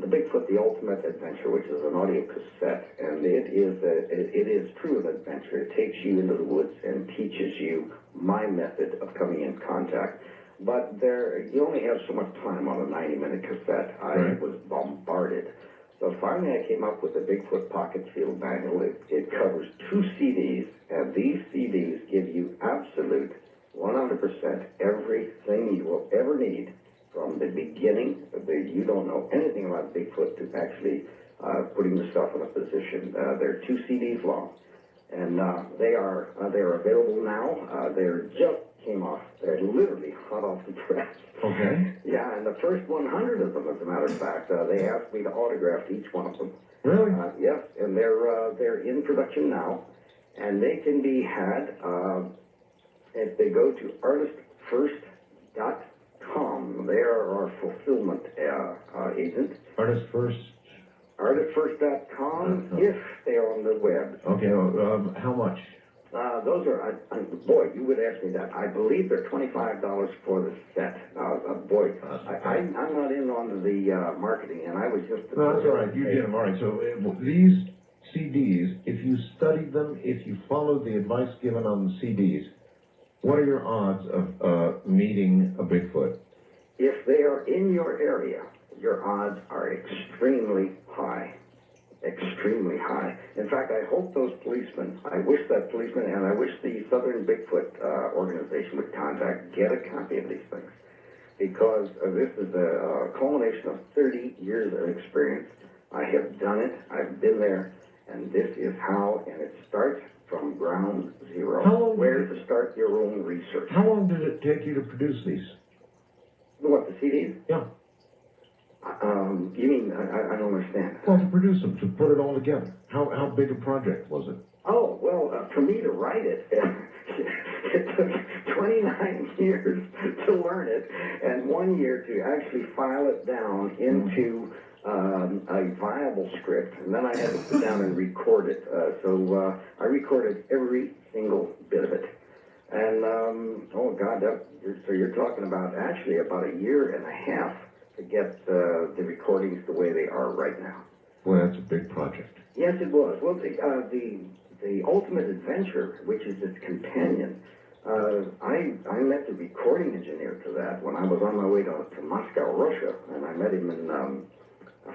Bigfoot: The Ultimate Adventure, which is an audio cassette, and it is true an adventure. It takes you into the woods and teaches you my method of coming in contact. But you only have so much time on a 90-minute cassette. I was bombarded. So finally I came up with the Bigfoot Pocket Field Manual. It covers 2 CDs, and these CDs give you absolute 100% everything you will ever need from the beginning. You don't know anything about Bigfoot to actually putting yourself in a position. They're 2 CDs long, and they're available now. They're just came off. They're literally hot off the press. Okay. Yeah, and the first 100 of them, as a matter of fact, they asked me to autograph each one of them. Really? Yes, and they're in production now, and they can be had if they go to artistfirst.com. They are our fulfillment agent. Artistfirst.com if they're on the web. Okay, how much? Those are, boy, you would ask me that. I believe they're $25 for the set. Boy, I'm not in on the marketing, and I was just... No, that's all right. You get them. All right. So these CDs, if you studied them, if you followed the advice given on the CDs, what are your odds of meeting a Bigfoot? If they are in your area, your odds are extremely high. Extremely high. In fact, I hope those policemen, I wish that policeman, and I wish the Southern Bigfoot organization would get a copy of these things, because this is a culmination of 30 years of experience. I have done it, I've been there, and this is how, and it starts from ground zero. Where to start your own research. How long did it take you to produce these? What, the CDs? Yeah. You mean, I don't understand. Well, to produce them, to put it all together. How big a project was it? Oh, well, for me to write it, it took 29 years to learn it, and 1 year to actually file it down into a viable script, and then I had to sit down and record it. So I recorded every single bit of it. And, oh, God, so you're talking about actually about a year and a half to get the recordings the way they are right now. Well, that's a big project. Yes, it was. Well, the Ultimate Adventure, which is its companion, I met the recording engineer to that when I was on my way to Moscow, Russia, and I met him in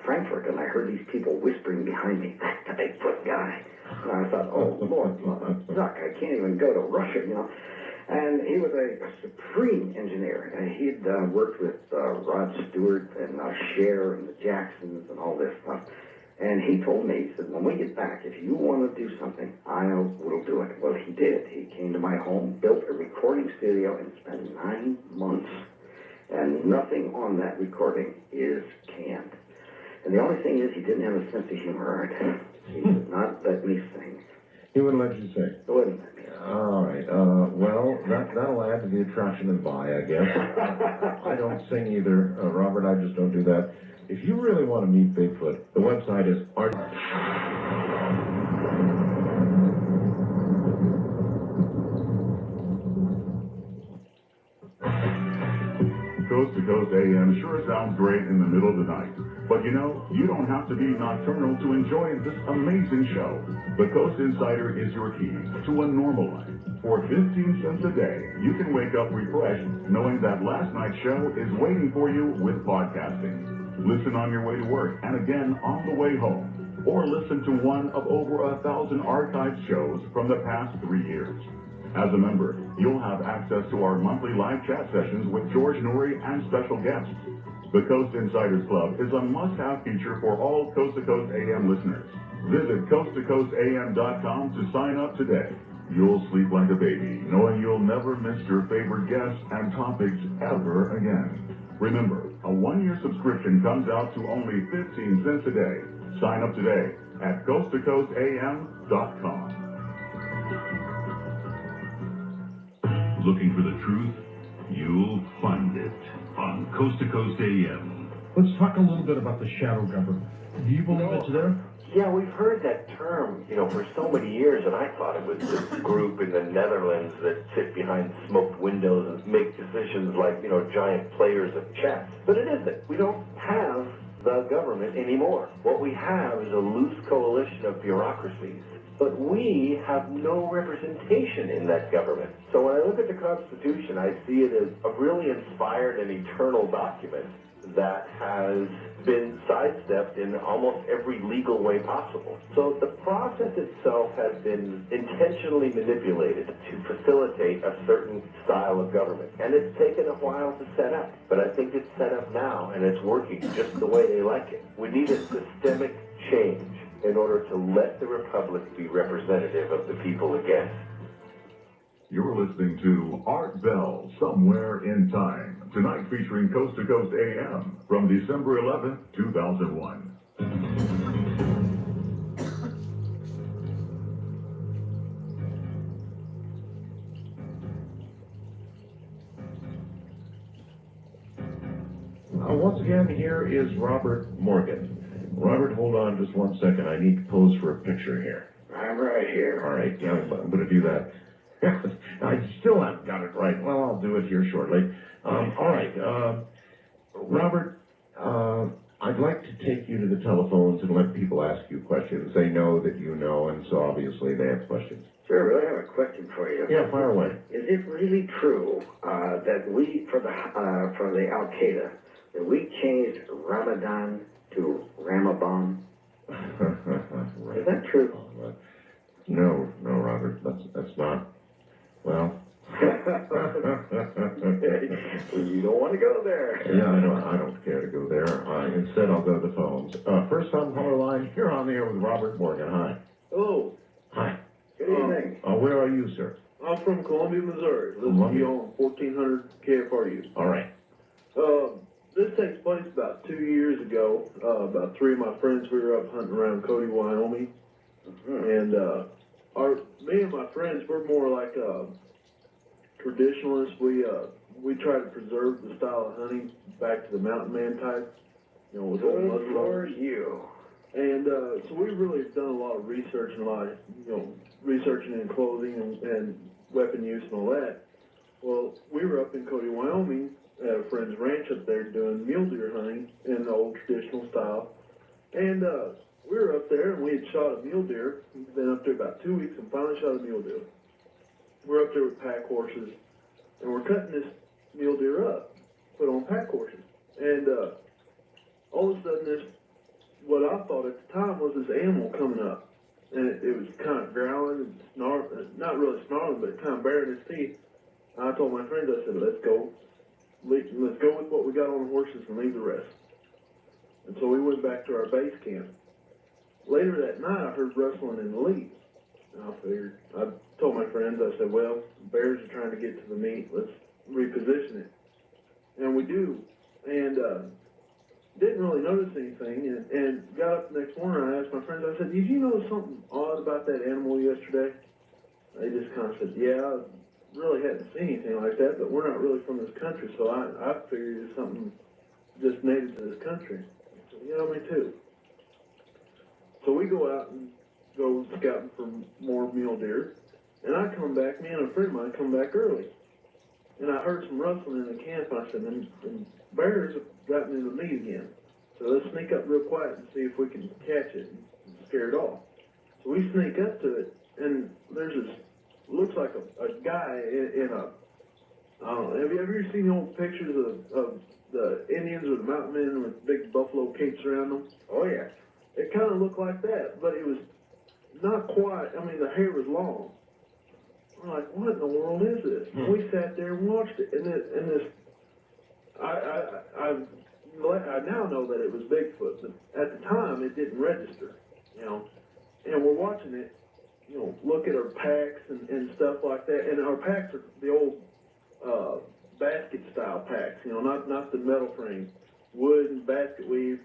Frankfurt, and I heard these people whispering behind me, "That's the Bigfoot guy." And I thought, oh, Lord, Zuck, I can't even go to Russia, you know. And he was a supreme engineer. He'd worked with Rod Stewart and Cher and the Jacksons and all this stuff. And he told me, he said, when we get back, if you want to do something, I will do it. Well, he did. He came to my home, built a recording studio, and spent 9 months. And nothing on that recording is canned. And the only thing is, he didn't have a sense of humor. He would not let me sing. He wouldn't let you sing? He wouldn't let me sing. All right. Well, that'll add to the attraction and buy, I guess. I don't sing either, Robert. I just don't do that. If you really want to meet Bigfoot, the website is Coast to Coast AM sure sounds great in the middle of the night. But you know, you don't have to be nocturnal to enjoy this amazing show. The Coast Insider is your key to a normal life. For 15 cents a day, you can wake up refreshed knowing that last night's show is waiting for you with podcasting. Listen on your way to work and again on the way home. Or listen to one of over 1,000 archived shows from the past 3 years. As a member, you'll have access to our monthly live chat sessions with George Noory and special guests. The Coast Insiders Club is a must-have feature for all Coast to Coast AM listeners. Visit coasttocoastam.com to sign up today. You'll sleep like a baby, knowing you'll never miss your favorite guests and topics ever again. Remember, a 1-year subscription comes out to only 15 cents a day. Sign up today at coasttocoastam.com. Looking for the truth? You'll find it on Coast to Coast AM. Let's talk a little bit about the shadow government. Do you believe it's there? Yeah, we've heard that term, for so many years, and I thought it was this group in the Netherlands that sit behind smoked windows and make decisions like, giant players of chess. But it isn't. We don't have the government anymore. What we have is a loose coalition of bureaucracies. But we have no representation in that government. So when I look at the Constitution, I see it as a really inspired and eternal document that has been sidestepped in almost every legal way possible. So the process itself has been intentionally manipulated to facilitate a certain style of government. And it's taken a while to set up, but I think it's set up now and it's working just the way they like it. We need a systemic change in order to let the Republic be representative of the people again. You're listening to Art Bell, Somewhere in Time, tonight featuring Coast to Coast AM from December 11th, 2001. Once again, here is Robert Morgan. Robert, hold on just 1 second. I need to pose for a picture here. I'm right here. All right, yeah, I'm going to do that. I still haven't got it right. Well, I'll do it here shortly. All right, Robert, I'd like to take you to the telephones and let people ask you questions. They know that you know, and so obviously they have questions. Sure, but I have a question for you. Yeah, fire away. Is it really true that we, for the Al Qaeda, that we changed Ramadan to Ramadan? Right. Is that true? No, Robert, that's not. Well. You don't want to go there. Yeah, I don't care to go there. Instead, I'll go to the phones. First on caller line, you're on the air with Robert Morgan. Hi. Hello. Hi. Good evening. Where are you, sir? I'm from Columbia, Missouri. Listen to you on 1400 KFRU. All right. This takes place about 2 years ago. About 3 of my friends, we were up hunting around Cody, Wyoming. And me and my friends, we're more like traditionalists. We try to preserve the style of hunting back to the mountain man type, with old muzzleloaders. You. And so we really have done a lot of research and a lot of, researching in clothing and weapon use and all that. Well, we were up in Cody, Wyoming, at a friend's ranch up there doing mule deer hunting in the old traditional style. And we were up there and we had shot a mule deer. We'd been up there about 2 weeks and finally shot a mule deer. We're up there with pack horses and we're cutting this mule deer up, put on pack horses. And all of a sudden what I thought at the time was this animal coming up. And it was kind of growling and snarling, not really snarling, but kind of baring its teeth. And I told my friends, I said, let's go with what we got on the horses and leave the rest. And so we went back to our base camp. Later that night, I heard rustling in the leaves. And I told my friends, I said, well, bears are trying to get to the meat. Let's reposition it. And we do. And didn't really notice anything. And got up the next morning, I asked my friends, I said, did you notice something odd about that animal yesterday? They just kind of said, yeah, I really hadn't seen anything like that, but we're not really from this country, so I figured it's something just native to this country. So, me too. So we go out and go scouting for more mule deer, and I come back, me and a friend of mine come back early. And I heard some rustling in the camp, and I said, and bears have gotten into the meat again. So let's sneak up real quiet and see if we can catch it and scare it off. So we sneak up to it, and there's this, looks like a guy in a I don't know, have you ever seen the old pictures of the Indians or the mountain men with big buffalo capes around them? Oh, yeah. It kind of looked like that, but it was not quite. I mean, the hair was long. We're like, what in the world is this? And we sat there and watched it, and this. I now know that it was Bigfoot, but at the time it didn't register, you know. And we're watching it, you know, look at our packs and stuff like that. And our packs are the old basket style packs, you know, not the metal frame, wood and basket weave.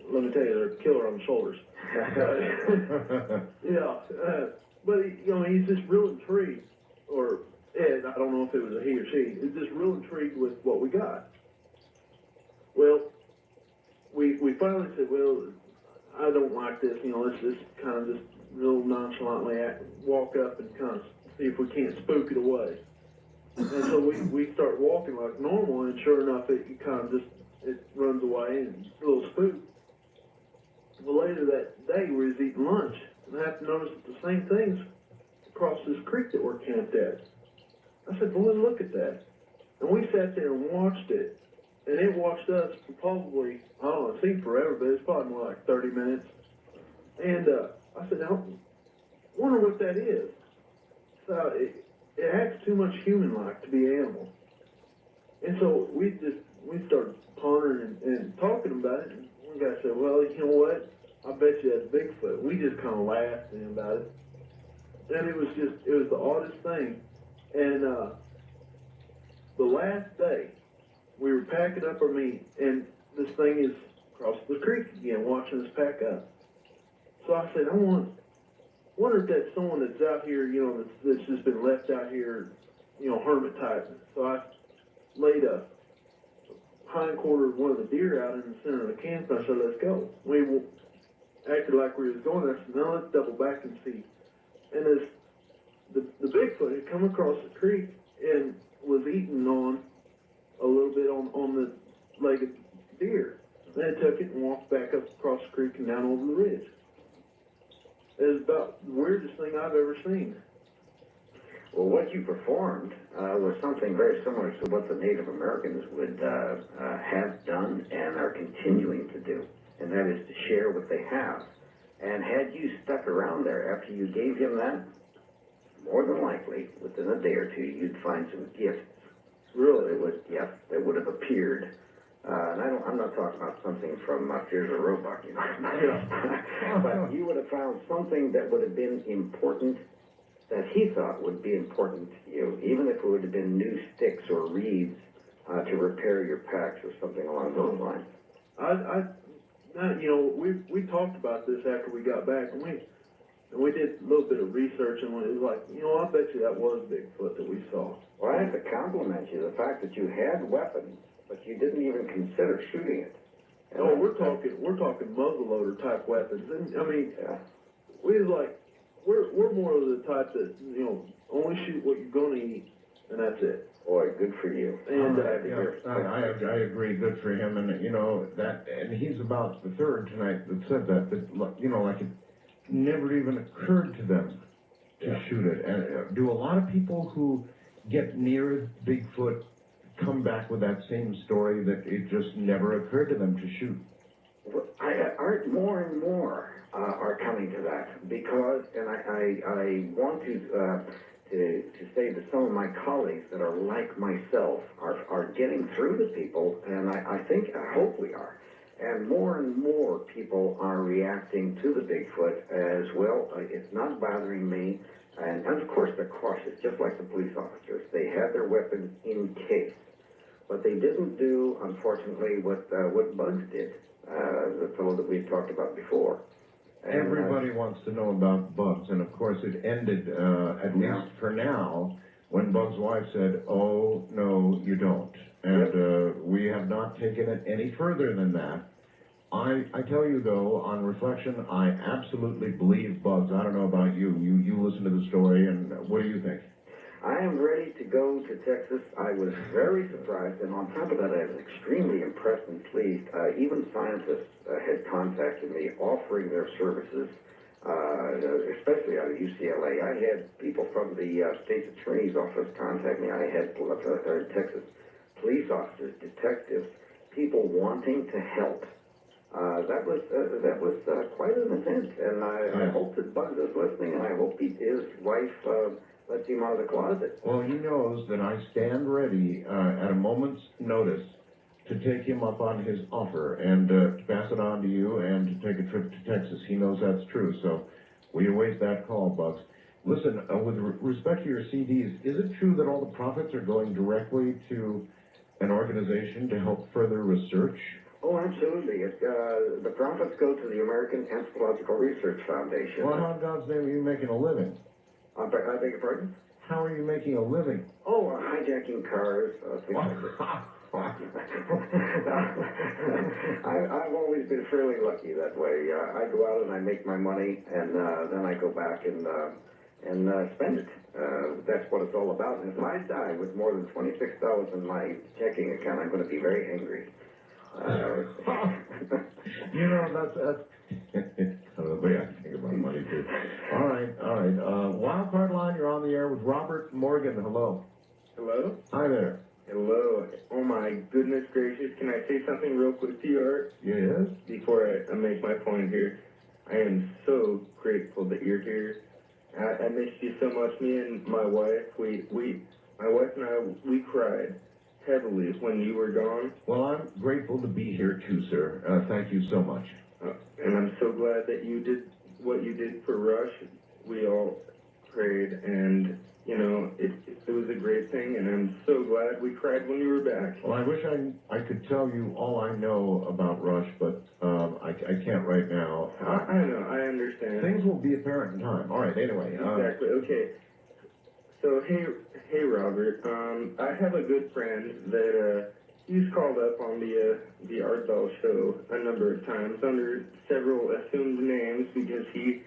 Let me tell you, they're a killer on the shoulders. But you know, he's just real intrigued, or Ed, I don't know if it was a he or she, is just real intrigued with what we got. Well, we finally said, well, I don't like this, you know, let's just kind of just real nonchalantly walk up and kind of see if we can't spook it away. And so we start walking like normal, and sure enough, it kind of just, it runs away, and it's a little spook. Well, later that day, we was eating lunch, and I happened to notice the same things across this creek that we're camped at. I said, boy, look at that. And we sat there and watched it, and it watched us for probably, I don't know, it seemed forever, but it's probably more like 30 minutes. And I said, now, wonder what that is. So it acts too much human-like to be animal. And so we started pondering and talking about it, and one guy said, well, you know what? I bet you that's Bigfoot. We just kind of laughed about it. And it was the oddest thing. And the last day, we were packing up our meat, and this thing is across the creek again, watching us pack up. So I said, wonder if that's someone that's out here, you know, that's just been left out here, you know, hermit type. So I laid a hind quarter of one of the deer out in the center of the camp, and I said, let's go. We acted like we was going. I said, now let's double back and see. And as the Bigfoot had come across the creek and was eating on a little bit on the leg of deer. Then I took it and walked back up across the creek and down over the ridge. It was about the weirdest thing I've ever seen. Well, what you performed was something very similar to what the Native Americans would have done and are continuing to do, and that is to share what they have. And had you stuck around there after you gave him that, more than likely, within a day or two, you'd find some gifts. Really? That would have appeared. And I'm not talking about something from Fears of Roebuck, you know. But you would have found something that would have been important, that he thought would be important to you, even if it would have been new sticks or reeds to repair your packs or something along those lines. You know, we talked about this after we got back, and we did a little bit of research, and it was like, you know, I bet you that was Bigfoot that we saw. Well, I have to compliment you, the fact that you had weapons, but you didn't even consider shooting it. And no, we're talking muzzleloader type weapons, and I mean, we was like, we're more of the type that, you know, only shoot what you're gonna eat, and that's it. Boy, good for you. And I agree, good for him, and you know that, and he's about the third tonight that said that you know, like it never even occurred to them to shoot it. And do a lot of people who get near Bigfoot come back with that same story, that it just never occurred to them to shoot? More and more are coming to that, because, and I want to say that some of my colleagues that are like myself are getting through to people, and I hope we are. And more people are reacting to the Bigfoot as well. It's not bothering me. And of course they're cautious, just like the police officers. They had their weapons in case. But they didn't do, unfortunately, what Bugs did, the fellow that we've talked about before. And, everybody wants to know about Bugs, and of course it ended, at least for now, when Bugs' wife said, oh, no, you don't. And we have not taken it any further than that. I tell you, though, on reflection, I absolutely believe Bugs. I don't know about you. You listen to the story, and what do you think? I am ready to go to Texas. I was very surprised, and on top of that, I was extremely impressed and pleased. Even scientists had contacted me offering their services especially out of UCLA. I had people from the state's attorney's office contact me. I had Texas police officers, detectives, people wanting to help. That was quite an event, and I hope that Buzz is listening, and I hope his wife lets him out of the closet. Well, he knows that I stand ready at a moment's notice to take him up on his offer and to pass it on to you and to take a trip to Texas. He knows that's true, so we await that call, Bugs. Listen, with respect to your CDs, is it true that all the profits are going directly to an organization to help further research? Oh, absolutely. The profits go to the American Anthropological Research Foundation. Well, how in God's name are you making a living? I beg your pardon? How are you making a living? Oh, hijacking cars, things like that. I've always been fairly lucky that way. I go out and I make my money, and then I go back and spend it. That's what it's all about. And if I die with more than $26 in my checking account, I'm going to be very angry. You know, that's kind of the way I think about money, too. All right. Wild Card Line, you're on the air with Robert Morgan. Hello. Hello? Hi there. Hello. Oh my goodness gracious, can I say something real quick to you, Art? Yes? Before I make my point here. I am so grateful that you're here. I missed you so much. Me and my wife, my wife and I, we cried heavily when you were gone. Well, I'm grateful to be here, too, sir. Thank you so much. And I'm so glad that you did what you did for Rush. We all prayed, and you know, it was a great thing, and I'm so glad we cried when you were back. Well, I wish I could tell you all I know about Rush, but I can't right now. I know, I understand. Things will be apparent in time. All right, anyway. Exactly, okay. So, hey, Robert, I have a good friend that, he's called up on the Art Bell show a number of times under several assumed names because he's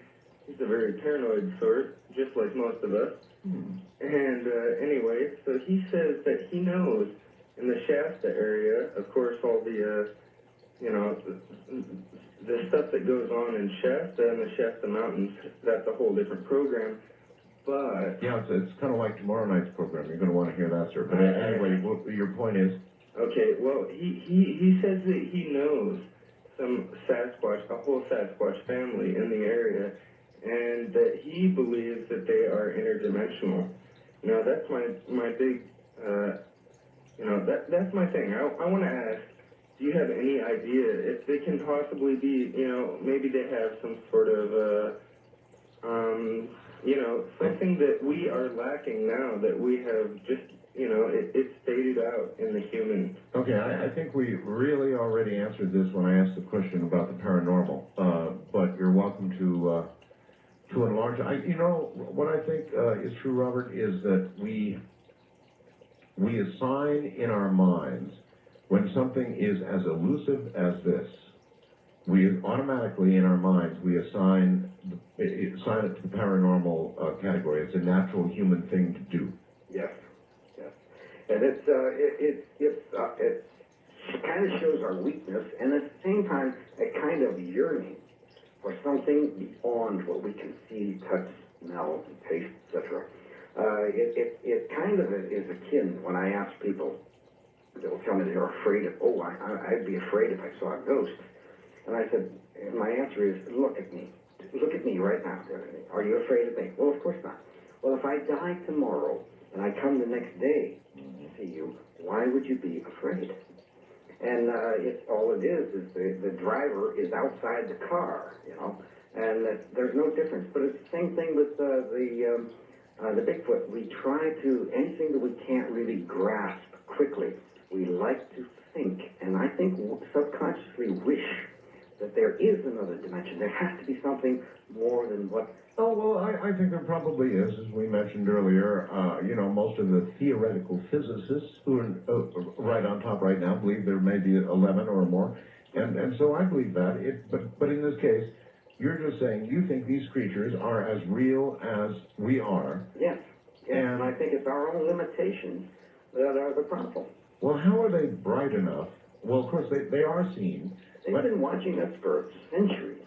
a very paranoid sort, just like most of us. And anyway, so he says that he knows in the Shasta area, of course, all the, the stuff that goes on in Shasta and the Shasta Mountains, that's a whole different program. But yeah, it's kind of like tomorrow night's program. You're going to want to hear that, sir. But anyway, your point is? Okay, well, he says that he knows some Sasquatch, a whole Sasquatch family in the area, and that he believes that they are interdimensional. Now, that's my big, that's my thing. I want to ask, do you have any idea if they can possibly be, maybe they have some sort of, something that we are lacking now that we have just, it's faded out in the human. Okay, I think we really already answered this when I asked the question about the paranormal, but you're welcome to enlarge. What I think is true, Robert, is that we assign in our minds, when something is as elusive as this, we automatically in our minds, we assign it to the paranormal category. It's a natural human thing to do. Yes. And it kind of shows our weakness, and at the same time, a kind of yearning for something beyond what we can see, touch, smell, taste, etc. It kind of is akin when I ask people, they'll tell me they're afraid of, I'd be afraid if I saw a ghost. And I said, my answer is, look at me. Look at me right now. Are you afraid of me? Well, of course not. Well, if I die tomorrow and I come the next day to see you, why would you be afraid? And all it is the driver is outside the car, and there's no difference. But it's the same thing with the Bigfoot. We try to, anything that we can't really grasp quickly, we like to think, and I think subconsciously wish that there is another dimension. There has to be something more than what... Oh, well, I think there probably is, as we mentioned earlier. Most of the theoretical physicists who are right on top right now believe there may be 11 or more. And so I believe that. But in this case, you're just saying you think these creatures are as real as we are. Yes. And I think it's our own limitations that are the problem. Well, how are they bright enough? Well, of course, they are seen. They've been watching us for centuries.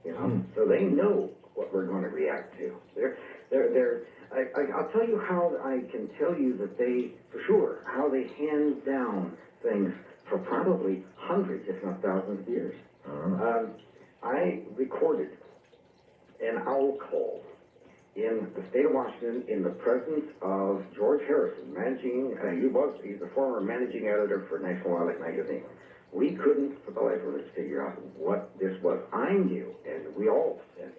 you know, so they know what we're going to react to. I'll tell you how I can tell you that they, for sure, how they hand down things for probably hundreds, if not thousands of years. I recorded an owl call in the state of Washington in the presence of George Harrison, he's the former managing editor for National Wildlife Magazine. We couldn't, for the life of us, figure out what this was. I knew, and we all said,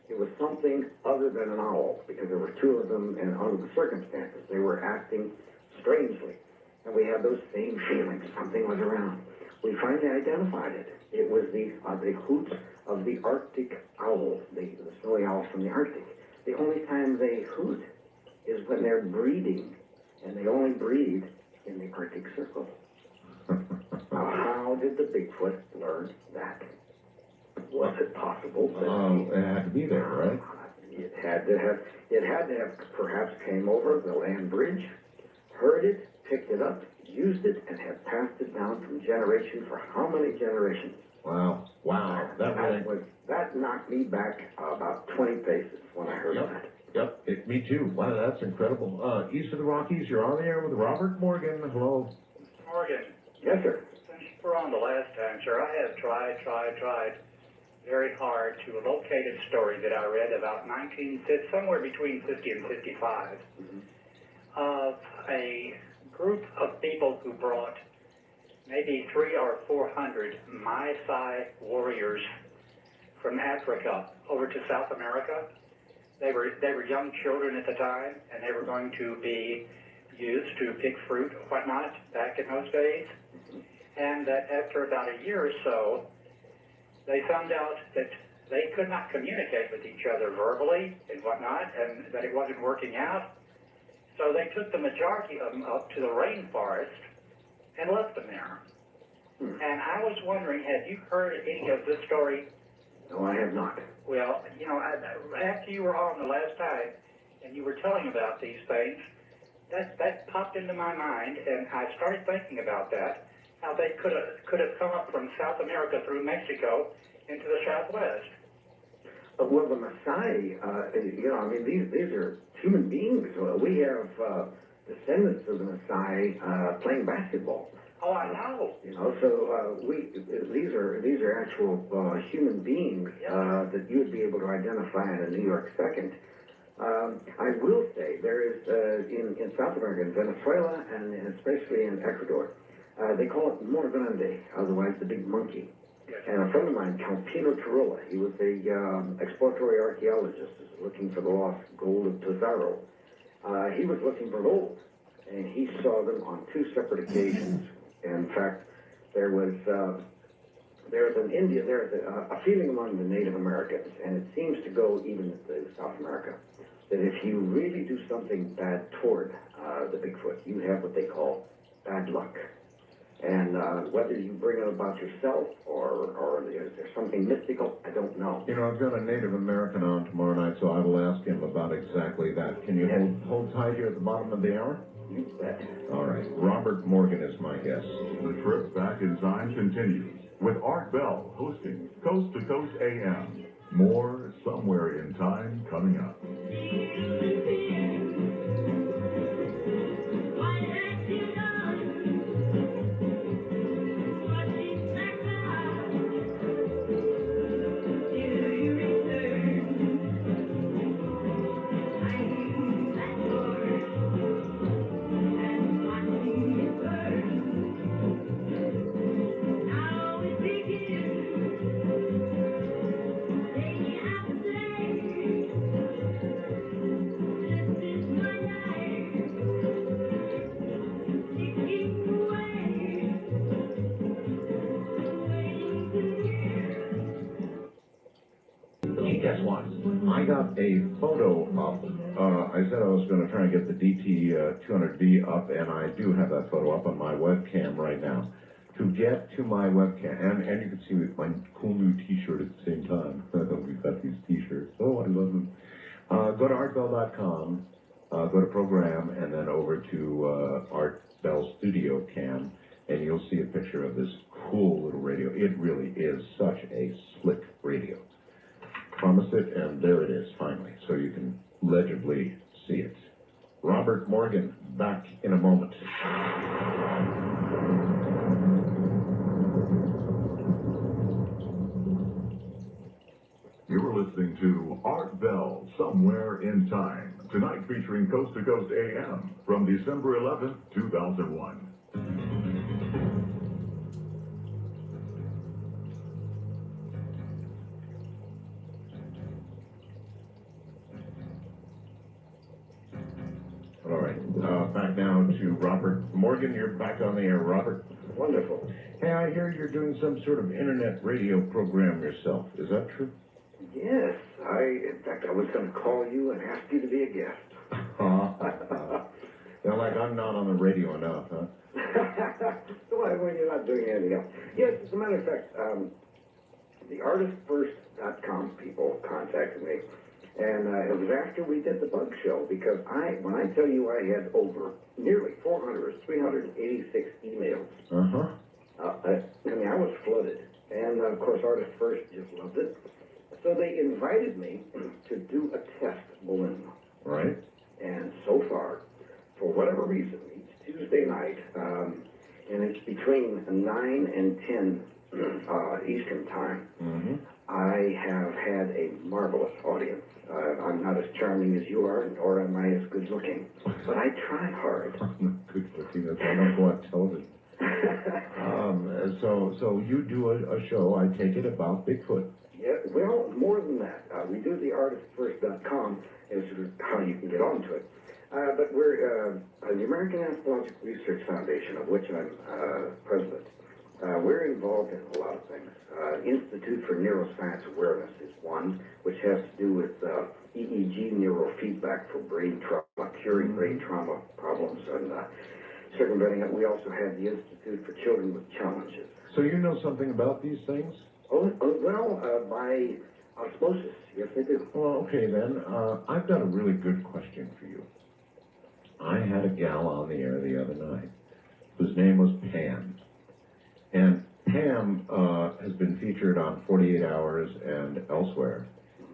it was something other than an owl, because there were two of them, and under the circumstances, they were acting strangely. And we had those same feelings. Something was around. We finally identified it. It was the hoots of the Arctic owl, the snowy owls from the Arctic. The only time they hoot is when they're breeding, and they only breed in the Arctic Circle. Now, how did the Bigfoot learn that? Was it possible that it had to be there, right? It had to have perhaps came over the land bridge, heard it, picked it up, used it, and had passed it down from generation for how many generations? Wow. That knocked me back about 20 paces when I heard that. Yep, me too. Wow, that's incredible. East of the Rockies, you're on the air with Robert Morgan. Hello. Morgan. Yes, sir. Since we're on the last time, sir, I have tried very hard to locate a story that I read about somewhere between 50 and 55, of a group of people who brought maybe 300 or 400 Maasai warriors from Africa over to South America. They were young children at the time, and they were going to be used to pick fruit or whatnot back in those days. And that after about a year or so, they found out that they could not communicate with each other verbally and whatnot, and that it wasn't working out. So they took the majority of them up to the rainforest and left them there. And I was wondering, have you heard any of this story? No, I have not. Well, you know, after you were on the last time and you were telling about these things, that popped into my mind, and I started thinking about that, how they could have come up from South America through Mexico into the Southwest. Well, the Maasai, these are human beings. We have descendants of the Maasai playing basketball. Oh, I know. So these are actual human beings that you would be able to identify in a New York second. I will say there is in South America, in Venezuela, and especially in Ecuador, they call it Mor Grande, otherwise the big monkey. And a friend of mine, Campino Torilla, he was a exploratory archaeologist looking for the lost gold of Pizarro. He was looking for gold, and he saw them on two separate occasions. In fact, there's a feeling among the Native Americans, and it seems to go even to South America, that if you really do something bad toward the Bigfoot, you have what they call bad luck. And whether you bring it about yourself or is there something mystical, I don't know. You know, I've got a Native American on tomorrow night, so I will ask him about exactly that. Can you hold tight here at the bottom of the hour? You bet. All right. Robert Morgan is my guest. The trip back in time continues with Art Bell hosting Coast to Coast AM. More Somewhere in Time coming up. Guess what? I got a photo up. I said I was going to try and get the DT200D up, and I do have that photo up on my webcam right now. To get to my webcam, and you can see my cool new T-shirt at the same time. We've got these T-shirts. Oh, I love them. Go to artbell.com, go to program, and then over to Art Bell Studio Cam, and you'll see a picture of this cool little radio. It really is such a slick radio. promised it, and there it is, finally, so you can legibly see it. Robert Morgan, back in a moment. You're listening to Art Bell, Somewhere in Time, tonight featuring Coast to Coast AM from December 11th, 2001. All right, back now to Robert Morgan. You're back on the air, Robert. Wonderful. Hey, I hear you're doing some sort of internet radio program yourself. Is that true? Yes, in fact, I was going to call you and ask you to be a guest. Now, like I'm not on the radio enough, huh? Why, when you're not doing anything else? Yes, as a matter of fact, the artistfirst.com people contacted me, and it was after we did the bug show, because when I tell you I had over nearly 386 emails. I mean, I was flooded, and of course, Artist First just loved it. So they invited me to do a test balloon. Right. And so far, for whatever reason, each Tuesday night, and it's between 9 and 10 Eastern Time, I have had a marvelous audience. I'm not as charming as you are, nor am I as good looking, but I try hard. I'm not good looking. That's why I don't go on television. So you do a show, I take it, about Bigfoot. Yeah, well, more than that. We do the artistfirst.com as to how you can get onto it. But we're the American Anthropological Research Foundation, of which I'm president. We're involved in a lot of things. Institute for Neuroscience Awareness is one, which has to do with EEG neurofeedback for brain trauma, curing brain trauma problems, and circumventing it. We also have the Institute for Children with Challenges. So you know something about these things? Well, by osmosis, yes I do. Well, okay then. I've got a really good question for you. I had a gal on the air the other night whose name was Pam. And Pam has been featured on 48 Hours and elsewhere.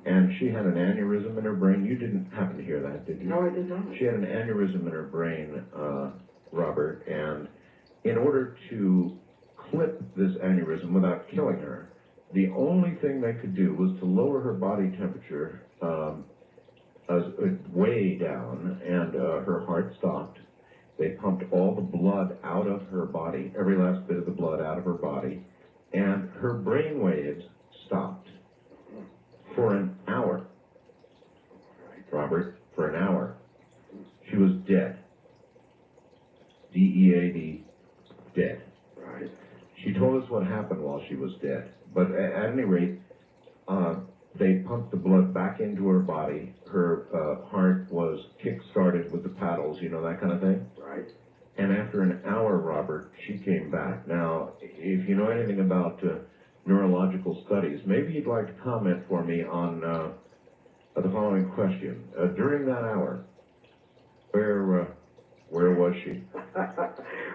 And she had an aneurysm in her brain. You didn't happen to hear that, did you? No, I did not. She had an aneurysm in her brain, Robert, and in order to clip this aneurysm without killing her, the only thing they could do was to lower her body temperature way down, and her heart stopped. They pumped all the blood out of her body, every last bit of the blood out of her body, and her brain waves stopped for an hour. Robert, for an hour. She was dead. D-E-A-D, dead. Right. She told us what happened while she was dead. But at any rate, they pumped the blood back into her body. Her heart was kick-started with the paddles, you know, that kind of thing. Right. And after an hour, Robert, she came back. Now, if you know anything about neurological studies, maybe you'd like to comment for me on the following question. During that hour, where was she?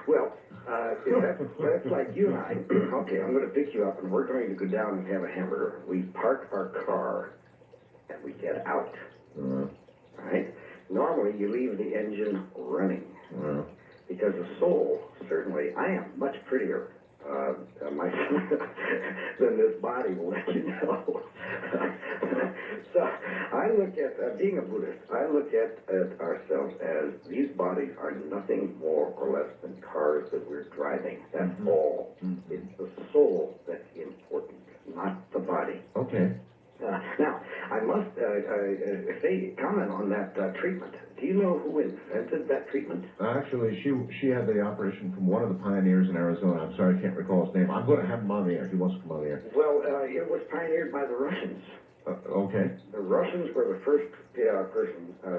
Well, that's like you and I. Okay, I'm going to pick you up, and we're going to go down and have a hamburger. We park our car, and we get out. Right? Normally, you leave the engine running. Because the soul, certainly, I am much prettier than this body will let you know. So I look at, being a Buddhist, I look at ourselves as these bodies are nothing more or less than cars that we're driving. That's all. It's the soul that's important, not the body. Okay. Now, I must say, comment on that treatment. Do you know who invented that treatment? Actually, she had the operation from one of the pioneers in Arizona. I'm sorry, I can't recall his name. I'm going to have him on the air. He wants to come on the air. Well, it was pioneered by the Russians. Okay. The Russians were the first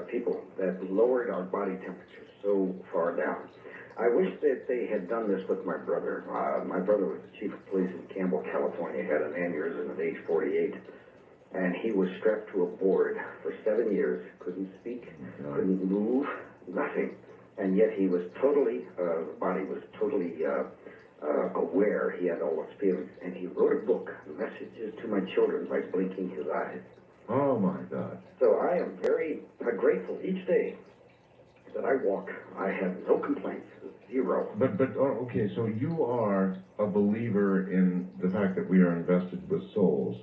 people that lowered our body temperature so far down. I wish that they had done this with my brother. My brother was the chief of police in Campbell, California. He had an aneurysm at age 48. And he was strapped to a board for 7 years, couldn't speak, couldn't move, nothing. And yet he was totally, the body was totally aware. He had all his feelings. And he wrote a book, Messages to My Children, by blinking his eyes. Oh, my God. So I am very grateful each day that I walk. I have no complaints, zero. But, okay, so you are a believer in the fact that we are invested with souls.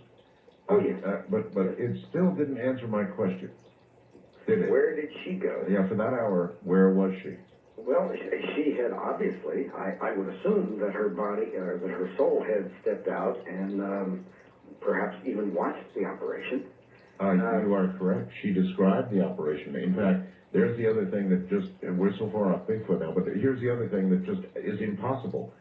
Oh, yes. But it still didn't answer my question, did it? Where did she go? Yeah, for that hour, where was she? Well, she had obviously, I would assume that her body, that her soul had stepped out and perhaps even watched the operation. You are correct. She described the operation. In fact, there's the other thing that just, we're so far off Bigfoot now, but here's the other thing that just is impossible.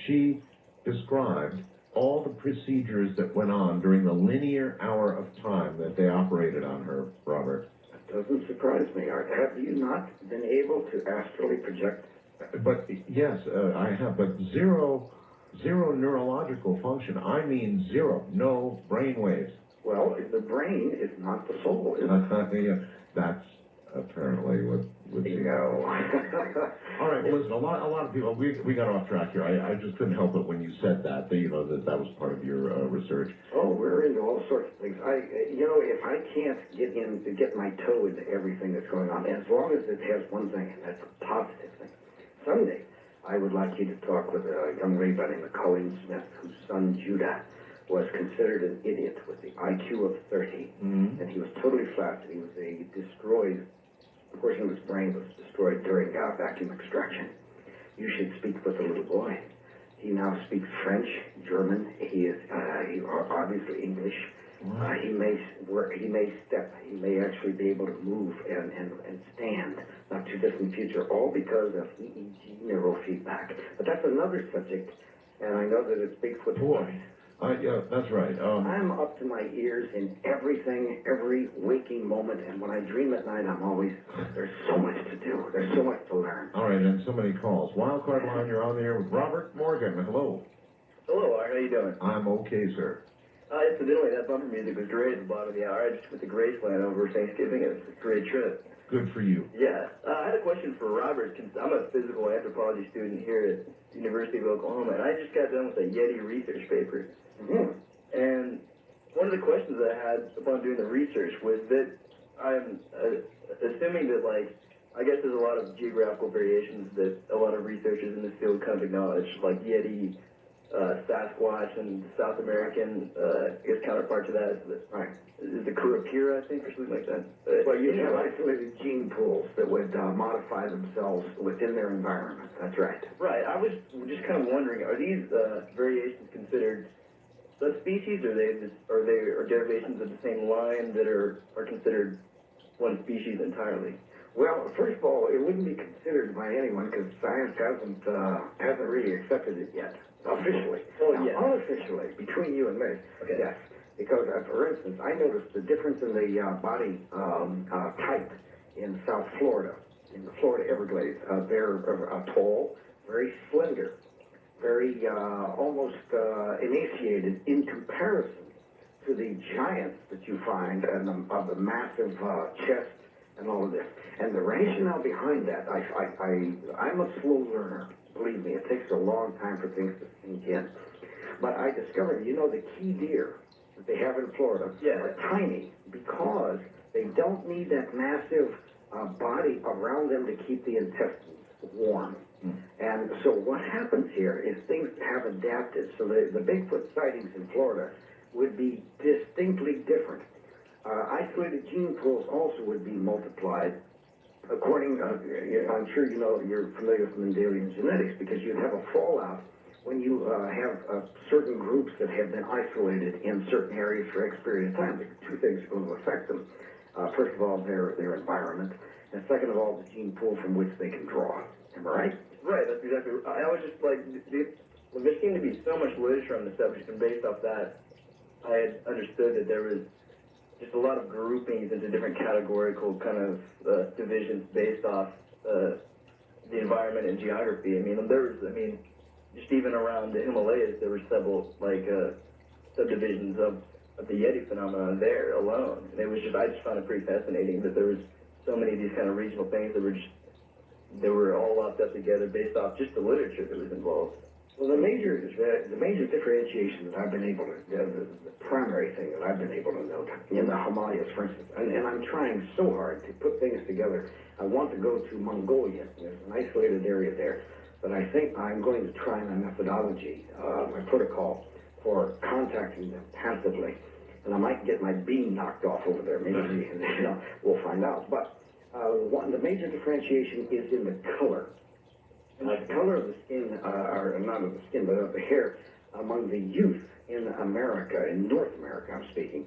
She described all the procedures that went on during the linear hour of time that they operated on her, Robert. Doesn't surprise me. Have you not been able to astrally project? But yes, I have, but zero neurological function. I mean zero, no brain waves. Well, the brain is not the soul, is it? Yeah, that's apparently what you know. All right, well, listen, a lot of people, we got off track here. I just couldn't help it when you said that that was part of your research. Oh, we're into all sorts of things. If I can't get my toe into everything that's going on, as long as it has one thing, and that's a positive thing. Someday, I would like you to talk with a young lady by the name of Colleen Smith, whose son Judah was considered an idiot with the IQ of 30, and he was totally flat. He was a destroyed portion of his brain was destroyed during vacuum extraction. You should speak with the little boy. He now speaks French, German. He is obviously English. He may step. He may actually be able to move and stand. Not too distant future, all because of EEG neurofeedback. But that's another subject, and I know that it's Bigfoot stories. Yeah, that's right. I'm up to my ears in everything, every waking moment, and when I dream at night, there's so much to do. There's so much to learn. All right, and so many calls. Wildcard line, you're on the air with Robert Morgan. Hello. Hello, Art. How you doing? I'm okay, sir. Incidentally, that bumper music was great at the bottom of the hour. I just went to Graceland over Thanksgiving. It was a great trip. Good for you. Yeah. I had a question for Robert. I'm a physical anthropology student here at the University of Oklahoma, and I just got done with a Yeti research paper. And one of the questions I had upon doing the research was that I'm assuming that, I guess there's a lot of geographical variations that a lot of researchers in this field kind of acknowledge, like Yeti, Sasquatch, and South American, counterpart to that is the Kurapira, I think, or something like that. Well, you have isolated gene pools that would modify themselves within their environment. That's right. Right. I was just kind of wondering, are these variations considered subspecies, or are they derivations of the same line that are considered one species entirely? Well, first of all, it wouldn't be considered by anyone because science hasn't really accepted it yet officially. Unofficially, between you and me, yes. Because, for instance, I noticed the difference in the body type in South Florida, in the Florida Everglades. They're tall, very slender, very almost emaciated in comparison to the giants that you find and of the massive chest and all of this. And the rationale behind that, I'm a slow learner. Believe me, it takes a long time for things to sink in. But I discovered, the key deer that they have in Florida are tiny because they don't need that massive body around them to keep the intestines warm. And so what happens here is things have adapted. So the Bigfoot sightings in Florida would be distinctly different. Isolated gene pools also would be multiplied according, I'm sure you're familiar with Mendelian genetics because you'd have a fallout when you have certain groups that have been isolated in certain areas for X period of time. Two things are going to affect them. First of all, their environment, and second of all, the gene pool from which they can draw. Am I right? Right, that's exactly right. I was just like, there seemed to be so much literature on the subject, and based off that, I had understood that there was just a lot of groupings into different categorical kind of divisions based off the environment and geography. Just even around the Himalayas, there were several subdivisions of the Yeti phenomenon there alone. And it was I just found it pretty fascinating that there was so many of these kind of regional things that were all locked up together based off just the literature that was involved. Well, the major differentiation that I've been able to, the primary thing that I've been able to note in the Himalayas, for instance, and I'm trying so hard to put things together. I want to go to Mongolia. There's an isolated area there, but I think I'm going to try my methodology, my protocol for contacting them passively, and I might get my beam knocked off over there. Maybe we'll find out. But the major differentiation is in the color. The color of the skin, or not of the skin, but of the hair among the youth in America, in North America, I'm speaking,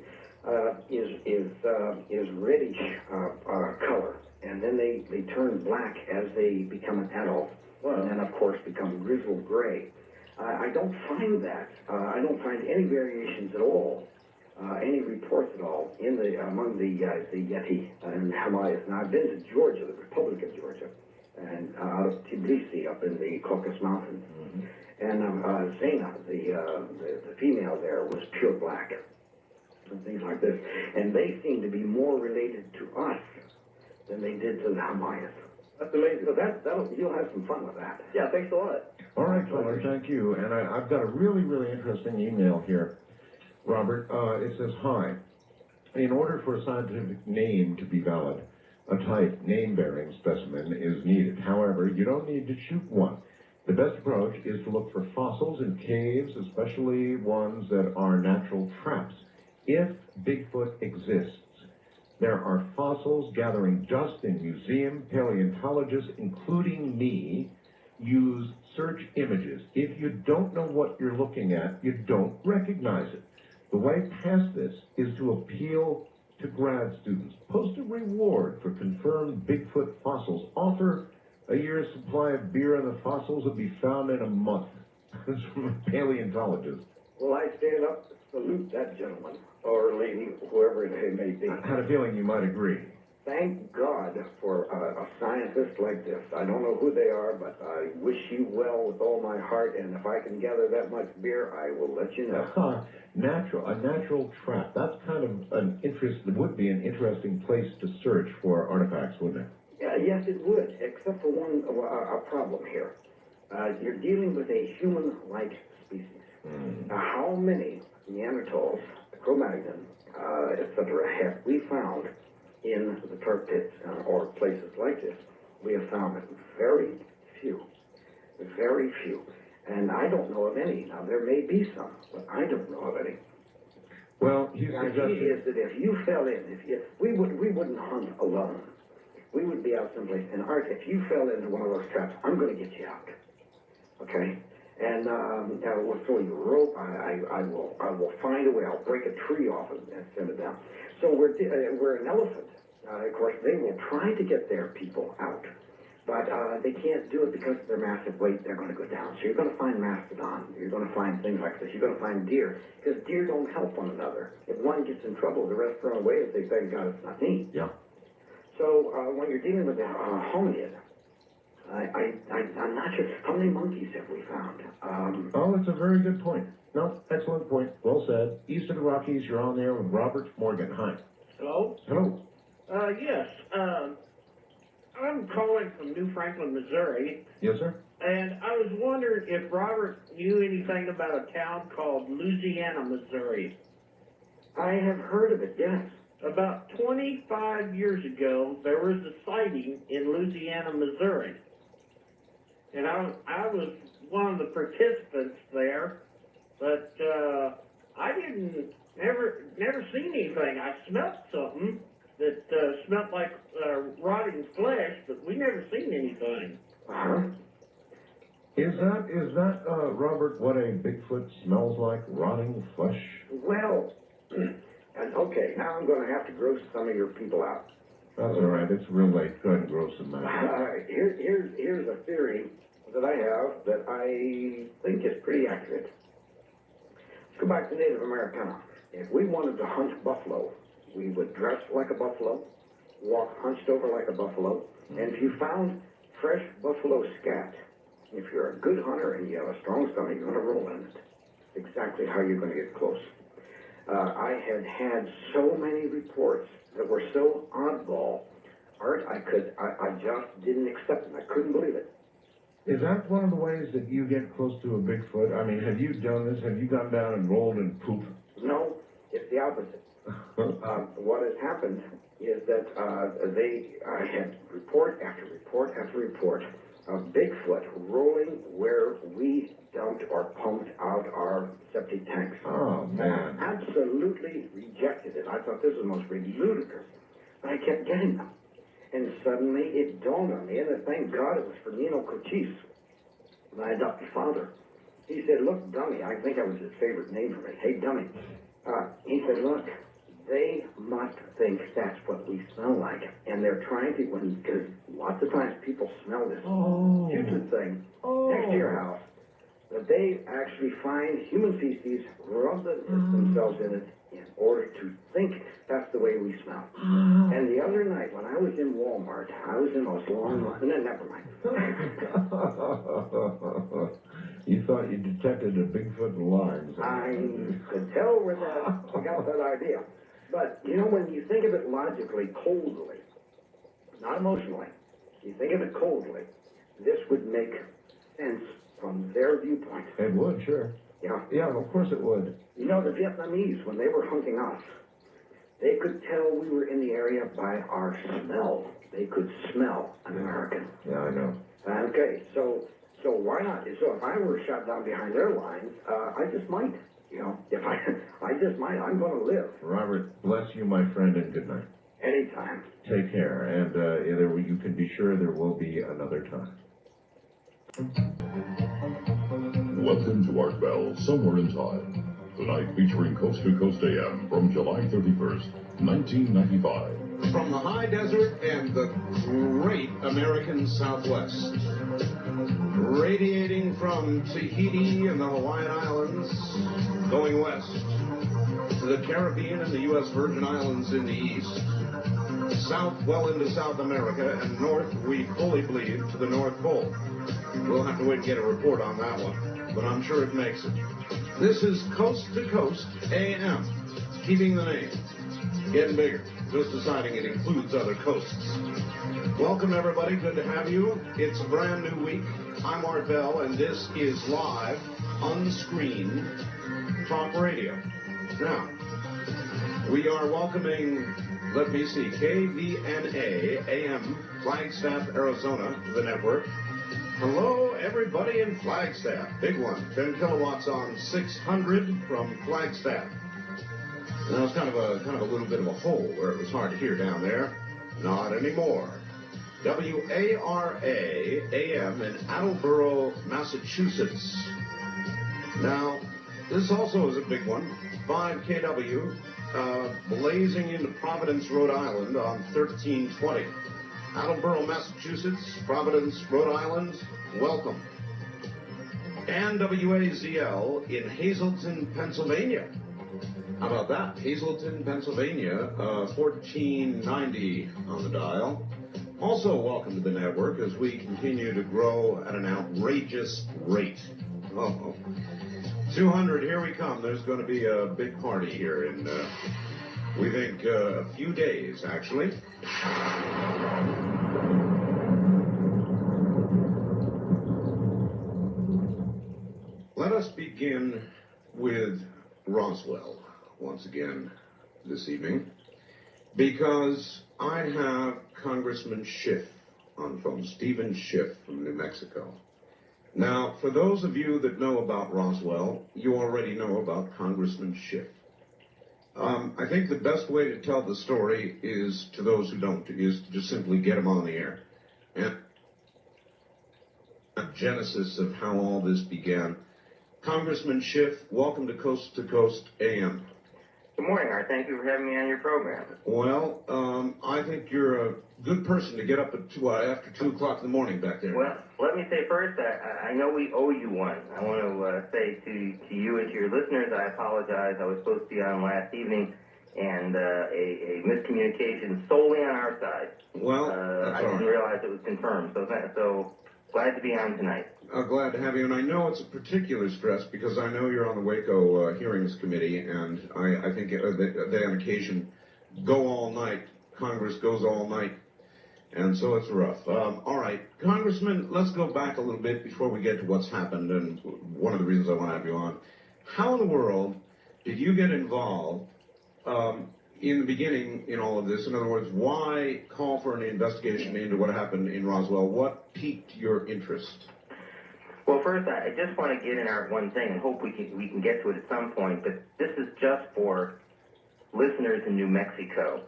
is reddish color, and then they turn black as they become an adult, and then of course become grizzled gray. I don't find that. I don't find any variations at all, any reports at all among the Yeti and Himalayas. Now I've been to Georgia, the Republic of Georgia, and out of Tbilisi up in the Caucasus Mountains. And Zaina, the female there, was pure black and things like this. And they seem to be more related to us than they did to the Himalayas. That's amazing. So you'll have some fun with that. Yeah, thanks a lot. All right, Fuller, thank you. And I've got a really, really interesting email here, Robert. It says, hi. In order for a scientific name to be valid, a type name-bearing specimen is needed. However, you don't need to shoot one. The best approach is to look for fossils in caves, especially ones that are natural traps. If Bigfoot exists, there are fossils gathering dust in museum. Paleontologists, including me, use search images. If you don't know what you're looking at, you don't recognize it. The way past this is to appeal to grad students. Post a reward for confirmed Bigfoot fossils. Offer a year's supply of beer, and the fossils will be found in a month. This is from a paleontologist. Well, I stand up to salute that gentleman, or lady, whoever it may be. I had a feeling you might agree. Thank God for a scientist like this. I don't know who they are, but I wish you well with all my heart, and if I can gather that much beer, I will let you know. A natural trap. That's kind of would be an interesting place to search for artifacts, wouldn't it? Yes, it would, except for one a problem here. You're dealing with a human-like species. Now, how many Neanderthals, Cro-Magnon, etc., have we found in the tar pits or places like this? We have found very few. Very few. And I don't know of any. Now, there may be some, but I don't know of any. Well, the idea is that if you fell in, we wouldn't hunt alone. We would be out someplace. And Art, if you fell into one of those traps, I'm going to get you out. Okay? And we'll throw you a rope. I will find a way. I'll break a tree off and send it down. So we're an elephant. Of course, they will try to get their people out, but they can't do it because of their massive weight. They're going to go down. So you're going to find mastodon. You're going to find things like this. You're going to find deer, because deer don't help one another. If one gets in trouble, the rest run away as they say, God, it's not me. Yeah. So when you're dealing with a hominid, I'm not sure. How many monkeys have we found? Oh, it's a very good point. No, excellent point. Well said. East of the Rockies, you're on there with Robert Morgan. Hi. Hello? Hello. Yes. I'm calling from New Franklin, Missouri. Yes, sir? And I was wondering if Robert knew anything about a town called Louisiana, Missouri. I have heard of it, yes. About 25 years ago, there was a sighting in Louisiana, Missouri. And I was one of the participants there, but I never seen anything. I smelled something that smelled like rotting flesh, but we never seen anything. Is that Robert, what a Bigfoot smells like? Rotting flesh? Well, okay, now I'm going to have to gross some of your people out. That's all right. It's real late. Go ahead and gross them out. All right, here's a theory that I have that I think is pretty accurate. Let's go back to Native Americana. If we wanted to hunt buffalo, we would dress like a buffalo, walk hunched over like a buffalo, and if you found fresh buffalo scat, if you're a good hunter and you have a strong stomach, you're going to roll in it. Exactly how you're going to get close. I had so many reports that were so oddball, Art, I just didn't accept them. I couldn't believe it. Is that one of the ways that you get close to a Bigfoot? I mean, have you done this? Have you gone down and rolled in poop? No, it's the opposite. What has happened is that I had report after report after report of Bigfoot rolling where we dumped or pumped out our septic tanks. Oh, man. Absolutely rejected it. I thought this was the most ludicrous. But I kept getting them. And suddenly it dawned on me, and thank God it was for Nino Cochise, my adopted father. He said, look, dummy, I think that was his favorite name for me. Hey, dummy. He said, look, they must think that's what we smell like. And they're trying to, because lots of times people smell this putrid thing next to your house, that they actually find human feces, rub themselves in it in order to think that's the way we smell. And the other night, when I was in Walmart, I was in those long lines, never mind. You thought you detected a Bigfoot in lines. I could tell where we got that idea. But, you know, when you think of it logically, coldly, not emotionally, you think of it coldly, this would make sense from their viewpoint. It would, sure. Yeah. Yeah, of course it would. You know, the Vietnamese, when they were hunting us, they could tell we were in the area by our smell. They could smell an American. Yeah, I know. Okay, so why not? So if I were shot down behind their lines, I just might. You know, if I just might. I'm going to live. Robert, bless you, my friend, and good night. Anytime. Take care, and you can be sure there will be another time. Welcome to Art Bell, Somewhere in Time. Tonight featuring Coast to Coast AM from July 31st, 1995. From the high desert and the great American Southwest, radiating from Tahiti and the Hawaiian Islands, going west to the Caribbean and the U.S. Virgin Islands in the east, south well into South America, and north we fully bleed to the North Pole. We'll have to wait and get a report on that one, but I'm sure it makes it. This is Coast to Coast AM, keeping the name, getting bigger, just deciding it includes other coasts. Welcome, everybody. Good to have you. It's a brand new week. I'm Art Bell, and this is live, unscreened talk radio. Now, we are welcoming, let me see, KVNA AM, Flagstaff, Arizona, the network. Hello, everybody in Flagstaff. Big one. 10 kilowatts on 600 from Flagstaff. Now, it's kind of a little bit of a hole where it was hard to hear down there. Not anymore. WARA AM in Attleboro, Massachusetts. Now, this also is a big one. 5KW, blazing into Providence, Rhode Island on 1320. Attleboro, Massachusetts, Providence, Rhode Island, welcome. And WAZL in Hazleton, Pennsylvania. How about that? Hazleton, Pennsylvania, 1490 on the dial. Also welcome to the network as we continue to grow at an outrageous rate. Oh, 200, here we come. There's going to be a big party here in, we think, a few days, actually. Let us begin with Roswell once again this evening, because I have Congressman Schiff on phone, Stephen Schiff from New Mexico. Now, for those of you that know about Roswell, you already know about Congressman Schiff. I think the best way to tell the story is, to those who don't, is to just simply get him on the air. And a genesis of how all this began. Congressman Schiff, welcome to Coast AM. Good morning, Art. Thank you for having me on your program. Well, I think you're a good person to get up at after 2 o'clock in the morning back there. Well, let me say first, I know we owe you one. I want to say to you and to your listeners, I apologize. I was supposed to be on last evening, and a miscommunication solely on our side. Well, I didn't realize it was confirmed, so glad to be on tonight. Glad to have you, and I know it's a particular stress because I know you're on the Waco Hearings Committee, and I think they on occasion go all night. Congress goes all night. And so it's rough. All right, Congressman, let's go back a little bit before we get to what's happened, and one of the reasons I want to have you on. How in the world did you get involved in the beginning in all of this? In other words, why call for an investigation into what happened in Roswell? What piqued your interest? Well, first, I just want to get in our one thing and hope we can get to it at some point, but this is just for listeners in New Mexico.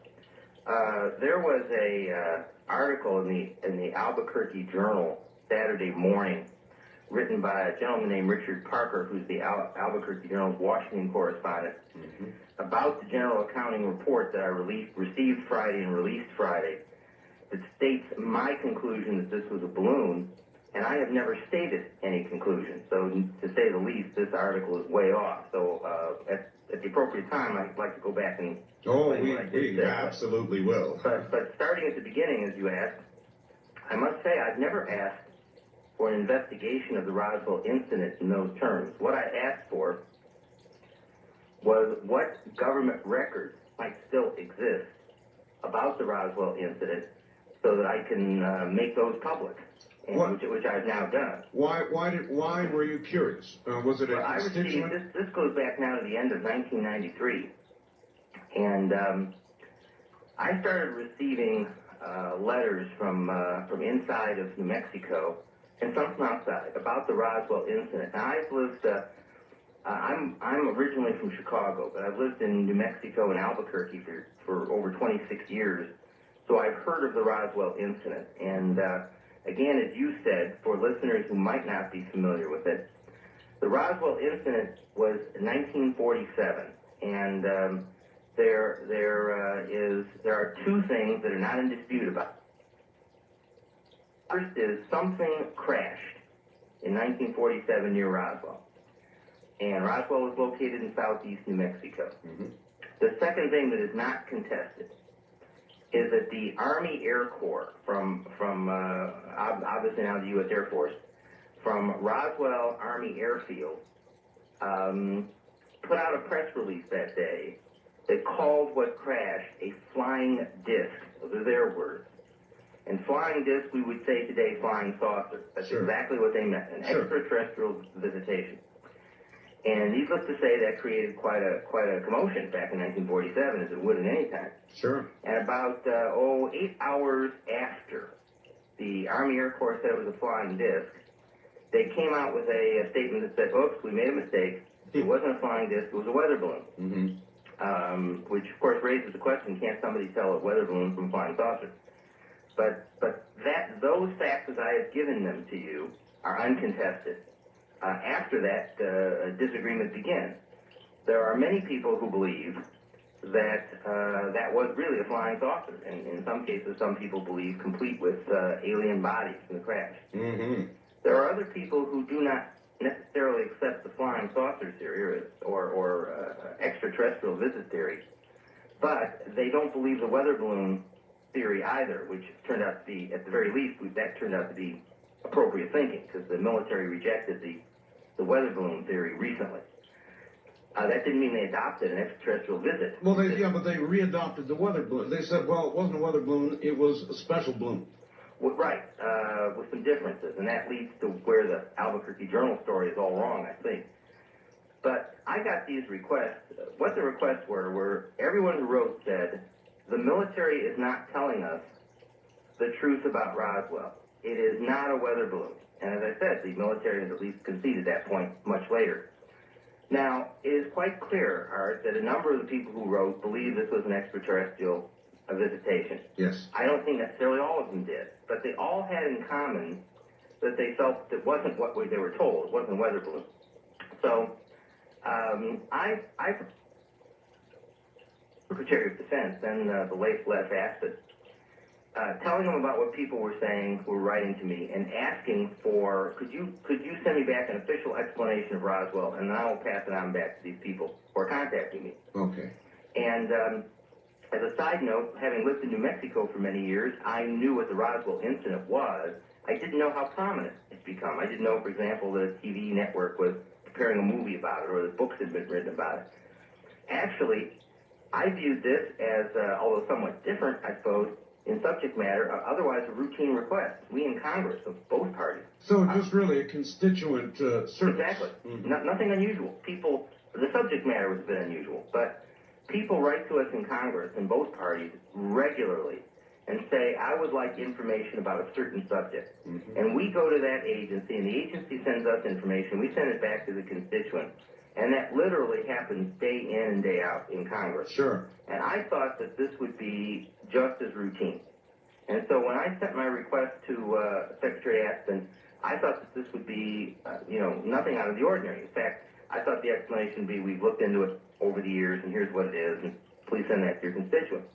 There was a article in the Albuquerque Journal Saturday morning written by a gentleman named Richard Parker, who's the Albuquerque Journal's Washington correspondent, about the General Accounting Report that I received Friday and released Friday, that states my conclusion that this was a balloon, and I have never stated any conclusion. So, to say the least, this article is way off. So, at the appropriate time, I'd like to go back and we absolutely will. But starting at the beginning, as you asked, I must say I've never asked for an investigation of the Roswell incident in those terms. What I asked for was what government records might still exist about the Roswell incident so that I can make those public, and which I've now done. Why were you curious? Was it a constituent? This goes back now to the end of 1993, and I started receiving letters from inside of New Mexico and some from outside about the Roswell incident. Now, I've lived. I'm originally from Chicago, but I've lived in New Mexico and Albuquerque for over 26 years, so I've heard of the Roswell incident. And again, as you said, for listeners who might not be familiar with it, the Roswell incident was 1947, and there are two things that are not in dispute about it. First is something crashed in 1947 near Roswell, and Roswell is located in southeast New Mexico. The second thing that is not contested is that the Army Air Corps from obviously now the U.S. Air Force, from Roswell Army Airfield, put out a press release that day that called what crashed a flying disc. Those are their words. And flying disc, we would say today, flying saucer. That's exactly what they meant, an extraterrestrial visitation. And needless to say, that created quite a commotion back in 1947, as it would at any time. Sure. And about 8 hours after the Army Air Corps said it was a flying disc, they came out with a statement that said, "Oops, we made a mistake. It wasn't a flying disc; it was a weather balloon." Which of course raises the question: can't somebody tell a weather balloon from a flying saucer? But those facts, as I have given them to you, are uncontested. After that, disagreement begins. There are many people who believe that that was really a flying saucer, and in some cases, some people believe complete with alien bodies from the crash. There are other people who do not necessarily accept the flying saucer theory or extraterrestrial visit theory, but they don't believe the weather balloon theory either, which turned out to be, at the very least, that turned out to be appropriate thinking, because the military rejected the weather balloon theory recently. That didn't mean they adopted an extraterrestrial visit. Well, but they readopted the weather balloon. They said, well, it wasn't a weather balloon, it was a special balloon. Well, right, with some differences, and that leads to where the Albuquerque Journal story is all wrong, I think. But I got these requests. What the requests were everyone who wrote said, the military is not telling us the truth about Roswell. It is not a weather balloon. And as I said, the military has at least conceded that point much later. Now, it is quite clear, Art, that a number of the people who wrote believe this was an extraterrestrial visitation. Yes. I don't think necessarily all of them did, but they all had in common that they felt it wasn't what they were told. It wasn't a weather balloon. So, I Secretary of Defense, then the late Les Aspett, telling them about what people were saying, who were writing to me, and asking for, could you send me back an official explanation of Roswell, and then I will pass it on back to these people who are contacting me. Okay. And as a side note, having lived in New Mexico for many years, I knew what the Roswell incident was. I didn't know how prominent it's become. I didn't know, for example, that a TV network was preparing a movie about it, or that books had been written about it. Actually, I viewed this as, although somewhat different, I suppose, in subject matter, otherwise a routine request. We in Congress, of both parties. So just really a constituent service. Exactly. Nothing unusual. People, the subject matter was a bit unusual, but people write to us in Congress, in both parties, regularly, and say, I would like information about a certain subject. And we go to that agency, and the agency sends us information. We send it back to the constituent. And that literally happens day in and day out in Congress. Sure. And I thought that this would be just as routine. And so when I sent my request to Secretary Aspen, I thought that this would be, nothing out of the ordinary. In fact, I thought the explanation would be, we've looked into it over the years, and here's what it is, and please send that to your constituents.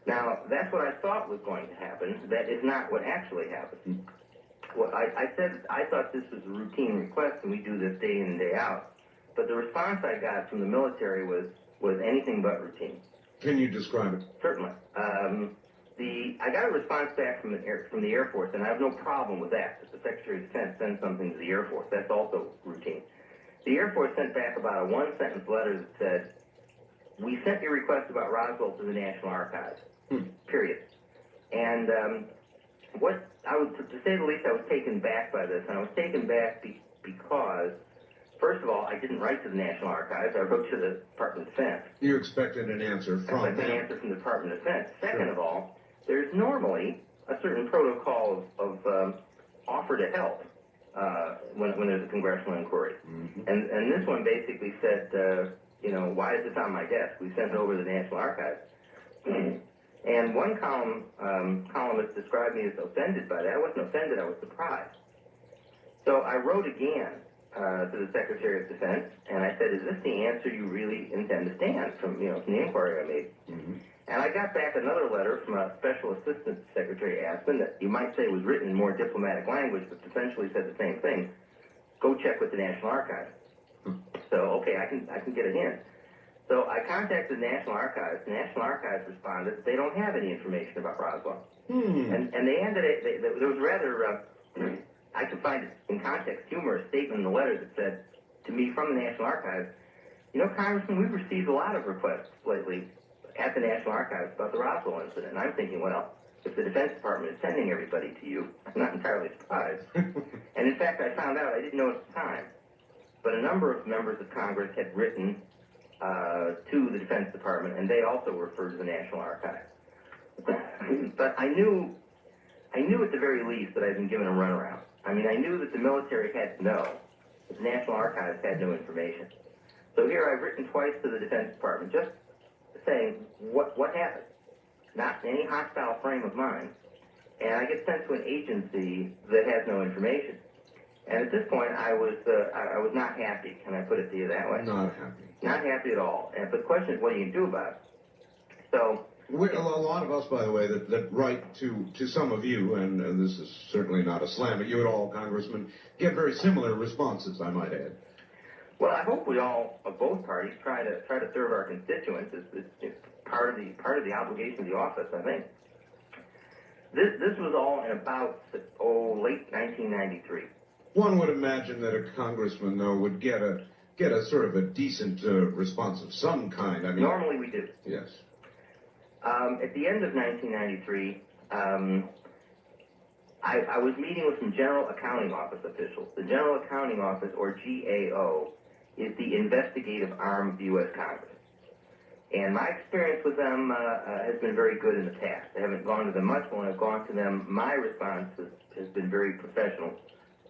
Now, that's what I thought was going to happen. That is not what actually happened. Well, I said I thought this was a routine request, and we do this day in and day out. But the response I got from the military was anything but routine. Can you describe it? Certainly. I got a response back from the Air Force, and I have no problem with that. If the Secretary of Defense sends something to the Air Force, that's also routine. The Air Force sent back about a one-sentence letter that said, we sent your request about Roswell to the National Archives, period. And to say the least, I was taken back by this, and I was taken back because, first of all, I didn't write to the National Archives. I wrote to the Department of Defense. You expected an answer from them. I expected an answer from the Department of Defense. Second of all, there's normally a certain protocol of offer to help when there's a congressional inquiry. And this one basically said, why is this on my desk? We sent it over to the National Archives. And one columnist described me as offended by that. I wasn't offended, I was surprised. So I wrote again to the Secretary of Defense, and I said, is this the answer you really intend to stand from the inquiry I made? And I got back another letter from a Special Assistant Secretary Aspen that you might say was written in more diplomatic language, but essentially said the same thing. Go check with the National Archives. So, okay, I can get a hint. So I contacted the National Archives. The National Archives responded that they don't have any information about Roswell. And they ended it, there was rather, I could find it in context, humorous statement in the letter that said to me from the National Archives, Congressman, we've received a lot of requests lately at the National Archives about the Roswell incident. And I'm thinking, well, if the Defense Department is sending everybody to you, I'm not entirely surprised. And in fact, I found out, I didn't know at the time, but a number of members of Congress had written to the Defense Department, and they also referred to the National Archives. But I knew at the very least that I'd been given a runaround. I mean, I knew that the military had to know that the National Archives had no information. So here I've written twice to the Defense Department, just saying what happened, not in any hostile frame of mind. And I get sent to an agency that has no information. And at this point, I was not happy. Can I put it to you that way? Not happy. Not happy at all. But the question is, what are you going to do about it? So a lot of us, by the way, that write to some of you, and this is certainly not a slam at you at all, Congressman, get very similar responses, I might add. Well, I hope we all, of both parties, try to serve our constituents. It's part of the obligation of the office, I think. This was all in about late 1993. One would imagine that a congressman, though, would get a sort of a decent response of some kind. I mean, normally we do. Yes. At the end of 1993, I was meeting with some General Accounting Office officials. The General Accounting Office, or GAO, is the investigative arm of the U.S. Congress. And my experience with them has been very good in the past. I haven't gone to them much, but when I've gone to them, my response has been very professional.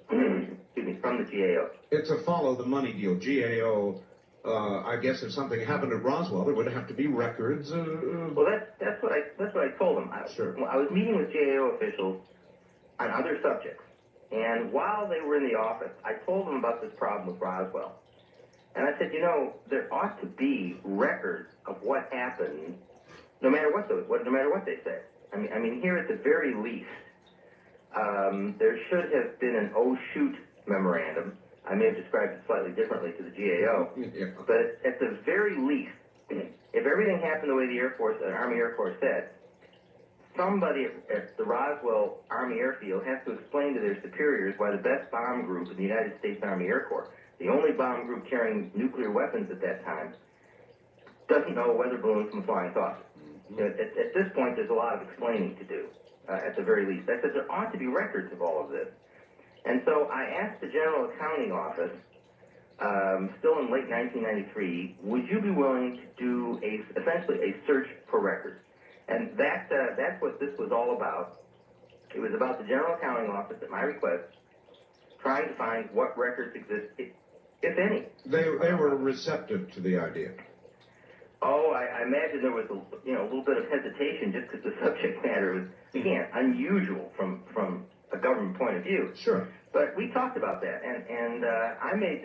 Excuse me, from the GAO. It's a follow the money deal. GAO, I guess if something happened at Roswell, there would have to be records. Well, that's what I told them. Sure. I was meeting with GAO officials on other subjects, and while they were in the office, I told them about this problem with Roswell. And I said, there ought to be records of what happened, no matter what they say. I mean, here at the very least, there should have been an "oh shoot" memorandum. I may have described it slightly differently to the GAO, but at the very least, if everything happened the way the Army Air Corps said, somebody at the Roswell Army Airfield has to explain to their superiors why the best bomb group in the United States Army Air Corps, the only bomb group carrying nuclear weapons at that time, doesn't know a weather balloon from a flying saucer. You know, at this point, there's a lot of explaining to do, at the very least. I said there ought to be records of all of this. And so I asked the General Accounting Office, still in late 1993, would you be willing to do essentially a search for records? And that's what this was all about. It was about the General Accounting Office, at my request, trying to find what records exist, if any. They were receptive to the idea. Oh, I imagine there was a little bit of hesitation just because the subject matter was, again, unusual from a government point of view. Sure. But we talked about that, and I made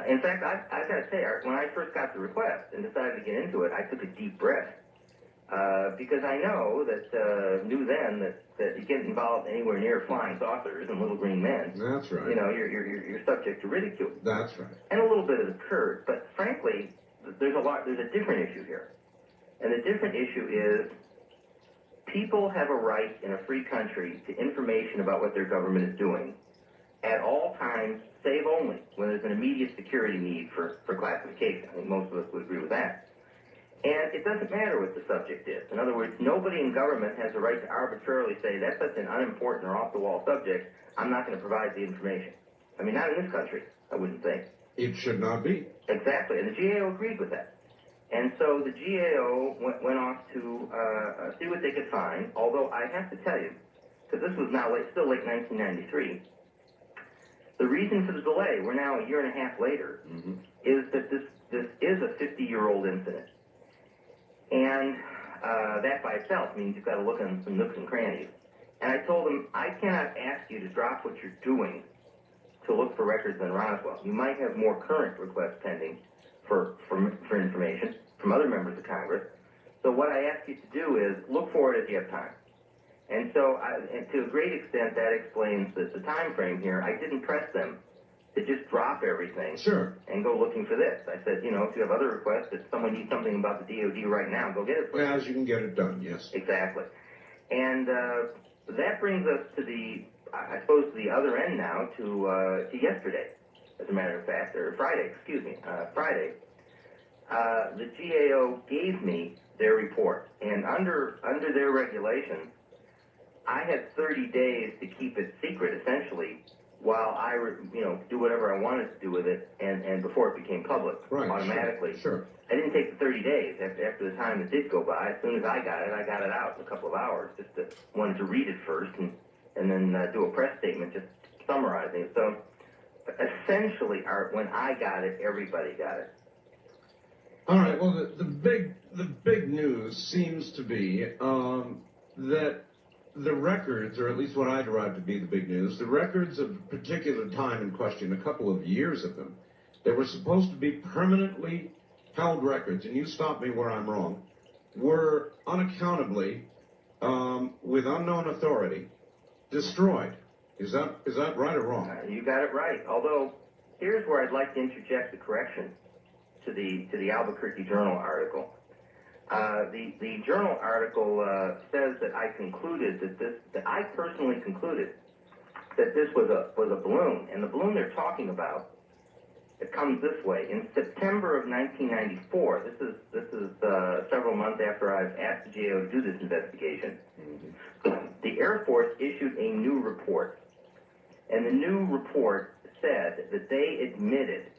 in fact, I've got to say, when I first got the request and decided to get into it, I took a deep breath. Because I know knew then that you get involved anywhere near flying saucers and little green men. That's right. You know, you're subject to ridicule. That's right. And a little bit of the curd. But frankly, there's a different issue here. And the different issue is people have a right in a free country to information about what their government is doing at all times, save only when there's an immediate security need for classification. I think most of us would agree with that. And it doesn't matter what the subject is. In other words, nobody in government has a right to arbitrarily say, that's such an unimportant or off-the-wall subject, I'm not going to provide the information. I mean, not in this country, I wouldn't think. It should not be. Exactly, and the GAO agreed with that. And so the GAO went off to see what they could find, although I have to tell you, because this was now still late 1993, the reason for the delay, we're now a year and a half later, is that this is a 50-year-old incident. And that by itself means you've got to look in some nooks and crannies. And I told them, I cannot ask you to drop what you're doing to look for records in Roswell. You might have more current requests pending for information from other members of Congress. So what I ask you to do is look for it as you have time. And so, and to a great extent, that explains the time frame here. I didn't press them to just drop everything and go looking for this. I said, you know, if you have other requests, if someone needs something about the DOD right now, go get it. Well, as you can get it done, yes. Exactly. And that brings us to I suppose, to the other end now, to yesterday, as a matter of fact, or Friday, excuse me, Friday. The GAO gave me their report, and under their regulations, I had 30 days to keep it secret, essentially, while I, do whatever I wanted to do with it, and before it became public automatically. Sure. I didn't take the 30 days after the time that did go by. As soon as I got it out in a couple of hours. Wanted to read it first and then do a press statement just summarizing it. So essentially, when I got it, everybody got it. All right. Well, the big news seems to be that the records, or at least what I derived to be the big news, the records of a particular time in question, a couple of years of them, that were supposed to be permanently held records, and you stop me where I'm wrong, were unaccountably, with unknown authority, destroyed. Is that right or wrong? You got it right. Although, here's where I'd like to interject the correction to the Albuquerque Journal article. The Journal article says that I personally concluded that this was a balloon, and the balloon they're talking about, it comes this way. In September of 1994, this is several months after I've asked the GAO to do this investigation, the Air Force issued a new report, and the new report said that they admitted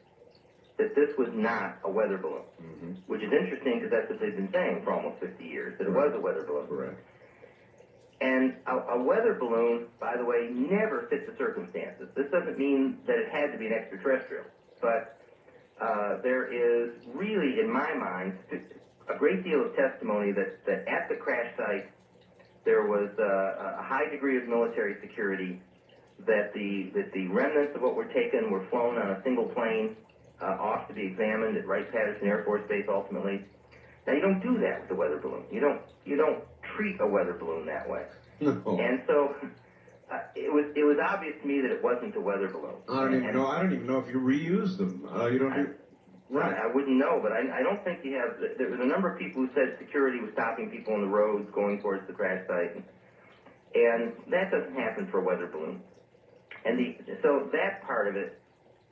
that this was not a weather balloon, which is interesting because that's what they've been saying for almost 50 years, that it was a weather balloon. Correct. And a weather balloon, by the way, never fits the circumstances. This doesn't mean that it had to be an extraterrestrial, but there is really, in my mind, a great deal of testimony that at the crash site there was a high degree of military security, that the remnants of what were taken were flown on a single plane off to be examined at Wright-Patterson Air Force Base ultimately. Now, you don't do that with a weather balloon. You don't treat a weather balloon that way. No. And so it was obvious to me that it wasn't a weather balloon. I don't even know if you reuse them. You don't do. Right. I wouldn't know, but I don't think you have. There was a number of people who said security was stopping people on the roads going towards the crash site, and that doesn't happen for a weather balloon. And so that part of it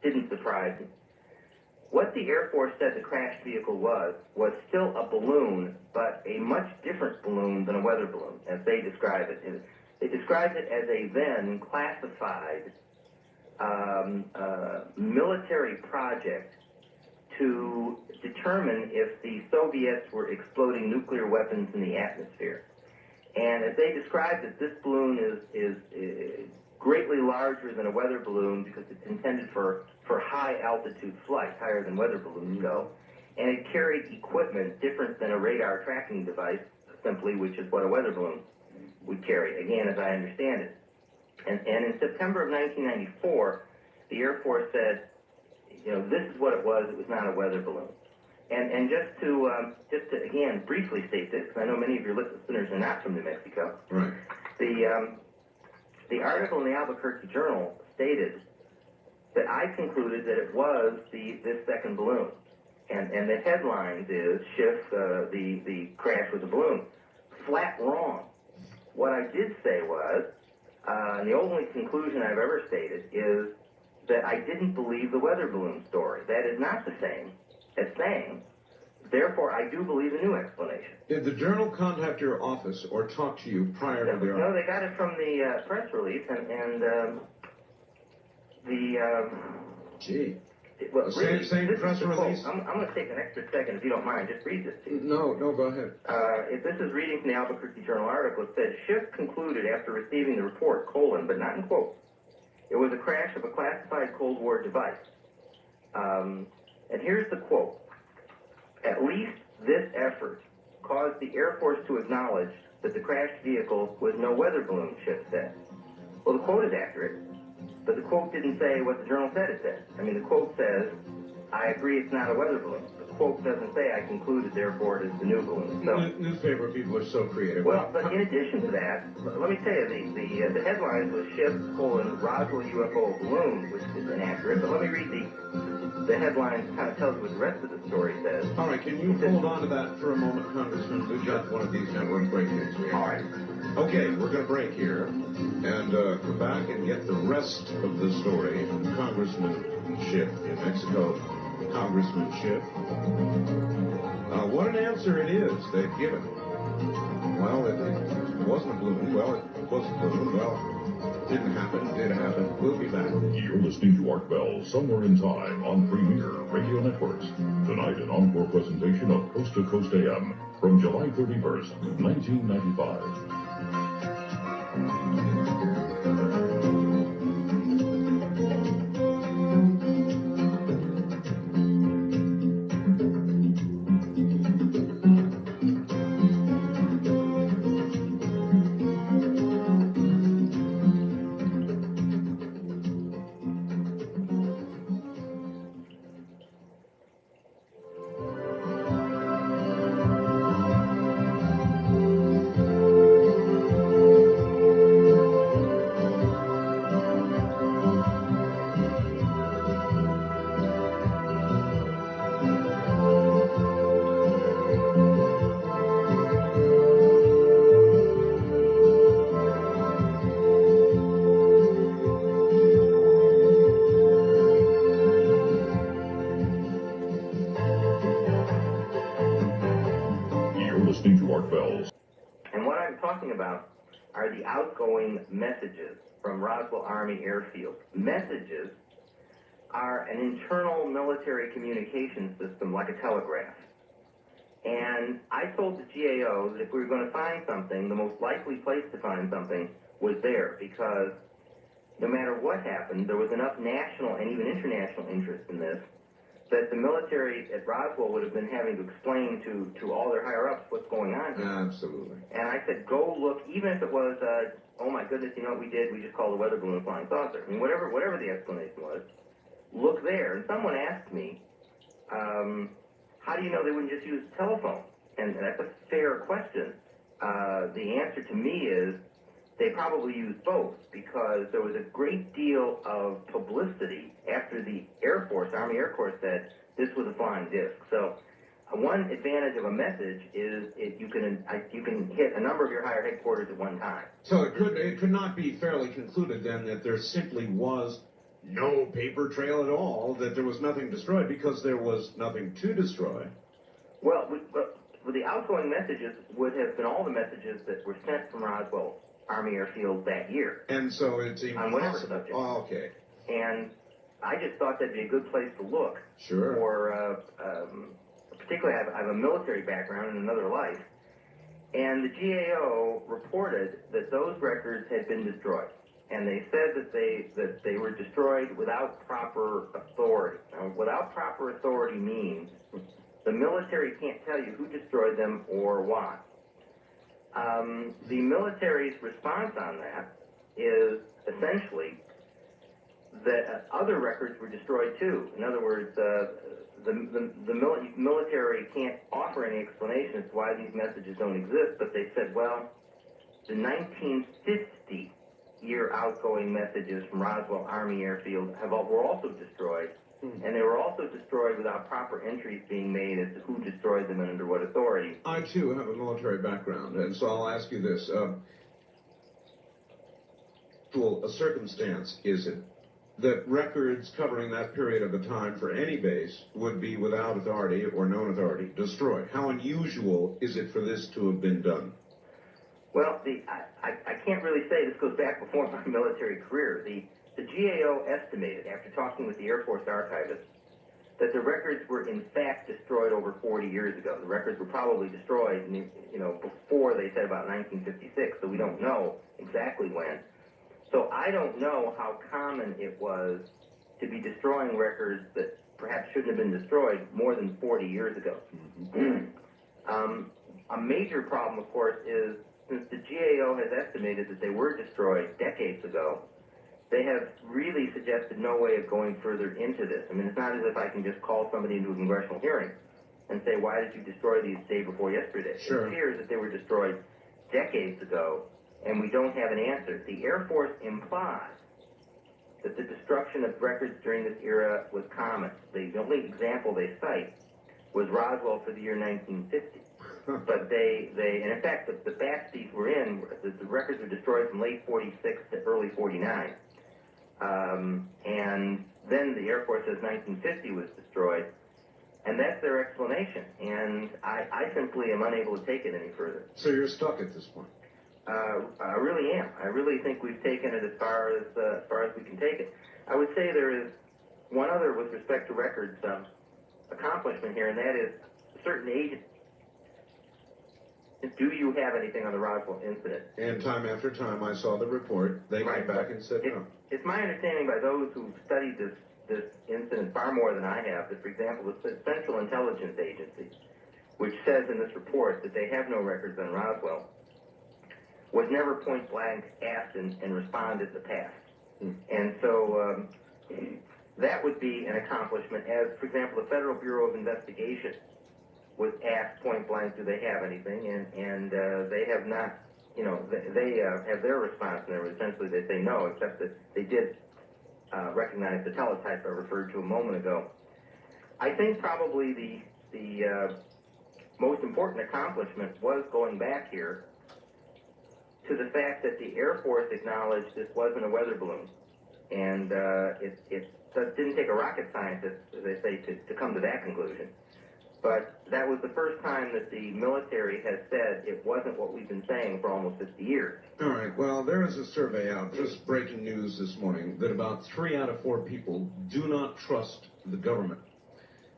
didn't surprise me. What the Air Force said the crashed vehicle was still a balloon, but a much different balloon than a weather balloon, as they describe it. They described it as a then classified military project to determine if the Soviets were exploding nuclear weapons in the atmosphere. And as they described it, this balloon is greatly larger than a weather balloon because it's intended for high altitude flight, higher than weather balloons go. And it carried equipment different than a radar tracking device, simply, which is what a weather balloon would carry, again, as I understand it. And in September of 1994, the Air Force said, you know, this is what it was not a weather balloon. And just to again briefly state this, because I know many of your listeners are not from New Mexico. Right. The article in the Albuquerque Journal stated that I concluded that it was this second balloon, and the headlines is Schiff, the crash with the balloon. Flat wrong. What I did say was, and the only conclusion I've ever stated is that I didn't believe the weather balloon story. That is not the same as saying, therefore, I do believe a new explanation. Did the Journal contact your office or talk to you prior to their... No, they got it from the press release, and Gee. Well, really, same this press is the quote. release? I'm going to take an extra second, if you don't mind, just read this to you. No, go ahead. If this is reading from the Albuquerque Journal article, it says, Schiff concluded after receiving the report, but not in quotes, it was a crash of a classified Cold War device. And here's the quote. At least this effort caused the Air Force to acknowledge that the crashed vehicle was no weather balloon, Schiff said. Well, the quote is accurate, but the quote didn't say what the Journal said it said. I mean, the quote says, I agree it's not a weather balloon. The quote doesn't say I concluded, therefore, it is the new balloon. So, newspaper people are so creative. well, but in addition to that, let me tell you, the headlines was Schiff, Roswell UFO balloon, which is inaccurate, but let me read the headlines, kind of tells you what the rest of the story says. All right, can you hold on to that for a moment, Congressman? We've got one of these network breakthroughs. All right. Okay, we're going to break here and come back and get the rest of the story from Congressman Schiff in Mexico. Congressman Schiff. What an answer it is they've given. Well, it wasn't a balloon. Well, it wasn't a balloon. Well, didn't happen. Did happen. We'll be back. You're listening to Art Bell, Somewhere in Time on Premier Radio Networks. Tonight, an encore presentation of Coast to Coast AM from July 31st, 1995. And what I'm talking about are the outgoing messages from Roswell Army Airfield. Messages are an internal military communication system like a telegraph. And I told the GAO that if we were going to find something, the most likely place to find something was there, because no matter what happened, there was enough national and even international interest in this that the military at Roswell would have been having to explain to all their higher-ups what's going on here. Absolutely. And I said, go look, even if it was, oh my goodness, you know what we did? We just called the weather balloon a flying saucer. I mean, whatever the explanation was, look there. And someone asked me, how do you know they wouldn't just use a telephone? And that's a fair question. The answer to me is they probably used both, because there was a great deal of publicity after the Air Force, Army Air Corps, said this was a flying disc. So one advantage of a message is you can hit a number of your higher headquarters at one time. So it could not be fairly concluded then that there simply was no paper trail at all, that there was nothing destroyed because there was nothing to destroy. Well, the outgoing messages would have been all the messages that were sent from Roswell Army Airfield that year. And so it's on whatever impossible. subject. Oh, okay. And I just thought that'd be a good place to look. Sure. For, particularly, I have a military background in another life. And the GAO reported that those records had been destroyed. And they said that they were destroyed without proper authority. Now, without proper authority means the military can't tell you who destroyed them or why. The military's response on that is essentially that other records were destroyed too. In other words, the military can't offer any explanation as to why these messages don't exist, but they said, well, the 1950 year outgoing messages from Roswell Army Airfield were also destroyed, and they were also destroyed without proper entries being made as to who destroyed them and under what authority. I, too, have a military background, and so I'll ask you this. A circumstance is it that records covering that period of the time for any base would be without authority or known authority destroyed? How unusual is it for this to have been done? Well, I can't really say. This goes back before my military career. The GAO estimated, after talking with the Air Force archivist, that the records were in fact destroyed over 40 years ago. The records were probably destroyed, before they said about 1956, so we don't know exactly when. So I don't know how common it was to be destroying records that perhaps shouldn't have been destroyed more than 40 years ago. A major problem, of course, is since the GAO has estimated that they were destroyed decades ago, they have really suggested no way of going further into this. I mean, it's not as if I can just call somebody into a congressional hearing and say, why did you destroy these day before yesterday? Sure. It appears that they were destroyed decades ago, and we don't have an answer. The Air Force implies that the destruction of records during this era was common. The only example they cite was Roswell for the year 1950. But and in fact, the batch these were in, the records were destroyed from late 46 to early 49. And then the Air Force says 1950 was destroyed, and that's their explanation. And I simply am unable to take it any further. So you're stuck at this point? I really am. I really think we've taken it as far as we can take it. I would say there is one other, with respect to records, accomplishment here, and that is certain agents. Do you have anything on the Roswell incident? And time after time, I saw the report. They came back and said no. It's my understanding by those who've studied this incident far more than I have that, for example, the Central Intelligence Agency, which says in this report that they have no records on Roswell, was never point blank asked and responded in the past. And so that would be an accomplishment, as, for example, the Federal Bureau of Investigation was asked point blank, do they have anything? And they have not, they have their response, and essentially they say no, except that they did recognize the teletype I referred to a moment ago. I think probably the most important accomplishment was going back here to the fact that the Air Force acknowledged this wasn't a weather balloon. And it didn't take a rocket scientist, as they say, to come to that conclusion. But that was the first time that the military has said it wasn't what we've been saying for almost 50 years. All right, well, there is a survey out, just breaking news this morning, that about 3 out of 4 people do not trust the government.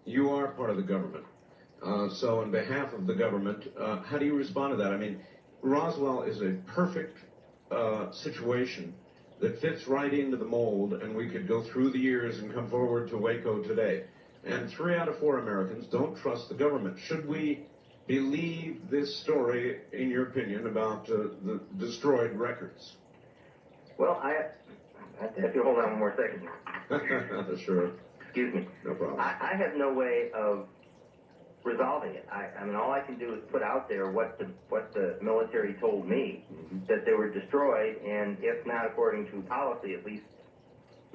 You are part of the government. So on behalf of the government, how do you respond to that? I mean, Roswell is a perfect situation that fits right into the mold, and we could go through the years and come forward to Waco today. And 3 out of 4 Americans don't trust the government. Should we believe this story, in your opinion, about the destroyed records? Well, I have to hold on one more second. Sure. Excuse me. No problem. I have no way of resolving it. I mean, all I can do is put out there what the military told me, that they were destroyed, and if not according to policy, at least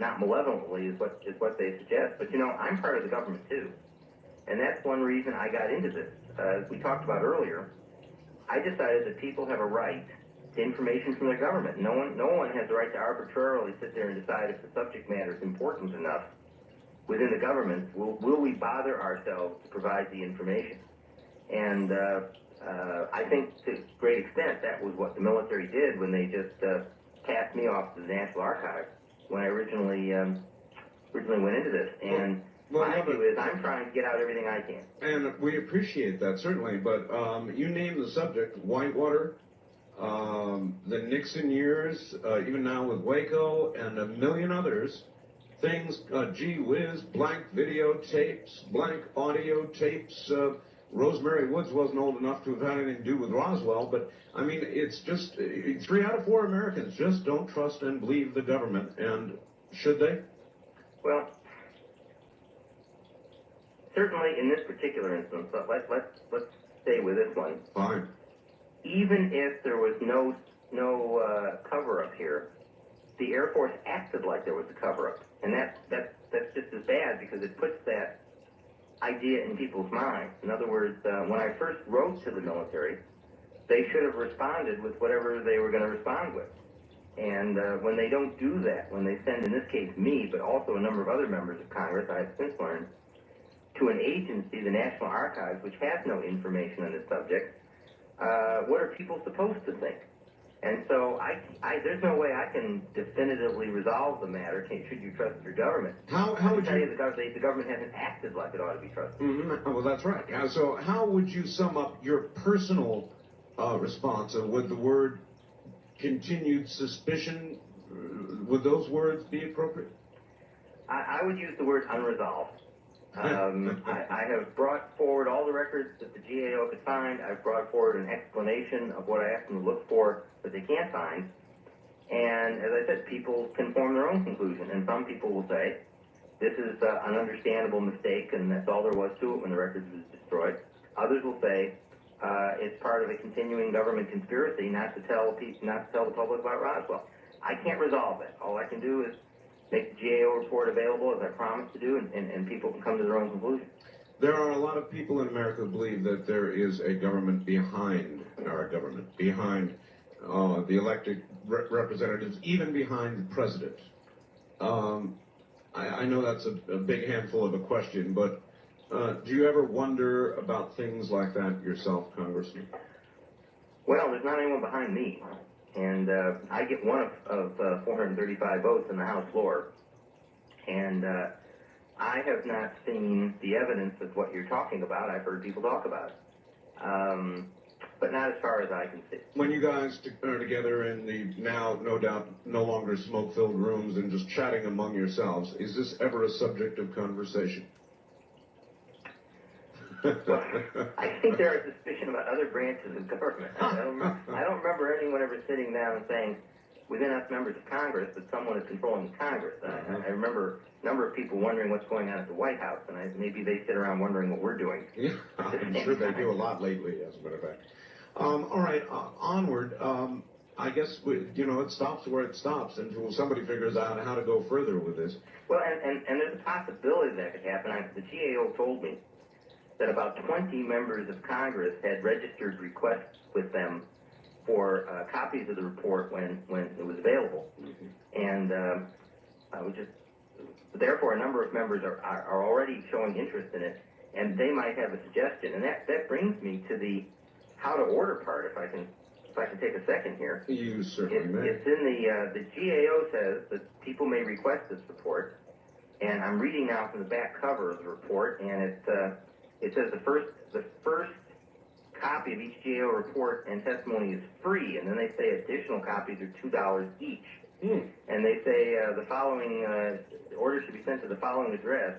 not malevolently, is what they suggest. But I'm part of the government too, and that's one reason I got into this. As we talked about earlier, I decided that people have a right to information from their government. No one has the right to arbitrarily sit there and decide if the subject matter is important enough within the government. Will we bother ourselves to provide the information? And I think to a great extent that was what the military did when they just passed me off to the National Archives when I originally went into this. And my view is I'm trying to get out everything I can. And we appreciate that, certainly, but you named the subject, Whitewater, the Nixon years, even now with Waco, and a million others. Things, gee whiz, blank videotapes, blank audio tapes. Rosemary Woods wasn't old enough to have had anything to do with Roswell, but, I mean, it's just 3 out of 4 Americans just don't trust and believe the government, and should they? Well, certainly in this particular instance, but let's stay with this one. Fine. Even if there was no cover-up here, the Air Force acted like there was a cover-up, and that's just as bad because it puts that idea in people's minds. In other words, when I first wrote to the military, they should have responded with whatever they were going to respond with. And when they don't do that, when they send, in this case, me, but also a number of other members of Congress, I have since learned, to an agency, the National Archives, which has no information on this subject, what are people supposed to think? And so there's no way I can definitively resolve the matter. Should you trust your government? How would you? The government hasn't acted like it ought to be trusted. Mm-hmm. Well, that's right. So how would you sum up your personal response with the word continued suspicion? Would those words be appropriate? I would use the word unresolved. I have brought forward all the records that the GAO could find. I've brought forward an explanation of what I asked them to look for that they can't find. And as I said, people can form their own conclusion. And some people will say, this is an understandable mistake, and that's all there was to it when the records was destroyed. Others will say, it's part of a continuing government conspiracy not to tell the public about Roswell. I can't resolve that. All I can do is make the GAO report available, as I promised to do, and people can come to their own conclusion. There are a lot of people in America who believe that there is a government behind our government, behind the elected representatives, even behind the president. I know that's a big handful of a question, but do you ever wonder about things like that yourself, Congressman? Well, there's not anyone behind me. And I get one of 435 votes in the House floor. And I have not seen the evidence of what you're talking about. I've heard people talk about it. But not as far as I can see. When you guys are together in the now, no doubt, no longer smoke-filled rooms and just chatting among yourselves, is this ever a subject of conversation? Well, I think there are suspicion about other branches of government. I don't remember anyone ever sitting down and saying, within us members of Congress, that someone is controlling Congress. I remember a number of people wondering what's going on at the White House, and maybe they sit around wondering what we're doing. Yeah, I'm sure they do a lot lately, as a matter of fact. All right, onward. I guess, it stops where it stops until somebody figures out how to go further with this. Well, and there's a possibility that could happen. The GAO told me that about 20 members of Congress had registered requests with them for copies of the report when it was available. And therefore, a number of members are already showing interest in it, and they might have a suggestion. And that brings me to the how to order part, if I can take a second here. You certainly may. It's in the GAO says that people may request this report, and I'm reading now from the back cover of the report, and it says the first copy of each GAO report and testimony is free, and then they say additional copies are $2 each. And they say the following order should be sent to the following address,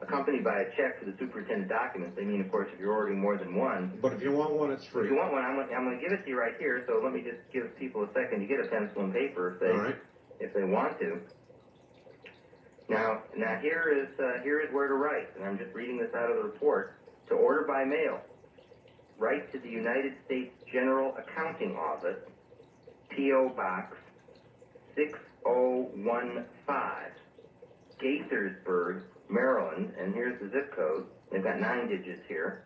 accompanied by a check for the superintendent documents. They mean, of course, if you're ordering more than one. But if you want one, it's free. If you want one, I'm going to give it to you right here. So let me just give people a second to get a pencil and paper if they want to. Now here is where to write, and I'm just reading this out of the report. To order by mail, write to the United States General Accounting Office, P.O. Box 6015, Gaithersburg, Maryland, and here's the zip code. They've got 9 digits here,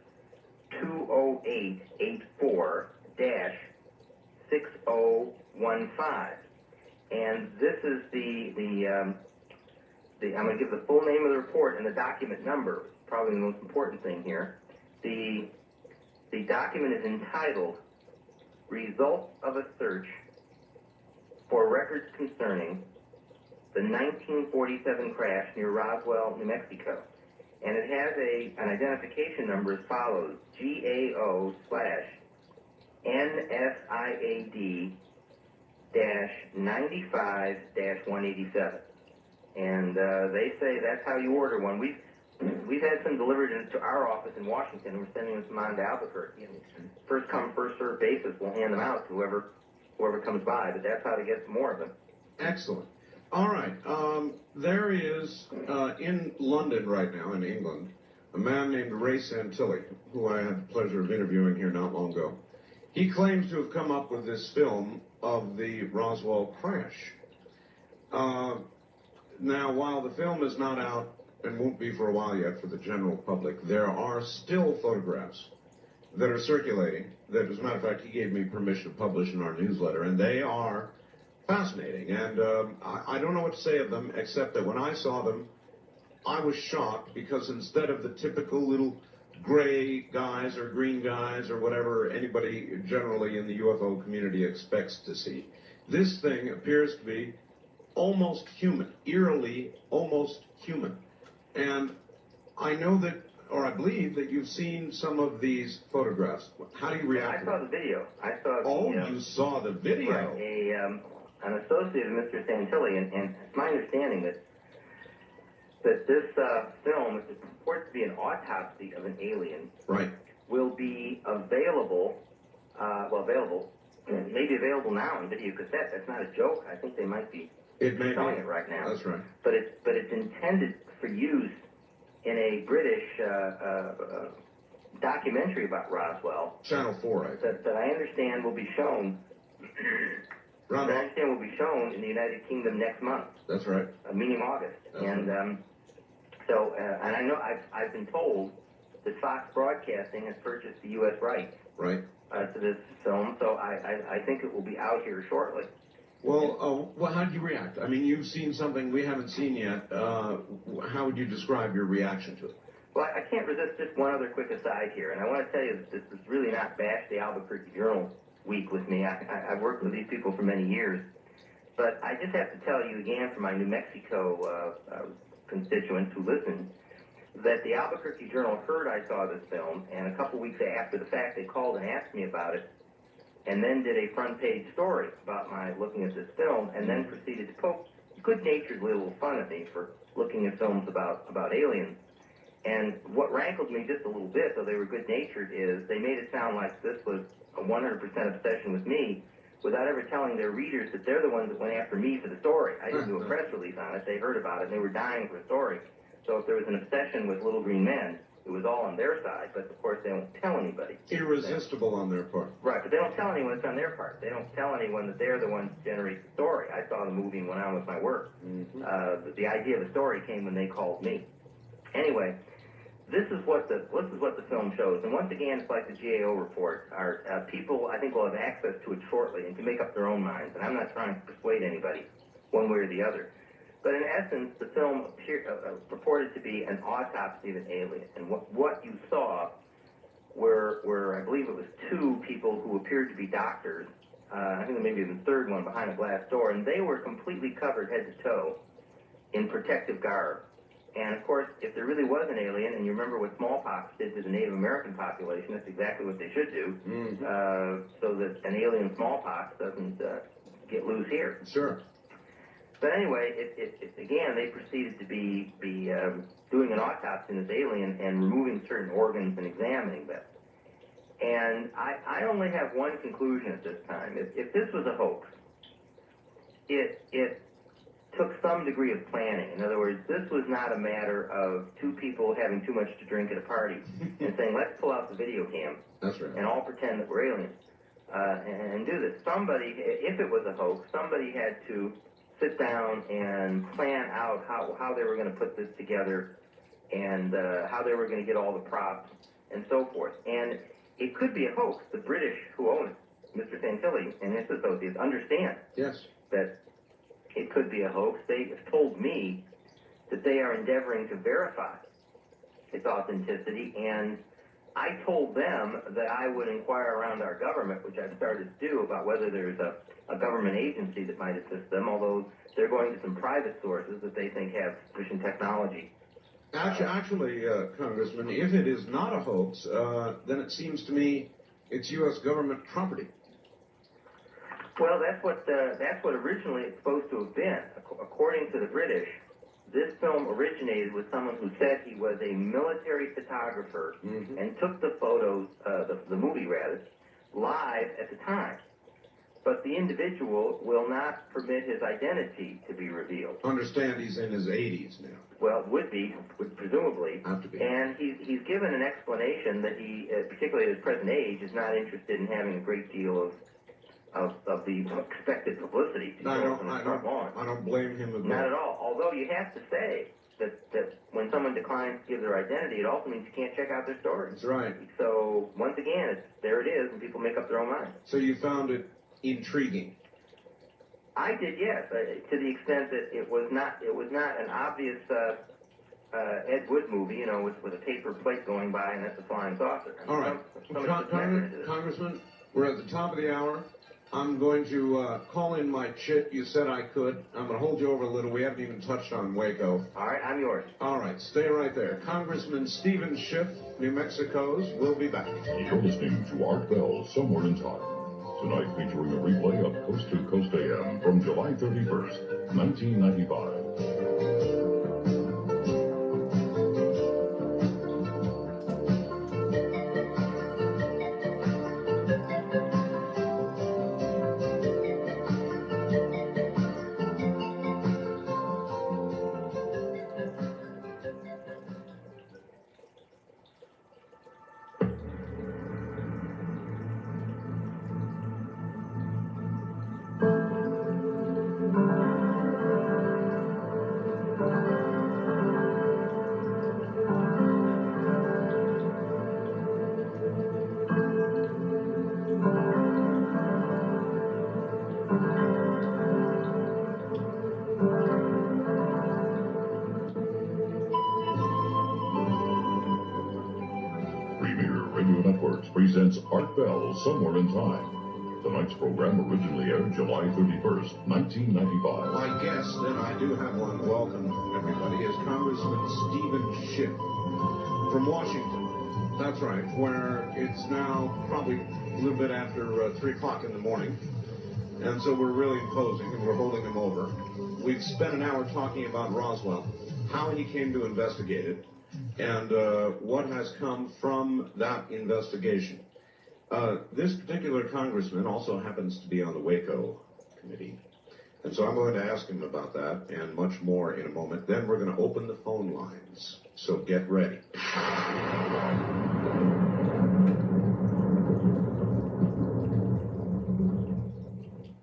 20884-2 And this is I'm going to give the full name of the report and the document number, probably the most important thing here. The document is entitled Results of a Search for Records Concerning the 1947 Crash near Roswell, New Mexico. And it has an identification number as follows: GAO/NSIAD-95-187. And they say that's how you order one. We've had some delivered to our office in Washington. We're sending them on to Albuquerque. And first come, first served basis. We'll hand them out to whoever comes by. But that's how to get some more of them. Excellent. All right. There is, in London right now, in England, a man named Ray Santilli, who I had the pleasure of interviewing here not long ago. He claims to have come up with this film of the Roswell crash. Now, while the film is not out and won't be for a while yet for the general public, there are still photographs that are circulating that, as a matter of fact, he gave me permission to publish in our newsletter, and they are fascinating. And I don't know what to say of them, except that when I saw them, I was shocked, because instead of the typical little gray guys or green guys or whatever anybody generally in the UFO community expects to see, this thing appears to be almost human, eerily almost human. And I know that, or I believe that you've seen some of these photographs. How do you react? I saw the video. You saw the video. Right. An associate of Mr. Santilli, and it's my understanding that this film, which purports to be an autopsy of an alien, right, will be available. Maybe available now in video cassette. That's not a joke. I think they might be selling it right now. That's right. But it's intended for use in a British documentary about Roswell. Channel 4, I think. That I understand will be shown. That I understand will be shown in the United Kingdom next month. That's right. Meaning August. And I know I've been told that Fox Broadcasting has purchased the U.S. rights. Right. To this film, so I think it will be out here shortly. Well, how did you react? I mean, you've seen something we haven't seen yet. How would you describe your reaction to it? Well, I can't resist just one other quick aside here, and I want to tell you that this is really not Bash the Albuquerque Journal week with me. I've worked with these people for many years, but I just have to tell you again, for my New Mexico constituents who listen, that the Albuquerque Journal heard I saw this film, and a couple weeks after the fact, they called and asked me about it, and then did a front-page story about my looking at this film, and then proceeded to poke good-naturedly a little fun at me for looking at films about aliens. And what rankled me just a little bit, though they were good-natured, is they made it sound like this was a 100% obsession with me, without ever telling their readers that they're the ones that went after me for the story. I didn't do a press release on it. They heard about it, and they were dying for a story. So if there was an obsession with Little Green Men, it was all on their side, but of course they don't tell anybody. Irresistible on their part. Right, but they don't tell anyone it's on their part. They don't tell anyone that they're the ones that generate the story. I saw the movie and went on with my work. The idea of the story came when they called me. Anyway, this is what the film shows, and once again, it's like the GAO report. Our people, I think, will have access to it shortly and can make up their own minds. And I'm not trying to persuade anybody one way or the other. But in essence, the film purported to be an autopsy of an alien. And what you saw were, I believe it was two people who appeared to be doctors. I think maybe the third one behind a glass door. And they were completely covered head to toe in protective garb. And of course, if there really was an alien, and you remember what smallpox did to the Native American population, that's exactly what they should do, so that an alien smallpox doesn't get loose here. Sure. But anyway, again, they proceeded to be doing an autopsy on this alien and removing certain organs and examining them. And I only have one conclusion at this time. If this was a hoax, it took some degree of planning. In other words, this was not a matter of two people having too much to drink at a party and saying, let's pull out the video cam and all pretend that we're aliens and do this. Somebody, if it was a hoax, somebody had to sit down and plan out how they were going to put this together and how they were going to get all the props and so forth. And it could be a hoax. The British who own it Mr. Santilli and his associates understand Yes. that it could be a hoax. They have told me that they are endeavoring to verify its authenticity, and I told them that I would inquire around our government, which I've started to do, about whether there's a government agency that might assist them, although they're going to some private sources that they think have sufficient technology. Actually, Congressman, if it is not a hoax, then it seems to me it's U.S. government property. Well, that's what originally it's supposed to have been. According to the British, this film originated with someone who said he was a military photographer and took the photos, the movie rather, live at the time. But the individual will not permit his identity to be revealed. Understand he's in his 80s now. Well, would presumably. Have to be. And he's given an explanation that he, particularly at his present age, is not interested in having a great deal of the expected publicity. I don't blame him a bit. Not at all. Although you have to say that when someone declines to give their identity, it also means you can't check out their story. That's right. So once again, there it is, and people make up their own minds. So you found it intriguing? I did, yes, to the extent that it was not an obvious Ed Wood movie, you know, with a paper plate going by and that's a flying saucer. All right, Congressman, we're at the top of the hour. I'm going to call in my chit. You said I could. I'm going to hold you over a little. We haven't even touched on Waco. All right, I'm yours. All right, stay right there. Congressman Stephen Schiff, New Mexico's. We'll be back. You're listening to Art Bell, Somewhere in Time. Tonight featuring a replay of Coast to Coast AM from July 31st, 1995. Presents Art Bell, Somewhere in Time. Tonight's program originally aired July 31st, 1995. My guest, and I do have one, welcome everybody, is Congressman Stephen Schiff from Washington. That's right, where it's now probably a little bit after 3 o'clock in the morning. And so we're really imposing and we're holding him over. We've spent an hour talking about Roswell, how he came to investigate it, and what has come from that investigation. This particular congressman also happens to be on the Waco committee, and so I'm going to ask him about that and much more in a moment. Then we're going to open the phone lines, so get ready.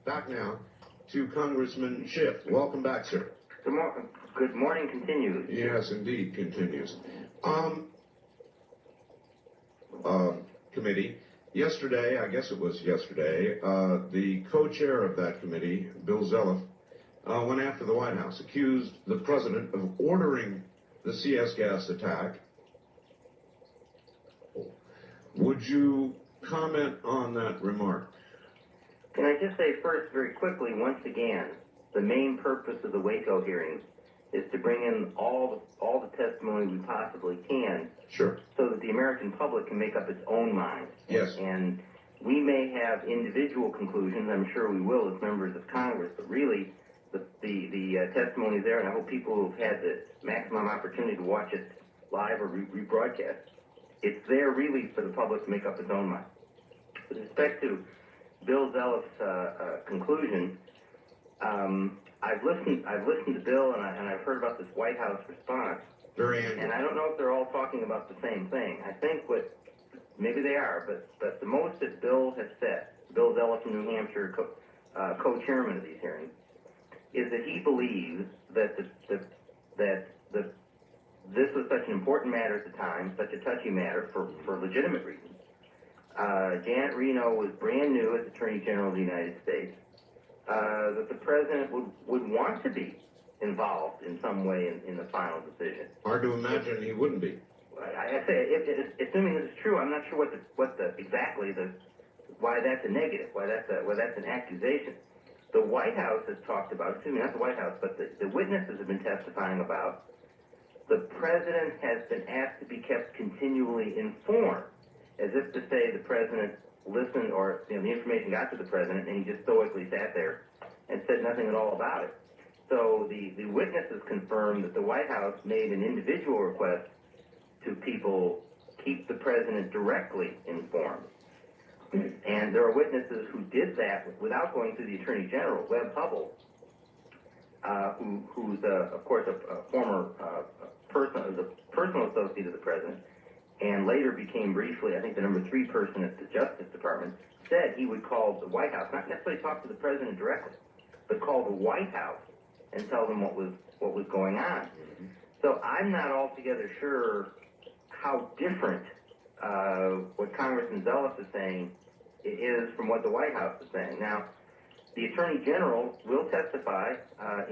Back now to Congressman Schiff. Welcome back, sir. Good morning continues. Yes, indeed, continues. Committee. Yesterday, I guess it was yesterday, the co-chair of that committee, Bill Zelliff, went after the White House, accused the president of ordering the CS gas attack. Would you comment on that remark? Can I just say first, very quickly, once again, the main purpose of the Waco hearings is to bring in all the testimony we possibly can. Sure. So that the American public can make up its own mind. Yes. And we may have individual conclusions, I'm sure we will as members of Congress, but really the testimony is there, and I hope people who have had the maximum opportunity to watch it live or rebroadcast, it's there really for the public to make up its own mind. With respect to Bill Zelliff's conclusion, I've listened to Bill, and I've heard about this White House response. Very angry. And I don't know if they're all talking about the same thing. I think maybe they are, but the most that Bill has said, Bill Zelliff from New Hampshire, co-chairman of these hearings, is that he believes that this was such an important matter at the time, such a touchy matter for legitimate reasons, Janet Reno was brand new as Attorney General of the United States, that the president would want to be involved in some way in the final decision. Hard to imagine he wouldn't be. I say, assuming this is true, I'm not sure why that's a negative, why that's an accusation. The White House has talked about, excuse me, not the White House, but the witnesses have been testifying about the president has been asked to be kept continually informed, as if to say the president listened or the information got to the president and he just stoically sat there and said nothing at all about it. So the witnesses confirmed that the White House made an individual request to people keep the president directly informed. And there are witnesses who did that without going through the Attorney General, Webb Hubbell, who's of course a former personal associate of the president, and later became briefly, I think, the number 3 person at the Justice Department, said he would call the White House, not necessarily talk to the president directly, but call the White House and tell them what was going on. So I'm not altogether sure how different what Congressman Zealous is saying is from what the White House is saying. Now, the Attorney General will testify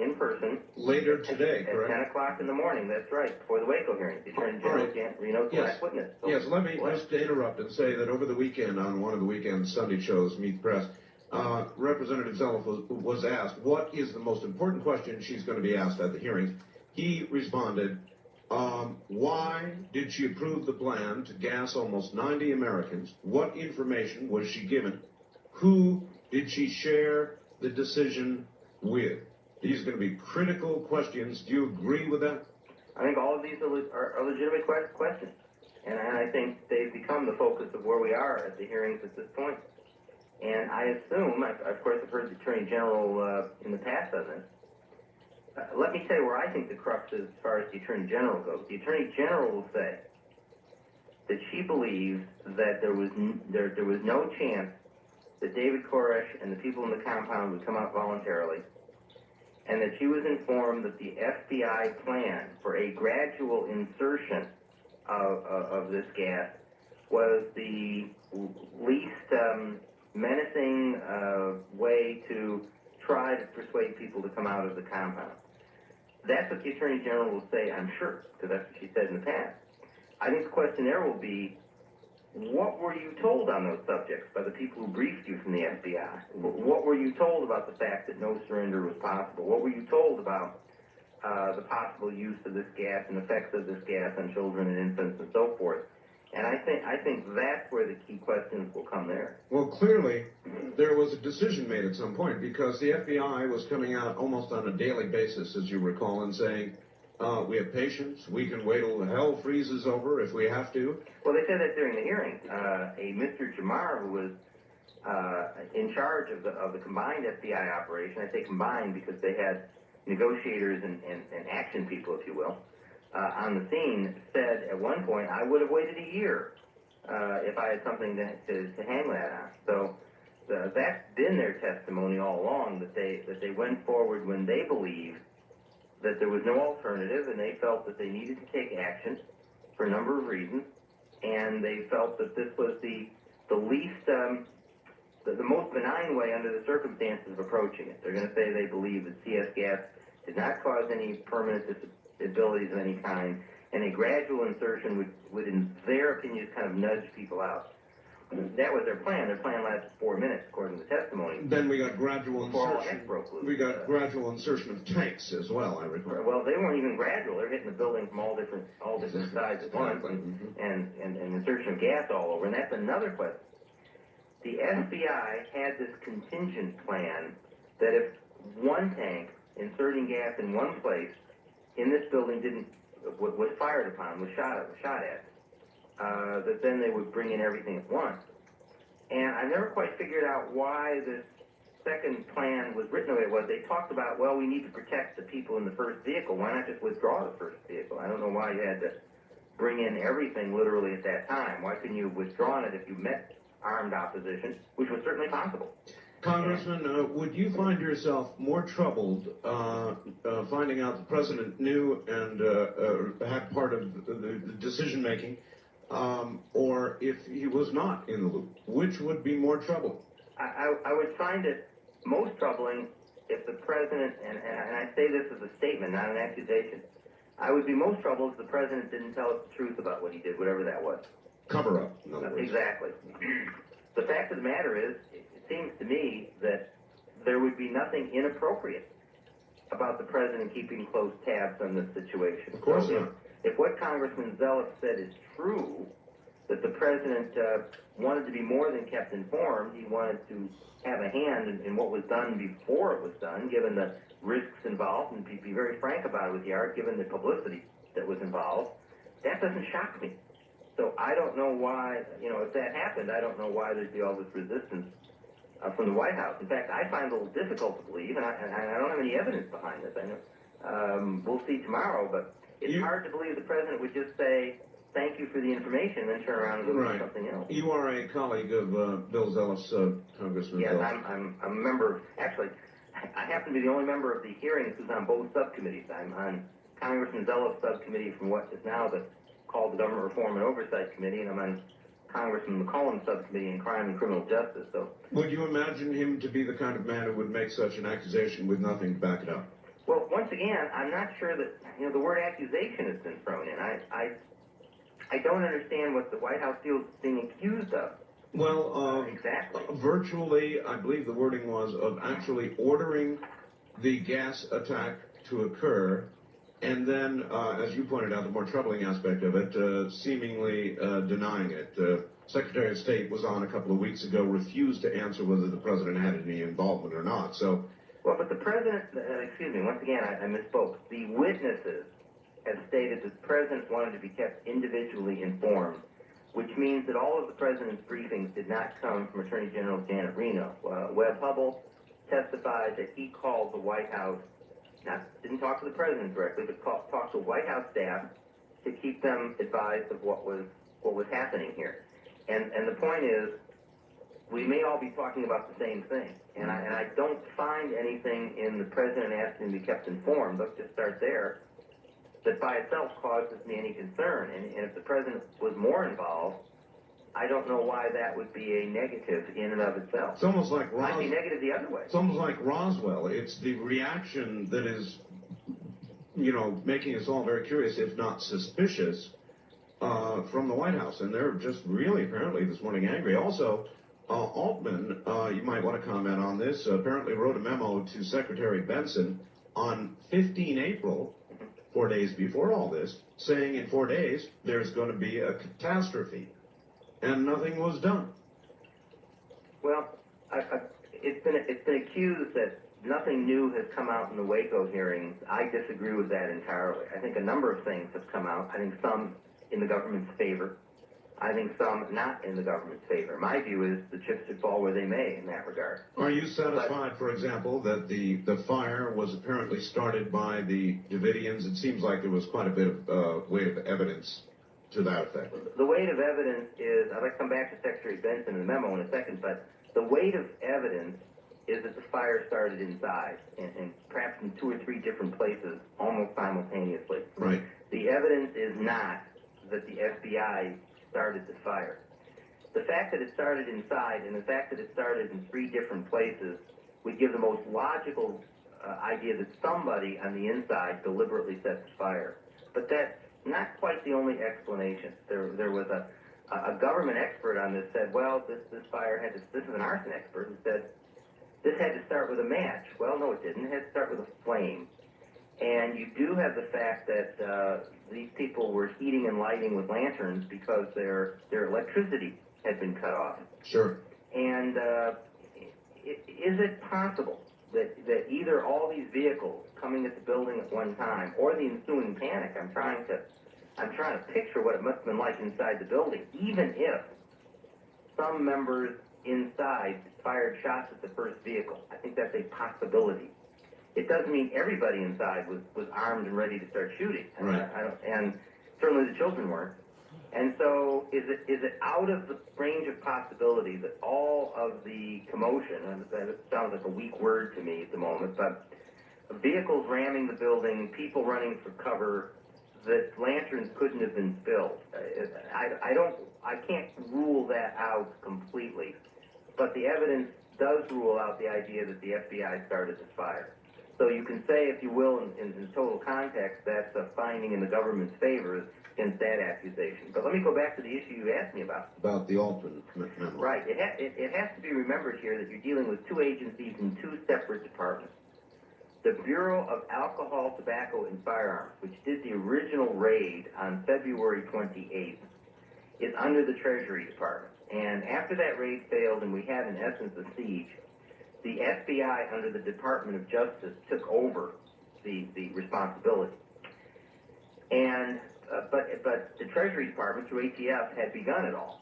in person later today, at correct? 10 o'clock in the morning. That's right, before the Waco hearing. The Attorney General, Janet Reno's last witness. So Yes, let me just interrupt and say that over the weekend, on one of the weekend Sunday shows, Meet the Press, Representative Zealous was asked, what is the most important question she's going to be asked at the hearings? He responded, why did she approve the plan to gas almost 90 Americans? What information was she given? Who did she share the decision with? These are going to be critical questions. Do you agree with that? I think all of these are legitimate questions. And I think they've become the focus of where we are at the hearings at this point. And I assume, of course, I've heard the Attorney General in the past on this. Let me say where I think the crux is as far as the Attorney General goes. The Attorney General will say that she believes that there was no chance that David Koresh and the people in the compound would come out voluntarily, and that she was informed that the FBI plan for a gradual insertion of this gas was the least menacing way to try to persuade people to come out of the compound. That's what the Attorney General will say, I'm sure, because that's what she said in the past. I think the question there will be, what were you told on those subjects by the people who briefed you from the FBI? What were you told about the fact that no surrender was possible? What were you told about the possible use of this gas and effects of this gas on children and infants and so forth? And I think that's where the key questions will come there. Well, clearly, there was a decision made at some point because the FBI was coming out almost on a daily basis, as you recall, and saying, we have patience, we can wait till hell freezes over if we have to. Well, they said that during the hearing. A Mr. Jamar, who was in charge of the combined FBI operation, I say combined because they had negotiators and action people, if you will, on the scene, said at one point, I would have waited a year if I had something to hang that on. So that's been their testimony all along, that they went forward when they believed that there was no alternative, and they felt that they needed to take action for a number of reasons, and they felt that this was the least, the most benign way under the circumstances of approaching it. They're going to say they believe that CS gas did not cause any permanent disabilities of any kind, and a gradual insertion would in their opinion, kind of nudge people out. That was their plan. Their plan lasted 4 minutes, according to the testimony. Then we got gradual Before all insertion. heck broke loose. We got gradual insertion of tanks as well, I recall. Well, they weren't even gradual. They're hitting the building from all different sides at once, and insertion of gas all over. And that's another question. The FBI had this contingent plan that if one tank inserting gas in one place in this building was fired upon, was shot at, that then they would bring in everything at once. And I never quite figured out why this second plan was written the way it was. They talked about, well, we need to protect the people in the first vehicle. Why not just withdraw the first vehicle? I don't know why you had to bring in everything literally at that time. Why couldn't you have withdrawn it if you met armed opposition, which was certainly possible? Congressman, would you find yourself more troubled finding out the president knew and had part of the decision-making or if he was not in the loop? Which would be more trouble? I would find it most troubling if the president, and I say this as a statement, not an accusation, I would be most troubled if the president didn't tell us the truth about what he did, whatever that was. Cover up, in other words. Exactly. The fact of the matter is, it seems to me that there would be nothing inappropriate about the president keeping close tabs on this situation. Of course So not. If what Congressman Zeller said is true, that the president wanted to be more than kept informed, he wanted to have a hand in what was done before it was done, given the risks involved, and be very frank about it with the art, given the publicity that was involved, that doesn't shock me. So I don't know why, if that happened, I don't know why there'd be all this resistance from the White House. In fact, I find it a little difficult to believe, and I don't have any evidence behind this. I know we'll see tomorrow, but it's hard to believe the president would just say, thank you for the information, and then turn around and go do something else. You are a colleague of Bill Zelos, Congressman Yes, Zelos. I'm a member. Actually, I happen to be the only member of the hearings who's on both subcommittees. I'm on Congressman Zelos' subcommittee from what is now called the Government Reform and Oversight Committee, and I'm on Congressman McCollum's subcommittee in Crime and Criminal Justice. So, would you imagine him to be the kind of man who would make such an accusation with nothing to back it up? well, once again, I'm not sure that the word accusation has been thrown in. I don't understand what the White House feels being accused of. Well, exactly. Virtually, I believe the wording was of actually ordering the gas attack to occur, and then, as you pointed out, the more troubling aspect of it, seemingly denying it. Secretary of State was on a couple of weeks ago, refused to answer whether the president had any involvement or not. So, well, but the president, excuse me, once again, I misspoke. The witnesses have stated that the president wanted to be kept individually informed, which means that all of the president's briefings did not come from Attorney General Janet Reno. Webb Hubbell testified that he called the White House, didn't talk to the president directly, but talked to White House staff to keep them advised of what was happening here. And the point is, we may all be talking about the same thing, and I don't find anything in the president asking to be kept informed. Let's just start there. That by itself causes me any concern, and if the president was more involved, I don't know why that would be a negative in and of itself. it's almost like It might be negative the other way. It's almost like Roswell. It's the reaction that is, making us all very curious, if not suspicious, from the White House. And they're just really, apparently, this morning angry. Also, Altman, you might want to comment on this, apparently wrote a memo to Secretary Benson on 15 April, 4 days before all this, saying in 4 days there's going to be a catastrophe. And nothing was done. Well, it's been accused that nothing new has come out in the Waco hearings. I disagree with that entirely. I think a number of things have come out. I think some in the government's favor. I think some not in the government's favor. My view is the chips should fall where they may in that regard. Are you satisfied, for example, that the fire was apparently started by the Davidians? It seems like there was quite a bit of weight of evidence to that effect. The weight of evidence is, I'd like to come back to Secretary Benson in the memo in a second, but the weight of evidence is that the fire started inside, and perhaps in 2 or 3 different places, almost simultaneously. Right. The evidence is not that the FBI started the fire. The fact that it started inside and the fact that it started in 3 different places would give the most logical idea that somebody on the inside deliberately set the fire. But that's not quite the only explanation. There was a government expert on this said, well, this fire had to, this is an arson expert who said, this had to start with a match. Well, no, it didn't. It had to start with a flame. And you do have the fact that these people were heating and lighting with lanterns because their electricity had been cut off. Sure. And is it possible that either all these vehicles coming at the building at one time or the ensuing panic, I'm trying to picture what it must have been like inside the building, even if some members inside fired shots at the first vehicle. I think that's a possibility. It doesn't mean everybody inside was armed and ready to start shooting. Right. And certainly the children weren't. And so is it out of the range of possibility that all of the commotion, and that sounds like a weak word to me at the moment, but vehicles ramming the building, people running for cover, that lanterns couldn't have been spilled. I can't rule that out completely, but the evidence does rule out the idea that the FBI started this fire. So you can say, if you will, in total context, that's a finding in the government's favor against that accusation. But let me go back to the issue you asked me about. About the Altman memo. Right. It has to be remembered here that you're dealing with two agencies in two separate departments. The Bureau of Alcohol, Tobacco, and Firearms, which did the original raid on February 28th, is under the Treasury Department. And after that raid failed and we had, in essence, a siege, the FBI, under the Department of Justice, took over the responsibility. And but the Treasury Department, through ATF, had begun it all.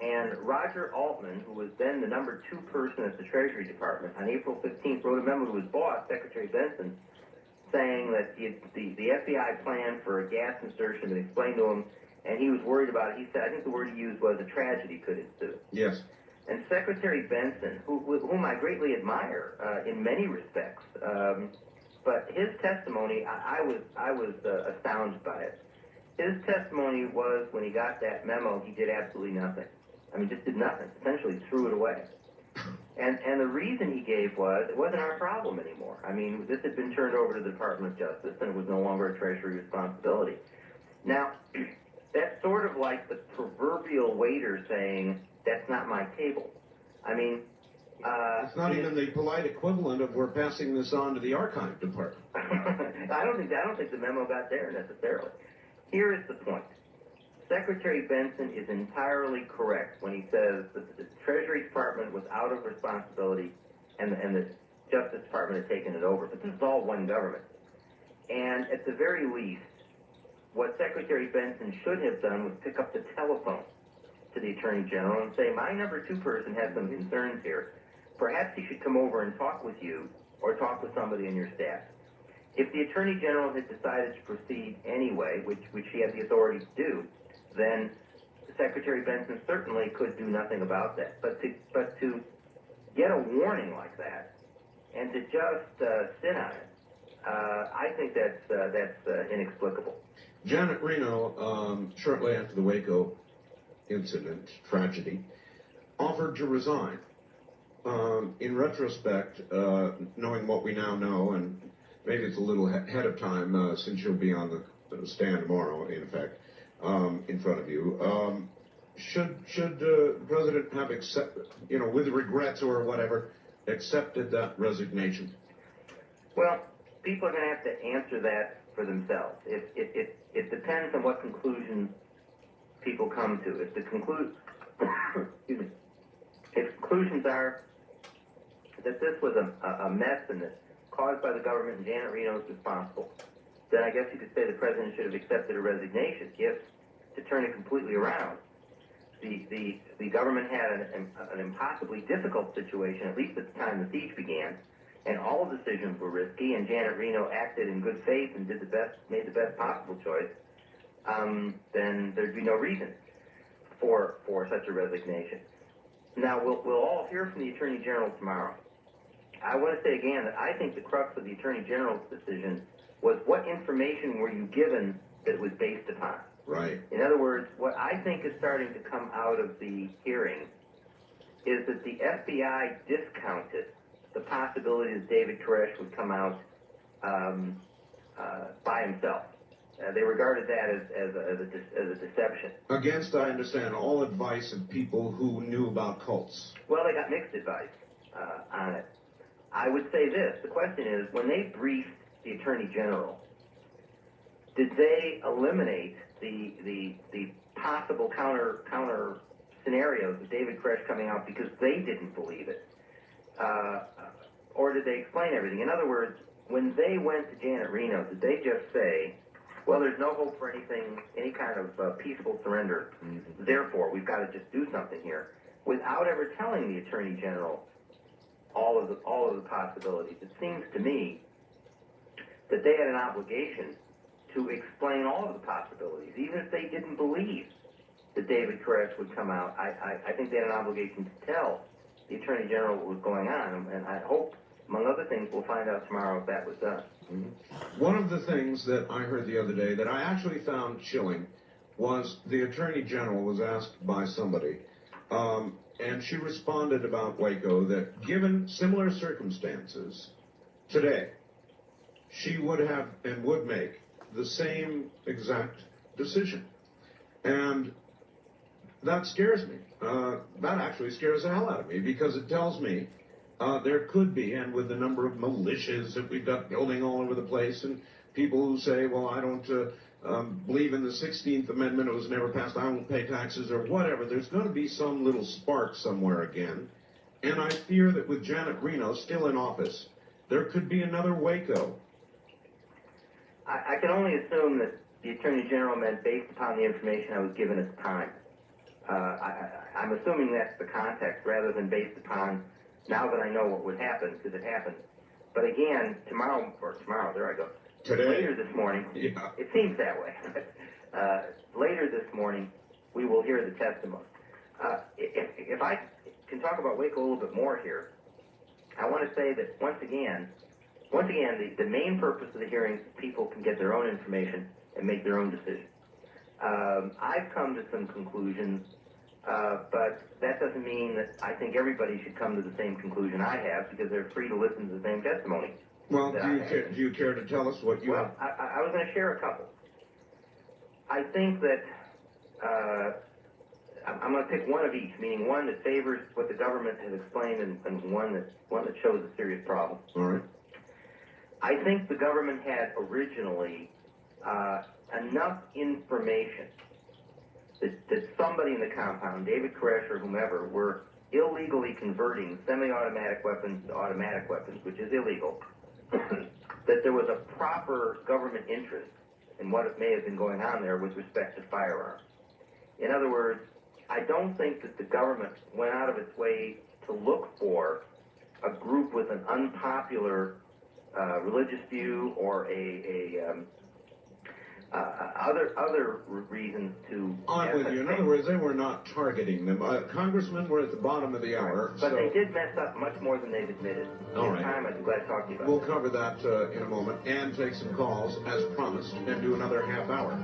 And Roger Altman, who was then the #2 person at the Treasury Department, on April 15th wrote a memo to his boss, Secretary Benson, saying that the FBI planned for a gas insertion and explained to him, and he was worried about it. He said, I think the word he used was a tragedy could ensue. Yes. And Secretary Benson, whom I greatly admire in many respects, but his testimony, I was astounded by it. His testimony was, when he got that memo, he did absolutely nothing. I mean, just did nothing. Essentially threw it away. And the reason he gave was, it wasn't our problem anymore. I mean, this had been turned over to the Department of Justice, and it was no longer a Treasury responsibility. Now, that's sort of like the proverbial waiter saying, that's not my table. I mean, it's not even the polite equivalent of we're passing this on to the archive department. I don't think the memo got there necessarily. Here is the point. Secretary Benson is entirely correct when he says that the Treasury Department was out of responsibility and the Justice Department had taken it over. But this is all one government. And at the very least, what Secretary Benson should have done was pick up the telephone to the Attorney General and say, my #2 person has some concerns here. Perhaps he should come over and talk with you or talk with somebody on your staff. If the Attorney General had decided to proceed anyway, which he had the authority to do, then Secretary Benson certainly could do nothing about that. But to get a warning like that and to just sit on it, I think that's inexplicable. Janet Reno, shortly after the Waco incident, tragedy, offered to resign. In retrospect, knowing what we now know, and maybe it's a little ahead of time since you'll be on the stand tomorrow, in effect, in front of you, should the President have accepted, with regrets or whatever, accepted that resignation? Well, people are going to have to answer that for themselves. It depends on what conclusions people come to. If the conclusions are that this was a mess and that caused by the government and Janet Reno is responsible, then I guess you could say the President should have accepted a resignation. If, to turn it completely around, the government had an impossibly difficult situation, at least at the time the siege began, and all decisions were risky, and Janet Reno acted in good faith and made the best possible choice, then there'd be no reason for such a resignation. Now, we'll all hear from the Attorney General tomorrow. I want to say again that I think the crux of the Attorney General's decision was what information were you given that it was based upon. Right. In other words, what I think is starting to come out of the hearing is that the FBI discounted the possibility that David Koresh would come out by himself. They regarded that as a deception. Against, I understand, all advice of people who knew about cults. Well, they got mixed advice on it. I would say this. The question is, when they briefed the Attorney General, did they eliminate the possible counter scenarios of David Koresh coming out because they didn't believe it? Or did they explain everything? In other words, when they went to Janet Reno, did they just say, well, there's no hope for anything, any kind of peaceful surrender, therefore we've got to just do something here, without ever telling the Attorney General all of the possibilities? It seems to me that they had an obligation to explain all of the possibilities, even if they didn't believe that David Koresh would come out. I think they had an obligation to tell the Attorney General what was going on, and I hope, among other things, we'll find out tomorrow if that was done. One of the things that I heard the other day that I actually found chilling was the Attorney General was asked by somebody, and she responded about Waco that given similar circumstances today, she would have and would make the same exact decision. And that scares me. That actually scares the hell out of me because it tells me there could be, and with the number of militias that we've got building all over the place, and people who say, well, I don't believe in the 16th Amendment, it was never passed, I won't pay taxes, or whatever, there's going to be some little spark somewhere again. And I fear that with Janet Reno still in office, there could be another Waco. I can only assume that the Attorney General meant based upon the information I was given at the time. I'm assuming that's the context rather than based upon now that I know what would happen, because it happened. But again, tomorrow, there I go. Today? Later this morning, Yeah. It seems that way. Later this morning, we will hear the testimony. If I can talk about Waco a little bit more here, I want to say that once again, the main purpose of the hearing is people can get their own information and make their own decision. I've come to some conclusions, but that doesn't mean that I think everybody should come to the same conclusion I have, because they're free to listen to the same testimony. Well, do you care to tell us what you have? Well, I was going to share a couple. I think that I'm going to pick one of each, meaning one that favors what the government has explained and one that shows a serious problem. All right. I think the government had originally enough information that somebody in the compound, David Koresh or whomever, were illegally converting semi-automatic weapons to automatic weapons, which is illegal, that there was a proper government interest in what may have been going on there with respect to firearms. In other words, I don't think that the government went out of its way to look for a group with an unpopular religious view or other reasons to... I'm with you. In other words, they were not targeting them. Congressmen were at the bottom of the hour. But they did mess up much more than they've admitted. All right. Time, I'd be glad to talk to you about We'll cover that in a moment and take some calls as promised and do another half hour.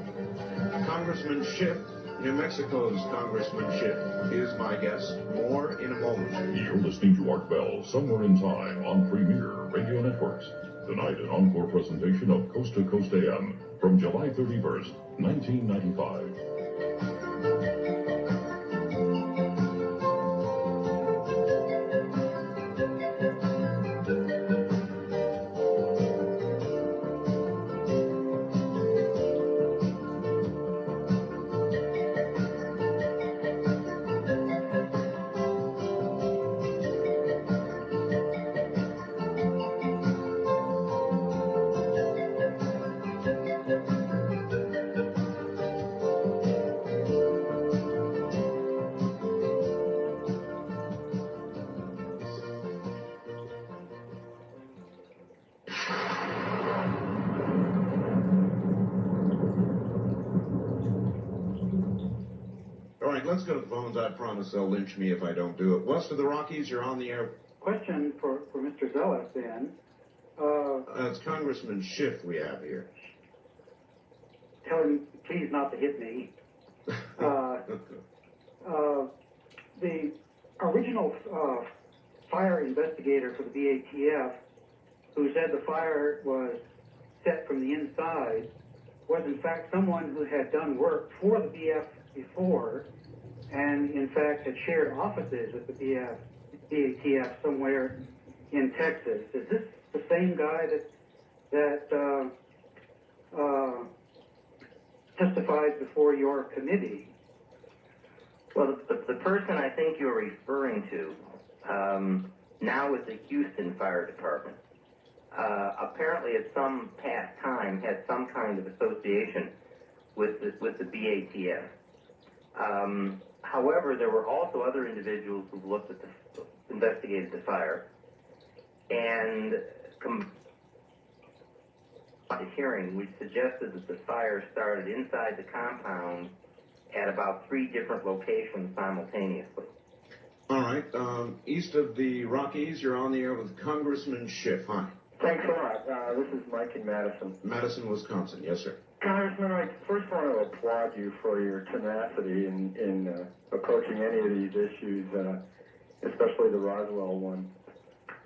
Congressman Schiff, New Mexico's Congressman Schiff, is my guest. More in a moment. You're listening to Art Bell, Somewhere in Time on Premier Radio Networks. Tonight, an encore presentation of Coast to Coast AM from July 31st, 1995. All right, let's go to the phones. I promise they'll lynch me if I don't do it. West of the Rockies, you're on the air. Question for Mr. Zeller, then. It's Congressman Schiff we have here. Tell him, please, not to hit me. The original fire investigator for the BATF, who said the fire was set from the inside, was in fact someone who had done work for the BF before, and in fact had shared offices with the BATF somewhere in Texas. Is this the same guy that testifies before your committee? Well, the person I think you're referring to now is the Houston Fire Department. Apparently at some past time had some kind of association with the BATF. However, there were also other individuals who looked at investigated the fire, and at the hearing, we suggested that the fire started inside the compound at about 3 different locations simultaneously. All right, east of the Rockies, you're on the air with Congressman Schiff. Hi. Thanks a lot. This is Mike in Madison. Madison, Wisconsin. Yes, sir. Congressman, I first want to applaud you for your tenacity in approaching any of these issues, especially the Roswell one.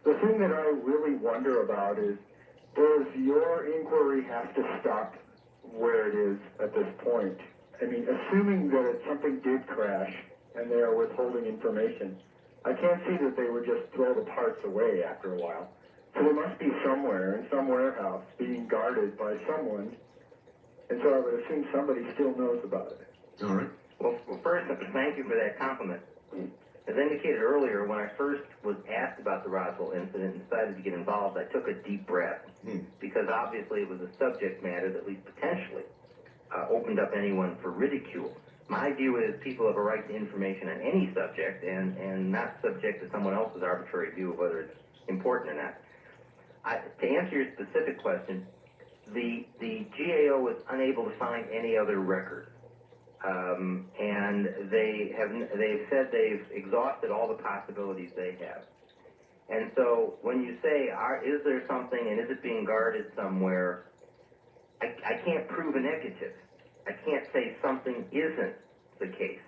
The thing that I really wonder about is, does your inquiry have to stop where it is at this point? I mean, assuming that something did crash and they are withholding information, I can't see that they would just throw the parts away after a while. So it must be somewhere in some warehouse being guarded by someone, and so I would assume somebody still knows about it. All right. Well, first, thank you for that compliment. As indicated earlier, when I first was asked about the Roswell incident and decided to get involved, I took a deep breath because obviously it was a subject matter that at least potentially opened up anyone for ridicule. My view is people have a right to information on any subject and not subject to someone else's arbitrary view of whether it's important or not. To answer your specific question, the GAO was unable to find any other record. And they've said they've exhausted all the possibilities they have. And so when you say, is there something and is it being guarded somewhere, I can't prove a negative. I can't say something isn't the case.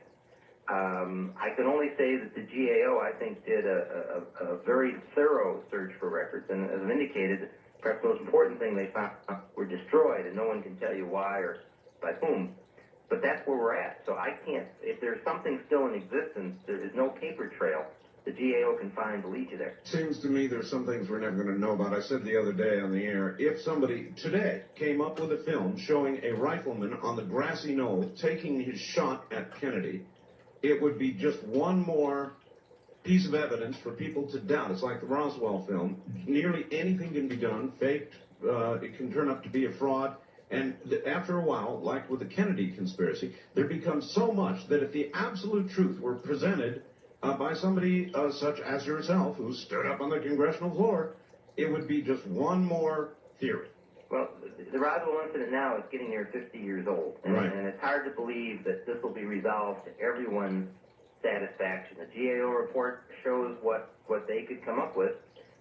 I can only say that the GAO, I think, did a very thorough search for records. And as I've indicated, perhaps the most important thing they found were destroyed, and no one can tell you why or by whom. But that's where we're at. So I can't, if there's something still in existence, there is no paper trail the GAO can find to lead you there. Seems to me there's some things we're never going to know about. I said the other day on the air, if somebody today came up with a film showing a rifleman on the grassy knoll taking his shot at Kennedy, it would be just one more piece of evidence for people to doubt. It's like the Roswell film. Nearly anything can be done, faked, it can turn up to be a fraud. And after a while, like with the Kennedy conspiracy, there becomes so much that if the absolute truth were presented by somebody such as yourself, who stood up on the congressional floor, it would be just one more theory. Well, the Roswell incident now is getting near 50 years old, and, Right. and it's hard to believe that this will be resolved to everyone's satisfaction. The GAO report shows what they could come up with,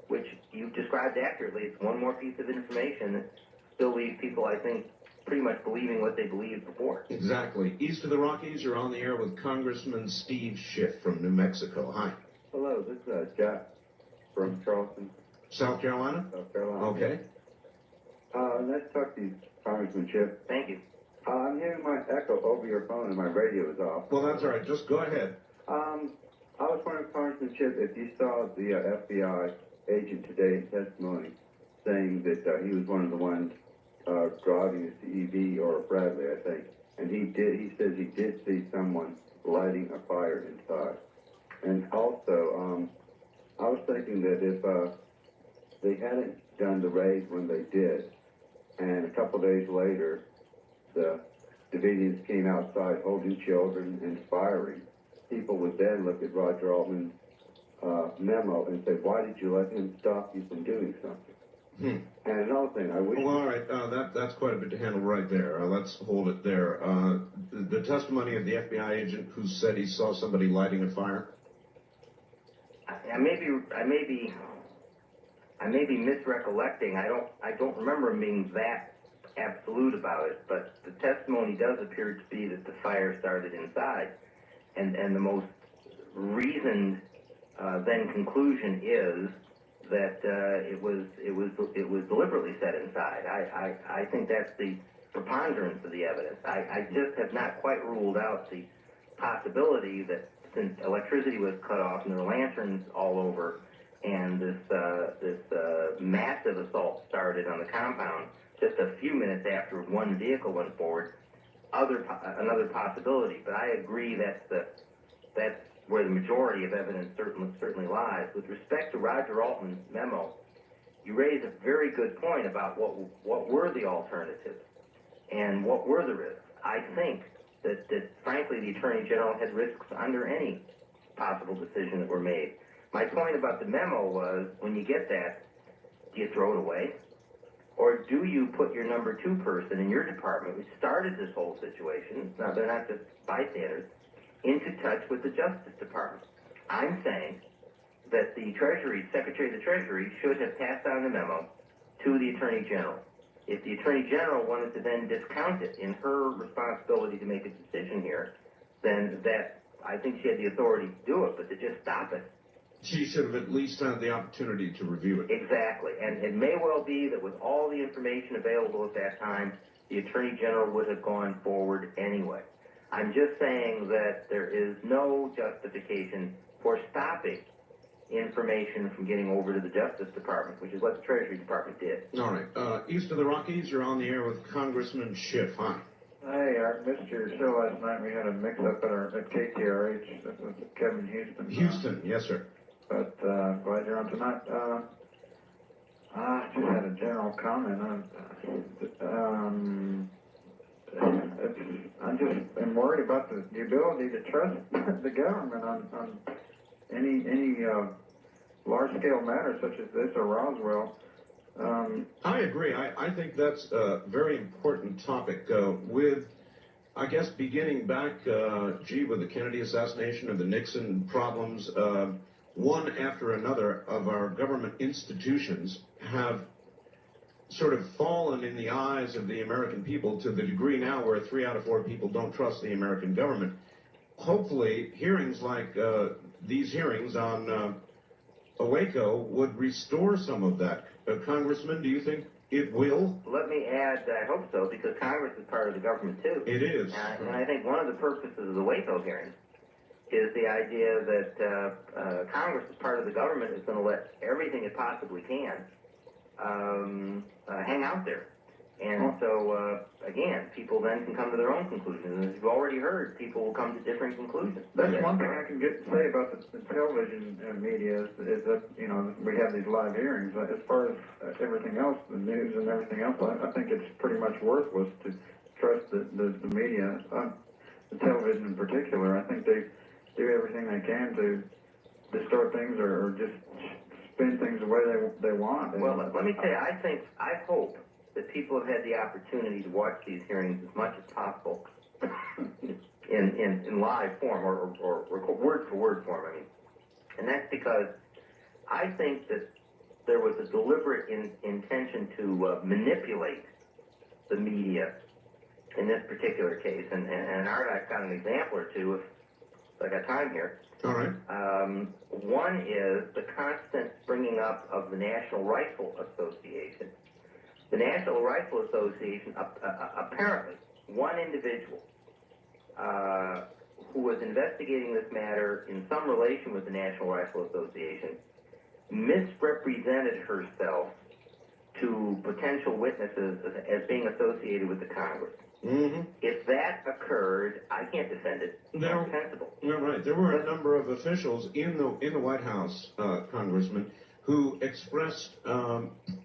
which you've described accurately. It's one more piece of information that still leaves people, I think, pretty much believing what they believed before. Exactly. East of the Rockies, you're on the air with Congressman Steve Schiff from New Mexico. Hi. Hello, this is Jack from Charleston, South Carolina? South Carolina. Okay. Nice to talk to you, Congressman Schiff. Thank you. I'm hearing my echo over your phone and my radio is off. Well, that's all right. Just go ahead. I was wondering, Congressman Schiff, if you saw the FBI agent today's testimony saying that he was one of the ones driving a CEV or a Bradley, I think, and he says he did see someone lighting a fire inside. And also, I was thinking that if they hadn't done the raid when they did, and a couple days later, the Davidians came outside holding children and firing, people would then look at Roger Altman's memo and say, why did you let him stop you from doing something? And another thing, I wish... Well, all right, that's quite a bit to handle right there. Let's hold it there. The testimony of the FBI agent who said he saw somebody lighting a fire? I may be misrecollecting. I don't remember him being that absolute about it, but the testimony does appear to be that the fire started inside, and the most reasoned then conclusion is that it was deliberately set inside. I think that's the preponderance of the evidence. I just have not quite ruled out the possibility that since electricity was cut off and there were lanterns all over, and this massive assault started on the compound just a few minutes after one vehicle went forward, another possibility. But I agree that's where the majority of evidence certainly lies. With respect to Roger Altman's memo, you raise a very good point about what were the alternatives and what were the risks. I think that frankly the Attorney General had risks under any possible decision that were made. My point about the memo was, when you get that, do you throw it away? Or do you put your number two person in your department, which started this whole situation, now they're not just bystanders, into touch with the Justice Department? I'm saying that the Secretary of the Treasury should have passed on the memo to the Attorney General. If the Attorney General wanted to then discount it in her responsibility to make a decision here, then I think she had the authority to do it, but to just stop it. She should have at least had the opportunity to review it. Exactly. And it may well be that with all the information available at that time, the Attorney General would have gone forward anyway. I'm just saying that there is no justification for stopping information from getting over to the Justice Department, which is what the Treasury Department did. All right. East of the Rockies, you're on the air with Congressman Schiff. Hi. Hey, I missed your show last night. We had a mix-up at KTRH. That was Kevin Houston. Houston, yes, sir. But glad you're on tonight. I just had a general comment on. I just am worried about the ability to trust the government on any large-scale matters such as this or Roswell. I agree. I think that's a very important topic. With, I guess, beginning back, with the Kennedy assassination and the Nixon problems, one after another of our government institutions have sort of fallen in the eyes of the American people to the degree now where 3 out of 4 people don't trust the American government. Hopefully, hearings like these hearings on Waco would restore some of that. Congressman, do you think it will? Let me add, I hope so, because Congress is part of the government too. It is. And I think one of the purposes of the Waco hearings is the idea that Congress, as part of the government, is going to let everything it possibly can hang out there. And so, again, people then can come to their own conclusions. As you've already heard, people will come to different conclusions. That's one thing I can say about the television media is that, you know, we have these live hearings. As far as everything else, the news and everything else, I think it's pretty much worthless to trust the media, the television in particular. I think they do everything they can to distort things or just spin things the way they want. Well, let me tell you, I hope that people have had the opportunity to watch these hearings as much as possible in live form or word-for-word form, I mean. And that's because I think that there was a deliberate intention to manipulate the media in this particular case. And Art, I've got an example or two if I got time here. All right. One is the constant bringing up of the National Rifle Association. The National Rifle Association, apparently, one individual who was investigating this matter in some relation with the National Rifle Association misrepresented herself to potential witnesses as being associated with the Congress. Mm-hmm. If that occurred, I can't defend it. It's sensible. You're right. There were a number of officials in the White House, Congressman, who expressed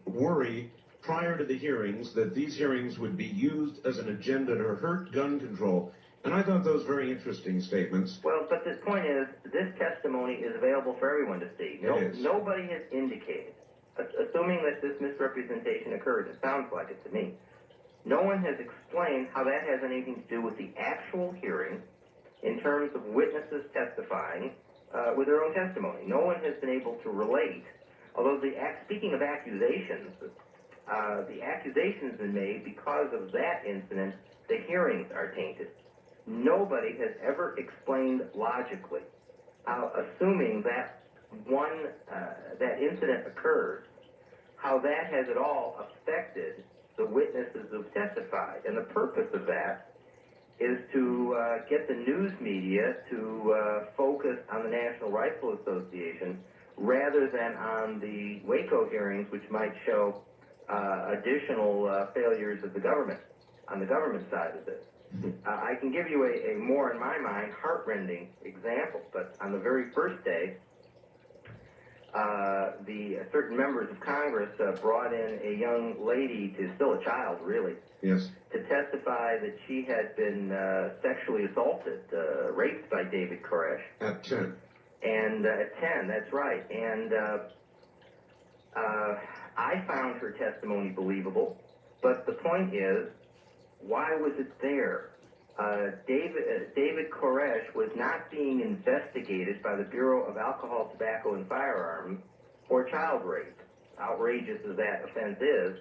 worry prior to the hearings that these hearings would be used as an agenda to hurt gun control. And I thought those very interesting statements. Well, but the point is, this testimony is available for everyone to see. Nobody has indicated, assuming that this misrepresentation occurred, it sounds like it to me, no one has explained how that has anything to do with the actual hearing in terms of witnesses testifying with their own testimony. No one has been able to relate, although speaking of accusations, the accusation has been made because of that incident, the hearings are tainted. Nobody has ever explained logically how, assuming that that incident occurred, how that has at all affected the witnesses who've testified. And the purpose of that is to get the news media to focus on the National Rifle Association rather than on the Waco hearings, which might show additional failures of the government, on the government side of this. I can give you a more, in my mind, heart-rending example, but on the very first day, certain members of Congress brought in a young lady, still a child, really, yes, to testify that she had been sexually assaulted, raped by David Koresh. At 10. And at 10, that's right. And I found her testimony believable, but the point is, why was it there? David Koresh was not being investigated by the Bureau of Alcohol, Tobacco, and Firearms for child rape. outrageous as that offense is,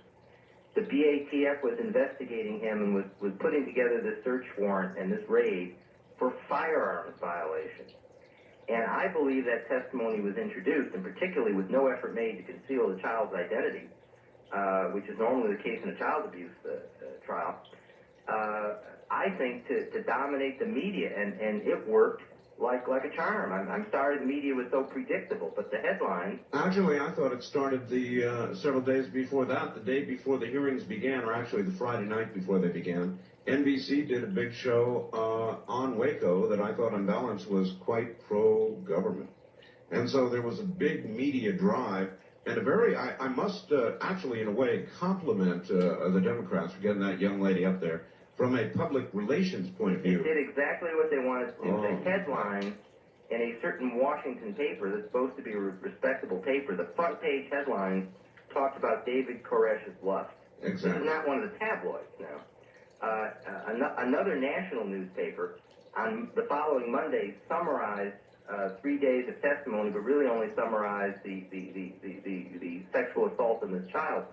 the BATF was investigating him and was putting together this search warrant and this raid for firearms violations. And I believe that testimony was introduced, and particularly with no effort made to conceal the child's identity, which is normally the case in a child abuse trial, I think to dominate the media, and it worked like a charm. I'm sorry the media was so predictable, but the headlines... Actually, I thought it started the several days before that, the day before the hearings began, or actually the Friday night before they began. NBC did a big show on Waco that I thought on balance was quite pro-government. And so there was a big media drive, and I must actually in a way compliment the Democrats for getting that young lady up there from a public relations point of view. They did exactly what they wanted to do. The headline in a certain Washington paper that's supposed to be a respectable paper, the front page headline talked about David Koresh's lust. Exactly. This is not one of the tabloids now. Another national newspaper on the following Monday summarized 3 days of testimony, but really only summarized the sexual assault of this child.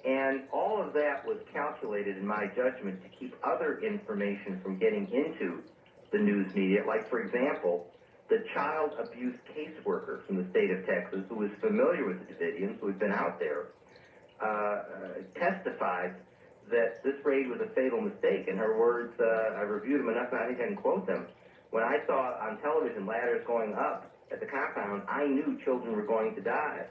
And all of that was calculated, in my judgment, to keep other information from getting into the news media. Like, for example, the child abuse caseworker from the state of Texas, who was familiar with the Davidians, who had been out there, testified that this raid was a fatal mistake. In her words, I reviewed them enough, and I think I can quote them. When I saw on television ladders going up at the compound, I knew children were going to die.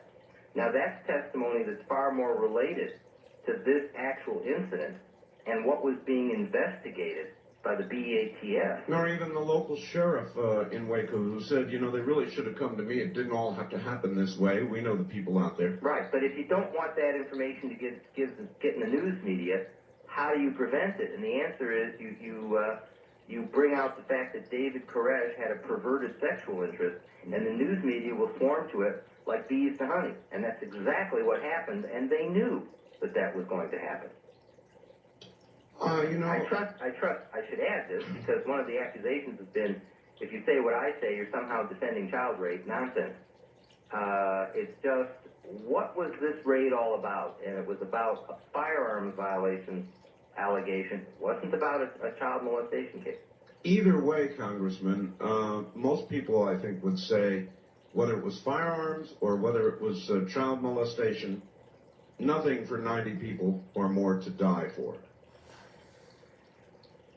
Now, that's testimony that's far more related to this actual incident and what was being investigated by the BATF. Or even the local sheriff in Waco who said, you know, they really should have come to me. It didn't all have to happen this way. We know the people out there. Right, but if you don't want that information to get in the news media, how do you prevent it? And the answer is you bring out the fact that David Koresh had a perverted sexual interest, and the news media will swarm to it like bees to honey. And that's exactly what happened, and they knew that that was going to happen. You know, I should add this, because one of the accusations has been, if you say what I say, you're somehow defending child rape. Nonsense. It's just, what was this raid all about? And it was about a firearms violation allegation. It wasn't about a child molestation case. either way, Congressman, most people, I think, would say, whether it was firearms or whether it was child molestation, nothing for 90 people or more to die for.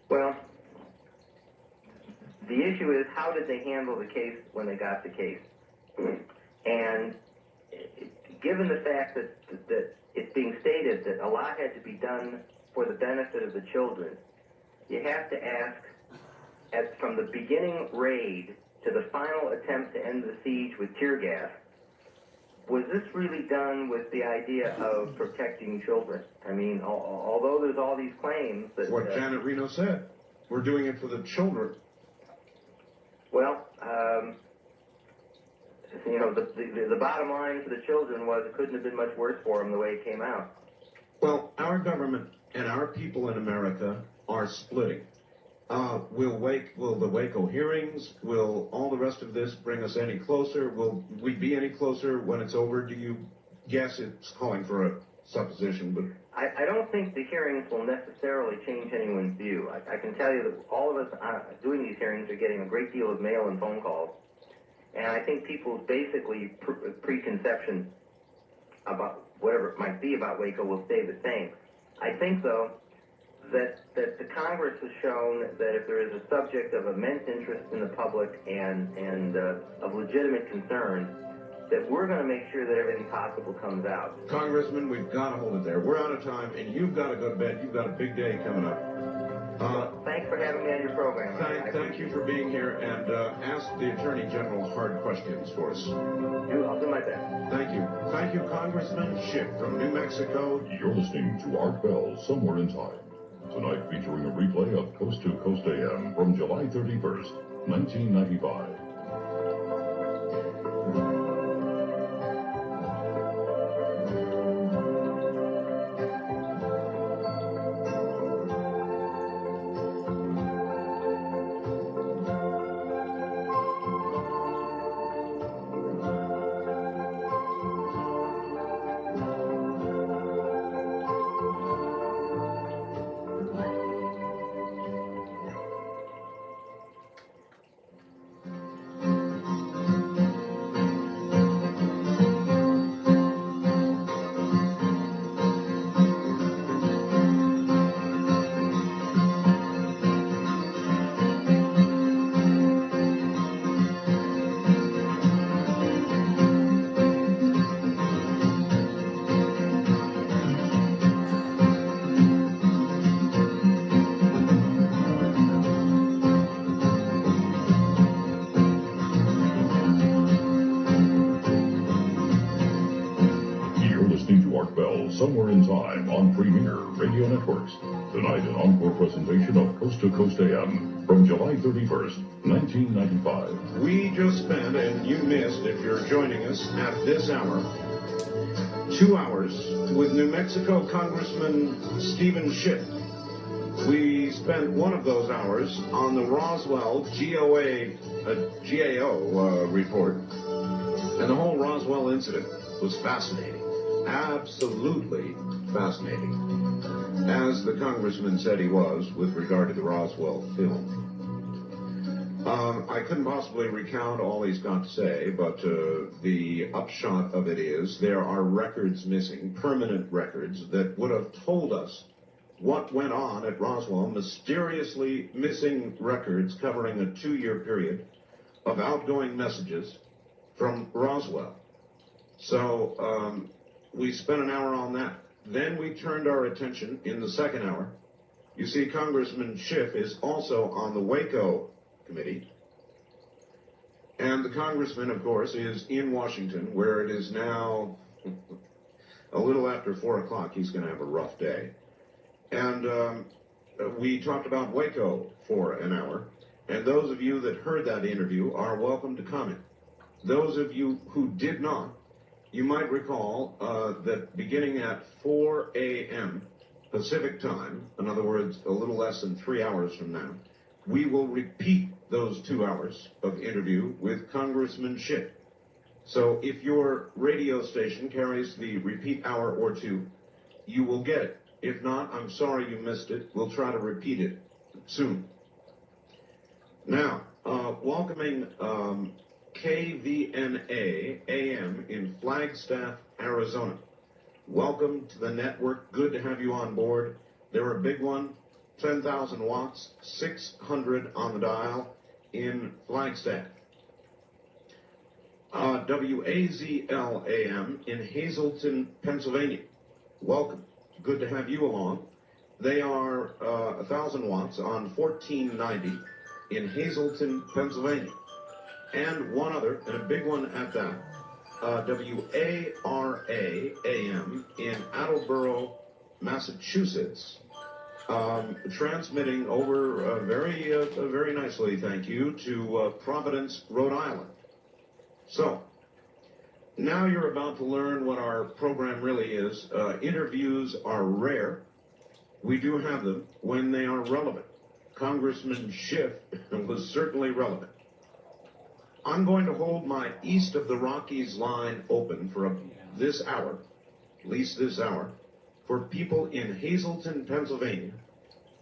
Well, the issue is, how did they handle the case when they got the case? And given the fact that it's being stated that a lot had to be done for the benefit of the children, you have to ask, from the beginning raid to the final attempt to end the siege with tear gas, was this really done with the idea of protecting children? I mean, although there's all these claims that... What Janet Reno said. We're doing it for the children. Well, you know, the bottom line for the children was it couldn't have been much worse for them the way it came out. Well, our government and our people in America are splitting. Will the Waco hearings, will all the rest of this bring us any closer? Will we be any closer when it's over? Do you guess it's calling for a supposition? But I don't think the hearings will necessarily change anyone's view. I can tell you that all of us doing these hearings are getting a great deal of mail and phone calls. And I think people's basically preconception about whatever it might be about Waco will stay the same. I think, though, that the Congress has shown that if there is a subject of immense interest in the public and of legitimate concern, that we're going to make sure that everything possible comes out. Congressman, we've got to hold it there. We're out of time, and you've got to go to bed. You've got a big day coming up. Thanks for having me on your program. Thank you for being here, and ask the Attorney General hard questions for us. I'll do my best. Thank you. Thank you, Congressman Schiff from New Mexico. You're listening to Art Bell, Somewhere in Time. Tonight featuring a replay of Coast to Coast AM from July 31st, 1995. somewhere in time on Premier Radio Networks. Tonight, an encore presentation of Coast to Coast AM from July 31st, 1995. We just spent, and you missed if you're joining us at this hour, 2 hours with New Mexico Congressman Stephen Schiff. We spent one of those hours on the Roswell GAO report, and the whole Roswell incident was fascinating, absolutely fascinating, as the congressman said he was with regard to the Roswell film. I couldn't possibly recount all he's got to say, but the upshot of it is there are records missing, permanent records, that would have told us what went on at Roswell, mysteriously missing records covering a 2-year period of outgoing messages from Roswell. So we spent an hour on that. Then we turned our attention in the second hour. You see, Congressman Schiff is also on the Waco committee. And the congressman, of course, is in Washington, where it is now a little after 4 o'clock. He's going to have a rough day. And we talked about Waco for an hour. And those of you that heard that interview are welcome to comment. Those of you who did not, you might recall that beginning at 4 a.m. Pacific time, in other words, a little less than 3 hours from now, we will repeat those 2 hours of interview with Congressman Schiff. So if your radio station carries the repeat hour or two, you will get it. If not, I'm sorry you missed it. We'll try to repeat it soon. Now, welcoming KVNA AM in Flagstaff, Arizona. Welcome to the network. Good to have you on board. They're a big one. 10,000 watts, 600 on the dial in Flagstaff. WAZL AM in Hazleton, Pennsylvania. Welcome. Good to have you along. They are 1,000 watts on 1490 in Hazleton, Pennsylvania. And one other, and a big one at that, WARA AM in Attleboro, Massachusetts. Transmitting over very nicely, thank you, to Providence, Rhode Island. So, now you're about to learn what our program really is. Interviews are rare. We do have them when they are relevant. Congressman Schiff was certainly relevant. I'm going to hold my East of the Rockies line open for this hour, at least this hour, for people in Hazleton, Pennsylvania,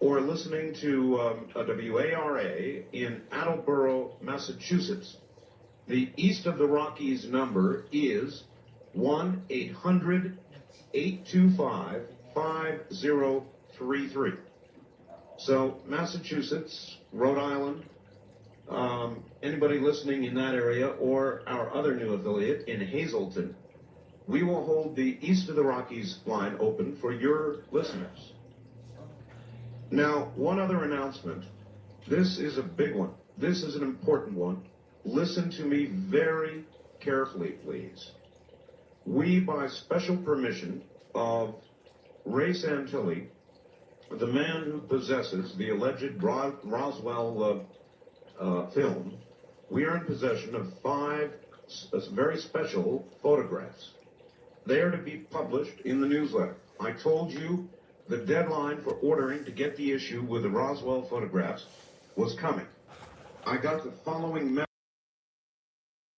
or listening to a WARA in Attleboro, Massachusetts. The East of the Rockies number is 1-800-825-5033. So Massachusetts, Rhode Island, anybody listening in that area, or our other new affiliate in Hazleton, we will hold the East of the Rockies line open for your listeners. Now, one other announcement. This is a big one. This is an important one. Listen to me very carefully, please. We, by special permission of Ray Santilli, the man who possesses the alleged Roswell film, we are in possession of 5 very special photographs. They are to be published in the newsletter. I told you the deadline for ordering to get the issue with the Roswell photographs was coming. I got the following message.